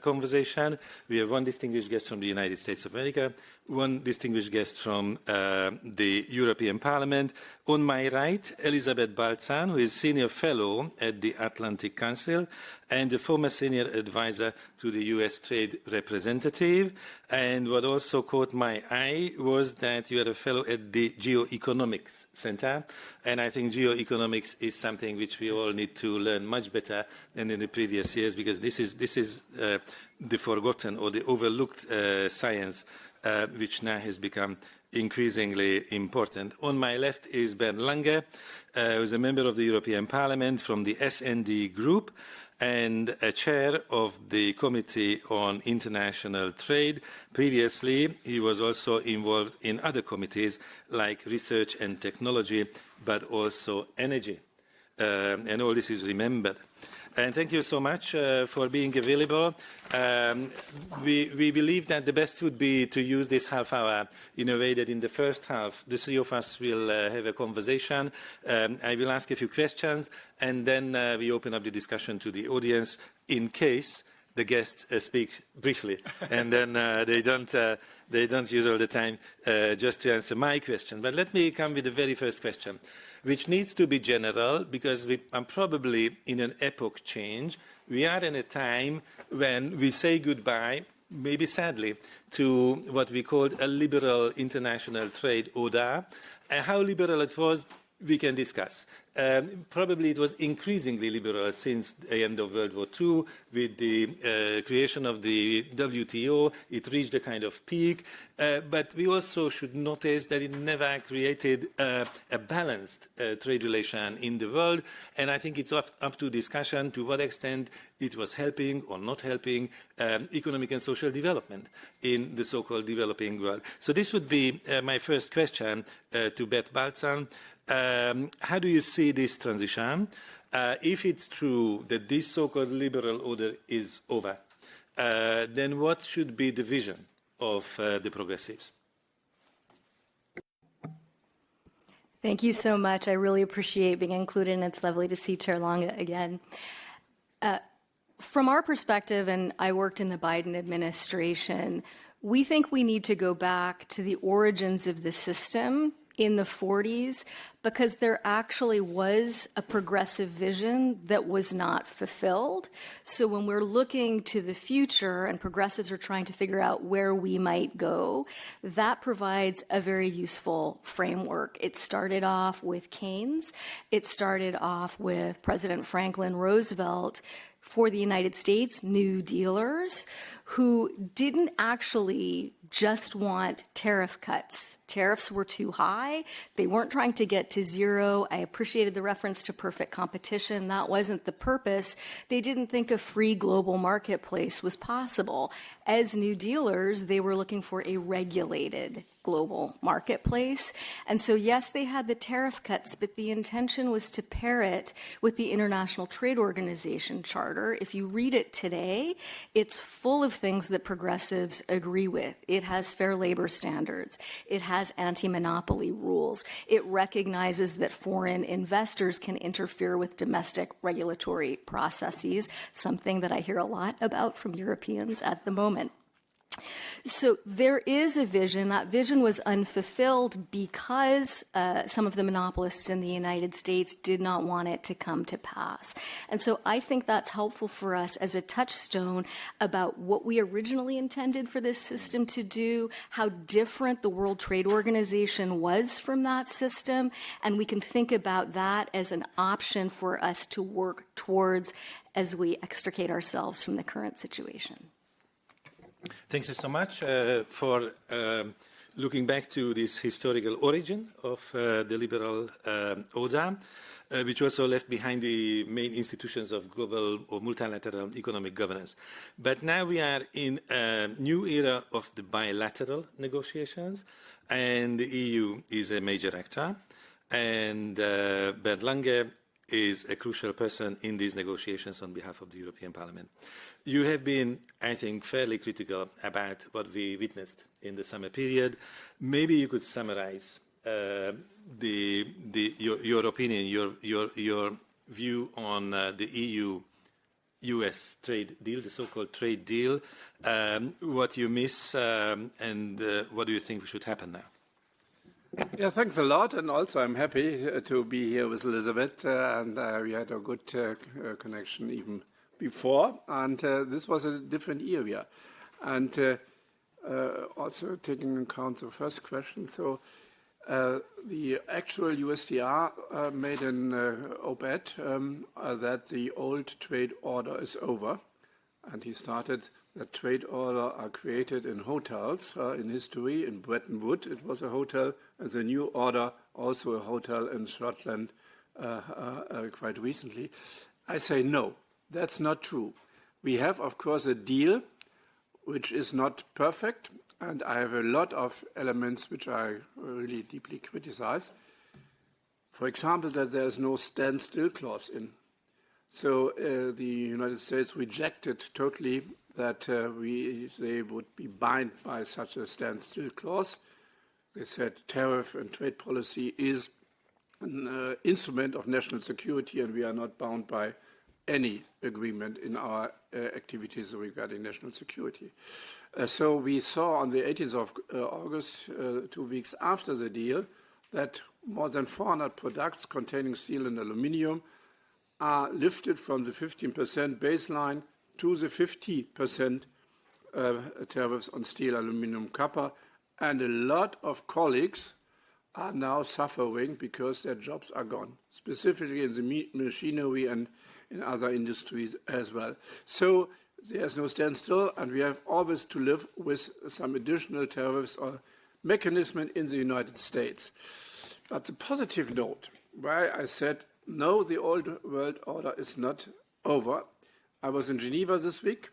conversation. We have one distinguished guest from the United States of America, one distinguished guest from the European Parliament. On my right, Elisabeth Balzan, who is Senior Fellow at the Atlantic Council and a former Senior Advisor to the US Trade Representative. And what also caught my eye was that you are a Fellow at the Geoeconomics Center. And I think geoeconomics is something which we all need to learn much better than in the previous years, because this is the forgotten or the overlooked science which now has become increasingly important. On my left is Bernd Lange, who is a member of the European Parliament from the SND Group and a chair of the Committee on International Trade. Previously, he was also involved in other committees like Research and Technology, but also Energy. And all this is remembered. And thank you so much for being available. We believe that the best would be to use this half hour in a way that in the first half, the three of us will have a conversation. I will ask a few questions, and then we open up the discussion to the audience in case the guests speak briefly, and then they don't use all the time just to answer my question. But let me come with the very first question, which needs to be general, because we are probably in an epoch change. We are in a time when we say goodbye, maybe sadly, to what we called a liberal international trade order. And how liberal it was, we can discuss. Probably it was increasingly liberal since the end of World War II. With the creation of the WTO, it reached a kind of peak. But we also should notice that it never created a balanced trade relation in the world. And I think it's up to discussion to what extent it was helping or not helping economic and social development in the so-called developing world. So this would be my first question to Bert Balzan. How do you see this transition? If it's true that this so-called liberal order is over, then what should be the vision of the progressives? Thank you so much. I really appreciate being included, and it's lovely to see Chair Lange again. From our perspective, and I worked in the Biden administration, we think we need to go back to the origins of the system in the 40s, because there actually was a progressive vision that was not fulfilled. So when we're looking to the future and progressives are trying to figure out where we might go, that provides a very useful framework. It started off with Keynes. It started off with President Franklin Roosevelt for the United States, New Dealers, who didn't actually just want tariff cuts. Tariffs were too high. They weren't trying to get to zero. I appreciated the reference to perfect competition. That wasn't the purpose. They didn't think a free global marketplace was possible. As New Dealers, they were looking for a regulated global marketplace. And so, yes, they had the tariff cuts, but the intention was to pair it with the International Trade Organization Charter. If you read it today, it's full of things that progressives agree with. It has fair labor standards. It has anti-monopoly rules. It recognizes that foreign investors can interfere with domestic regulatory processes, something that I hear a lot about from Europeans at the moment. So there is a vision. That vision was unfulfilled because some of the monopolists in the United States did not want it to come to pass. And so I think that's helpful for us as a touchstone about what we originally intended for this system to do, how different the World Trade Organization was from that system, and we can think about that as an option for us to work towards as we extricate ourselves from the current situation. Thank you so much for looking back to this historical origin of the liberal order, which also left behind the main institutions of global or multilateral economic governance. But now we are in a new era of the bilateral negotiations, and the EU is a major actor, and Bernd Lange is a crucial person in these negotiations on behalf of the European Parliament. You have been, I think, fairly critical about what we witnessed in the summer period. Maybe you could summarize your opinion, your view on the EU-US trade deal, the so-called trade deal, what you miss, and what do you think should happen now? Yeah, thanks a lot, and also I'm happy to be here with Elizabeth, and we had a good connection even before, and this was a different area. And also taking into account the first question, so the actual USTR made an op-ed that the old trade order is over, and he started that trade order are created in hotels in history. In Bretton Woods, it was a hotel, and the new order, also a hotel in Scotland quite recently. I say no, that's not true. We have, of course, a deal which is not perfect, and I have a lot of elements which I really deeply criticize. For example, that there is no standstill clause in. So the United States rejected totally that they would be bound by such a standstill clause. They said tariff and trade policy is an instrument of national security, and we are not bound by any agreement in our activities regarding national security. So we saw on the 18th of August, 2 weeks after the deal, that more than 400 products containing steel and aluminium are lifted from the 15% baseline to the 50% tariffs on steel, aluminium, copper, and a lot of colleagues are now suffering because their jobs are gone, specifically in the machinery and in other industries as well. So there's no standstill, and we have always to live with some additional tariffs or mechanism in the United States. But the positive note, why I said, no, the old world order is not over. I was in Geneva last week.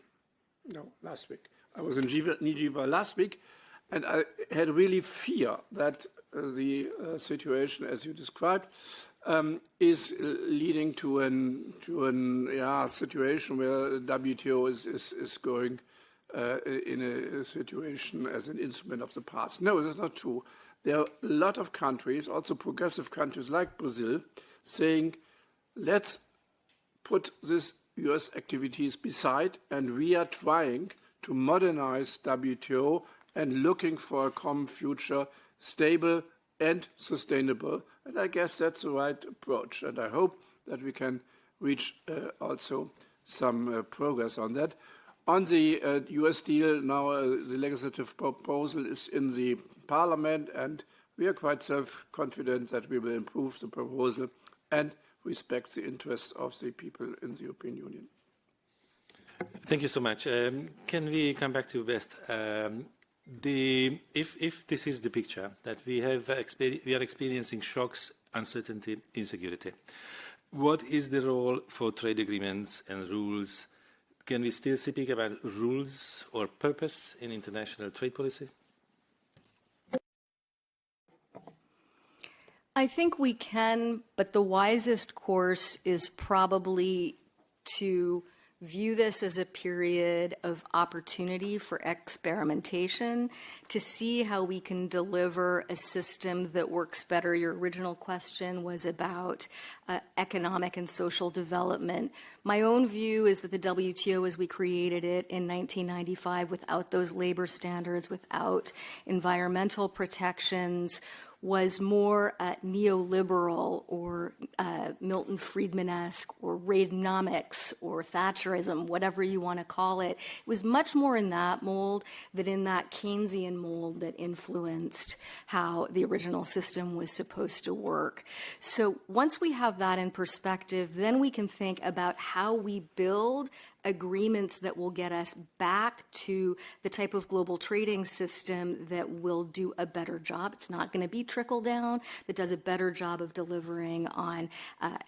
I was in Geneva last week, and I had really fear that the situation, as you described, is leading to a situation where WTO is going in a situation as an instrument of the past. No, that's not true. There are a lot of countries, also progressive countries like Brazil, saying, let's put this US activities beside, and we are trying to modernize WTO and looking for a common future, stable and sustainable. And I guess that's the right approach. And I hope that we can reach also some progress on that. On the US deal, now the legislative proposal is in the Parliament, and we are quite self-confident that we will improve the proposal and respect the interests of the people in the European Union. Thank you so much. Can we come back to Beth? If this is the picture that we are experiencing shocks, uncertainty, insecurity, what is the role for trade agreements and rules? Can we still speak about rules or purpose in international trade policy? I think we can, but the wisest course is probably to view this as a period of opportunity for experimentation, to see how we can deliver a system that works better. Your original question was about economic and social development, My own view is that the WTO, as we created it in 1995, without those labor standards, without environmental protections, was more neoliberal or Milton Friedman-esque or Reaganomics or Thatcherism, whatever you want to call it. It was much more in that mold than in that Keynesian mold that influenced how the original system was supposed to work. So once we have that in perspective, then we can think about how we build agreements that will get us back to the type of global trading system that will do a better job. It's not going to be trickle down, that does a better job of delivering on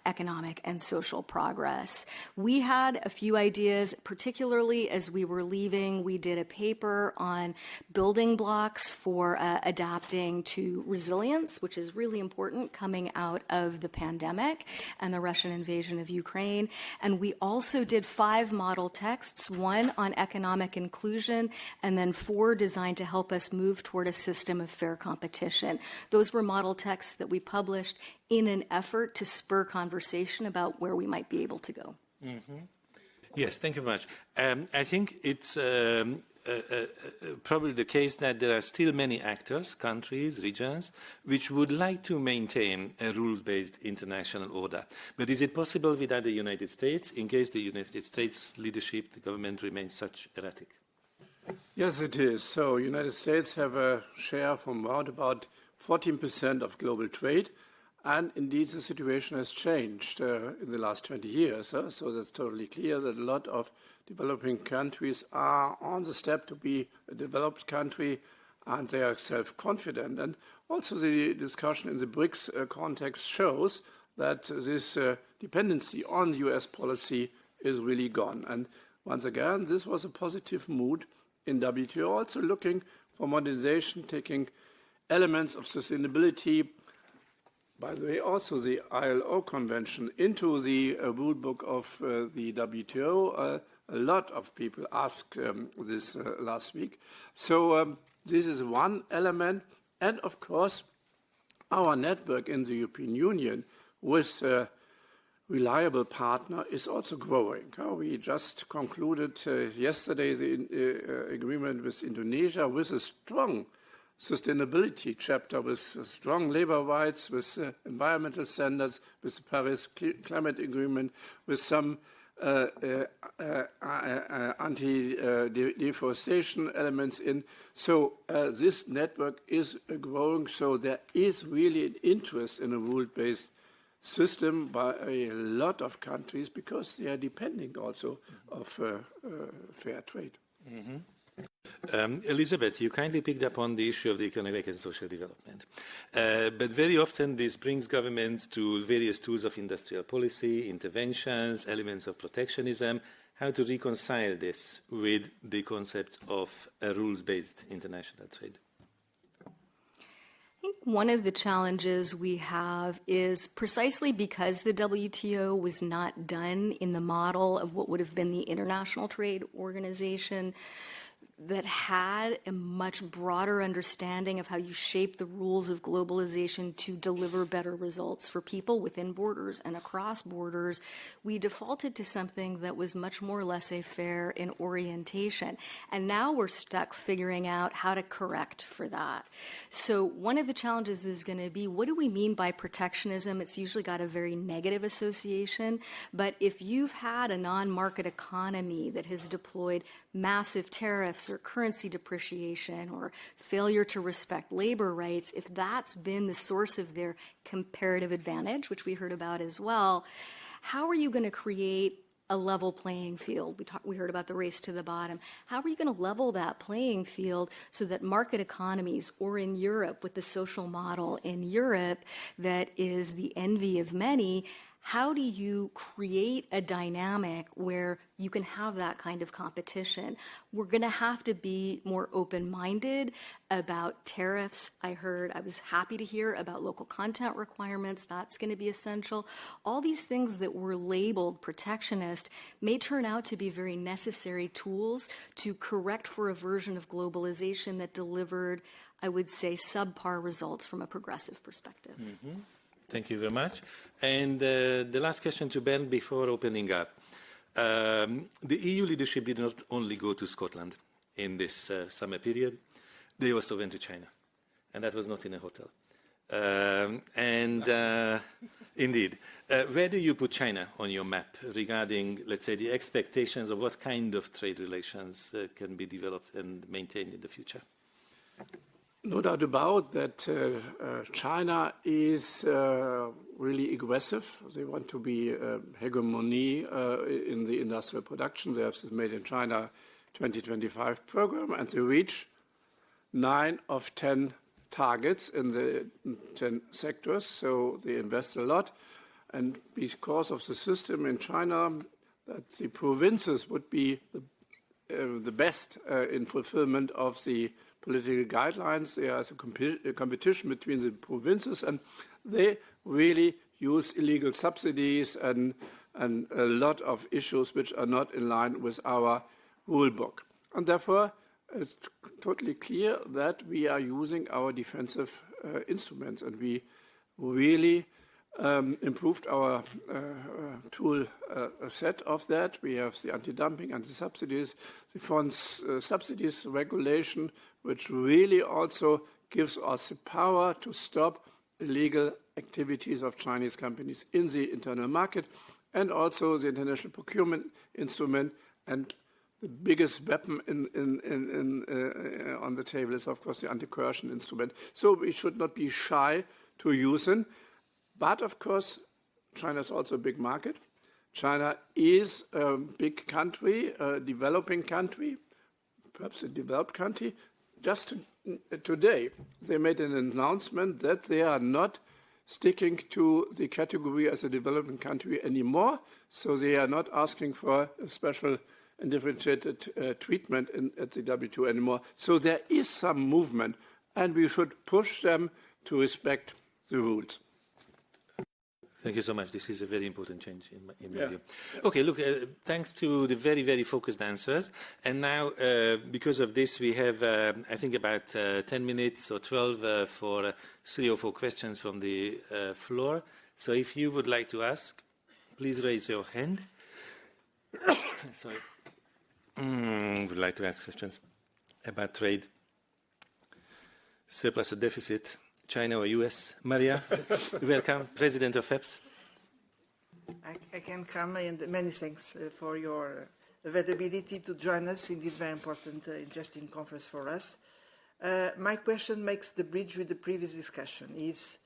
economic and social progress. We had a few ideas, particularly as we were leaving. We did a paper on building blocks for adapting to resilience, which is really important coming out of the pandemic and the Russian invasion of Ukraine. And we also did 5 model texts, 1 on economic inclusion, and then 4 designed to help us move toward a system of fair competition. Those were model texts that we published in an effort to spur conversation about where we might be able to go. Mm-hmm. Yes, thank you very much. I think it's probably the case that there are still many actors, countries, regions, which would like to maintain a rules-based international order. But is it possible without the United States, in case the United States leadership, the government remains such erratic? Yes, it is. So United States have a share from around about 14% of global trade. And indeed, the situation has changed in the last 20 years. So that's totally clear that a lot of developing countries are on the step to be a developed country, and they are self-confident. And also the discussion in the BRICS context shows that this dependency on US policy is really gone. And once again, this was a positive mood in WTO, also looking for modernization, taking elements of sustainability, by the way, also the ILO convention, into the rule book of the WTO. A lot of people asked this last week. So this is one element. And of course, our network in the European Union with a reliable partner is also growing. We just concluded yesterday the agreement with Indonesia with a strong sustainability chapter, with strong labor rights, with environmental standards, with the Paris Climate Agreement, with some anti-deforestation elements in. So this network is growing, so there is really an interest in a rule-based system by a lot of countries because they are depending also of fair trade. Mm-hmm. Elizabeth, you kindly picked up on the issue of the economic and social development. But very often this brings governments to various tools of industrial policy, interventions, elements of protectionism. How to reconcile this with the concept of a rules-based international trade? I think one of the challenges we have is precisely because the WTO was not done in the model of what would have been the International Trade Organization, that had a much broader understanding of how you shape the rules of globalization to deliver better results for people within borders and across borders, we defaulted to something that was much more laissez-faire in orientation. And now we're stuck figuring out how to correct for that. So one of the challenges is going to be, what do we mean by protectionism? It's usually got a very negative association. But if you've had a non-market economy that has deployed massive tariffs or currency depreciation or failure to respect labor rights, if that's been the source of their comparative advantage, which we heard about as well, how are you going to create a level playing field? We heard about the race to the bottom. How are you going to level that playing field so that market economies, or in Europe with the social model in Europe that is the envy of many, how do you create a dynamic where you can have that kind of competition? We're going to have to be more open-minded about tariffs. I was happy to hear about local content requirements. That's going to be essential. All these things that were labeled protectionist may turn out to be very necessary tools to correct for a version of globalization that delivered, I would say, subpar results from a progressive perspective. Mm-hmm. Thank you very much. And the last question to Ben before opening up. the EU leadership did not only go to Scotland in this summer period, they also went to China. And that was not in a hotel. Indeed. Where do you put China on your map regarding, let's say, the expectations of what kind of trade relations can be developed and maintained in the future? No doubt about that. China is really aggressive. They want to be hegemony in the industrial production. They have this Made in China 2025 program, and they reach 9 of 10 targets in the 10 sectors. So they invest a lot. And because of the system in China, that the provinces would be the best in fulfillment of the political guidelines. There is a competition between the provinces, and they really use illegal subsidies and a lot of issues which are not in line with our rule book. And therefore, it's totally clear that we are using our defensive instruments, and we really improved our tool set of that. We have the anti-dumping, anti-subsidies, the funds subsidies regulation, which really also gives us the power to stop illegal activities of Chinese companies in the internal market, and also the international procurement instrument. And the biggest weapon on the table is, of course, the anti-coercion instrument. So we should not be shy to use it. But, of course, China is also a big market. China is a big country, a developing country, perhaps a developed country. Just today, they made an announcement that they are not sticking to the category as a developing country anymore. So they are not asking for a special and differentiated treatment at the WTO anymore. So there is some movement, and we should push them to respect the rules. Thank you so much. This is a very important change in my view. Okay, look, thanks to the very, very focused answers. And now, because of this, we have, I think, about 10 minutes or 12 for 3 or 4 questions from the floor. So if you would like to ask, please raise your hand. Sorry. Would like to ask questions about trade, surplus or deficit, China or US? Maria, welcome, President of FEPS. I can come, and many thanks for your availability to join us in this very important, interesting conference for us. My question makes the bridge with the previous discussion, is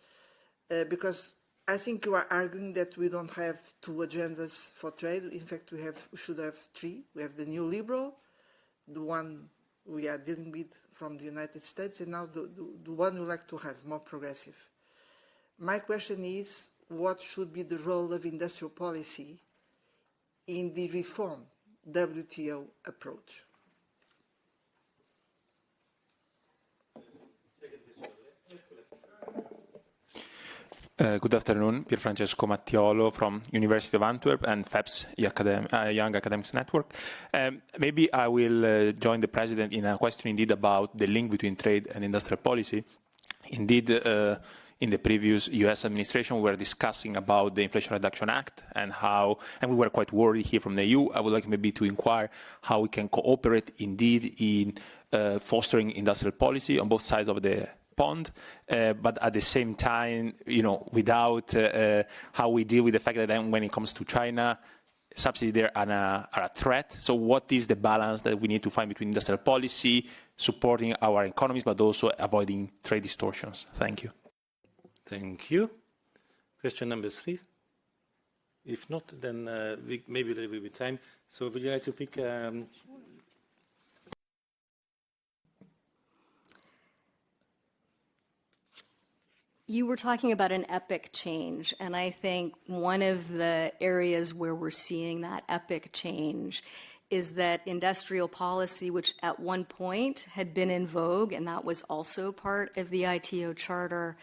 because I think you are arguing that we don't have 2 agendas for trade. In fact, we should have 3. We have the neoliberal, the one we are dealing with from the United States, and now the one we like to have, more progressive. My question is, what should be the role of industrial policy in the reform WTO approach? Good afternoon, Pier Francesco Mattiolo from University of Antwerp and FEPS Young Academics Network. Maybe I will join the President in a question indeed about the link between trade and industrial policy. Indeed, in the previous US administration, we were discussing about the Inflation Reduction Act and we were quite worried here from the EU. I would like maybe to inquire how we can cooperate indeed in fostering industrial policy on both sides of the pond, but at the same time, without how we deal with the fact that then when it comes to China, subsidies there are a threat. So what is the balance that we need to find between industrial policy, supporting our economies, but also avoiding trade distortions? Thank you. Thank you. Question number 3. If not, then maybe there will be time. So would you like to pick... You were talking about an epic change, and I think one of the areas where we're seeing that epic change is that industrial policy, which at one point had been in vogue, and that was also part of the ITO Charter,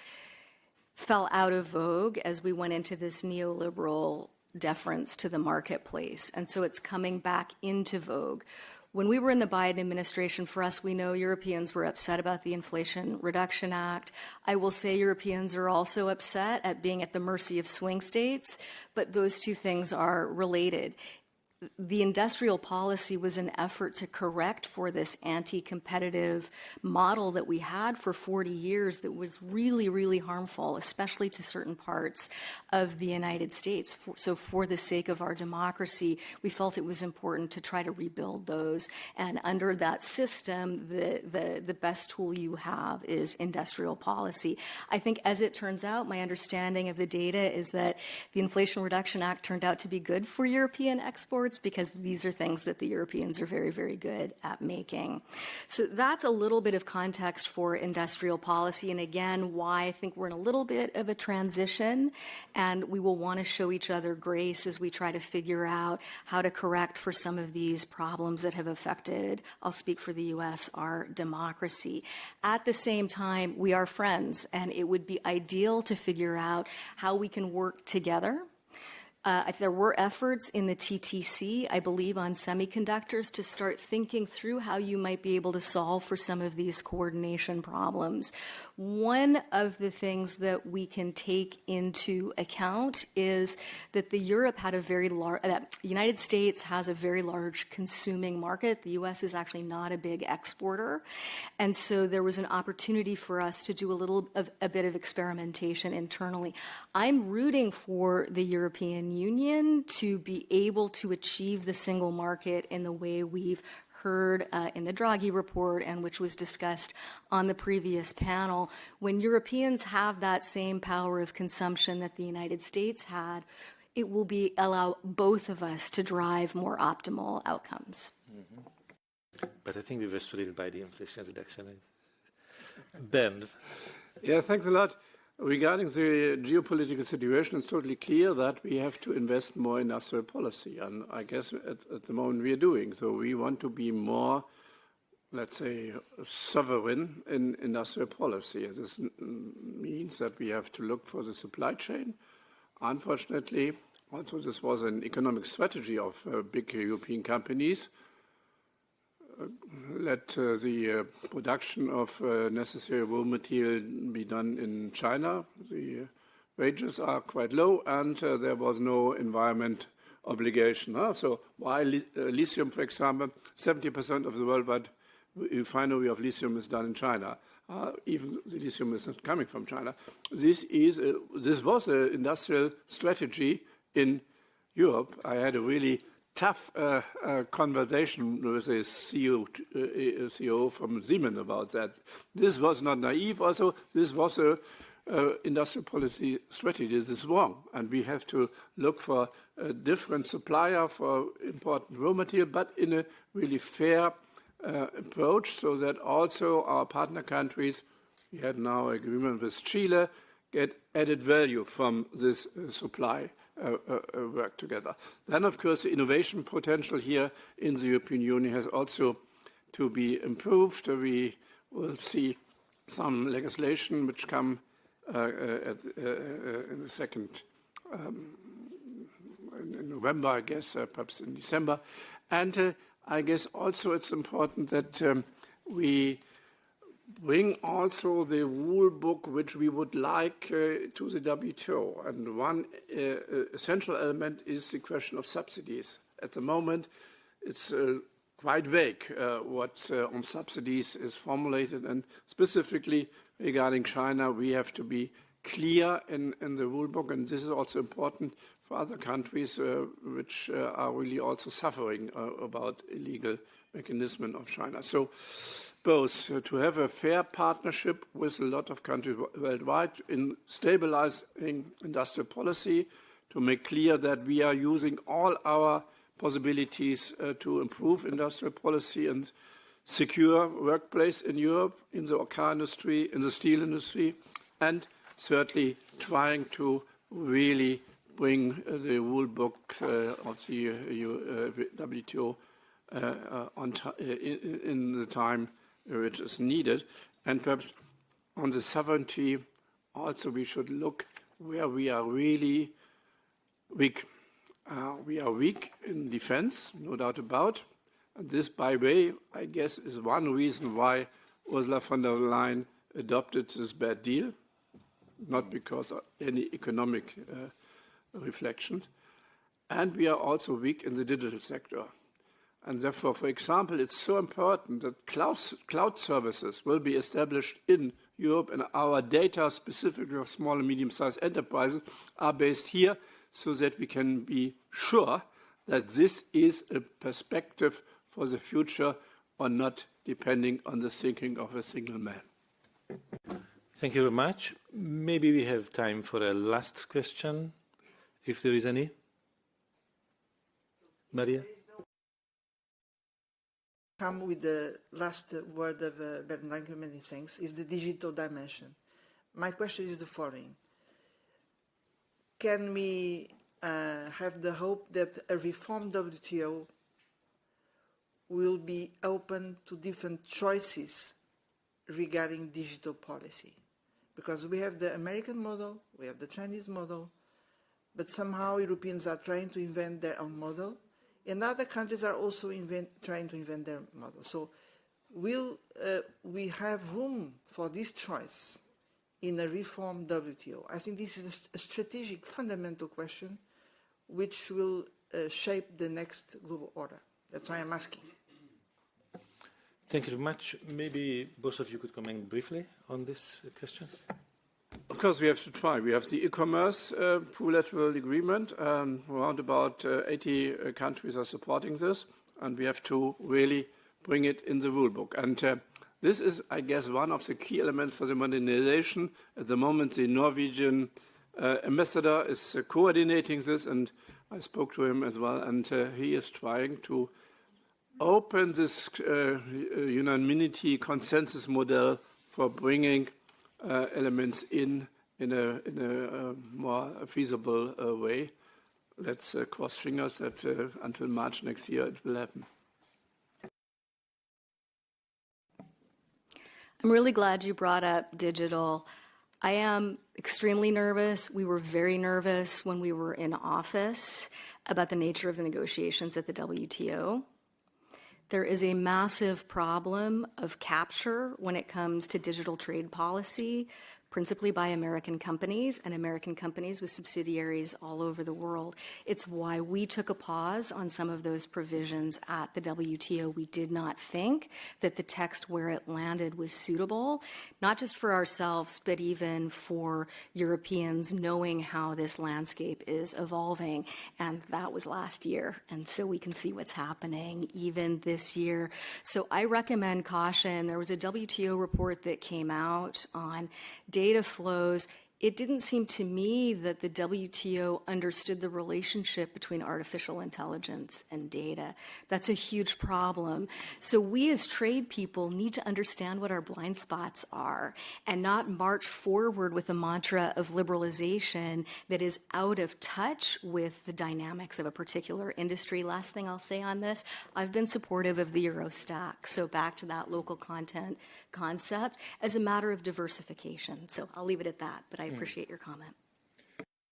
fell out of vogue as we went into this neoliberal deference to the marketplace. And so it's coming back into vogue. When we were in the Biden administration, for us, we know Europeans were upset about the Inflation Reduction Act. I will say Europeans are also upset at being at the mercy of swing states, but those two things are related. the industrial policy was an effort to correct for this anti-competitive model that we had for 40 years that was really, really harmful, especially to certain parts of the United States. So for the sake of our democracy, we felt it was important to try to rebuild those. And under that system, the best tool you have is industrial policy. I think as it turns out, my understanding of the data is that the Inflation Reduction Act turned out to be good for European exports because these are things that the Europeans are very, very good at making. So that's a little bit of context for industrial policy, and again, why I think we're in a little bit of a transition, and we will want to show each other grace as we try to figure out how to correct for some of these problems that have affected, I'll speak for the US, our democracy. At the same time, we are friends, and it would be ideal to figure out how we can work together. There were efforts in the TTC, I believe, on semiconductors to start thinking through how you might be able to solve for some of these coordination problems. One of the things that we can take into account is that the United States has a very large consuming market. The US is actually not a big exporter. And so there was an opportunity for us to do a bit of experimentation internally. I'm rooting for the European Union to be able to achieve the single market in the way we've heard in the Draghi report and which was discussed on the previous panel. When Europeans have that same power of consumption that the United States had, it will allow both of us to drive more optimal outcomes. Mm-hmm. But I think we were studied by the Inflation Reduction Act. Ben. Yeah, thanks a lot. Regarding the geopolitical situation, it's totally clear that we have to invest more in industrial policy, and I guess at the moment we are doing. So we want to be more, let's say, sovereign in industrial policy. This means that we have to look for the supply chain. Unfortunately, also this was an economic strategy of big European companies. Let the production of necessary raw material be done in China. The wages are quite low, and there was no environment obligation. So why lithium, for example, 70% of the worldwide refinery of lithium is done in China. Even the lithium is not coming from China. This was an industrial strategy in Europe. I had a really tough conversation with a CEO from Siemens about that. This was not naive also. This was an industrial policy strategy. This is wrong. And we have to look for a different supplier for important raw material, but in a really fair approach so that also our partner countries, we had now agreement with Chile, get added value from this supply work together. Then, of course, the innovation potential here in the European Union has also to be improved. We will see some legislation which come in the second in November, I guess, perhaps in December. And I guess also it's important that we bring also the rule book which we would like to the WTO. And one essential element is the question of subsidies. At the moment, it's quite vague what on subsidies is formulated. And specifically regarding China, we have to be clear in the rule book. And this is also important for other countries which are really also suffering about illegal mechanism of China. So both to have a fair partnership with a lot of countries worldwide in stabilizing industrial policy, to make clear that we are using all our possibilities to improve industrial policy and secure workplace in Europe, in the car industry, in the steel industry, and certainly trying to really bring the rule book of the WTO in the time which is needed. And perhaps on the sovereignty, also we should look where we are really weak. We are weak in defense, no doubt about. And this, by the way, I guess is one reason why Ursula von der Leyen adopted this bad deal, not because of any economic reflections. and we are also weak in the digital sector. And therefore, for example, it's so important that cloud services will be established in Europe, and our data, specifically of small and medium-sized enterprises, are based here so that we can be sure that this is a perspective for the future or not depending on the thinking of a single man. Thank you very much. Maybe we have time for a last question, if there is any. Maria? Come with the last word of Bernard, many thanks, is the digital dimension. My question is the following. Can we have the hope that a reformed WTO will be open to different choices regarding digital policy? Because we have the American model, we have the Chinese model, but somehow Europeans are trying to invent their own model, and other countries are also trying to invent their model. So will we have room for this choice in a reformed WTO? I think this is a strategic, fundamental question which will shape the next global order. That's why I'm asking. Thank you very much. Maybe both of you could comment briefly on this question. Of course, we have to try. We have the e-commerce bilateral agreement. Around about 80 countries are supporting this, and we have to really bring it in the rule book. And this is, I guess, one of the key elements for the modernization. At the moment, the Norwegian ambassador is coordinating this, and I spoke to him as well, and he is trying to open this unanimity consensus model for bringing elements in a more feasible way. Let's cross fingers that until March next year it will happen. I'm really glad you brought up digital. I am extremely nervous. We were very nervous when we were in office about the nature of the negotiations at the WTO. There is a massive problem of capture when it comes to digital trade policy, principally by American companies and American companies with subsidiaries all over the world. It's why we took a pause on some of those provisions at the WTO. We did not think that the text where it landed was suitable, not just for ourselves, but even for Europeans knowing how this landscape is evolving. And that was last year. And so we can see what's happening even this year. So I recommend caution. There was a WTO report that came out on data flows. It didn't seem to me that the WTO understood the relationship between artificial intelligence and data. That's a huge problem. So we as trade people need to understand what our blind spots are and not march forward with a mantra of liberalization that is out of touch with the dynamics of a particular industry. Last thing I'll say on this, I've been supportive of the Eurostack. So back to that local content concept as a matter of diversification. So I'll leave it at that, but I appreciate your comment.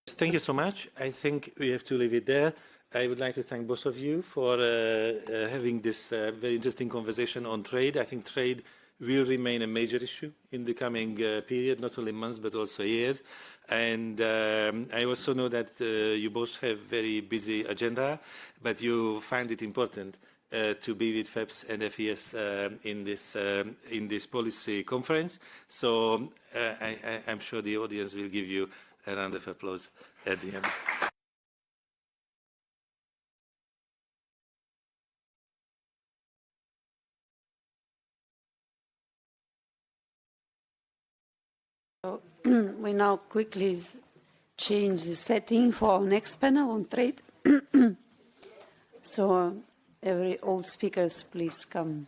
Thank you so much. I think we have to leave it there. I would like to thank both of you for having this very interesting conversation on trade. I think trade will remain a major issue in the coming period, not only months but also years. And I also know that you both have very busy agenda, but you find it important to be with FEPS and FES in this policy conference. So I'm sure the audience will give you a round of applause at the end. So we now quickly change the setting for our next panel on trade. So all speakers, please come.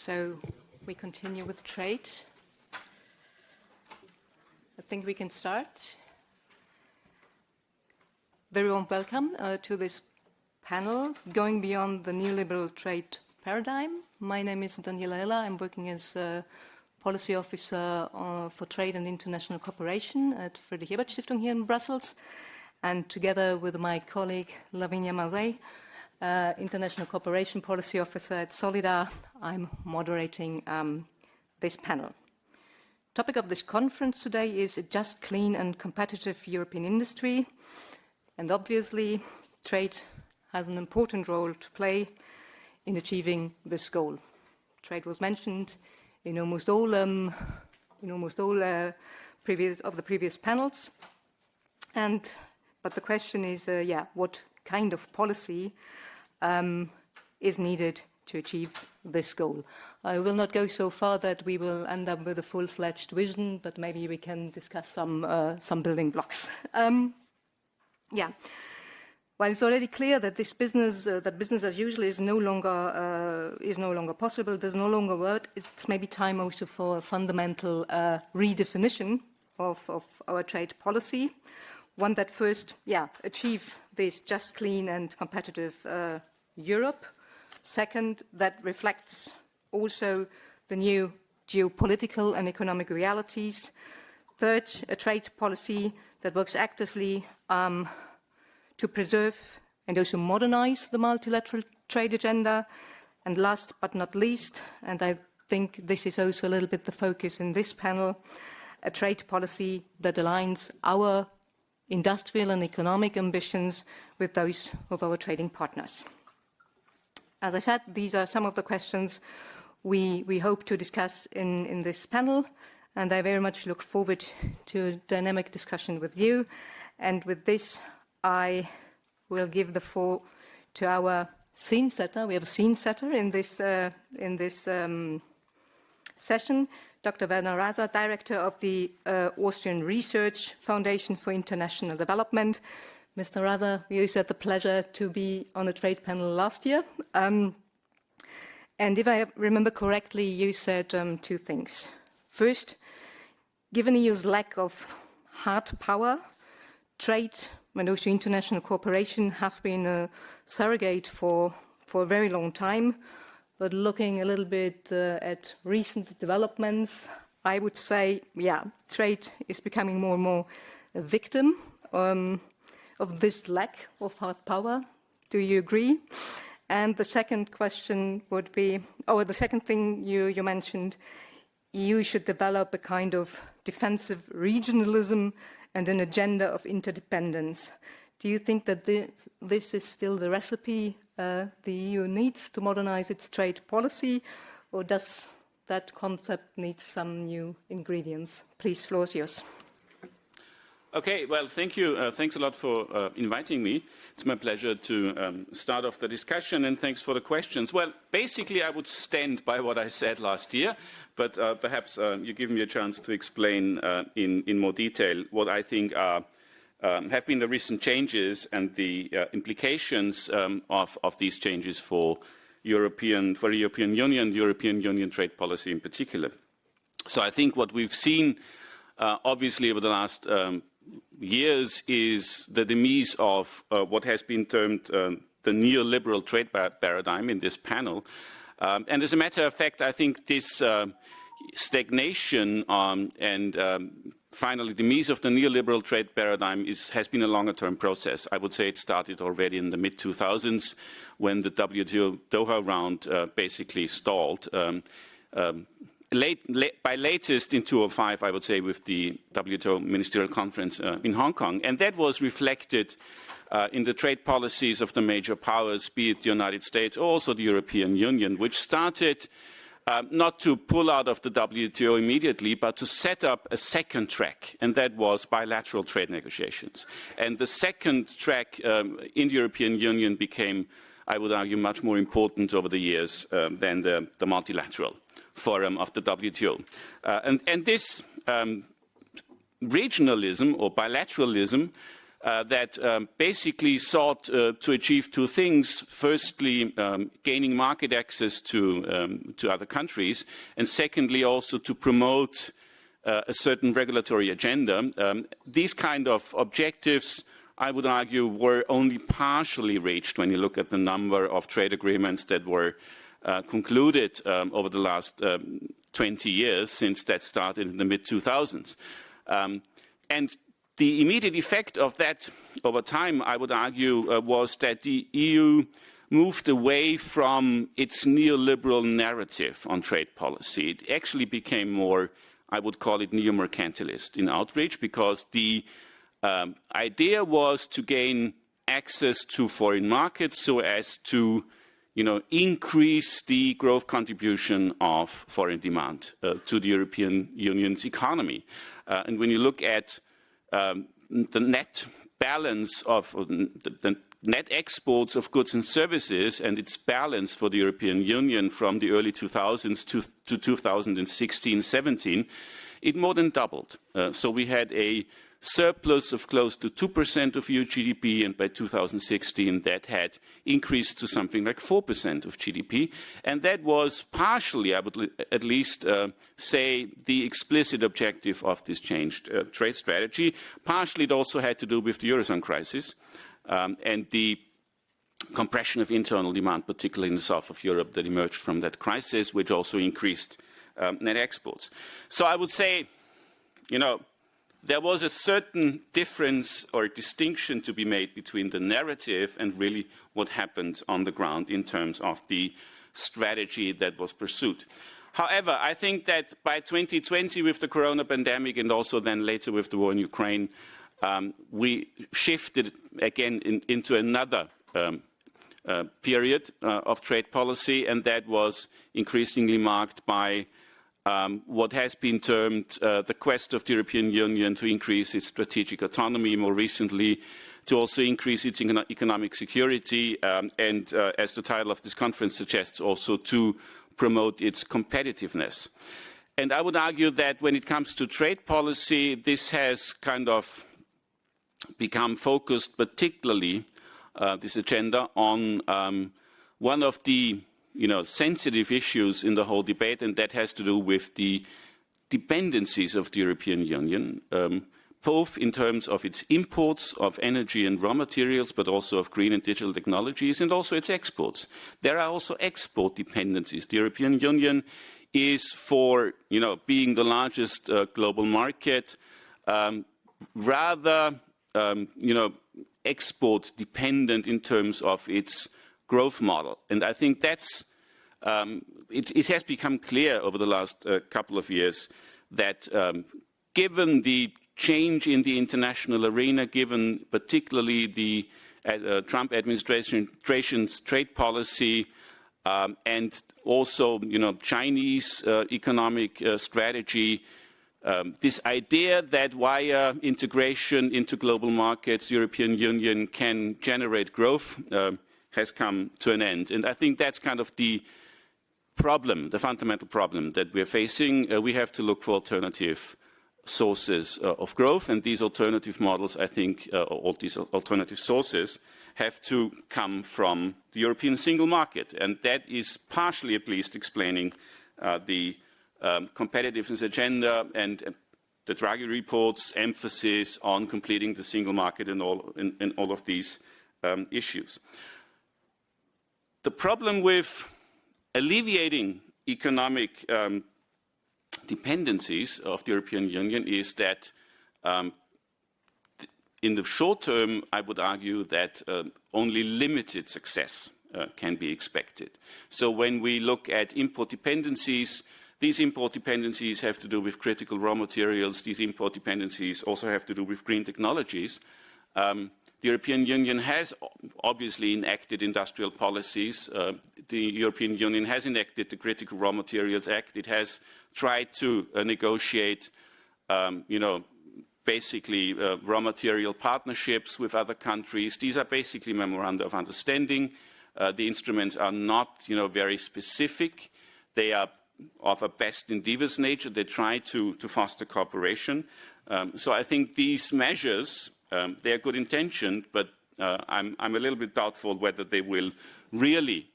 So we continue with trade. I think we can start. Very warm welcome to this panel, Going Beyond the Neoliberal Trade Paradigm. My name is Daniela Ella. I'm working as a Policy Officer for Trade and International Cooperation at Friedrich Ebert Stiftung here in Brussels. And together with my colleague Lavinia Mazet, International Cooperation Policy Officer at Solidar, I'm moderating this panel. Topic of this conference today is a just, clean and competitive European industry. And obviously, trade has an important role to play in achieving this goal. Trade was mentioned in almost all previous panels. But the question is, what kind of policy is needed to achieve this goal? I will not go so far that we will end up with a full-fledged vision, but maybe we can discuss some building blocks. While it's already clear that this business as usual is no longer possible, does no longer work, it's maybe time also for a fundamental redefinition of our trade policy. One that first, achieve this just, clean and competitive Europe. Second, that reflects also the new geopolitical and economic realities. Third, a trade policy that works actively to preserve and also modernize the multilateral trade agenda. And last but not least, and I think this is also a little bit the focus in this panel, a trade policy that aligns our industrial and economic ambitions with those of our trading partners. As I said, these are some of the questions we hope to discuss in this panel, and I very much look forward to a dynamic discussion with you. And with this, I will give the floor to our scene setter. We have a scene setter in this session, Dr. Werner Raser, Director of the Austrian Research Foundation for International Development. Mr. Raser, you had the pleasure to be on a trade panel last year. And if I remember correctly, you said two things. First, given EU's lack of hard power, trade and also international cooperation have been a surrogate for a very long time. But looking a little bit at recent developments, I would say, trade is becoming more and more a victim of this lack of hard power. Do you agree? And the second question would be, the second thing you mentioned, EU should develop a kind of defensive regionalism and an agenda of interdependence. Do you think that this is still the recipe the EU needs to modernize its trade policy, or does that concept need some new ingredients? Please, floor is yours. Okay, well, thank you. Thanks a lot for inviting me. It's my pleasure to start off the discussion, and thanks for the questions. Well, basically, I would stand by what I said last year, but perhaps you give me a chance to explain in more detail what I think have been the recent changes and the implications of these changes for the European Union trade policy in particular. So I think what we've seen, obviously, over the last years is the demise of what has been termed the neoliberal trade paradigm in this panel. And as a matter of fact, I think this stagnation and finally demise of the neoliberal trade paradigm has been a longer-term process. I would say it started already in the mid-2000s when the WTO Doha round basically stalled. By latest in 2005, I would say, with the WTO Ministerial Conference in Hong Kong. And that was reflected in the trade policies of the major powers, be it the United States or also the European Union, which started not to pull out of the WTO immediately, but to set up a second track, and that was bilateral trade negotiations. And the second track in the European Union became, I would argue, much more important over the years than the multilateral forum of the WTO. And this regionalism or bilateralism that basically sought to achieve two things. Firstly, gaining market access to other countries, and secondly, also to promote a certain regulatory agenda. These kind of objectives, I would argue, were only partially reached when you look at the number of trade agreements that were concluded over the last 20 years, since that started in the mid-2000s. And the immediate effect of that over time, I would argue, was that the EU moved away from its neoliberal narrative on trade policy. It actually became more, I would call it, neo-mercantilist in outreach, because the idea was to gain access to foreign markets so as to increase the growth contribution of foreign demand to the European Union's economy. And when you look at the net balance of the net exports of goods and services and its balance for the European Union from the early 2000s to 2016-17, it more than doubled. So we had a surplus of close to 2% of EU GDP, and by 2016 that had increased to something like 4% of GDP. And that was partially, I would at least say, the explicit objective of this changed trade strategy. Partially it also had to do with the Eurozone crisis and the compression of internal demand, particularly in the south of Europe, that emerged from that crisis, which also increased net exports. So I would say, there was a certain difference or distinction to be made between the narrative and really what happened on the ground in terms of the strategy that was pursued. However, I think that by 2020, with the corona pandemic and also then later with the war in Ukraine, we shifted again into another period of trade policy, and that was increasingly marked by what has been termed the quest of the European Union to increase its strategic autonomy, more recently to also increase its economic security, and as the title of this conference suggests, also to promote its competitiveness. And I would argue that when it comes to trade policy, this has kind of become focused particularly, this agenda, on one of the sensitive issues in the whole debate, and that has to do with the dependencies of the European Union, both in terms of its imports of energy and raw materials, but also of green and digital technologies, and also its exports. There are also export dependencies. The European Union is, for being the largest global market, rather export dependent in terms of its growth model. And I think that's, it has become clear over the last couple of years that given the change in the international arena, given particularly the Trump administration's trade policy and also Chinese economic strategy, this idea that via integration into global markets, European Union can generate growth has come to an end. And I think that's kind of the problem, the fundamental problem that we're facing. We have to look for alternative sources of growth, and these alternative models, I think, all these alternative sources have to come from the European single market. And that is partially, at least, explaining the competitiveness agenda and the Draghi report's emphasis on completing the single market and all of these issues. The problem with alleviating economic dependencies of the European Union is that in the short term, I would argue that only limited success can be expected. So when we look at import dependencies, these import dependencies have to do with critical raw materials. These import dependencies also have to do with green technologies. The European Union has obviously enacted industrial policies. The European Union has enacted the Critical Raw Materials Act. It has tried to negotiate, basically raw material partnerships with other countries. These are basically memoranda of understanding. The instruments are not, very specific. They are of a best endeavors nature. They try to foster cooperation. So I think these measures They are good intentioned, but I'm a little bit doubtful whether they will really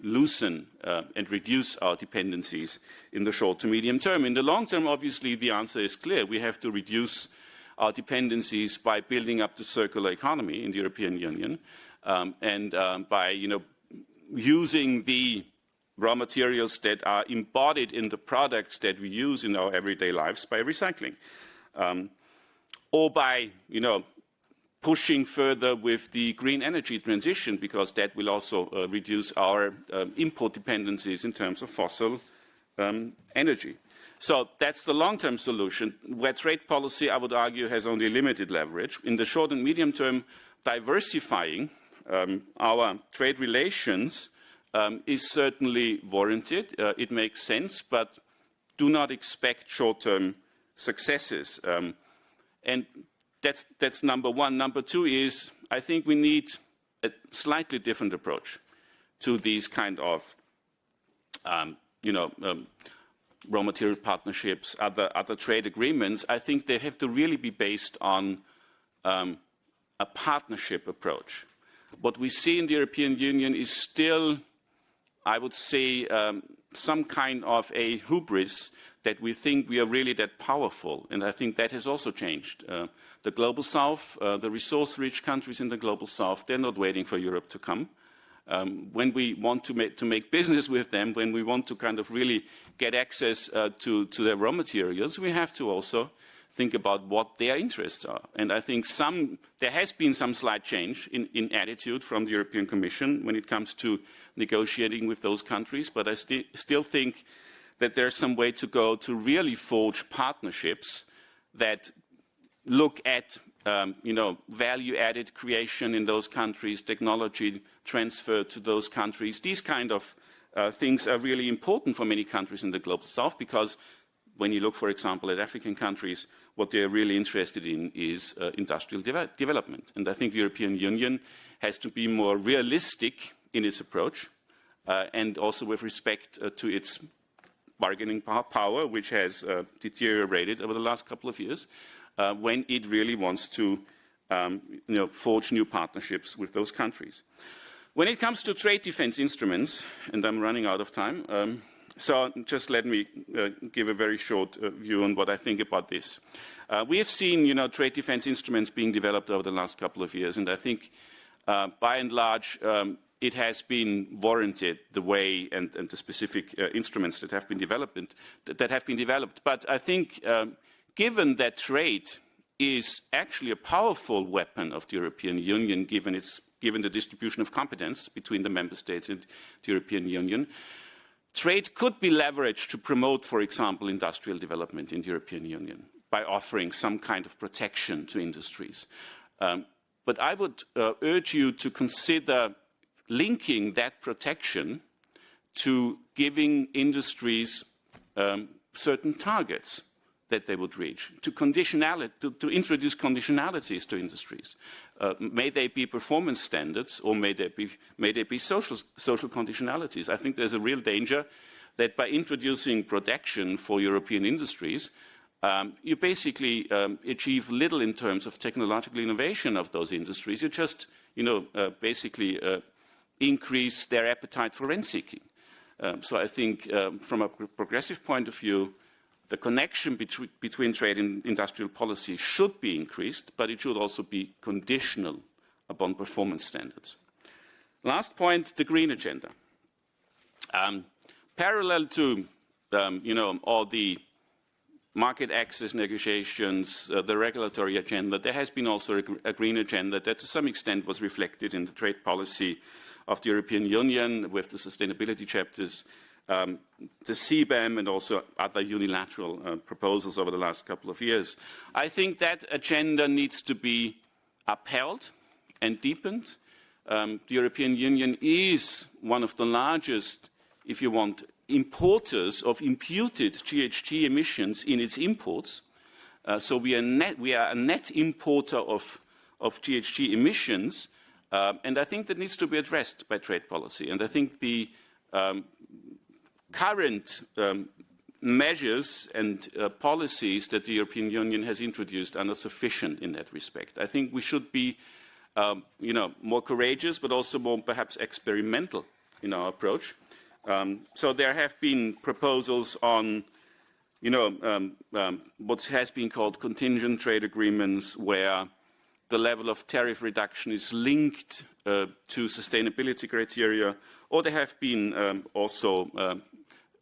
loosen and reduce our dependencies in the short to medium term. In the long term, obviously, the answer is clear. We have to reduce our dependencies by building up the circular economy in the European Union and by using the raw materials that are embodied in the products that we use in our everyday lives by recycling. Or by, pushing further with the green energy transition, because that will also reduce our import dependencies in terms of fossil energy. So that's the long-term solution, where trade policy, I would argue, has only limited leverage. In the short and medium term, diversifying our trade relations is certainly warranted. It makes sense, but do not expect short-term successes. And that's number one. Number two is, I think we need a slightly different approach to these kind of, raw material partnerships, other trade agreements. I think they have to really be based on a partnership approach. What we see in the European Union is still, I would say, some kind of a hubris that we think we are really that powerful. And I think that has also changed. The Global South, the resource-rich countries in the Global South, they're not waiting for Europe to come. When we want to make business with them, when we want to kind of really get access to their raw materials, we have to also think about what their interests are. And I think there has been some slight change in attitude from the European Commission when it comes to negotiating with those countries, but I still think that there's some way to go to really forge partnerships that look at value-added creation in those countries, technology transfer to those countries. These kind of things are really important for many countries in the Global South, because when you look, for example, at African countries, what they're really interested in is industrial development. And I think the European Union has to be more realistic in its approach and also with respect to its bargaining power, which has deteriorated over the last couple of years, when it really wants to forge new partnerships with those countries. When it comes to trade defense instruments, and I'm running out of time, so just let me give a very short view on what I think about this. We have seen trade defense instruments being developed over the last couple of years, and I think by and large it has been warranted, the way and the specific instruments that have been developed. But I think given that trade is actually a powerful weapon of the European Union, given the distribution of competence between the member states and the European Union, trade could be leveraged to promote, for example, industrial development in the European Union by offering some kind of protection to industries. But I would urge you to consider linking that protection to giving industries certain targets that they would reach, to introduce conditionalities to industries. May they be performance standards, or may they be social conditionalities. I think there's a real danger that by introducing protection for European industries, you basically achieve little in terms of technological innovation of those industries. You just, basically increase their appetite for rent-seeking. So I think from a progressive point of view, the connection between trade and industrial policy should be increased, but it should also be conditional upon performance standards. Last point, the green agenda. Parallel to all the market access negotiations, the regulatory agenda, there has been also a green agenda that to some extent was reflected in the trade policy of the European Union with the sustainability chapters, the CBAM, and also other unilateral proposals over the last couple of years. I think that agenda needs to be upheld and deepened. The European Union is one of the largest, if you want, importers of imputed GHG emissions in its imports. So we are a net importer of GHG emissions, and I think that needs to be addressed by trade policy. And I think the current measures and policies that the European Union has introduced are not sufficient in that respect. I think we should be more courageous, but also more perhaps experimental in our approach. So there have been proposals on what has been called contingent trade agreements, where the level of tariff reduction is linked to sustainability criteria, or there have been also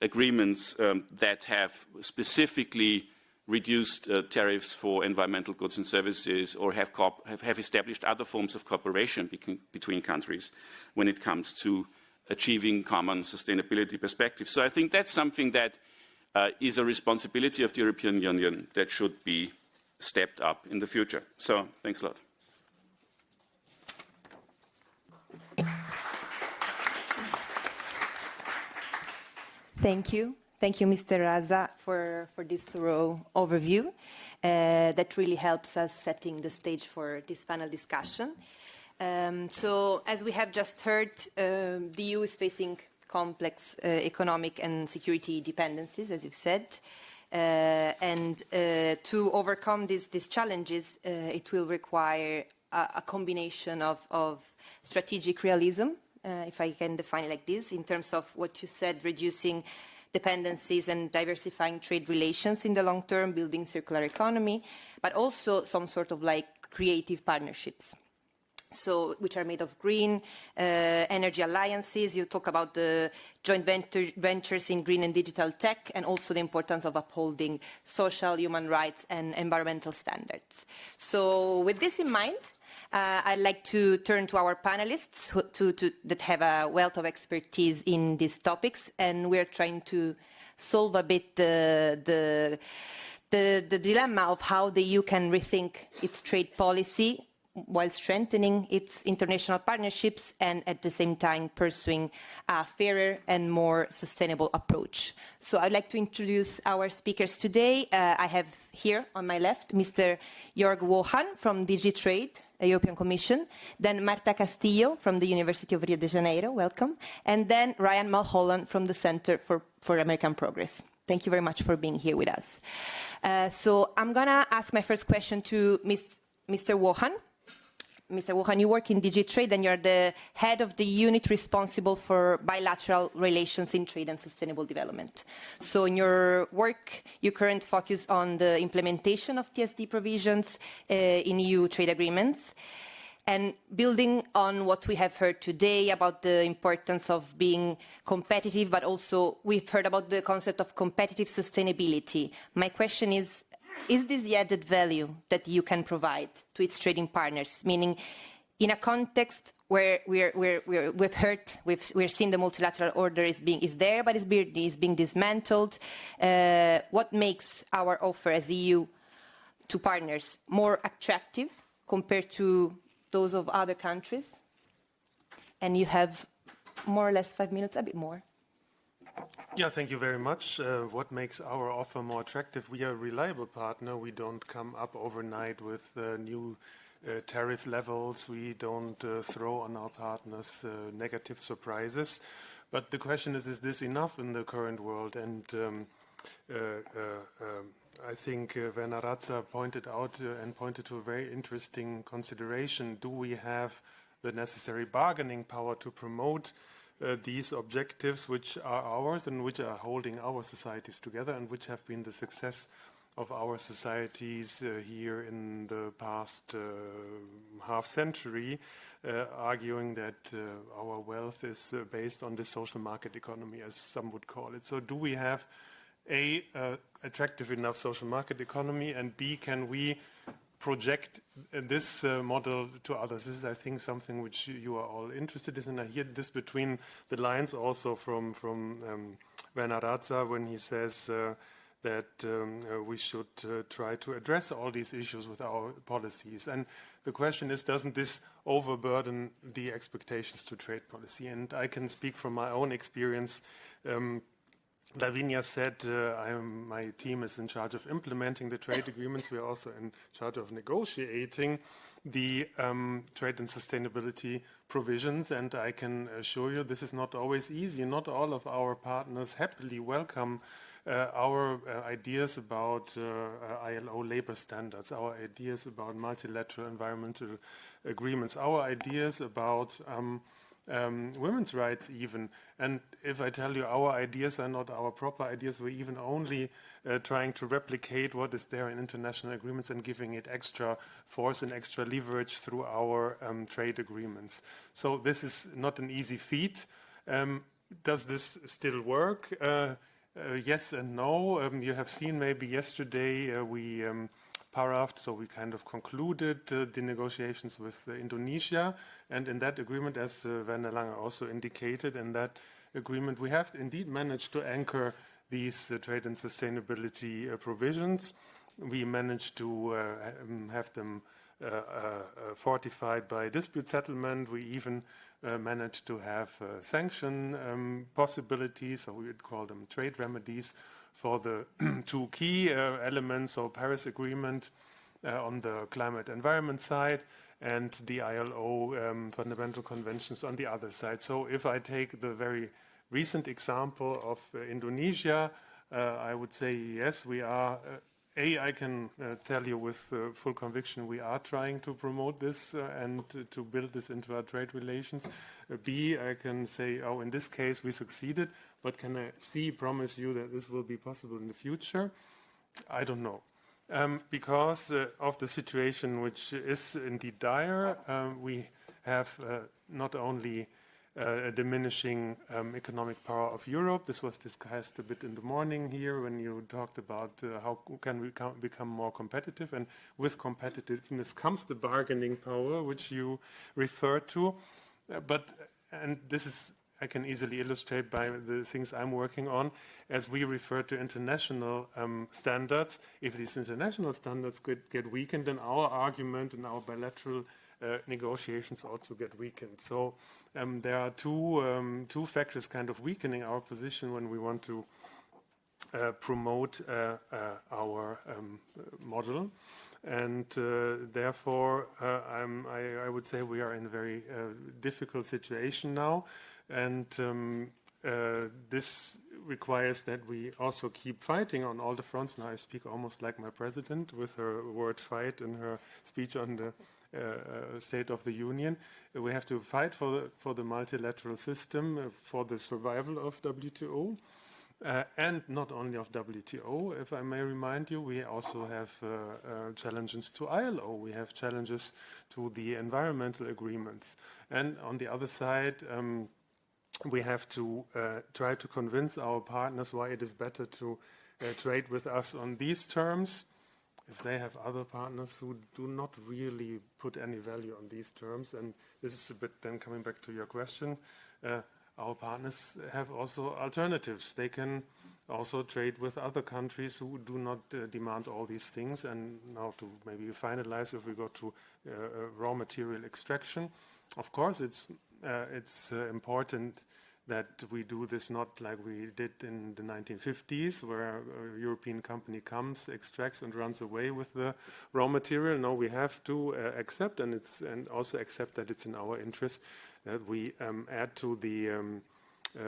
agreements that have specifically reduced tariffs for environmental goods and services, or have established other forms of cooperation between countries when it comes to achieving common sustainability perspectives. So I think that's something that is a responsibility of the European Union that should be stepped up in the future. So thanks a lot. Thank you. Thank you, Mr. Raza, for this thorough overview that really helps us setting the stage for this panel discussion. So, as we have just heard, the EU is facing complex economic and security dependencies, as you've said. And to overcome these challenges, it will require a combination of strategic realism, if I can define it like this, in terms of what you said, reducing dependencies and diversifying trade relations in the long term, building circular economy, but also some sort of like creative partnerships. So, which are made of green energy alliances. You talk about the joint ventures in green and digital tech, and also the importance of upholding social, human rights, and environmental standards. So, with this in mind, I'd like to turn to our panelists that have a wealth of expertise in these topics, and we're trying to solve a bit the dilemma of how the EU can rethink its trade policy while strengthening its international partnerships and at the same time pursuing a fairer and more sustainable approach. So I'd like to introduce our speakers today. I have here on my left Mr. João from DG Trade, the European Commission, then Marta Castillo from the University of Rio de Janeiro, welcome, and then Ryan Mulholland from the Center for American Progress. Thank you very much for being here with us. So I'm going to ask my first question to Mr. João. Mr. João, you work in DG Trade and you're the head of the unit responsible for bilateral relations in trade and sustainable development. So in your work, you currently focus on the implementation of TSD provisions in EU trade agreements. And building on what we have heard today about the importance of being competitive, but also we've heard about the concept of competitive sustainability. My question is this the added value that you can provide to its trading partners? Meaning, in a context where we're seeing the multilateral order is there, but is being dismantled. What makes our offer as EU to partners more attractive compared to those of other countries? And you have more or less 5 minutes, a bit more. Yeah, thank you very much. What makes our offer more attractive? We are a reliable partner. We don't come up overnight with new tariff levels. We don't throw on our partners negative surprises. But the question is this enough in the current world? And I think Werner Ratzer pointed out and pointed to a very interesting consideration. Do we have the necessary bargaining power to promote these objectives which are ours and which are holding our societies together and which have been the success of our societies here in the past half century, arguing that our wealth is based on the social market economy, as some would call it. So do we have A, attractive enough social market economy, and B, can we project this model to others? This is, I think, something which you are all interested in. And I hear this between the lines also from Werner Ratzer when he says that we should try to address all these issues with our policies. And the question is, doesn't this overburden the expectations to trade policy? And I can speak from my own experience. Lavinia said my team is in charge of implementing the trade agreements. We are also in charge of negotiating the trade and sustainability provisions. And I can assure you this is not always easy. Not all of our partners happily welcome our ideas about ILO labor standards, our ideas about multilateral environmental agreements, our ideas about women's rights even. And if I tell you our ideas are not our proper ideas, we're even only trying to replicate what is there in international agreements and giving it extra force and extra leverage through our trade agreements. So this is not an easy feat. Does this still work? Yes and no. You have seen maybe yesterday we parafed, so we kind of concluded the negotiations with Indonesia. And in that agreement, as Werner Lange also indicated, in that agreement we have indeed managed to anchor these trade and sustainability provisions. We managed to have them fortified by dispute settlement. We even managed to have sanction possibilities, so we would call them trade remedies, for the two key elements, so Paris Agreement on the climate environment side and the ILO fundamental conventions on the other side. So if I take the very recent example of Indonesia, I would say yes, we are. I can tell you with full conviction we are trying to promote this and to build this into our trade relations. B, I can say, oh, in this case we succeeded, but can I promise you that this will be possible in the future? I don't know. Because of the situation, which is indeed dire, we have not only a diminishing economic power of Europe. This was discussed a bit in the morning here when you talked about how can we become more competitive. And with competitiveness comes the bargaining power, which you referred to. And this is, I can easily illustrate by the things I'm working on, as we refer to international standards. If these international standards get weakened, then our argument and our bilateral negotiations also get weakened. So there are two factors kind of weakening our position when we want to promote our model. And therefore, I would say we are in a very difficult situation now. And this requires that we also keep fighting on all the fronts. Now I speak almost like my president with her word fight in her speech on the State of the Union. We have to fight for the multilateral system, for the survival of WTO, and not only of WTO. If I may remind you, we also have challenges to ILO. We have challenges to the environmental agreements. And on the other side, we have to try to convince our partners why it is better to trade with us on these terms. If they have other partners who do not really put any value on these terms, and this is a bit then coming back to your question, our partners have also alternatives. They can also trade with other countries who do not demand all these things. And now to maybe finalize, if we go to raw material extraction, of course it's important that we do this not like we did in the 1950s, where a European company comes, extracts, and runs away with the raw material. No, we have to accept, and also accept that it's in our interest that we add to the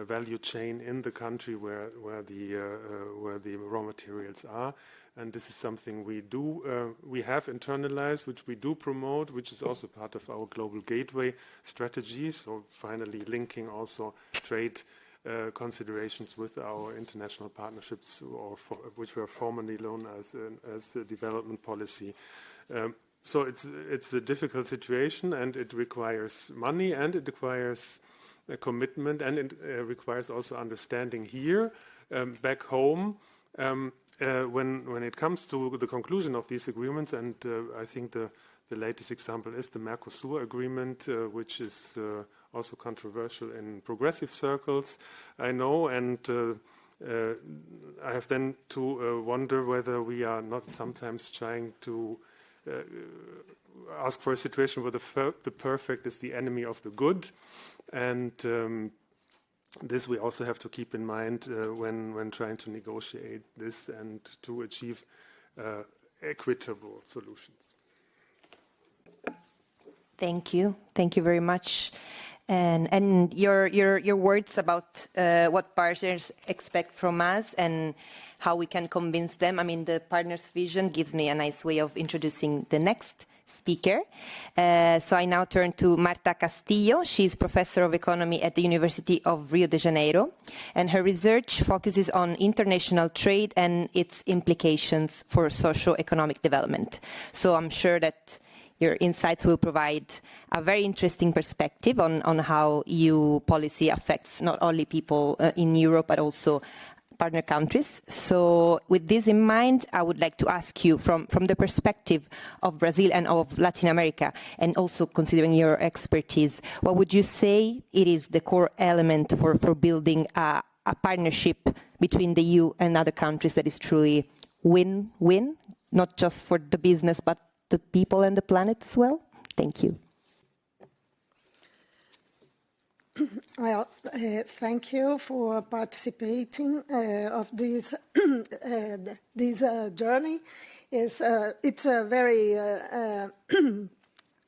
value chain in the country where the raw materials are. And this is something we do, we have internalized, which we do promote, which is also part of our global gateway strategy. So finally linking also trade considerations with our international partnerships, which were formerly known as development policy. So it's a difficult situation, and it requires money, and it requires a commitment, and it requires also understanding here, back home. When it comes to the conclusion of these agreements, and I think the latest example is the Mercosur agreement, which is also controversial in progressive circles, I know, and I have then to wonder whether we are not sometimes trying to ask for a situation where the perfect is the enemy of the good, and this we also have to keep in mind when trying to negotiate this and to achieve equitable solutions. Thank you. Thank you very much. And your words about what partners expect from us and how we can convince them. I mean, the partners' vision gives me a nice way of introducing the next speaker. So I now turn to Marta Castillo. She's professor of economy at the University of Rio de Janeiro, and her research focuses on international trade and its implications for socio-economic development. So I'm sure that your insights will provide a very interesting perspective on how EU policy affects not only people in Europe, but also partner countries. So with this in mind, I would like to ask you from the perspective of Brazil and of Latin America, and also considering your expertise, what would you say it is the core element for building a partnership between the EU and other countries that is truly win-win, not just for the business, but the people and the planet as well? Thank you. Well, thank you for participating of this this journey. It's very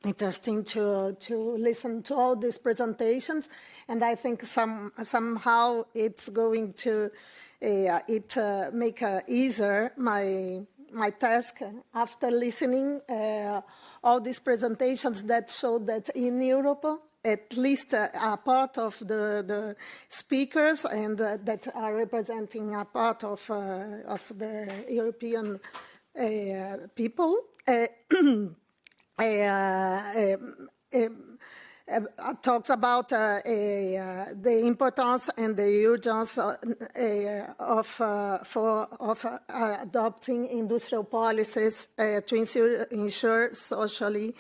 interesting to listen to all these presentations, and I think somehow it's going to make easier my task after listening all these presentations that show that in Europe, at least a part of the speakers and that are representing a part of the European people talks about the importance and the urgence of adopting industrial policies to ensure socially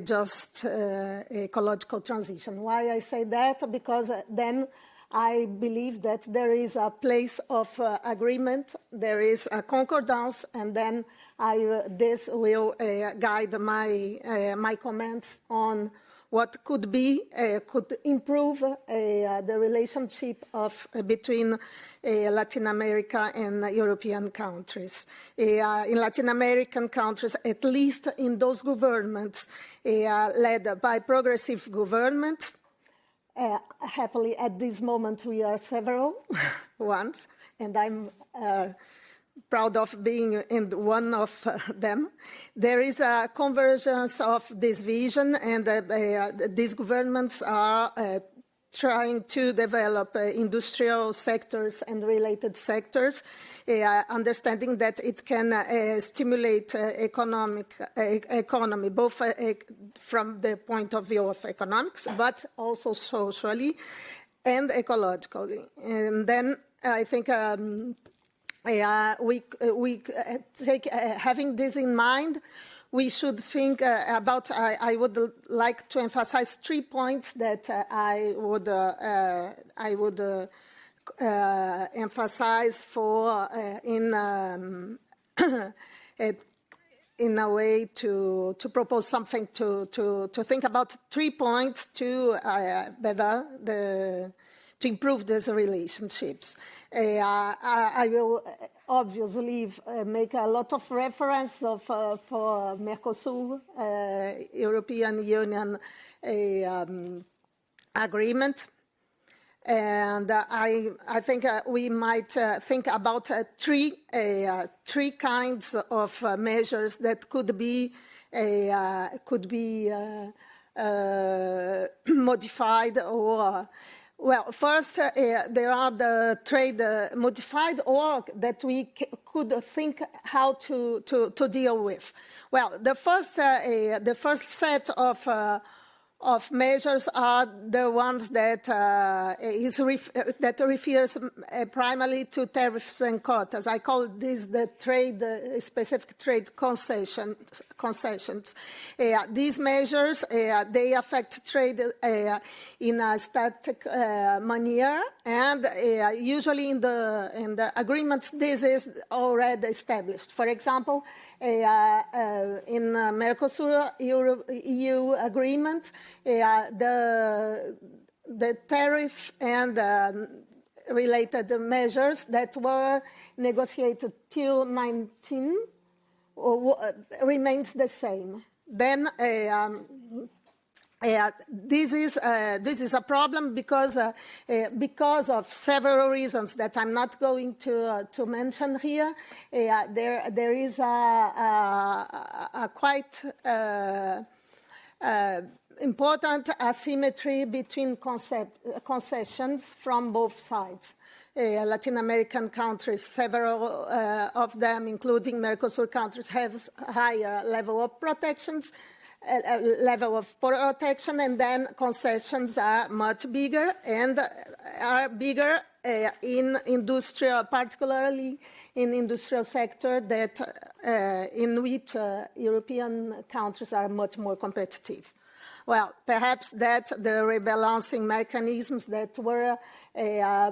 just ecological transition. Why I say that? Because then I believe that there is a place of agreement, there is a concordance, and then this will guide my comments on what could improve the relationship between Latin America and European countries. In Latin American countries, at least in those governments led by progressive governments, happily at this moment we are several ones, and I'm proud of being in one of them. There is a convergence of this vision, and these governments are trying to develop industrial sectors and related sectors, understanding that it can stimulate economy, both from the point of view of economics, but also socially and ecologically. And then I think we take, having this in mind, we should think about, I would like to emphasize 3 points that I would emphasize for in a way to propose something to think about 3 points to to improve these relationships. I will obviously make a lot of reference for Mercosur, European Union agreement. And I think we might think about three kinds of measures that could be modified or. Well, first, there are the trade modified, or that we could think how to deal with. Well, the first set of measures are the ones that refers primarily to tariffs and quotas. I call this the specific trade concessions. These measures they affect trade in a static manner, and usually in the agreements this is already established. For example, in Mercosur EU agreement, the tariff and related measures that were negotiated till 19 remains the same. Then this is a problem because of several reasons that I'm not going to mention here. There is a quite important asymmetry between concessions from both sides. Latin American countries, several of them, including Mercosur countries, have higher level of protections, and then concessions are much bigger and are bigger in industrial, particularly in industrial sector that in which European countries are much more competitive. Well, perhaps that the rebalancing mechanisms that were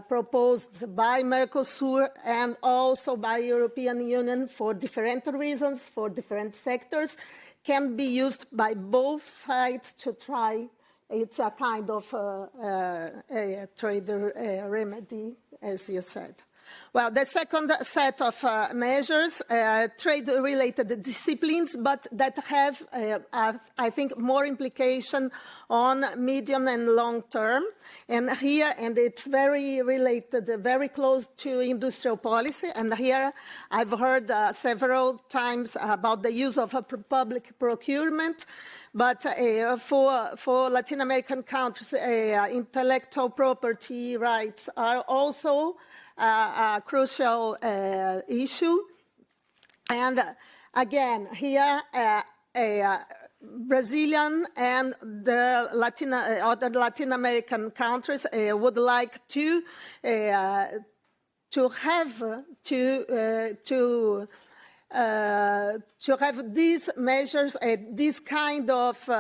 proposed by Mercosur and also by European Union for different reasons, for different sectors, can be used by both sides to try. It's a kind of a trade remedy, as you said. Well, the second set of measures are trade-related disciplines, but that have, I think, more implication on medium and long term. And here, and it's very related, very close to industrial policy. And here, I've heard several times about the use of public procurement. But for Latin American countries, intellectual property rights are also a crucial issue. And again, here, Brazilian and the other Latin American countries would like to have these measures, this kind of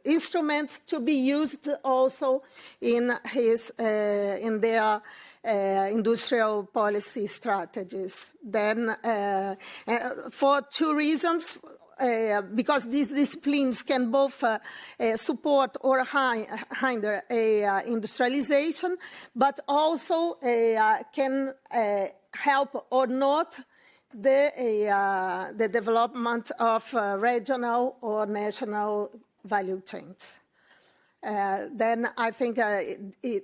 instruments to be used also in their industrial policy strategies. Then, for two reasons. Because these disciplines can both support or hinder industrialization, but also can help or not the development of regional or national value chains. Then I think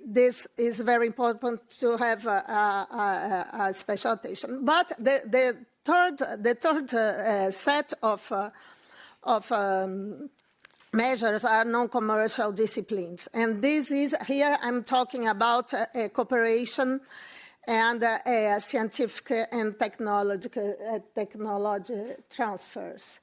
this is very important to have a special attention. But the third set of measures are non-commercial disciplines. And this is, here I'm talking about cooperation and scientific and technology transfers.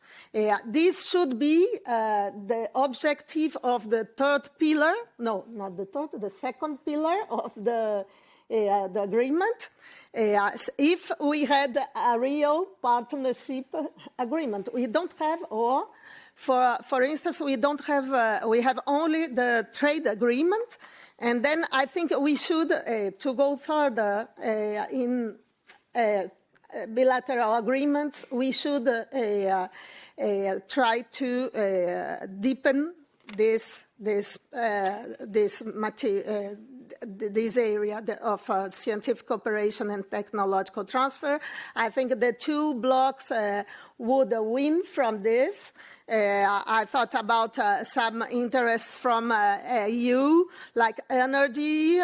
This should be the objective of the third pillar, no, not the third, the second pillar of the agreement. If we had a real partnership agreement, we don't have, or for instance, we don't have, we have only the trade agreement. And then I think we should, to go further in bilateral agreements, we should try to deepen this area of scientific cooperation and technological transfer. I think the two blocks would win from this. I thought about some interests from EU, like energy,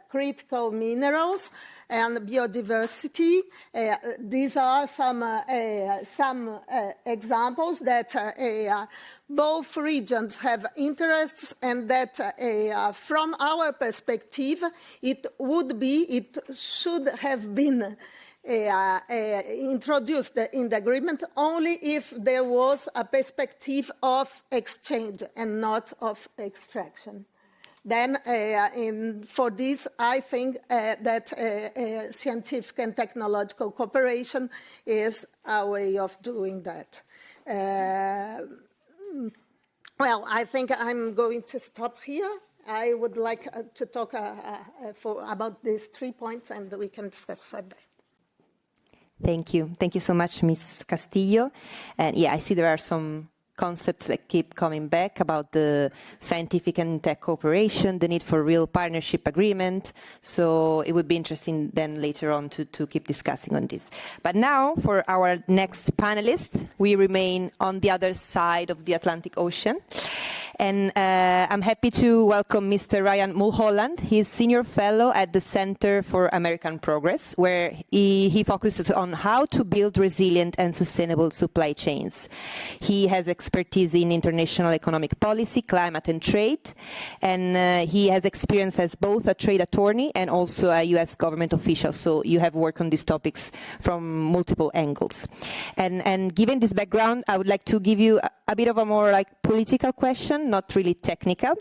critical minerals, and biodiversity. These are some examples that both regions have interests, and that from our perspective, it should have been introduced in the agreement only if there was a perspective of exchange and not of extraction. Then, for this, I think that scientific and technological cooperation is a way of doing that. Well, I think I'm going to stop here. I would like to talk about these 3 points, and we can discuss further. Thank you. Thank you so much, Ms. Castillo. And yeah, I see there are some concepts that keep coming back about the scientific and tech cooperation, the need for real partnership agreement. So it would be interesting then later on to keep discussing on this. But now for our next panelist, we remain on the other side of the Atlantic Ocean. And I'm happy to welcome Mr. Ryan Mulholland. He's Senior Fellow at the Center for American Progress, where he focuses on how to build resilient and sustainable supply chains. He has expertise in international economic policy, climate and trade, and he has experience as both a trade attorney and also a US government official. So you have worked on these topics from multiple angles. And given this background, I would like to give you a bit of a more political question, not really technical.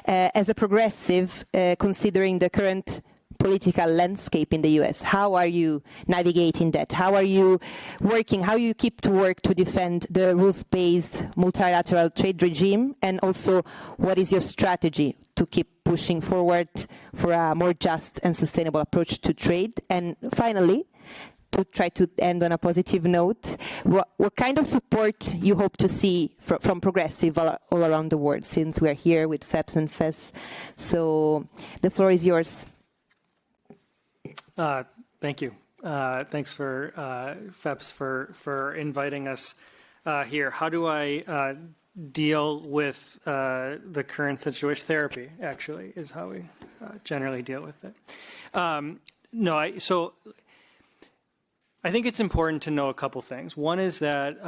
As a progressive, considering the current political landscape in the US, how are you navigating that? How are you working? How you keep to work to defend the rules-based multilateral trade regime? And also, what is your strategy to keep pushing forward for a more just and sustainable approach to trade? And finally, to try to end on a positive note, what kind of support you hope to see from progressive all around the world, since we're here with FEPS and FES. So the floor is yours. Thank you. Thanks for FEPS for inviting us here. How do I deal with the current situation? Therapy, actually, is how we generally deal with it. So I think it's important to know a couple things. One is that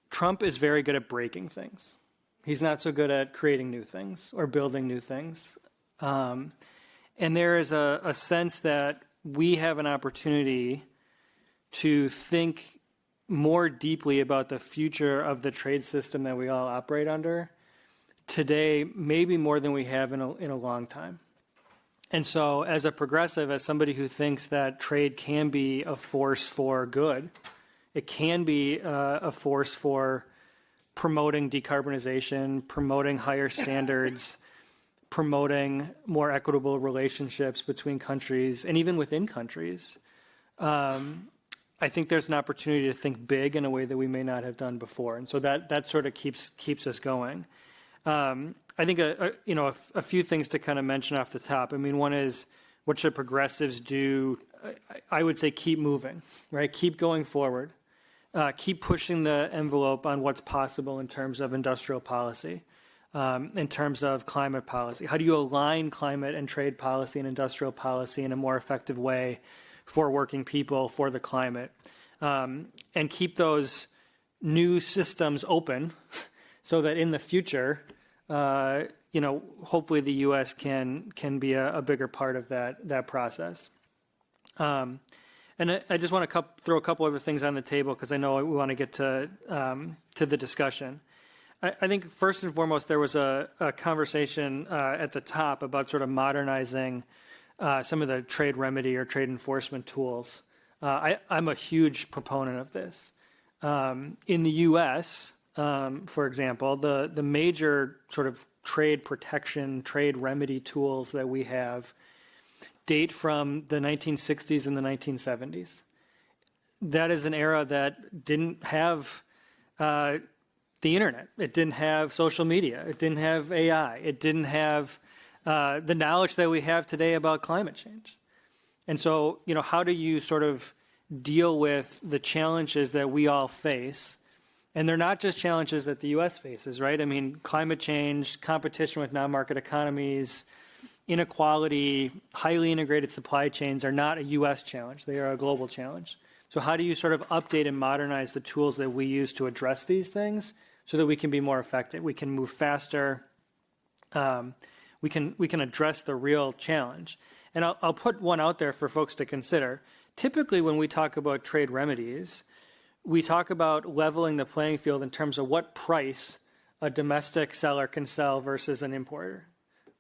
Trump is very good at breaking things. He's not so good at creating new things or building new things. And there is a sense that we have an opportunity to think more deeply about the future of the trade system that we all operate under today, maybe more than we have in a long time. And so as a progressive, as somebody who thinks that trade can be a force for good, it can be a force for promoting decarbonization, promoting higher standards, promoting more equitable relationships between countries and even within countries. I think there's an opportunity to think big in a way that we may not have done before. And so that sort of keeps us going. I think a few things to kind of mention off the top. I mean, one is, what should progressives do? I would say keep moving, right? Keep going forward. Keep pushing the envelope on what's possible in terms of industrial policy, in terms of climate policy. How do you align climate and trade policy and industrial policy in a more effective way for working people, for the climate? And keep those new systems open so that in the future, hopefully the U.S. can be a bigger part of that process. And I just want to throw a couple other things on the table because I know we want to get to the discussion. I think first and foremost there was a conversation at the top about sort of modernizing some of the trade remedy or trade enforcement tools. I'm a huge proponent of this. In the U.S., for example, the major sort of trade protection, trade remedy tools that we have date from the 1960s and the 1970s. That is an era that didn't have the internet. It didn't have social media. It didn't have AI. It didn't have the knowledge that we have today about climate change. And so, how do you sort of deal with the challenges that we all face? And they're not just challenges that the U.S. faces, right? I mean, climate change, competition with non-market economies, inequality, highly integrated supply chains are not a U.S. challenge. They are a global challenge. So how do you sort of update and modernize the tools that we use to address these things so that we can be more effective? We can move faster. We can address the real challenge. And I'll put one out there for folks to consider. Typically, when we talk about trade remedies, we talk about leveling the playing field in terms of what price a domestic seller can sell versus an importer,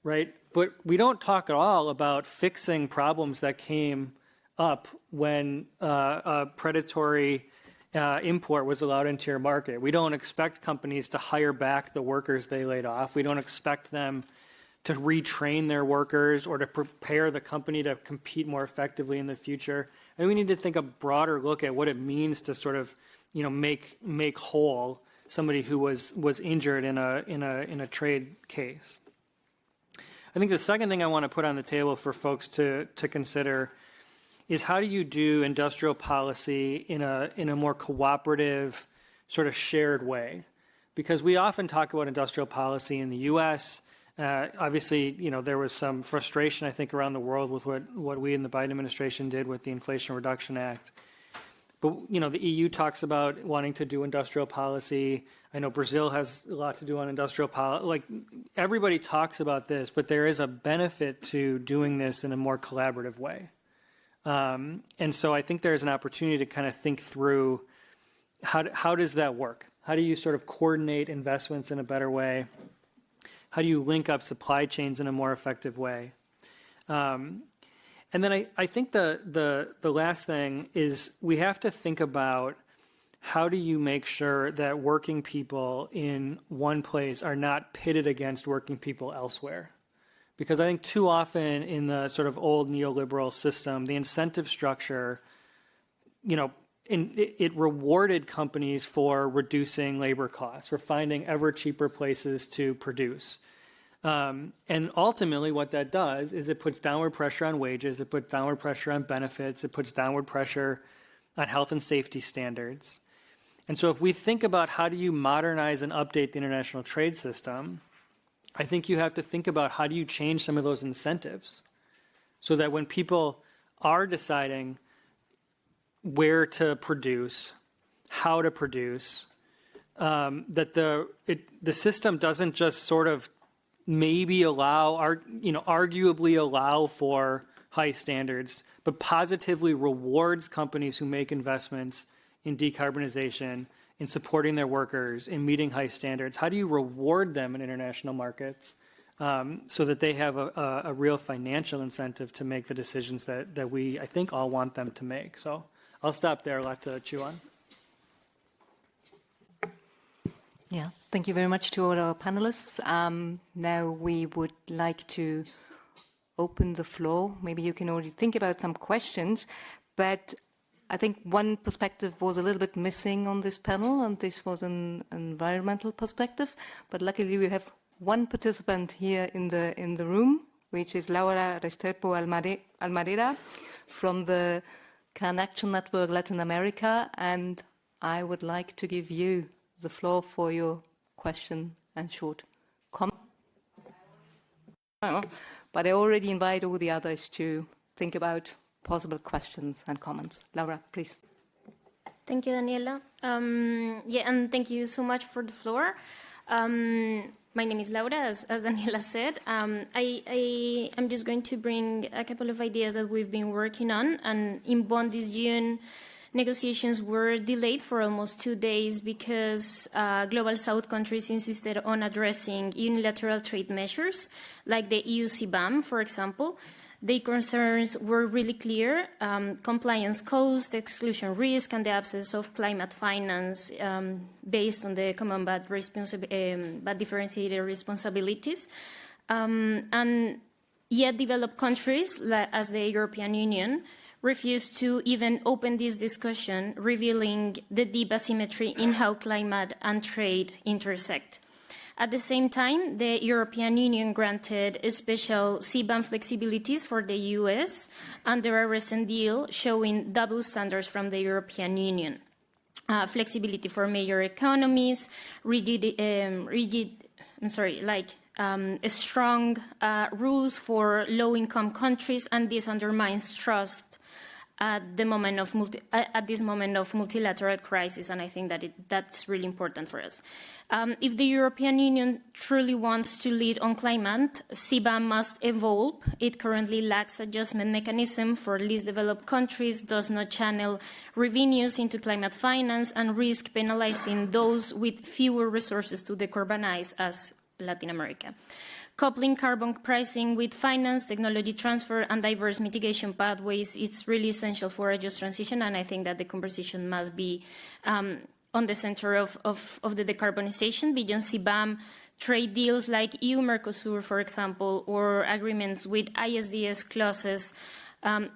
right? But we don't talk at all about fixing problems that came up when a predatory import was allowed into your market. We don't expect companies to hire back the workers they laid off. We don't expect them to retrain their workers or to prepare the company to compete more effectively in the future. And we need to think a broader look at what it means to sort of, make whole somebody who was injured in a trade case. I think the second thing I want to put on the table for folks to consider is how do you do industrial policy in a more cooperative, sort of shared way? because we often talk about industrial policy in the U.S. Obviously, there was some frustration, I think, around the world with what we in the Biden administration did with the Inflation Reduction Act. But, the EU talks about wanting to do industrial policy. I know Brazil has a lot to do on industrial policy. Like, everybody talks about this, but there is a benefit to doing this in a more collaborative way. And so I think there's an opportunity to kind of think through how does that work? How do you sort of coordinate investments in a better way? How do you link up supply chains in a more effective way? And then I think the last thing is we have to think about how do you make sure that working people in one place are not pitted against working people elsewhere? Because I think too often in the sort of old neoliberal system, the incentive structure, it rewarded companies for reducing labor costs, for finding ever cheaper places to produce. And ultimately what that does is it puts downward pressure on wages, it puts downward pressure on benefits, it puts downward pressure on health and safety standards. And so if we think about how do you modernize and update the international trade system, I think you have to think about how do you change some of those incentives so that when people are deciding where to produce, how to produce, that the system doesn't just sort of maybe arguably allow for high standards, but positively rewards companies who make investments in decarbonization, in supporting their workers, in meeting high standards. How do you reward them in international markets so that they have a real financial incentive to make the decisions that we, I think, all want them to make? So I'll stop there. I'll let to chew on. Yeah, thank you very much to all our panelists. Now we would like to open the floor. Maybe you can already think about some questions, but I think one perspective was a little bit missing on this panel, and this was an environmental perspective. But luckily we have one participant here in the room, which is Laura Restrepo Almarera from the Can Action Network Latin America, and I would like to give you the floor for your question and short comment. But I already invite all the others to think about possible questions and comments. Laura, please. Thank you, Daniela. And thank you so much for the floor. My name is Laura, as Daniela said. I'm just going to bring a couple of ideas that we've been working on. And in Bonn this June, negotiations were delayed for almost 2 days because Global South countries insisted on addressing unilateral trade measures, like the EU CBAM, for example. Their concerns were really clear: compliance cost, exclusion risk, and the absence of climate finance based on the common but differentiated responsibilities. And yet developed countries, as the European Union, refused to even open this discussion, revealing the deep asymmetry in how climate and trade intersect. At the same time, the European Union granted special CBAM flexibilities for the US under a recent deal showing double standards from the European Union. Flexibility for major economies, strong rules for low-income countries, and this undermines trust at this moment of multilateral crisis, and I think that that's really important for us. If the European Union truly wants to lead on climate, CBAM must evolve. It currently lacks adjustment mechanism for least developed countries, does not channel revenues into climate finance, and risk penalizing those with fewer resources to decarbonize, as Latin America. Coupling carbon pricing with finance, technology transfer, and diverse mitigation pathways, it's really essential for a just transition, and I think that the conversation must be on the center of the decarbonization. Beyond CBAM, trade deals like EU-Mercosur, for example, or agreements with ISDS clauses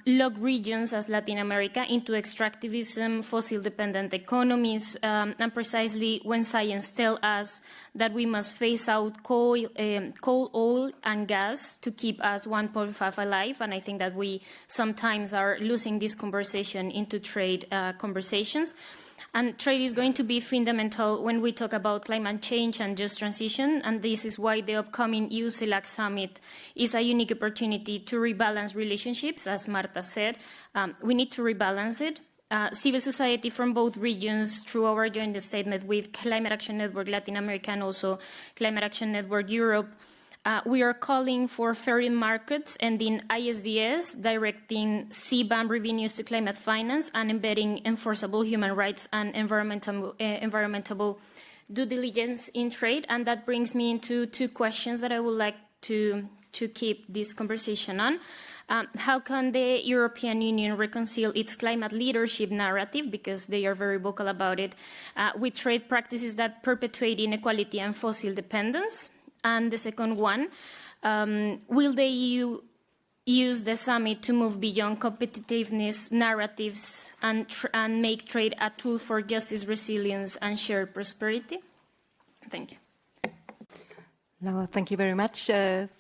lock regions as Latin America into extractivism, fossil-dependent economies, and precisely when science tells us that we must phase out coal, oil, and gas to keep us 1.5 alive. And I think that we sometimes are losing this conversation into trade conversations. And trade is going to be fundamental when we talk about climate change and just transition. And this is why the upcoming EU-CELAC summit is a unique opportunity to rebalance relationships. As Marta said, we need to rebalance it. Civil society from both regions, through our joint statement with Climate Action Network Latin America and also Climate Action Network Europe, we are calling for fairer markets, ending ISDS, directing CBAM revenues to climate finance, and embedding enforceable human rights and environmental due diligence in trade. And that brings me into two questions that I would like to keep this conversation on. How can the European Union reconcile its climate leadership narrative, because they are very vocal about it, with trade practices that perpetuate inequality and fossil dependence? And the second one, will the EU use the summit to move beyond competitiveness narratives and make trade a tool for justice, resilience, and shared prosperity? Thank you. Laura, thank you very much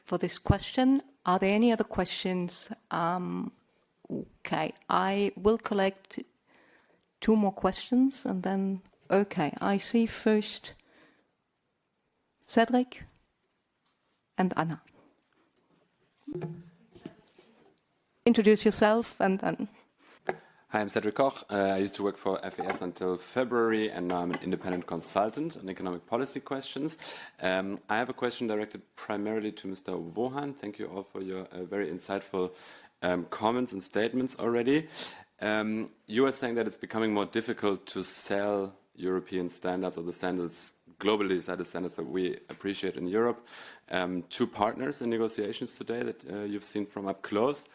for this question. Are there any other questions? Okay, I will collect two more questions and then, okay, I see first Cedric and Anna. Introduce yourself and then. Hi, I'm Cedric Koch. I used to work for FAS until February, and now I'm an independent consultant on economic policy questions. I have a question directed primarily to Mr. João. Thank you all for your very insightful comments and statements already. You were saying that it's becoming more difficult to sell European standards, or the standards, globally decided standards that we appreciate in Europe, to partners in negotiations today that you've seen from up close.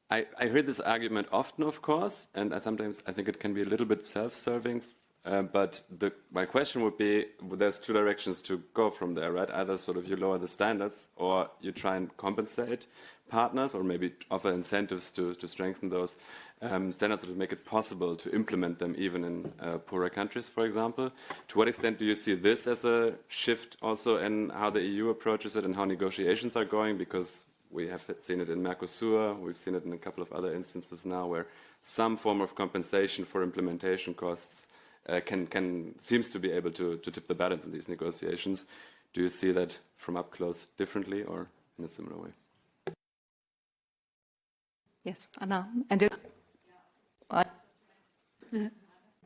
I heard this argument often, of course, and sometimes I think it can be a little bit self-serving, but my question would be, there's two directions to go from there, right? Either sort of you lower the standards, or you try and compensate partners, or maybe offer incentives to strengthen those standards to make it possible to implement them even in poorer countries, for example. To what extent do you see this as a shift also in how the EU approaches it and how negotiations are going? Because we have seen it in Mercosur, we've seen it in a couple of other instances now where some form of compensation for implementation costs seems to be able to tip the balance in these negotiations. Do you see that from up close differently or in a similar way? Yes, Anna. And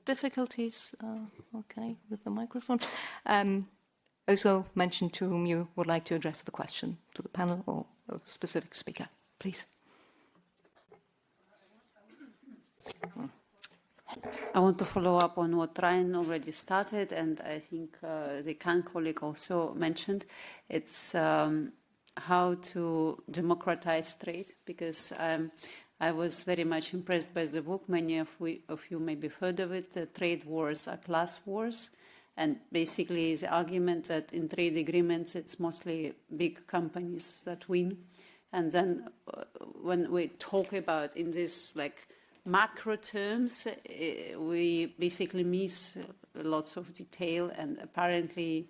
difficulties, okay, with the microphone. Also mention to whom you would like to address the question, to the panel or a specific speaker, please. I want to follow up on what Ryan already started, and I think the Khan colleague also mentioned. It's how to democratize trade, because I was very much impressed by the book. Many of you maybe heard of it. Trade wars are class wars. And basically the argument that in trade agreements it's mostly big companies that win. And then when we talk about in this like macro terms, we basically miss lots of detail. And apparently,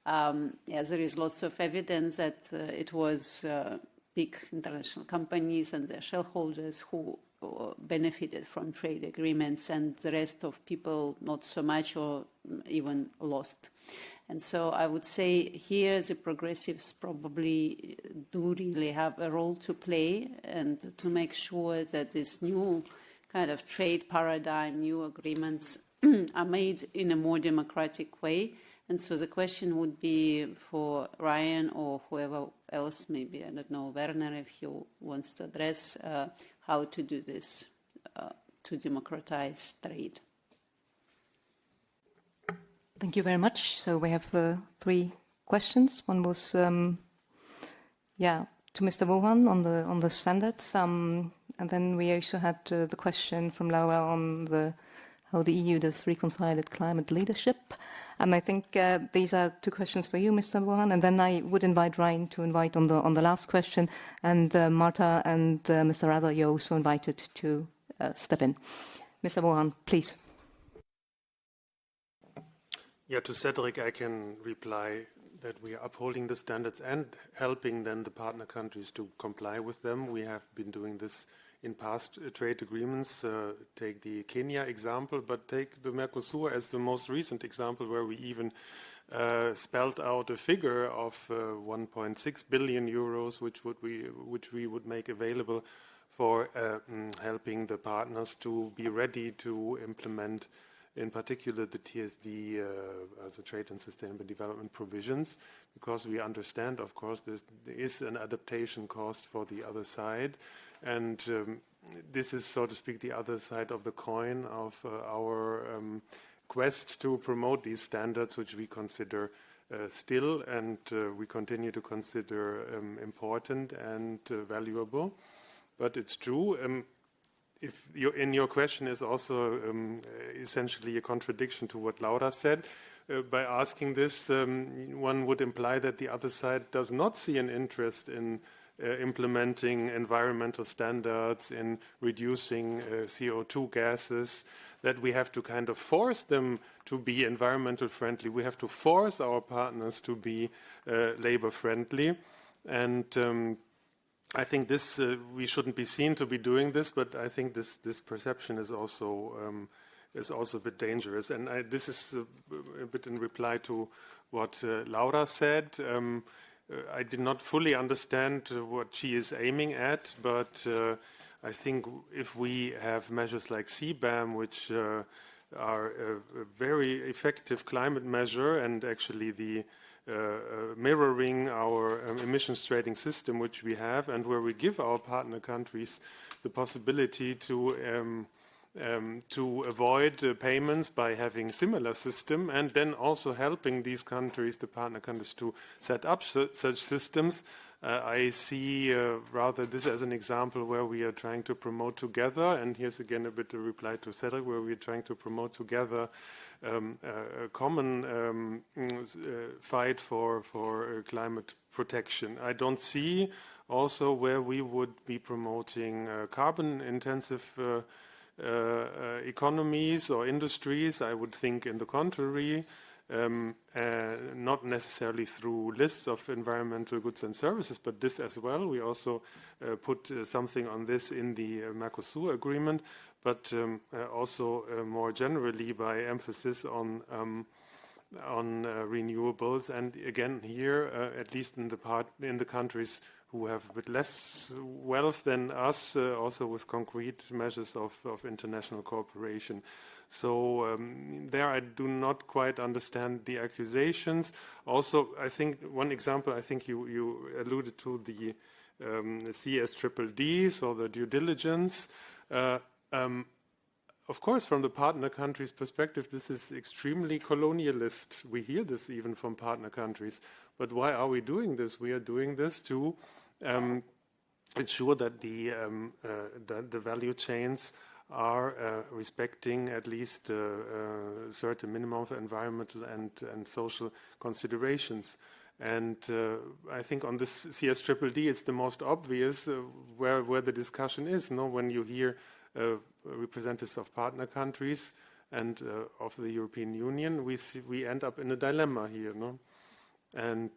there is lots of evidence that it was big international companies and their shareholders who benefited from trade agreements, and the rest of people not so much or even lost. And so I would say here the progressives probably do really have a role to play, and to make sure that this new kind of trade paradigm, new agreements are made in a more democratic way. And so the question would be for Ryan or whoever else, maybe, I don't know, Werner, if he wants to address how to do this to democratize trade. Thank you very much. So we have three questions. One was, to Mr. João on the standards, and then we also had the question from Laura on how the EU does reconcile its climate leadership. And I think these are two questions for you, Mr. João, and then I would invite Ryan to invite on the last question, and Marta and Mr. Raza, you're also invited to step in. Mr. João, please. Yeah, to Cedric, I can reply that we are upholding the standards and helping then the partner countries to comply with them. We have been doing this in past trade agreements. Take the Kenya example, but take the Mercosur as the most recent example, where we even spelled out a figure of 1.6 billion euros, which we would make available for helping the partners to be ready to implement, in particular, the TSD, also Trade and Sustainable Development provisions, because we understand, of course, there is an adaptation cost for the other side. And this is, so to speak, the other side of the coin of our quest to promote these standards, which we consider still and we continue to consider important and valuable. But it's true. If in your question is also essentially a contradiction to what Laura said. By asking this, one would imply that the other side does not see an interest in implementing environmental standards, in reducing CO2 gases, that we have to kind of force them to be environmental friendly. We have to force our partners to be labor friendly. And I think this we shouldn't be seen to be doing this, but I think this perception is also a bit dangerous. And this is a bit in reply to what Laura said. I did not fully understand what she is aiming at, but I think if we have measures like CBAM, which are a very effective climate measure and actually the mirroring our emissions trading system, which we have, and where we give our partner countries the possibility to avoid payments by having similar system, and then also helping these countries, the partner countries, to set up such systems. I see rather this as an example where we are trying to promote together, and here's again a bit a reply to Cedric, where we're trying to promote together a common fight for climate protection. I don't see also where we would be promoting carbon-intensive economies or industries. I would think in the contrary, not necessarily through lists of environmental goods and services, but this as well. We also put something on this in the Mercosur agreement, but also more generally by emphasis on renewables. And again, here, at least in the countries who have a bit less wealth than us, also with concrete measures of international cooperation. So there I do not quite understand the accusations. Also, I think one example, I think you alluded to the CSDDD, so the due diligence. Of course, from the partner countries' perspective, this is extremely colonialist. We hear this even from partner countries. But why are we doing this? We are doing this to ensure that the value chains are respecting at least a certain minimum of environmental and social considerations. And I think on this CSDDD, it's the most obvious where the discussion is. No, when you hear representatives of partner countries and of the European Union, we end up in a dilemma here. No? And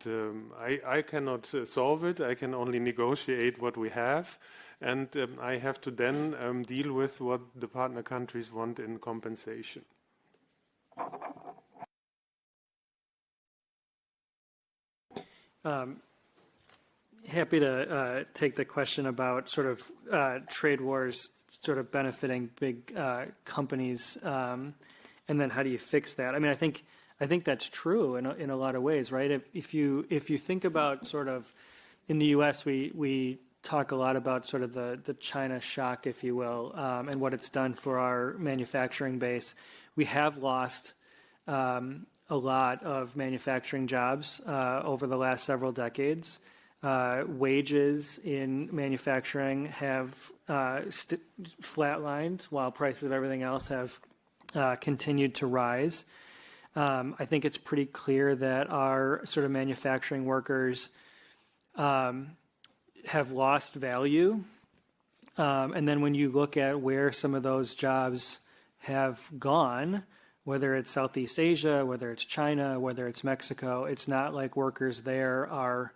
I cannot solve it. I can only negotiate what we have. And I have to then deal with what the partner countries want in compensation. Happy to take the question about sort of trade wars sort of benefiting big companies, and then how do you fix that? I mean, I think that's true in a lot of ways, right? If you think about sort of in the U.S., we talk a lot about sort of the China shock, if you will, and what it's done for our manufacturing base. We have lost a lot of manufacturing jobs over the last several decades. Wages in manufacturing have flatlined while prices of everything else have continued to rise. I think it's pretty clear that our sort of manufacturing workers have lost value. And then when you look at where some of those jobs have gone, whether it's Southeast Asia, whether it's China, whether it's Mexico, it's not like workers there are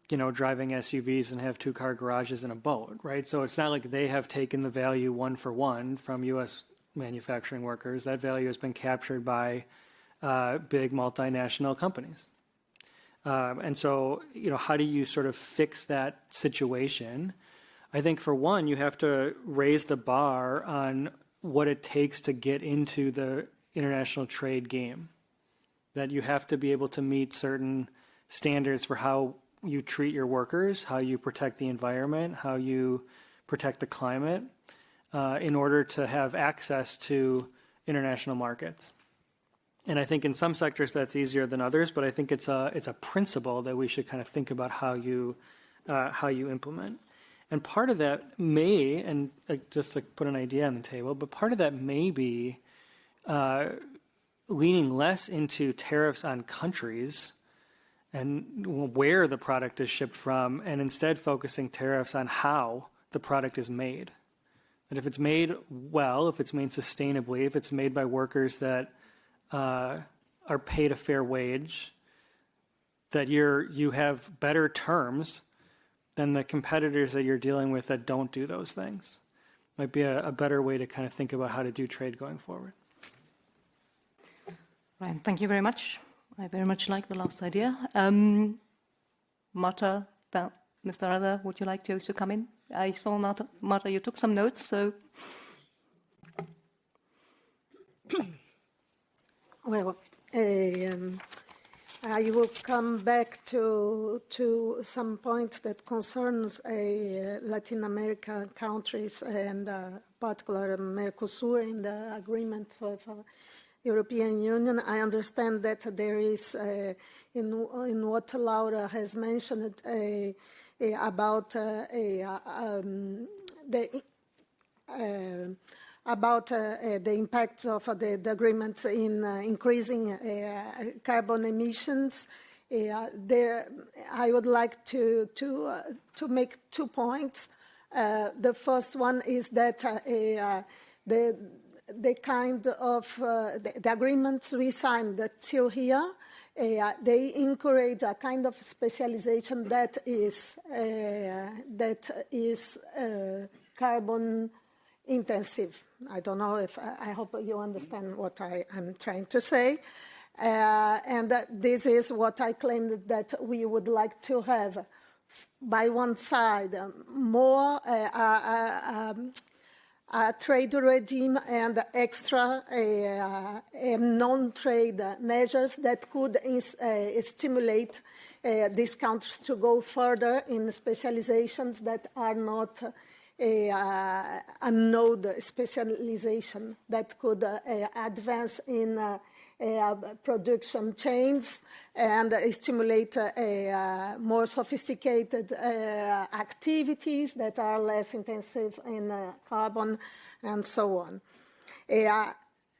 driving SUVs and have 2-car garages and a boat, right? So it's not like they have taken the value one for one from U.S. manufacturing workers. That value has been captured by big multinational companies. And so, how do you sort of fix that situation? I think for one, you have to raise the bar on what it takes to get into the international trade game. That you have to be able to meet certain standards for how you treat your workers, how you protect the environment, how you protect the climate, in order to have access to international markets. And I think in some sectors that's easier than others, but I think it's a principle that we should kind of think about how you implement. And part of that may, and just to put an idea on the table, but part of that may be leaning less into tariffs on countries and where the product is shipped from, and instead focusing tariffs on how the product is made. That if it's made well, if it's made sustainably, if it's made by workers that are paid a fair wage, that you have better terms than the competitors that you're dealing with that don't do those things. Might be a better way to kind of think about how to do trade going forward. Right, thank you very much. I very much like the last idea. Marta, Mr. Rada, would you like to come in? I saw, Marta, you took some notes, so... Well, I will come back to some points that concerns Latin American countries and particularly Mercosur in the agreement of European Union. I understand that there is, in what Laura has mentioned, about the impacts of the agreements in increasing carbon emissions. I would like to make 2 points. The first one is that the kind of the agreements we signed till here, they encourage a kind of specialization that is carbon intensive. I don't know if I hope you understand what I'm trying to say. And this is what I claimed that we would like to have. By one side, more a trade regime and extra non-trade measures that could stimulate these countries to go further in specializations that are not a node specialization, that could advance in production chains and stimulate more sophisticated activities that are less intensive in carbon and so on.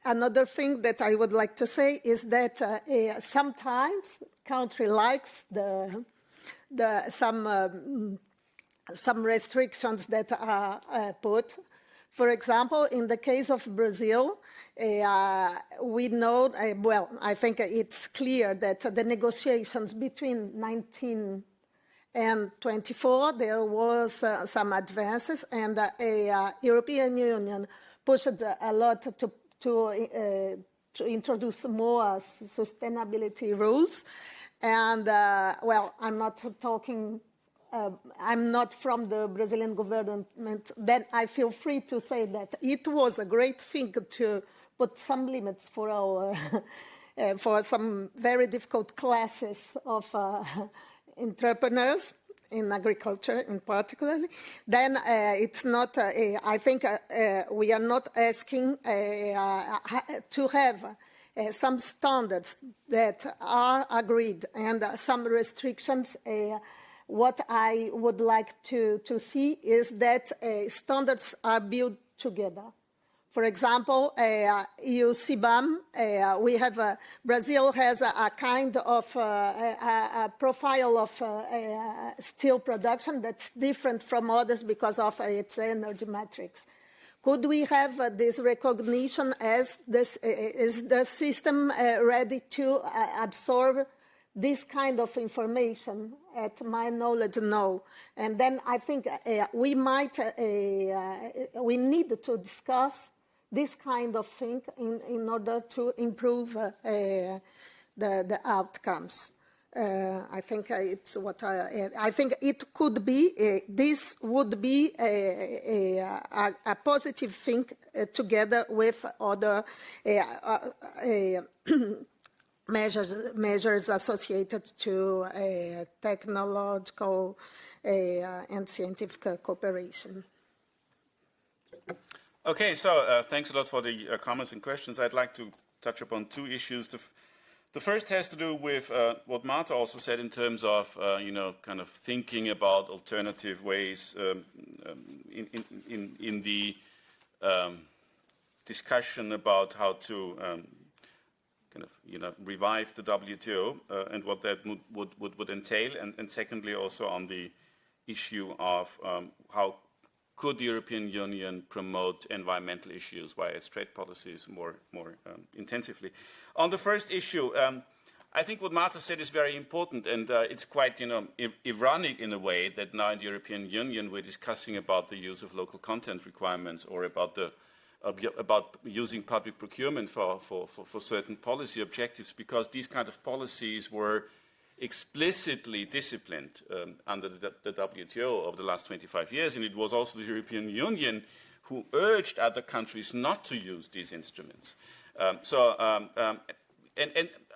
Another thing that I would like to say is that sometimes country likes some restrictions that are put. For example, in the case of Brazil, we know, well, I think it's clear that the negotiations between 19 and 24, there was some advances, and the European Union pushed a lot to introduce more sustainability rules. And, well, I'm not talking... I'm not from the Brazilian government, then I feel free to say that it was a great thing to put some limits for our, for some very difficult classes of entrepreneurs in agriculture in particular. Then it's not, I think we are not asking to have some standards that are agreed and some restrictions. What I would like to see is that standards are built together. For example, CBAM, we have Brazil has a kind of a profile of steel production that's different from others because of its energy matrix. Could we have this recognition as this? Is the system ready to absorb this kind of information at my knowledge, no. And then I think we need to discuss this kind of thing in order to improve the outcomes. I think it's what I think it could be. This would be a positive thing together with other measures associated to technological and scientific cooperation. Okay, so thanks a lot for the comments and questions. I'd like to touch upon two issues. The first has to do with what Marta also said in terms of, kind of thinking about alternative ways in the discussion about how to revive the WTO and what that would entail, and secondly also on the issue of how could the European Union promote environmental issues via its trade policies more intensively? On the first issue, I think what Marta said is very important, and it's quite ironic in a way that now in the European Union we're discussing about the use of local content requirements or about using public procurement for certain policy objectives, because these kind of policies were explicitly disciplined under the WTO over the last 25 years, and it was also the European Union who urged other countries not to use these instruments. And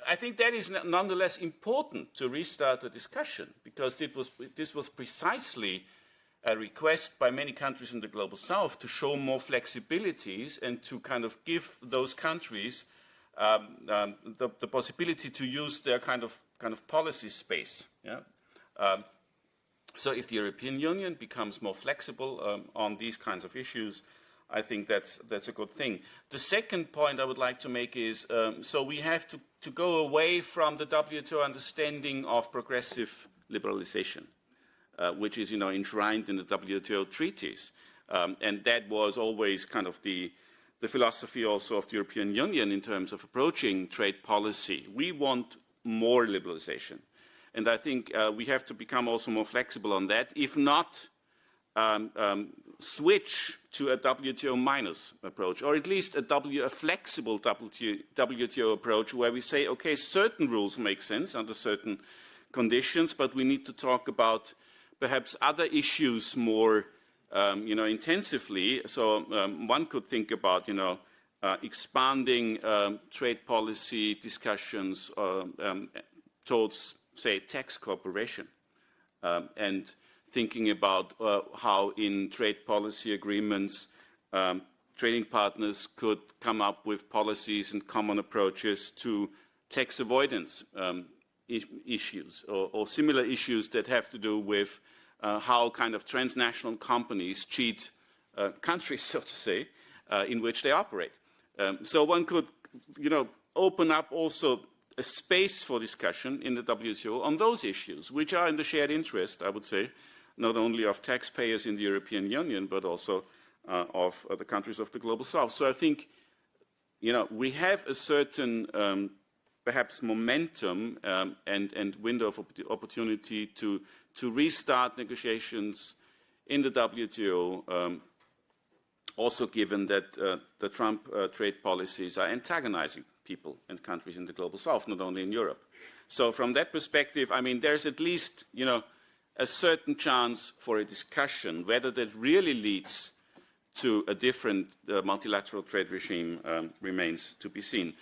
I think that is nonetheless important to restart the discussion, because this was precisely a request by many countries in the global south to show more flexibilities and to kind of give those countries the possibility to use their kind of policy space. Yeah? So if the European Union becomes more flexible on these kinds of issues, I think that's a good thing. The second point I would like to make is, so we have to go away from the WTO understanding of progressive liberalization, which is enshrined in the WTO treaties. And that was always kind of the philosophy also of the European Union in terms of approaching trade policy. We want more liberalization. And I think we have to become also more flexible on that, if not switch to a WTO minus approach, or at least a flexible WTO approach where we say, okay, certain rules make sense under certain conditions, but we need to talk about perhaps other issues more intensively. So one could think about, expanding trade policy discussions towards, say, tax cooperation, and thinking about how in trade policy agreements trading partners could come up with policies and common approaches to tax avoidance issues or similar issues that have to do with how kind of transnational companies cheat countries, so to say, in which they operate. So one could, open up also a space for discussion in the WTO on those issues, which are in the shared interest, I would say, not only of taxpayers in the European Union, but also of the countries of the global south. So I think, we have a certain perhaps momentum and window of opportunity to restart negotiations in the WTO, also given that the Trump trade policies are antagonizing people and countries in the global south, not only in Europe. So from that perspective, I mean, there's at least, a certain chance for a discussion. Whether that really leads to a different multilateral trade regime remains to be seen.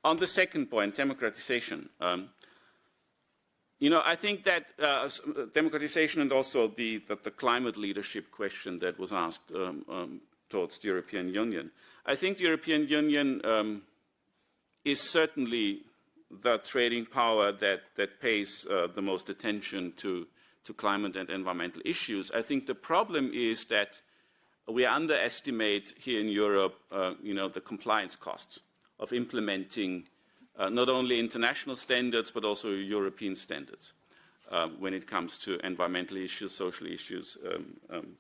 On the second point, democratization. I think that democratization and also the climate leadership question that was asked towards the European Union. I think the European Union is certainly the trading power that pays the most attention to climate and environmental issues. I think the problem is that we underestimate here in Europe, the compliance costs of implementing not only international standards, but also European standards when it comes to environmental issues, social issues,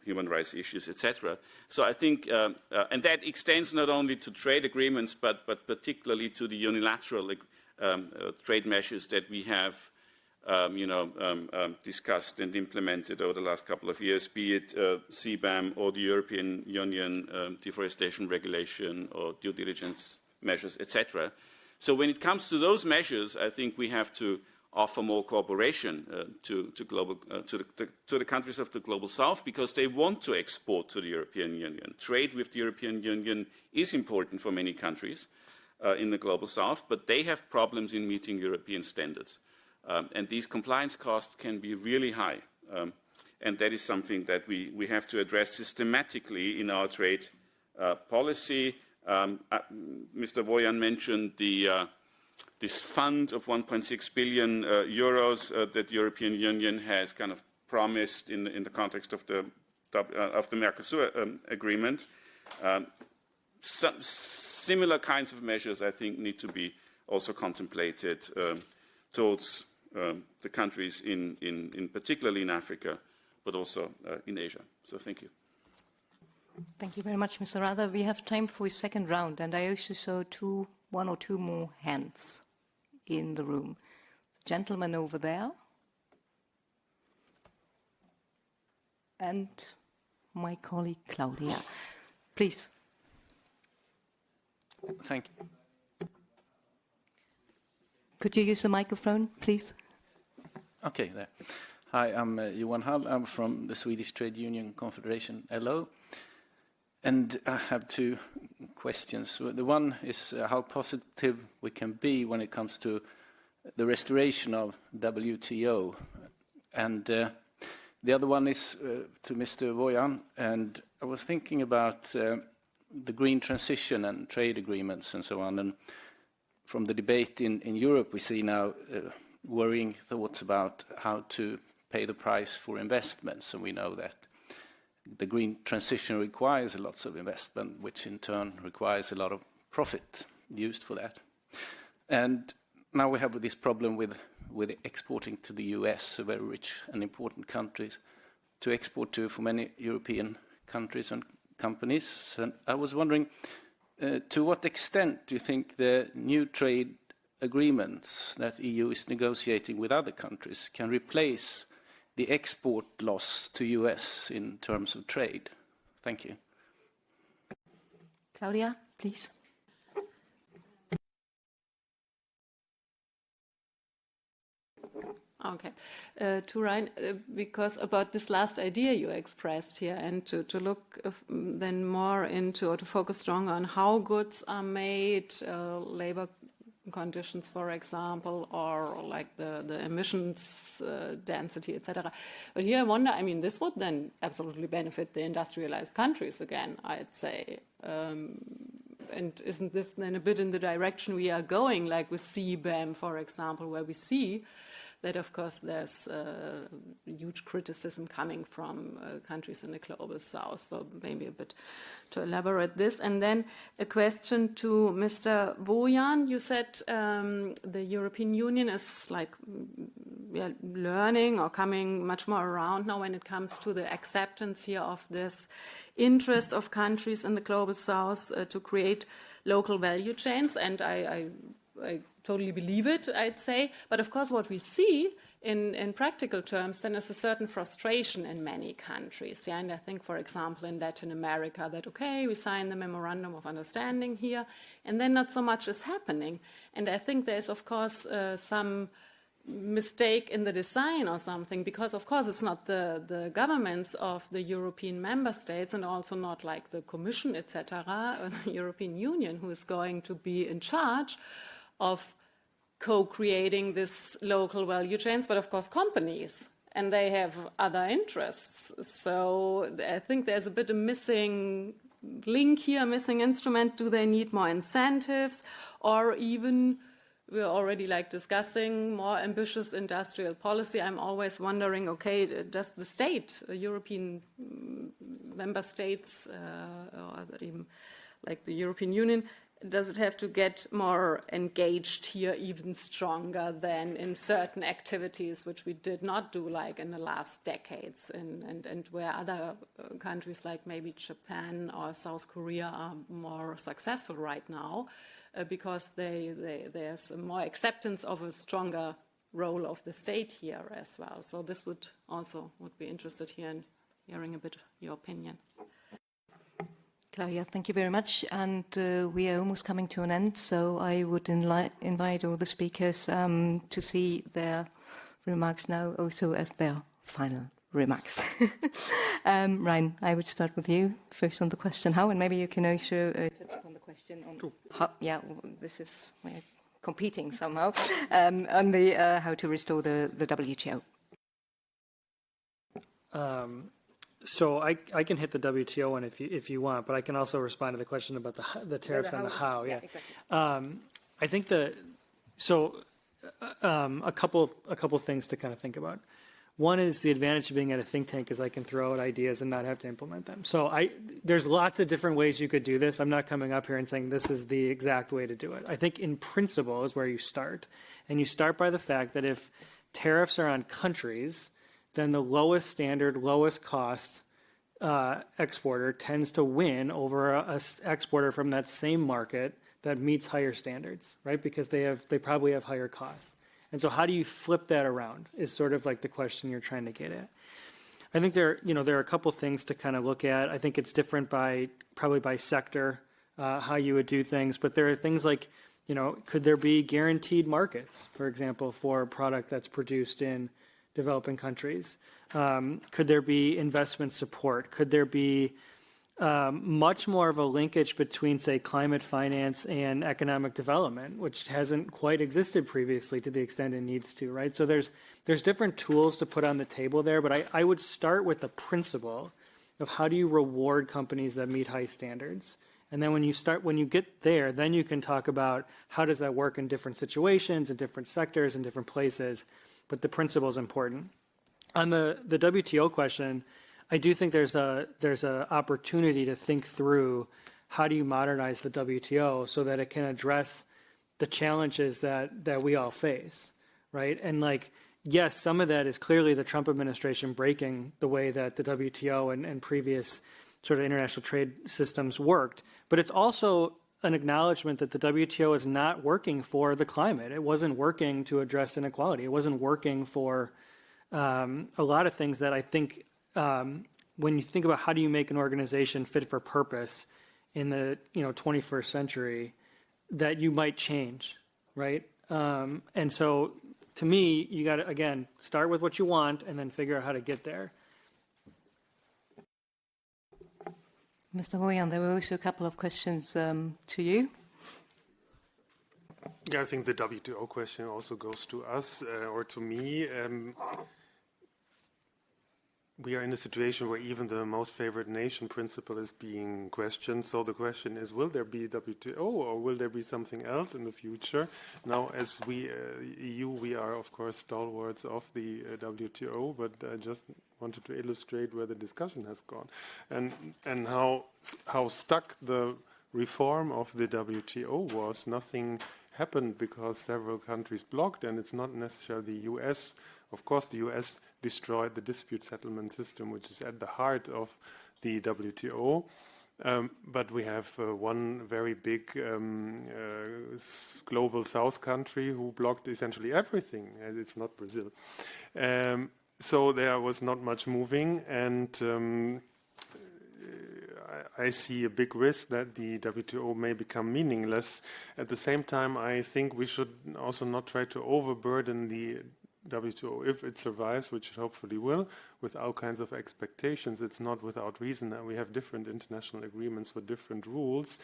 human rights issues, etc. So I think, and that extends not only to trade agreements, but particularly to the unilateral trade measures that we have discussed and implemented over the last couple of years, be it CBAM or the European Union deforestation regulation or due diligence measures, etc. So when it comes to those measures, I think we have to offer more cooperation to the countries of the Global South, because they want to export to the European Union. Trade with the European Union is important for many countries in the Global South, but they have problems in meeting European standards. And these compliance costs can be really high. And that is something that we have to address systematically in our trade policy. Mr. Voyan mentioned this fund of 1.6 billion euros that the European Union has kind of promised in the context of the Mercosur agreement. Some similar kinds of measures, I think, need to be also contemplated towards the countries particularly in Africa, but also in Asia. So thank you. Thank you very much, Mr. Rather. We have time for a second round, and I also saw one or two more hands in the room. Gentleman over there. And my colleague, Claudia. Please. Thank you. Could you use the microphone, please? Okay, there. Hi, I'm João. I'm from the Swedish Trade Union Confederation, LO. And I have two questions. The one is how positive we can be when it comes to the restoration of WTO. And the other one is to Mr. Voyan. And I was thinking about the green transition and trade agreements and so on. And from the debate in Europe, we see now worrying thoughts about how to pay the price for investments. And we know that the green transition requires lots of investment, which in turn requires a lot of profit used for that. And now we have this problem with exporting to the US, a very rich and important country to export to for many European countries and companies. And I was wondering, to what extent do you think the new trade agreements that EU is negotiating with other countries can replace the export loss to US in terms of trade? Thank you. Claudia, please. Okay. To Ryan, because about this last idea you expressed here, and to look then more into, or to focus stronger on how goods are made, labor conditions, for example, or like the emissions density, etc. But here I wonder, I mean, this would then absolutely benefit the industrialized countries again, I'd say. And isn't this then a bit in the direction we are going, like with CBAM, for example, where we see that, of course, there's huge criticism coming from countries in the global south. So maybe a bit to elaborate this. And then a question to Mr. Voyan. You said the European Union is like learning or coming much more around now when it comes to the acceptance here of this interest of countries in the global south to create local value chains. And I totally believe it, I'd say. But of course, what we see in practical terms then is a certain frustration in many countries. Yeah? And I think, for example, in Latin America, that, okay, we sign the Memorandum of Understanding here, and then not so much is happening. And I think there's, of course, some mistake in the design or something, because, of course, it's not the governments of the European member states, and also not like the Commission, etc., the European Union, who is going to be in charge of co-creating this local value chains, but of course companies, and they have other interests. So I think there's a bit of missing link here, missing instrument. Do they need more incentives, or even we're already like discussing more ambitious industrial policy? I'm always wondering, okay, does the state, European member states, or even like the European Union, does it have to get more engaged here, even stronger than in certain activities which we did not do like in the last decades, and where other countries like maybe Japan or South Korea are more successful right now because there's more acceptance of a stronger role of the state here as well. So this would be interested here in hearing a bit your opinion. Claudia, thank you very much. And we are almost coming to an end, so I would invite all the speakers to see their remarks now also as their final remarks. Ryan, I would start with you first on the question how, and maybe you can also touch upon the question on how, this is competing somehow, on the how to restore the WTO. So I can hit the WTO one if you want, but I can also respond to the question about the tariffs and the how. Yeah, exactly. I think a couple things to kind of think about. One is the advantage of being at a think tank is I can throw out ideas and not have to implement them. So there's lots of different ways you could do this. I'm not coming up here and saying this is the exact way to do it. I think in principle is where you start. And you start by the fact that if tariffs are on countries, then the lowest standard, lowest cost exporter tends to win over a exporter from that same market that meets higher standards, right? Because they probably have higher costs. And so how do you flip that around is sort of like the question you're trying to get at. I think there are a couple things to kind of look at. I think it's different probably by sector, how you would do things. But there are things like, could there be guaranteed markets, for example, for a product that's produced in developing countries? Could there be investment support? Could there be much more of a linkage between, say, climate finance and economic development, which hasn't quite existed previously to the extent it needs to, right? So there's different tools to put on the table there, but I would start with the principle of how do you reward companies that meet high standards? And then when you get there, then you can talk about how does that work in different situations, in different sectors, in different places. But the principle is important. On the WTO question, I do think there's a opportunity to think through how do you modernize the WTO so that it can address the challenges that we all face, right? And yes, some of that is clearly the Trump administration breaking the way that the WTO and previous sort of international trade systems worked, but it's also an acknowledgement that the WTO is not working for the climate. It wasn't working to address inequality. It wasn't working for a lot of things that I think when you think about how do you make an organization fit for purpose in the 21st century, that you might change, right? And so to me, you got to, again, start with what you want and then figure out how to get there. Mr. João, there were also a couple of questions to you. Yeah, I think the WTO question also goes to us or to me. We are in a situation where even the most favored nation principle is being questioned. So the question is, will there be WTO or will there be something else in the future? Now, as EU, we are, of course, stalwarts of the WTO, but I just wanted to illustrate where the discussion has gone and how stuck the reform of the WTO was. Nothing happened because several countries blocked, and it's not necessarily the US. Of course, the US destroyed the dispute settlement system, which is at the heart of the WTO. But we have one very big global South country who blocked essentially everything. It's not Brazil. So there was not much moving, and I see a big risk that the WTO may become meaningless. At the same time, I think we should also not try to overburden the WTO, if it survives, which it hopefully will, with all kinds of expectations. It's not without reason that we have different international agreements with different rules.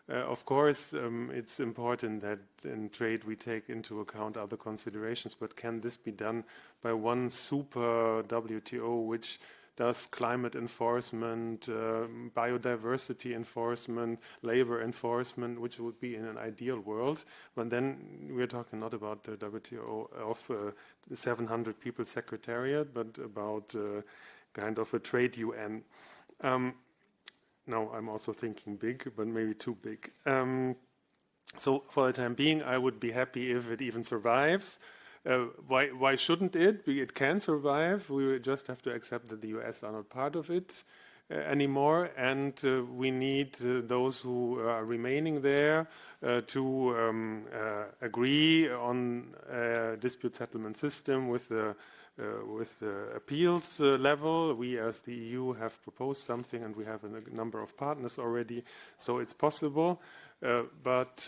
Of course, it's important that in trade we take into account other considerations, but can this be done by one super WTO which does climate enforcement, biodiversity enforcement, labor enforcement, which would be in an ideal world. But then we're talking not about the WTO of the 700 people secretariat, but about kind of a trade UN. Now I'm also thinking big, but maybe too big. So for the time being, I would be happy if it even survives. Why shouldn't it? It can survive. We just have to accept that the US are not part of it. anymore, and we need those who are remaining there to agree on a dispute settlement system with the appeals level. We as the EU have proposed something, and we have a number of partners already, so it's possible. But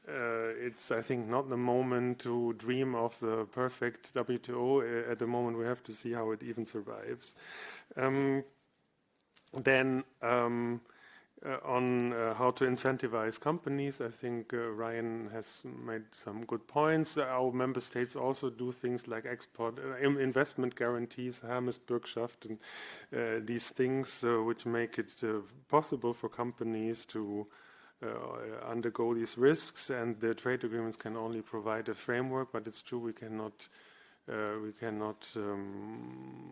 it's, I think, not the moment to dream of the perfect WTO. At the moment, we have to see how it even survives. Then on how to incentivize companies, I think Ryan has made some good points. Our member states also do things like export investment guarantees, Hermes-Bürgschaft, and these things which make it possible for companies to undergo these risks. And the trade agreements can only provide a framework, but it's true we cannot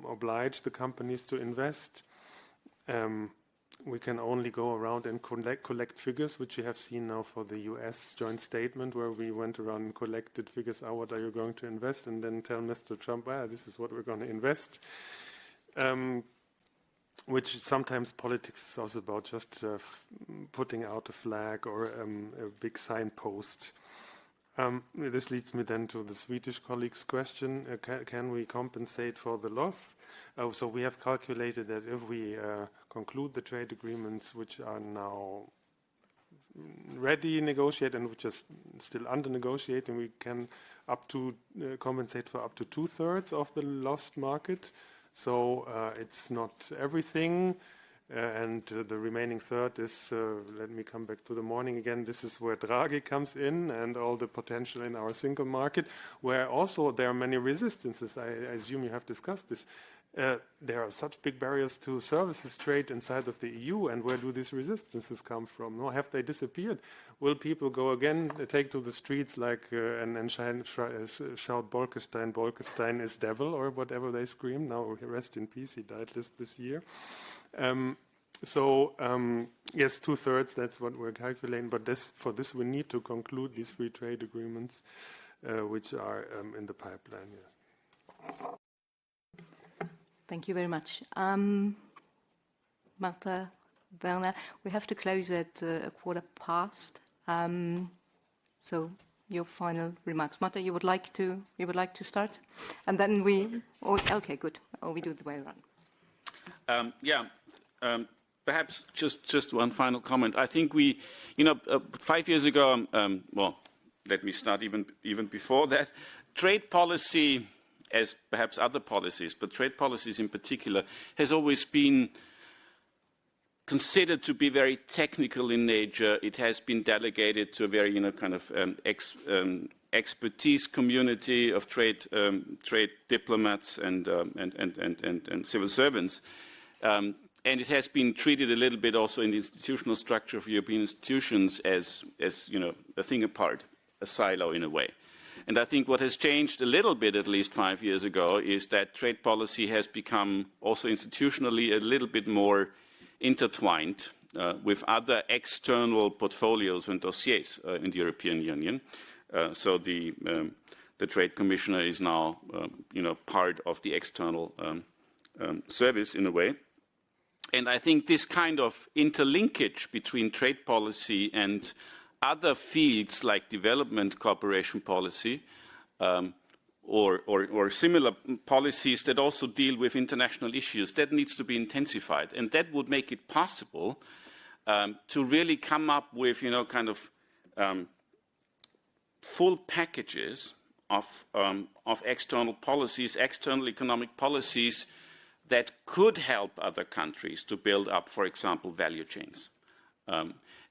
oblige the companies to invest. We can only go around and collect figures, which we have seen now for the US joint statement, where we went around and collected figures. What are you going to invest? And then tell Mr. Trump, this is what we're going to invest. Which sometimes politics is also about just putting out a flag or a big signpost. This leads me then to the Swedish colleague's question. Can we compensate for the loss? So we have calculated that if we conclude the trade agreements which are now ready negotiated and which are still under negotiating, we can compensate for up to 2/3 of the lost market. So it's not everything. And the remaining third is, let me come back to the morning again, this is where Draghi comes in and all the potential in our single market, where also there are many resistances. I assume you have discussed this. There are such big barriers to services trade inside of the EU, and where do these resistances come from? No, have they disappeared? Will people go again, take to the streets and shout Bolkestein is devil, or whatever they scream? Now, rest in peace, he died this year. Yes, 2/3, that's what we're calculating, but for this we need to conclude these free trade agreements, which are in the pipeline. Yeah. Thank you very much. Martha, Werner, we have to close at 1:15. So your final remarks. Martha, you would like to start? And then okay, good. Or we do it the way around. Perhaps just one final comment. I think 5 years ago, well, let me start even before that, trade policy, as perhaps other policies, but trade policies in particular, has always been considered to be very technical in nature. It has been delegated to a very, expertise community of trade diplomats and civil servants. And it has been treated a little bit also in the institutional structure of European institutions as a thing apart, a silo in a way. And I think what has changed a little bit, at least 5 years ago, is that trade policy has become also institutionally a little bit more intertwined with other external portfolios and dossiers in the European Union. So the Trade Commissioner is now, part of the external service in a way. And I think this kind of interlinkage between trade policy and other fields like development cooperation policy or similar policies that also deal with international issues, that needs to be intensified. And that would make it possible to really come up with, full packages of external policies, external economic policies that could help other countries to build up, for example, value chains.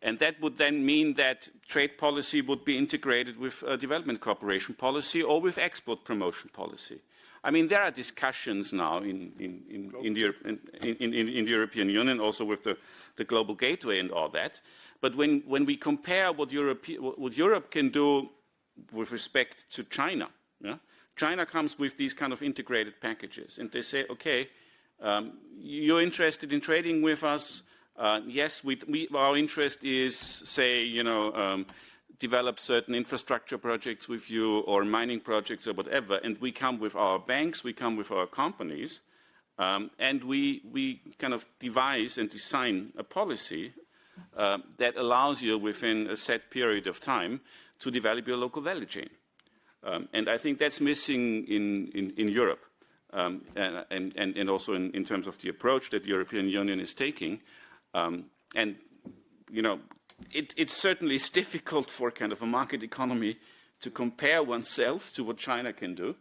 And that would then mean that trade policy would be integrated with development cooperation policy or with export promotion policy. I mean, there are discussions now in the European Union, also with the Global Gateway and all that. But when we compare what Europe can do with respect to China, China comes with these kind of integrated packages, and they say, okay, you're interested in trading with us. Yes, our interest is, say, develop certain infrastructure projects with you or mining projects or whatever, and we come with our banks, we come with our companies, And we kind of devise and design a policy that allows you within a set period of time to develop your local value chain. And I think that's missing in Europe, and also in terms of the approach that the European Union is taking. And, you know, it certainly is difficult for kind of a market economy to compare oneself to what China can do.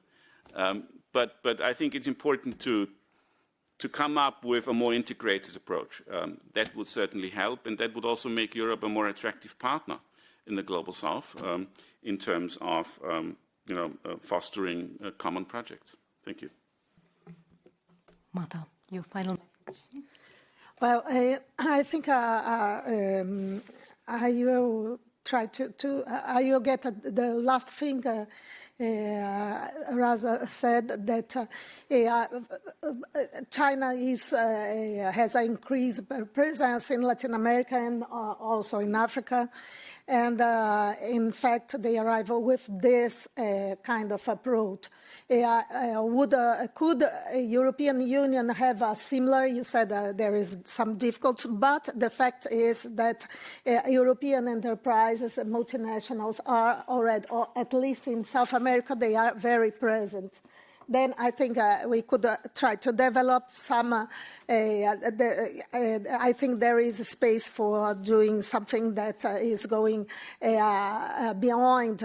But I think it's important to come up with a more integrated approach. That would certainly help, and that would also make Europe a more attractive partner in the Global South in terms of fostering common projects. Thank you. Marta, your final message. Well, I think I will try to I will get the last thing Raza said, that China has an increased presence in Latin America and also in Africa. And in fact, they arrive with this kind of approach. Could a European Union have a similar? You said there is some difficulties, but the fact is that European enterprises and multinationals are already, or at least in South America, they are very present. Then I think we could try to develop some, I think there is a space for doing something that is going beyond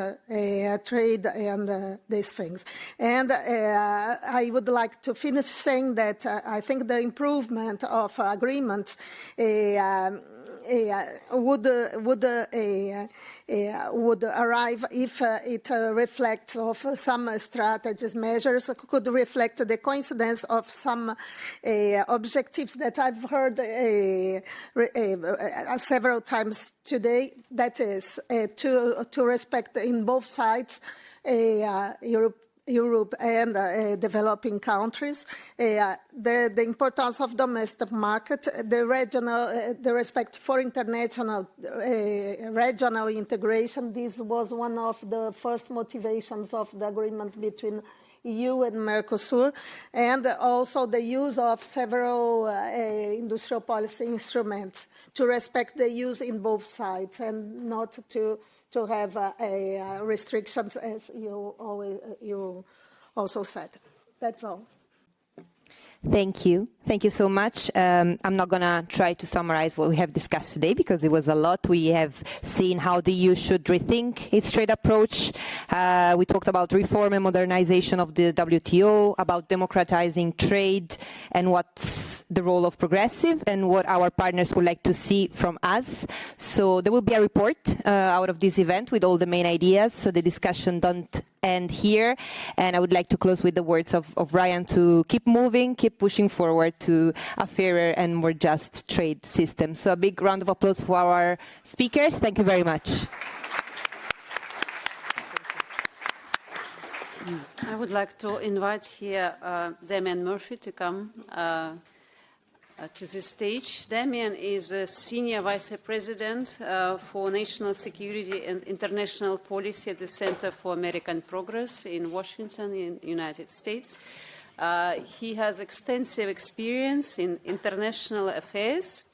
trade and these things. And I would like to finish saying that I think the improvement of agreements would arrive if it reflects of some strategies, measures, could reflect the coincidence of some objectives that I've heard several times today, that is to respect in both sides, Europe and developing countries, the importance of domestic market, the respect for international regional integration. This was one of the first motivations of the agreement between EU and Mercosur, and also the use of several industrial policy instruments to respect the use in both sides and not to have restrictions, as you also said. That's all. Thank you. Thank you so much. I'm not going to try to summarize what we have discussed today because it was a lot. We have seen how the EU should rethink its trade approach. We talked about reform and modernization of the WTO, about democratizing trade and what's the role of progressive and what our partners would like to see from us. So there will be a report out of this event with all the main ideas. So the discussion don't end here. And I would like to close with the words of Ryan to keep moving, keep pushing forward to a fairer and more just trade system. So a big round of applause for our speakers. Thank you very much. I would like to invite here Damian Murphy to come to the stage. Damian is a Senior Vice President for National Security and International Policy at the Center for American Progress in Washington, in the United States. He has extensive experience in international affairs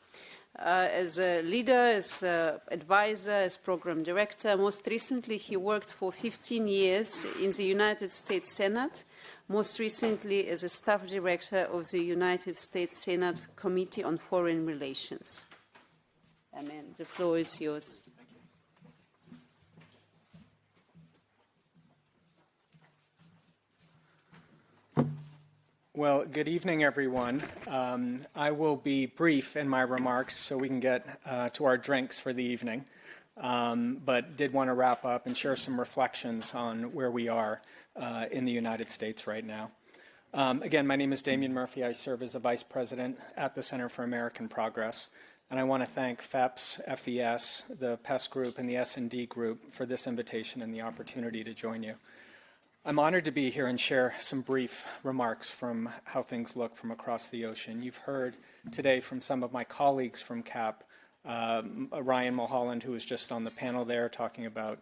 as a leader, as an advisor, as program director. Most recently, he worked for 15 years in the United States Senate, most recently as a staff director of the United States Senate Committee on Foreign Relations. Amen. The floor is yours. Well, good evening, everyone. I will be brief in my remarks so we can get to our drinks for the evening, but did want to wrap up and share some reflections on where we are in the United States right now. Again, my name is Damian Murphy. I serve as a vice president at the Center for American Progress, and I want to thank FEPS, FES, the PES group, and the S&D group for this invitation and the opportunity to join you. I'm honored to be here and share some brief remarks from how things look from across the ocean. You've heard today from some of my colleagues from CAP, Ryan Mulholland, who was just on the panel there talking about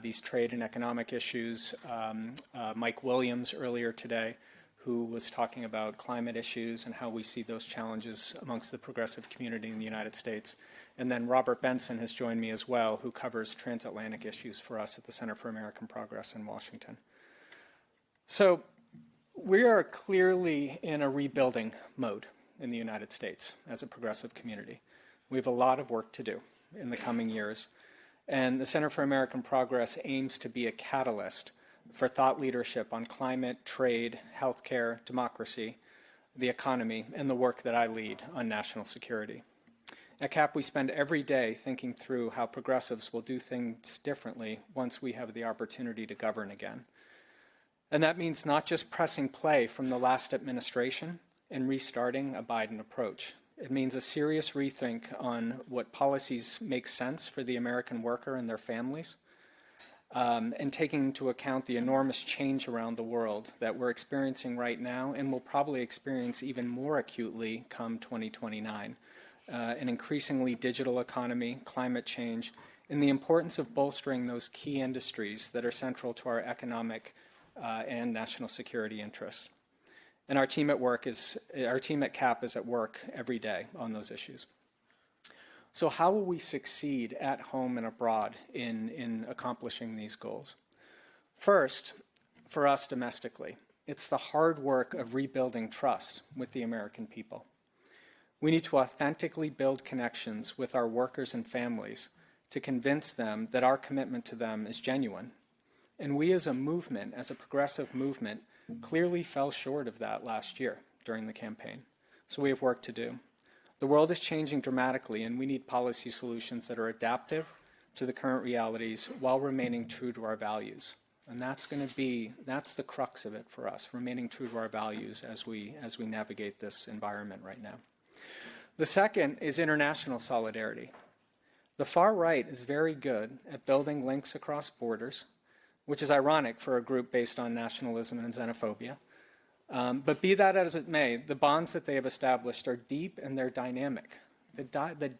these trade and economic issues, Mike Williams earlier today, who was talking about climate issues and how we see those challenges amongst the progressive community in the United States. And then Robert Benson has joined me as well, who covers transatlantic issues for us at the Center for American Progress in Washington. So we are clearly in a rebuilding mode in the United States as a progressive community. We have a lot of work to do in the coming years. And the Center for American Progress aims to be a catalyst for thought leadership on climate, trade, healthcare, democracy, the economy, and the work that I lead on national security. At CAP, we spend every day thinking through how progressives will do things differently once we have the opportunity to govern again. And that means not just pressing play from the last administration and restarting a Biden approach. It means a serious rethink on what policies make sense for the American worker and their families, and taking into account the enormous change around the world that we're experiencing right now and will probably experience even more acutely come 2029. An increasingly digital economy, climate change, and the importance of bolstering those key industries that are central to our economic and national security interests. And our team at CAP is at work every day on those issues. So how will we succeed at home and abroad in accomplishing these goals? First, for us domestically, it's the hard work of rebuilding trust with the American people. We need to authentically build connections with our workers and families to convince them that our commitment to them is genuine. And we as a movement, as a progressive movement, clearly fell short of that last year during the campaign. So we have work to do. The world is changing dramatically, and we need policy solutions that are adaptive to the current realities while remaining true to our values. And that's the crux of it for us, remaining true to our values as we navigate this environment right now. The second is international solidarity. The far right is very good at building links across borders, which is ironic for a group based on nationalism and xenophobia. But be that as it may, the bonds that they have established are deep and they're dynamic. The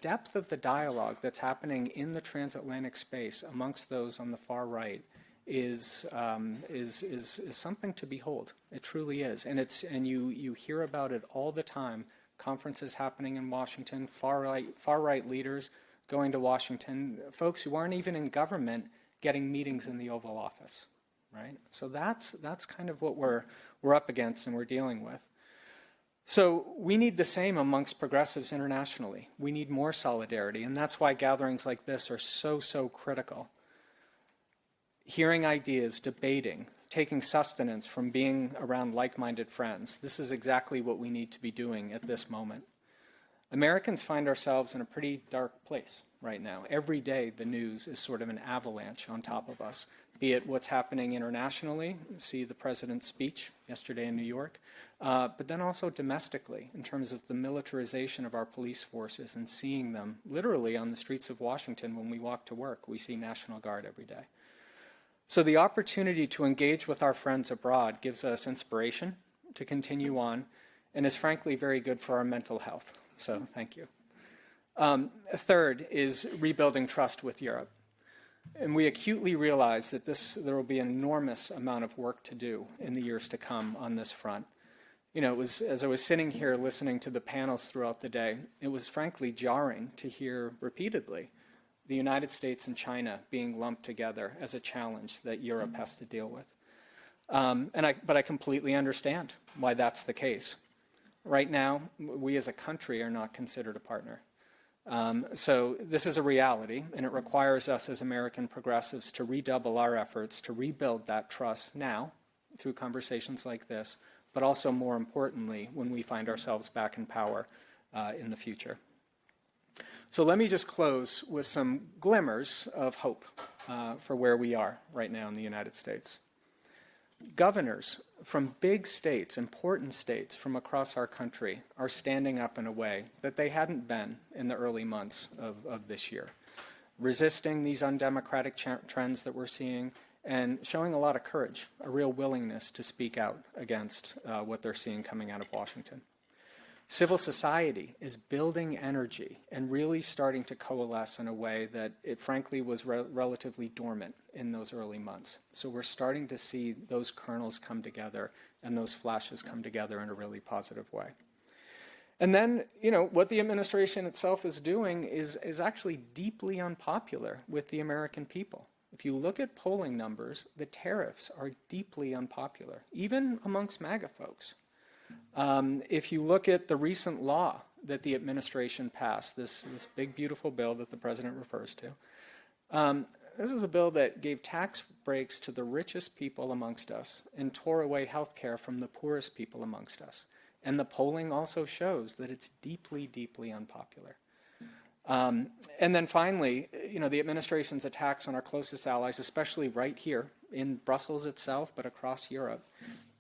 depth of the dialogue that's happening in the transatlantic space amongst those on the far right is something to behold. It truly is, and you hear about it all the time. Conferences happening in Washington, far right leaders going to Washington, folks who aren't even in government getting meetings in the Oval Office, right? So that's kind of what we're up against and we're dealing with. So we need the same amongst progressives internationally. We need more solidarity, and that's why gatherings like this are so critical. Hearing ideas, debating, taking sustenance from being around like-minded friends. This is exactly what we need to be doing at this moment. Americans find ourselves in a pretty dark place right now. Every day the news is sort of an avalanche on top of us, be it what's happening internationally, see the president's speech yesterday in New York, but then also domestically in terms of the militarization of our police forces and seeing them literally on the streets of Washington when we walk to work. We see National Guard every day. So the opportunity to engage with our friends abroad gives us inspiration to continue on and is frankly very good for our mental health. So thank you. Third is rebuilding trust with Europe. And we acutely realize that there will be an enormous amount of work to do in the years to come on this front. You know, as I was sitting here listening to the panels throughout the day, it was frankly jarring to hear repeatedly the United States and China being lumped together as a challenge that Europe has to deal with. But I completely understand why that's the case. Right now, we as a country are not considered a partner. So this is a reality, and it requires us as American progressives to redouble our efforts to rebuild that trust now through conversations like this, but also more importantly, when we find ourselves back in power in the future. So let me just close with some glimmers of hope for where we are right now in the United States. Governors from big states, important states from across our country are standing up in a way that they hadn't been in the early months of this year, resisting these undemocratic trends that we're seeing and showing a lot of courage, a real willingness to speak out against what they're seeing coming out of Washington. Civil society is building energy and really starting to coalesce in a way that it frankly was relatively dormant in those early months. So we're starting to see those kernels come together and those flashes come together in a really positive way. And then, you know, what the administration itself is doing is actually deeply unpopular with the American people. If you look at polling numbers, the tariffs are deeply unpopular, even amongst MAGA folks. If you look at the recent law that the administration passed, this big, beautiful bill that the president refers to, this is a bill that gave tax breaks to the richest people amongst us and tore away health care from the poorest people amongst us. And the polling also shows that it's deeply, deeply unpopular. And then finally, you know, the administration's attacks on our closest allies, especially right here in Brussels itself, but across Europe,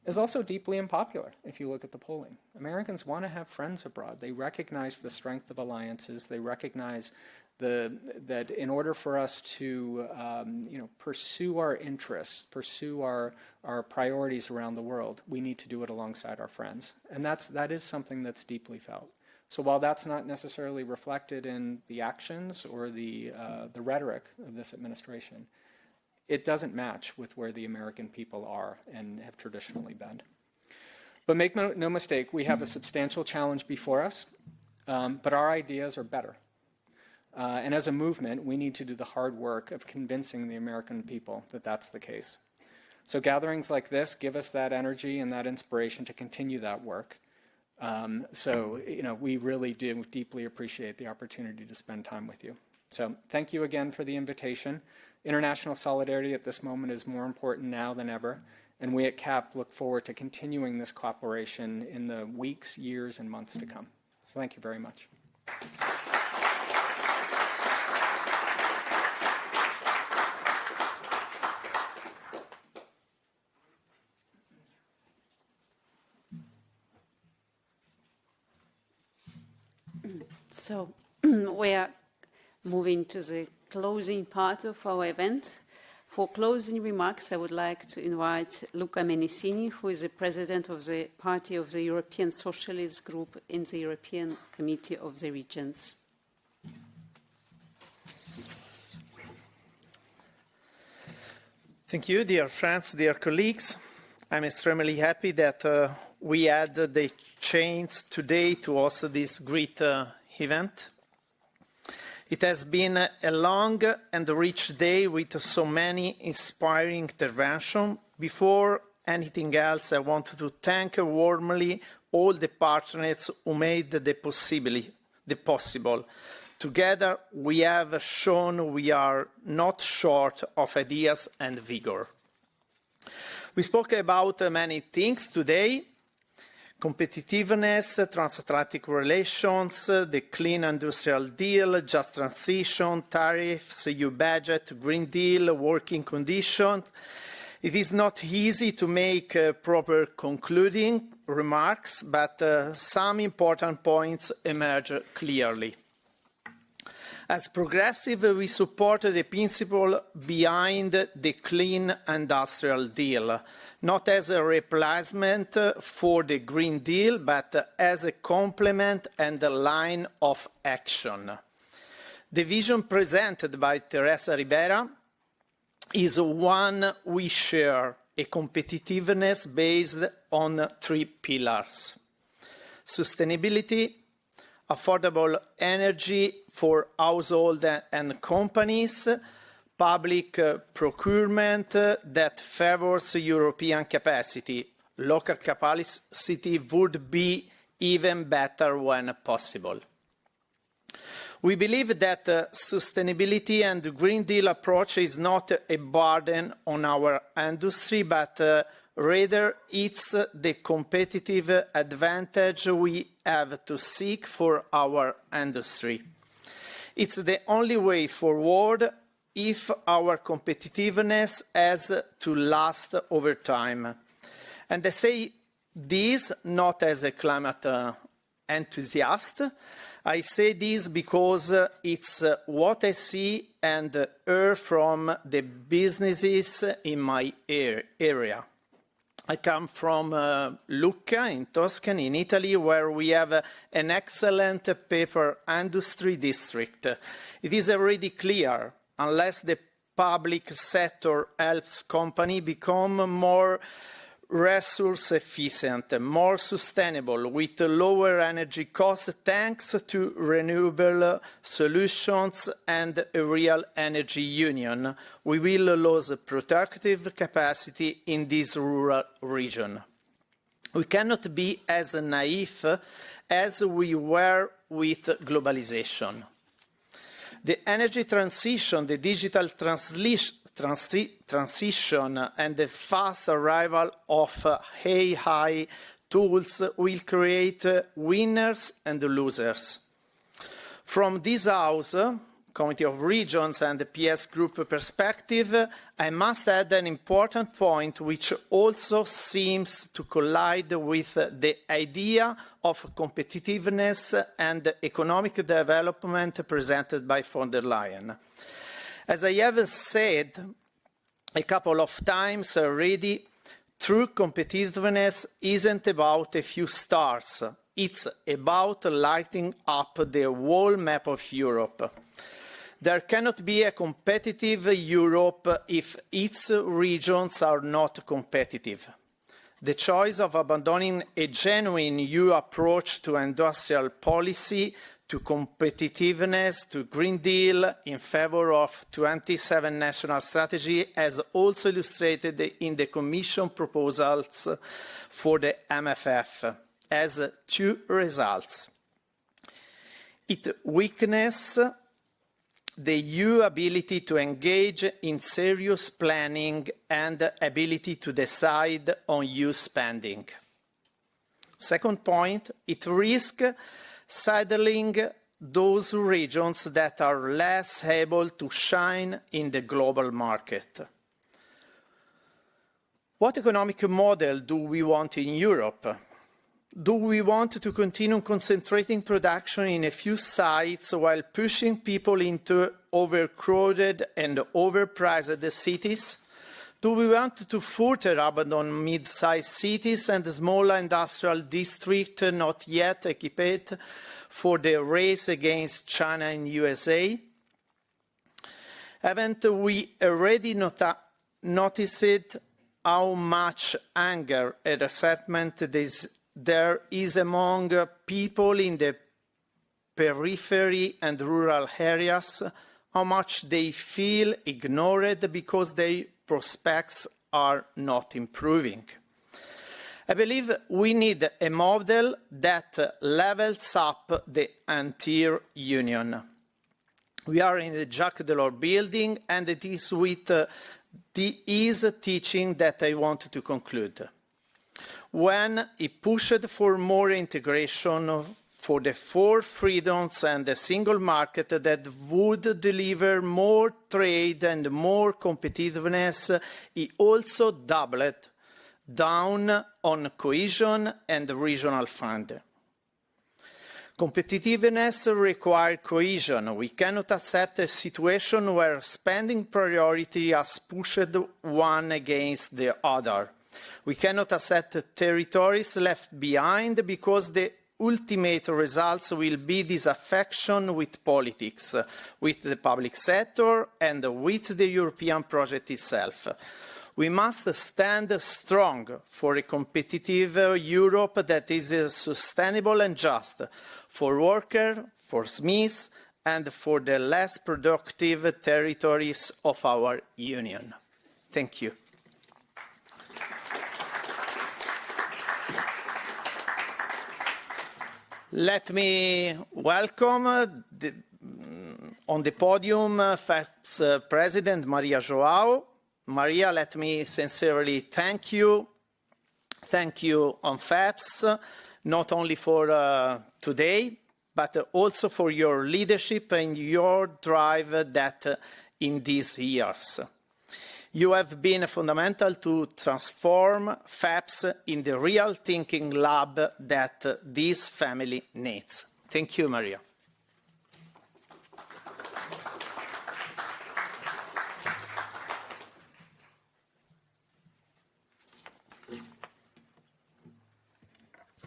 is also deeply unpopular if you look at the polling. Americans want to have friends abroad. They recognize the strength of alliances. They recognize that in order for us to you know, pursue our interests, pursue our priorities around the world, we need to do it alongside our friends. And that is something that's deeply felt. So while that's not necessarily reflected in the actions or the rhetoric of this administration, it doesn't match with where the American people are and have traditionally been. But make no mistake, we have a substantial challenge before us, but our ideas are better. And as a movement, we need to do the hard work of convincing the American people that that's the case. So gatherings like this give us that energy and that inspiration to continue that work. So, you know, we really do deeply appreciate the opportunity to spend time with you. So thank you again for the invitation. International solidarity at this moment is more important now than ever, and we at CAP look forward to continuing this cooperation in the weeks, years, and months to come. So thank you very much. So we are moving to the closing part of our event. For closing remarks, I would like to invite Luca Menesini, who is the president of the Party of the European Socialist Group in the European Committee of the Regions. Thank you, dear friends, dear colleagues. I'm extremely happy that we had the chance today to host this great event. It has been a long and rich day with so many inspiring interventions. Before anything else, I want to thank warmly all the partners who made the possible. Together, we have shown we are not short of ideas and vigor. We spoke about many things today: competitiveness, transatlantic relations, the clean industrial deal, just transition, tariffs, EU budget, Green Deal, working conditions. It is not easy to make proper concluding remarks, but some important points emerge clearly. As progressive, we support the principle behind the clean industrial deal, not as a replacement for the Green Deal, but as a complement and a line of action. The vision presented by Teresa Ribera is one we share, a competitiveness based on 3 pillars: sustainability, affordable energy for households and companies, public procurement that favors European capacity. Local capacity would be even better when possible. We believe that sustainability and the Green Deal approach is not a burden on our industry, but rather it's the competitive advantage we have to seek for our industry. It's the only way forward if our competitiveness has to last over time. And I say this not as a climate enthusiast. I say this because it's what I see and hear from the businesses in my area. I come from Lucca in Tuscany, in Italy, where we have an excellent paper industry district. It is already clear, unless the public sector helps companies become more resource efficient, more sustainable, with lower energy costs thanks to renewable solutions and a real energy union, we will lose productive capacity in this rural region. We cannot be as naive as we were with globalization. The energy transition, the digital transition and the fast arrival of AI tools will create winners and losers. From this House, Committee of Regions and the PS Group perspective, I must add an important point which also seems to collide with the idea of competitiveness and economic development presented by von der Leyen. As I have said a couple of times already, true competitiveness isn't about a few stars. It's about lighting up the whole map of Europe. There cannot be a competitive Europe if its regions are not competitive. The choice of abandoning a genuine new approach to industrial policy, to competitiveness, to Green Deal in favor of 27 national strategy, as also illustrated in the Commission proposals for the MFF, has two results. It weakens the EU ability to engage in serious planning and ability to decide on EU spending. Second point, it risks saddling those regions that are less able to shine in the global market. What economic model do we want in Europe? Do we want to continue concentrating production in a few sites while pushing people into overcrowded and overpriced cities? Do we want to further abandon mid-sized cities and small industrial districts not yet equipped for the race against China and USA? Haven't we already noticed how much anger and resentment there is among people in the periphery and rural areas, how much they feel ignored because their prospects are not improving? I believe we need a model that levels up the entire Union. We are in the Jacques Delors building, and it is with his teaching that I want to conclude. When he pushed for more integration, for the four freedoms and the single market that would deliver more trade and more competitiveness, he also doubled down on cohesion and regional fund. Competitiveness requires cohesion. We cannot accept a situation where spending priority has pushed one against the other. We cannot accept territories left behind because the ultimate results will be disaffection with politics, with the public sector, and with the European project itself. We must stand strong for a competitive Europe that is sustainable and just for workers, for SMEs, and for the less productive territories of our Union. Thank you. Let me welcome on the podium FEP's President, Maria João. Maria, let me sincerely thank you. Thank you on FEPS, not only for today, but also for your leadership and your drive that in these years. You have been fundamental to transform FEPS in the real thinking lab that this family needs. Thank you, Maria.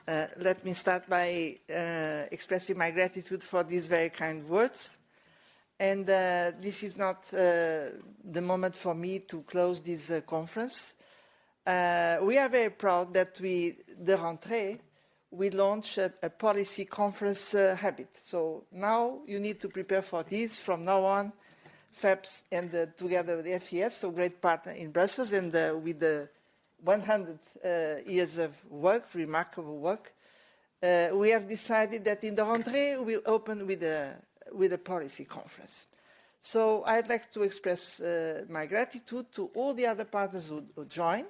Let me start by expressing my gratitude for these very kind words. And this is not the moment for me to close this conference. We are very proud that the rentrée, we launched a policy conference habit. So now you need to prepare for this from now on. FEPS and together with the FES, so great partner in Brussels, and with the 100 years of work, remarkable work, we have decided that in the rentrée we'll open with a policy conference. So I'd like to express my gratitude to all the other partners who join.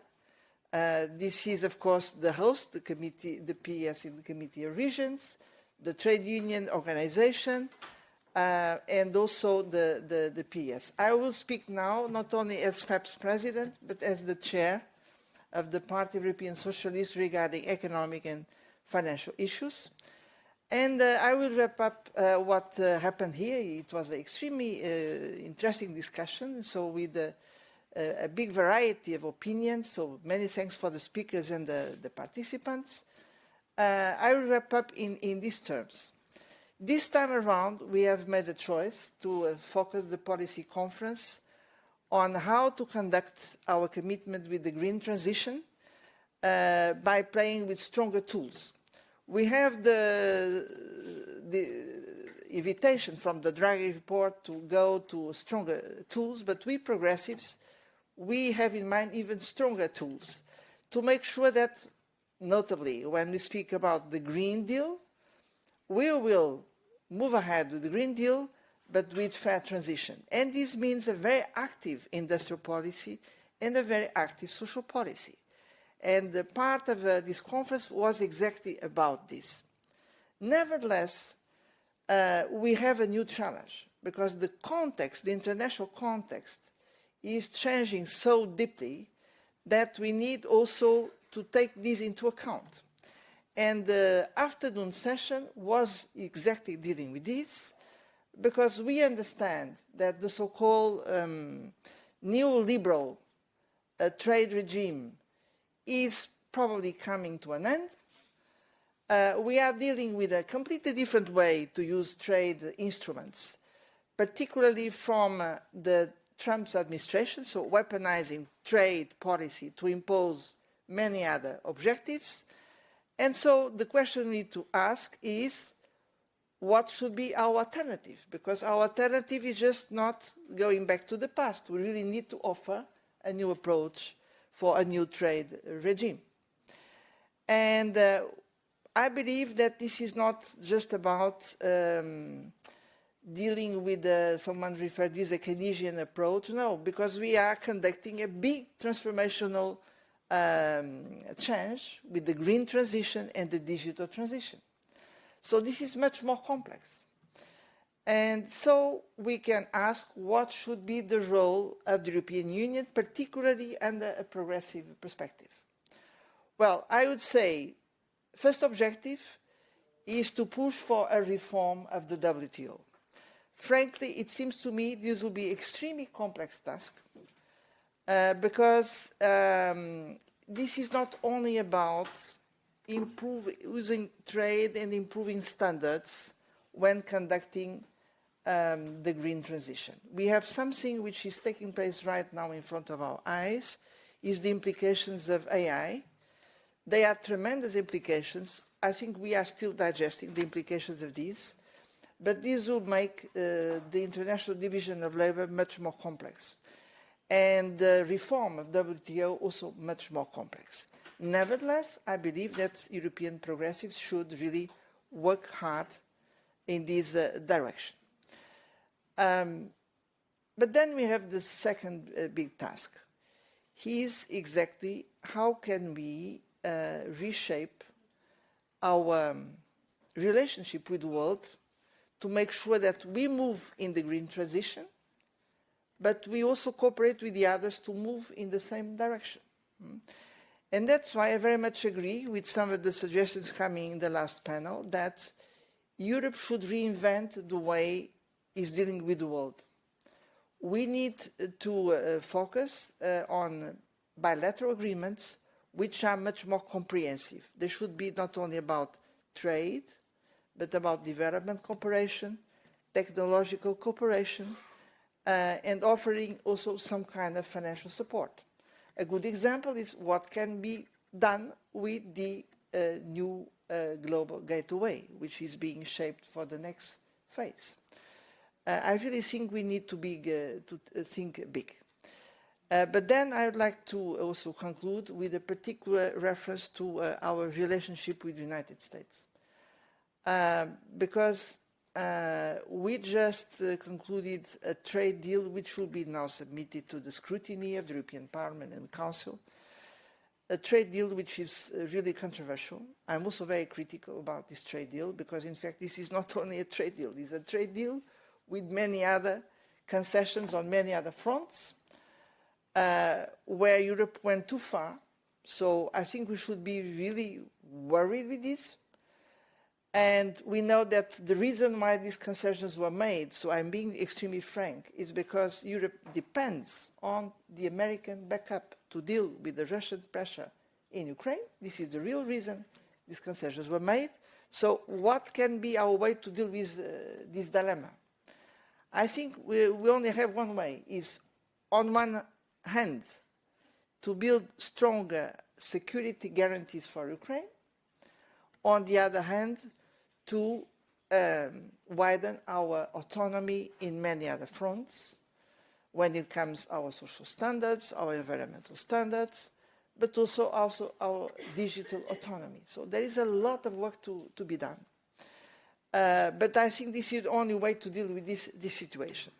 This is, of course, the host, the committee, the PES in the Committee of Regions, the trade union organization, and also the PS. I will speak now not only as FEPS president, but as the chair of the Party of European Socialists regarding economic and financial issues. And I will wrap up what happened here. It was an extremely interesting discussion, so with a big variety of opinions, so many thanks for the speakers and the participants. I will wrap up in these terms. This time around, we have made a choice to focus the policy conference on how to conduct our commitment with the green transition by playing with stronger tools. We have the invitation from the Draghi report to go to stronger tools, but we progressives, we have in mind even stronger tools to make sure that, notably, when we speak about the Green Deal, we will move ahead with the Green Deal, but with fair transition. And this means a very active industrial policy and a very active social policy. And the part of this conference was exactly about this. Nevertheless, we have a new challenge because the context, the international context, is changing so deeply that we need also to take this into account. And the afternoon session was exactly dealing with this because we understand that the so-called neoliberal trade regime is probably coming to an end. We are dealing with a completely different way to use trade instruments, particularly from the Trump's administration, so weaponizing trade policy to impose many other objectives. And so the question we need to ask is, what should be our alternative? Because our alternative is just not going back to the past. We really need to offer a new approach for a new trade regime. And I believe that this is not just about dealing with, someone referred to as a Keynesian approach. No, because we are conducting a big transformational change with the green transition and the digital transition. So this is much more complex. And so we can ask what should be the role of the European Union, particularly under a progressive perspective. Well, I would say first objective is to push for a reform of the WTO. Frankly, it seems to me this will be an extremely complex task. Because this is not only about using trade and improving standards when conducting the green transition. We have something which is taking place right now in front of our eyes, is the implications of AI. They are tremendous implications. I think we are still digesting the implications of these, but this will make the international division of labor much more complex. And the reform of WTO also much more complex. Nevertheless, I believe that European progressives should really work hard in this direction. But then we have the second big task. Is exactly how can we reshape our relationship with the world to make sure that we move in the green transition, but we also cooperate with the others to move in the same direction. And that's why I very much agree with some of the suggestions coming in the last panel that Europe should reinvent the way it's dealing with the world. We need to focus on bilateral agreements which are much more comprehensive. They should be not only about trade, but about development cooperation, technological cooperation, and offering also some kind of financial support. A good example is what can be done with the new global gateway, which is being shaped for the next phase. I really think we need to think big. But then I would like to also conclude with a particular reference to our relationship with the United States. Because we just concluded a trade deal which will be now submitted to the scrutiny of the European Parliament and Council, a trade deal which is really controversial. I'm also very critical about this trade deal because, in fact, this is not only a trade deal, it's a trade deal with many other concessions on many other fronts where Europe went too far. So I think we should be really worried with this. And we know that the reason why these concessions were made, so I'm being extremely frank, is because Europe depends on the American backup to deal with the Russian pressure in Ukraine. This is the real reason these concessions were made. So what can be our way to deal with this dilemma? I think we only have one way, is on one hand to build stronger security guarantees for Ukraine, on the other hand to widen our autonomy in many other fronts, when it comes to our social standards, our environmental standards, but also our digital autonomy. So there is a lot of work to be done. But I think this is the only way to deal with this situation.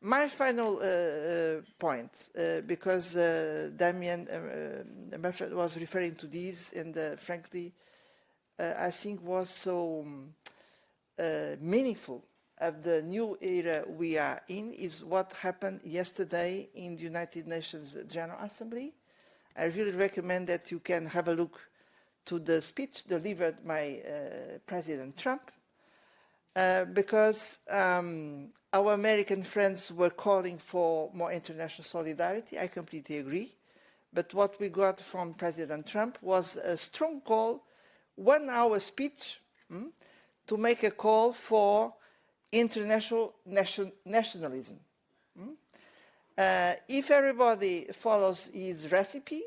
My final point, because Damian Murphy was referring to this, and frankly, I think was so meaningful of the new era we are in, is what happened yesterday in the United Nations General Assembly. I really recommend that you can have a look to the speech delivered by President Trump, because our American friends were calling for more international solidarity. I completely agree. But what we got from President Trump was a strong call, 1 hour speech, to make a call for international nationalism. If everybody follows his recipe,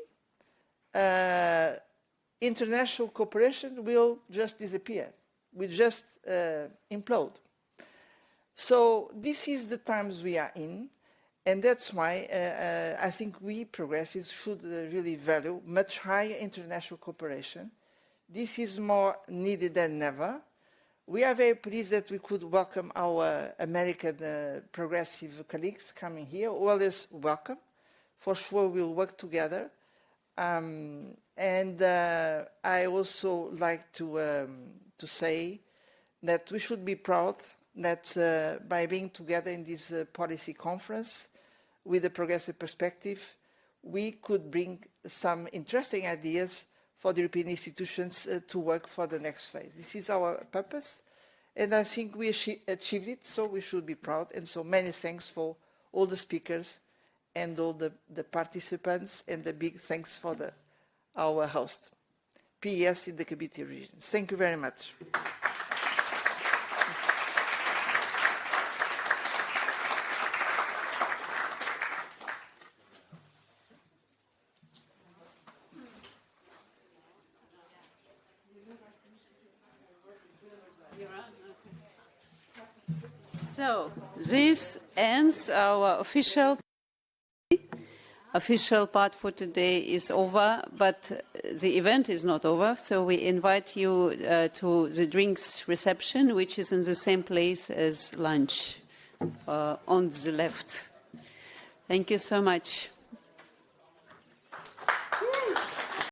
international cooperation will just disappear, will just implode. So this is the times we are in, and that's why I think we progressives should really value much higher international cooperation. This is more needed than ever. We are very pleased that we could welcome our American progressive colleagues coming here. Always welcome. For sure, we'll work together. And I also like to say that we should be proud that by being together in this policy conference with a progressive perspective, we could bring some interesting ideas for the European institutions to work for the next phase. This is our purpose, and I think we achieved it, so we should be proud. And so many thanks for all the speakers and all the participants, and the big thanks for our host, PES in the Committee of Regions. Thank you very much. So this ends our official part for today is over, but the event is not over. So we invite you to the drinks reception, which is in the same place as lunch on the left. Thank you so much.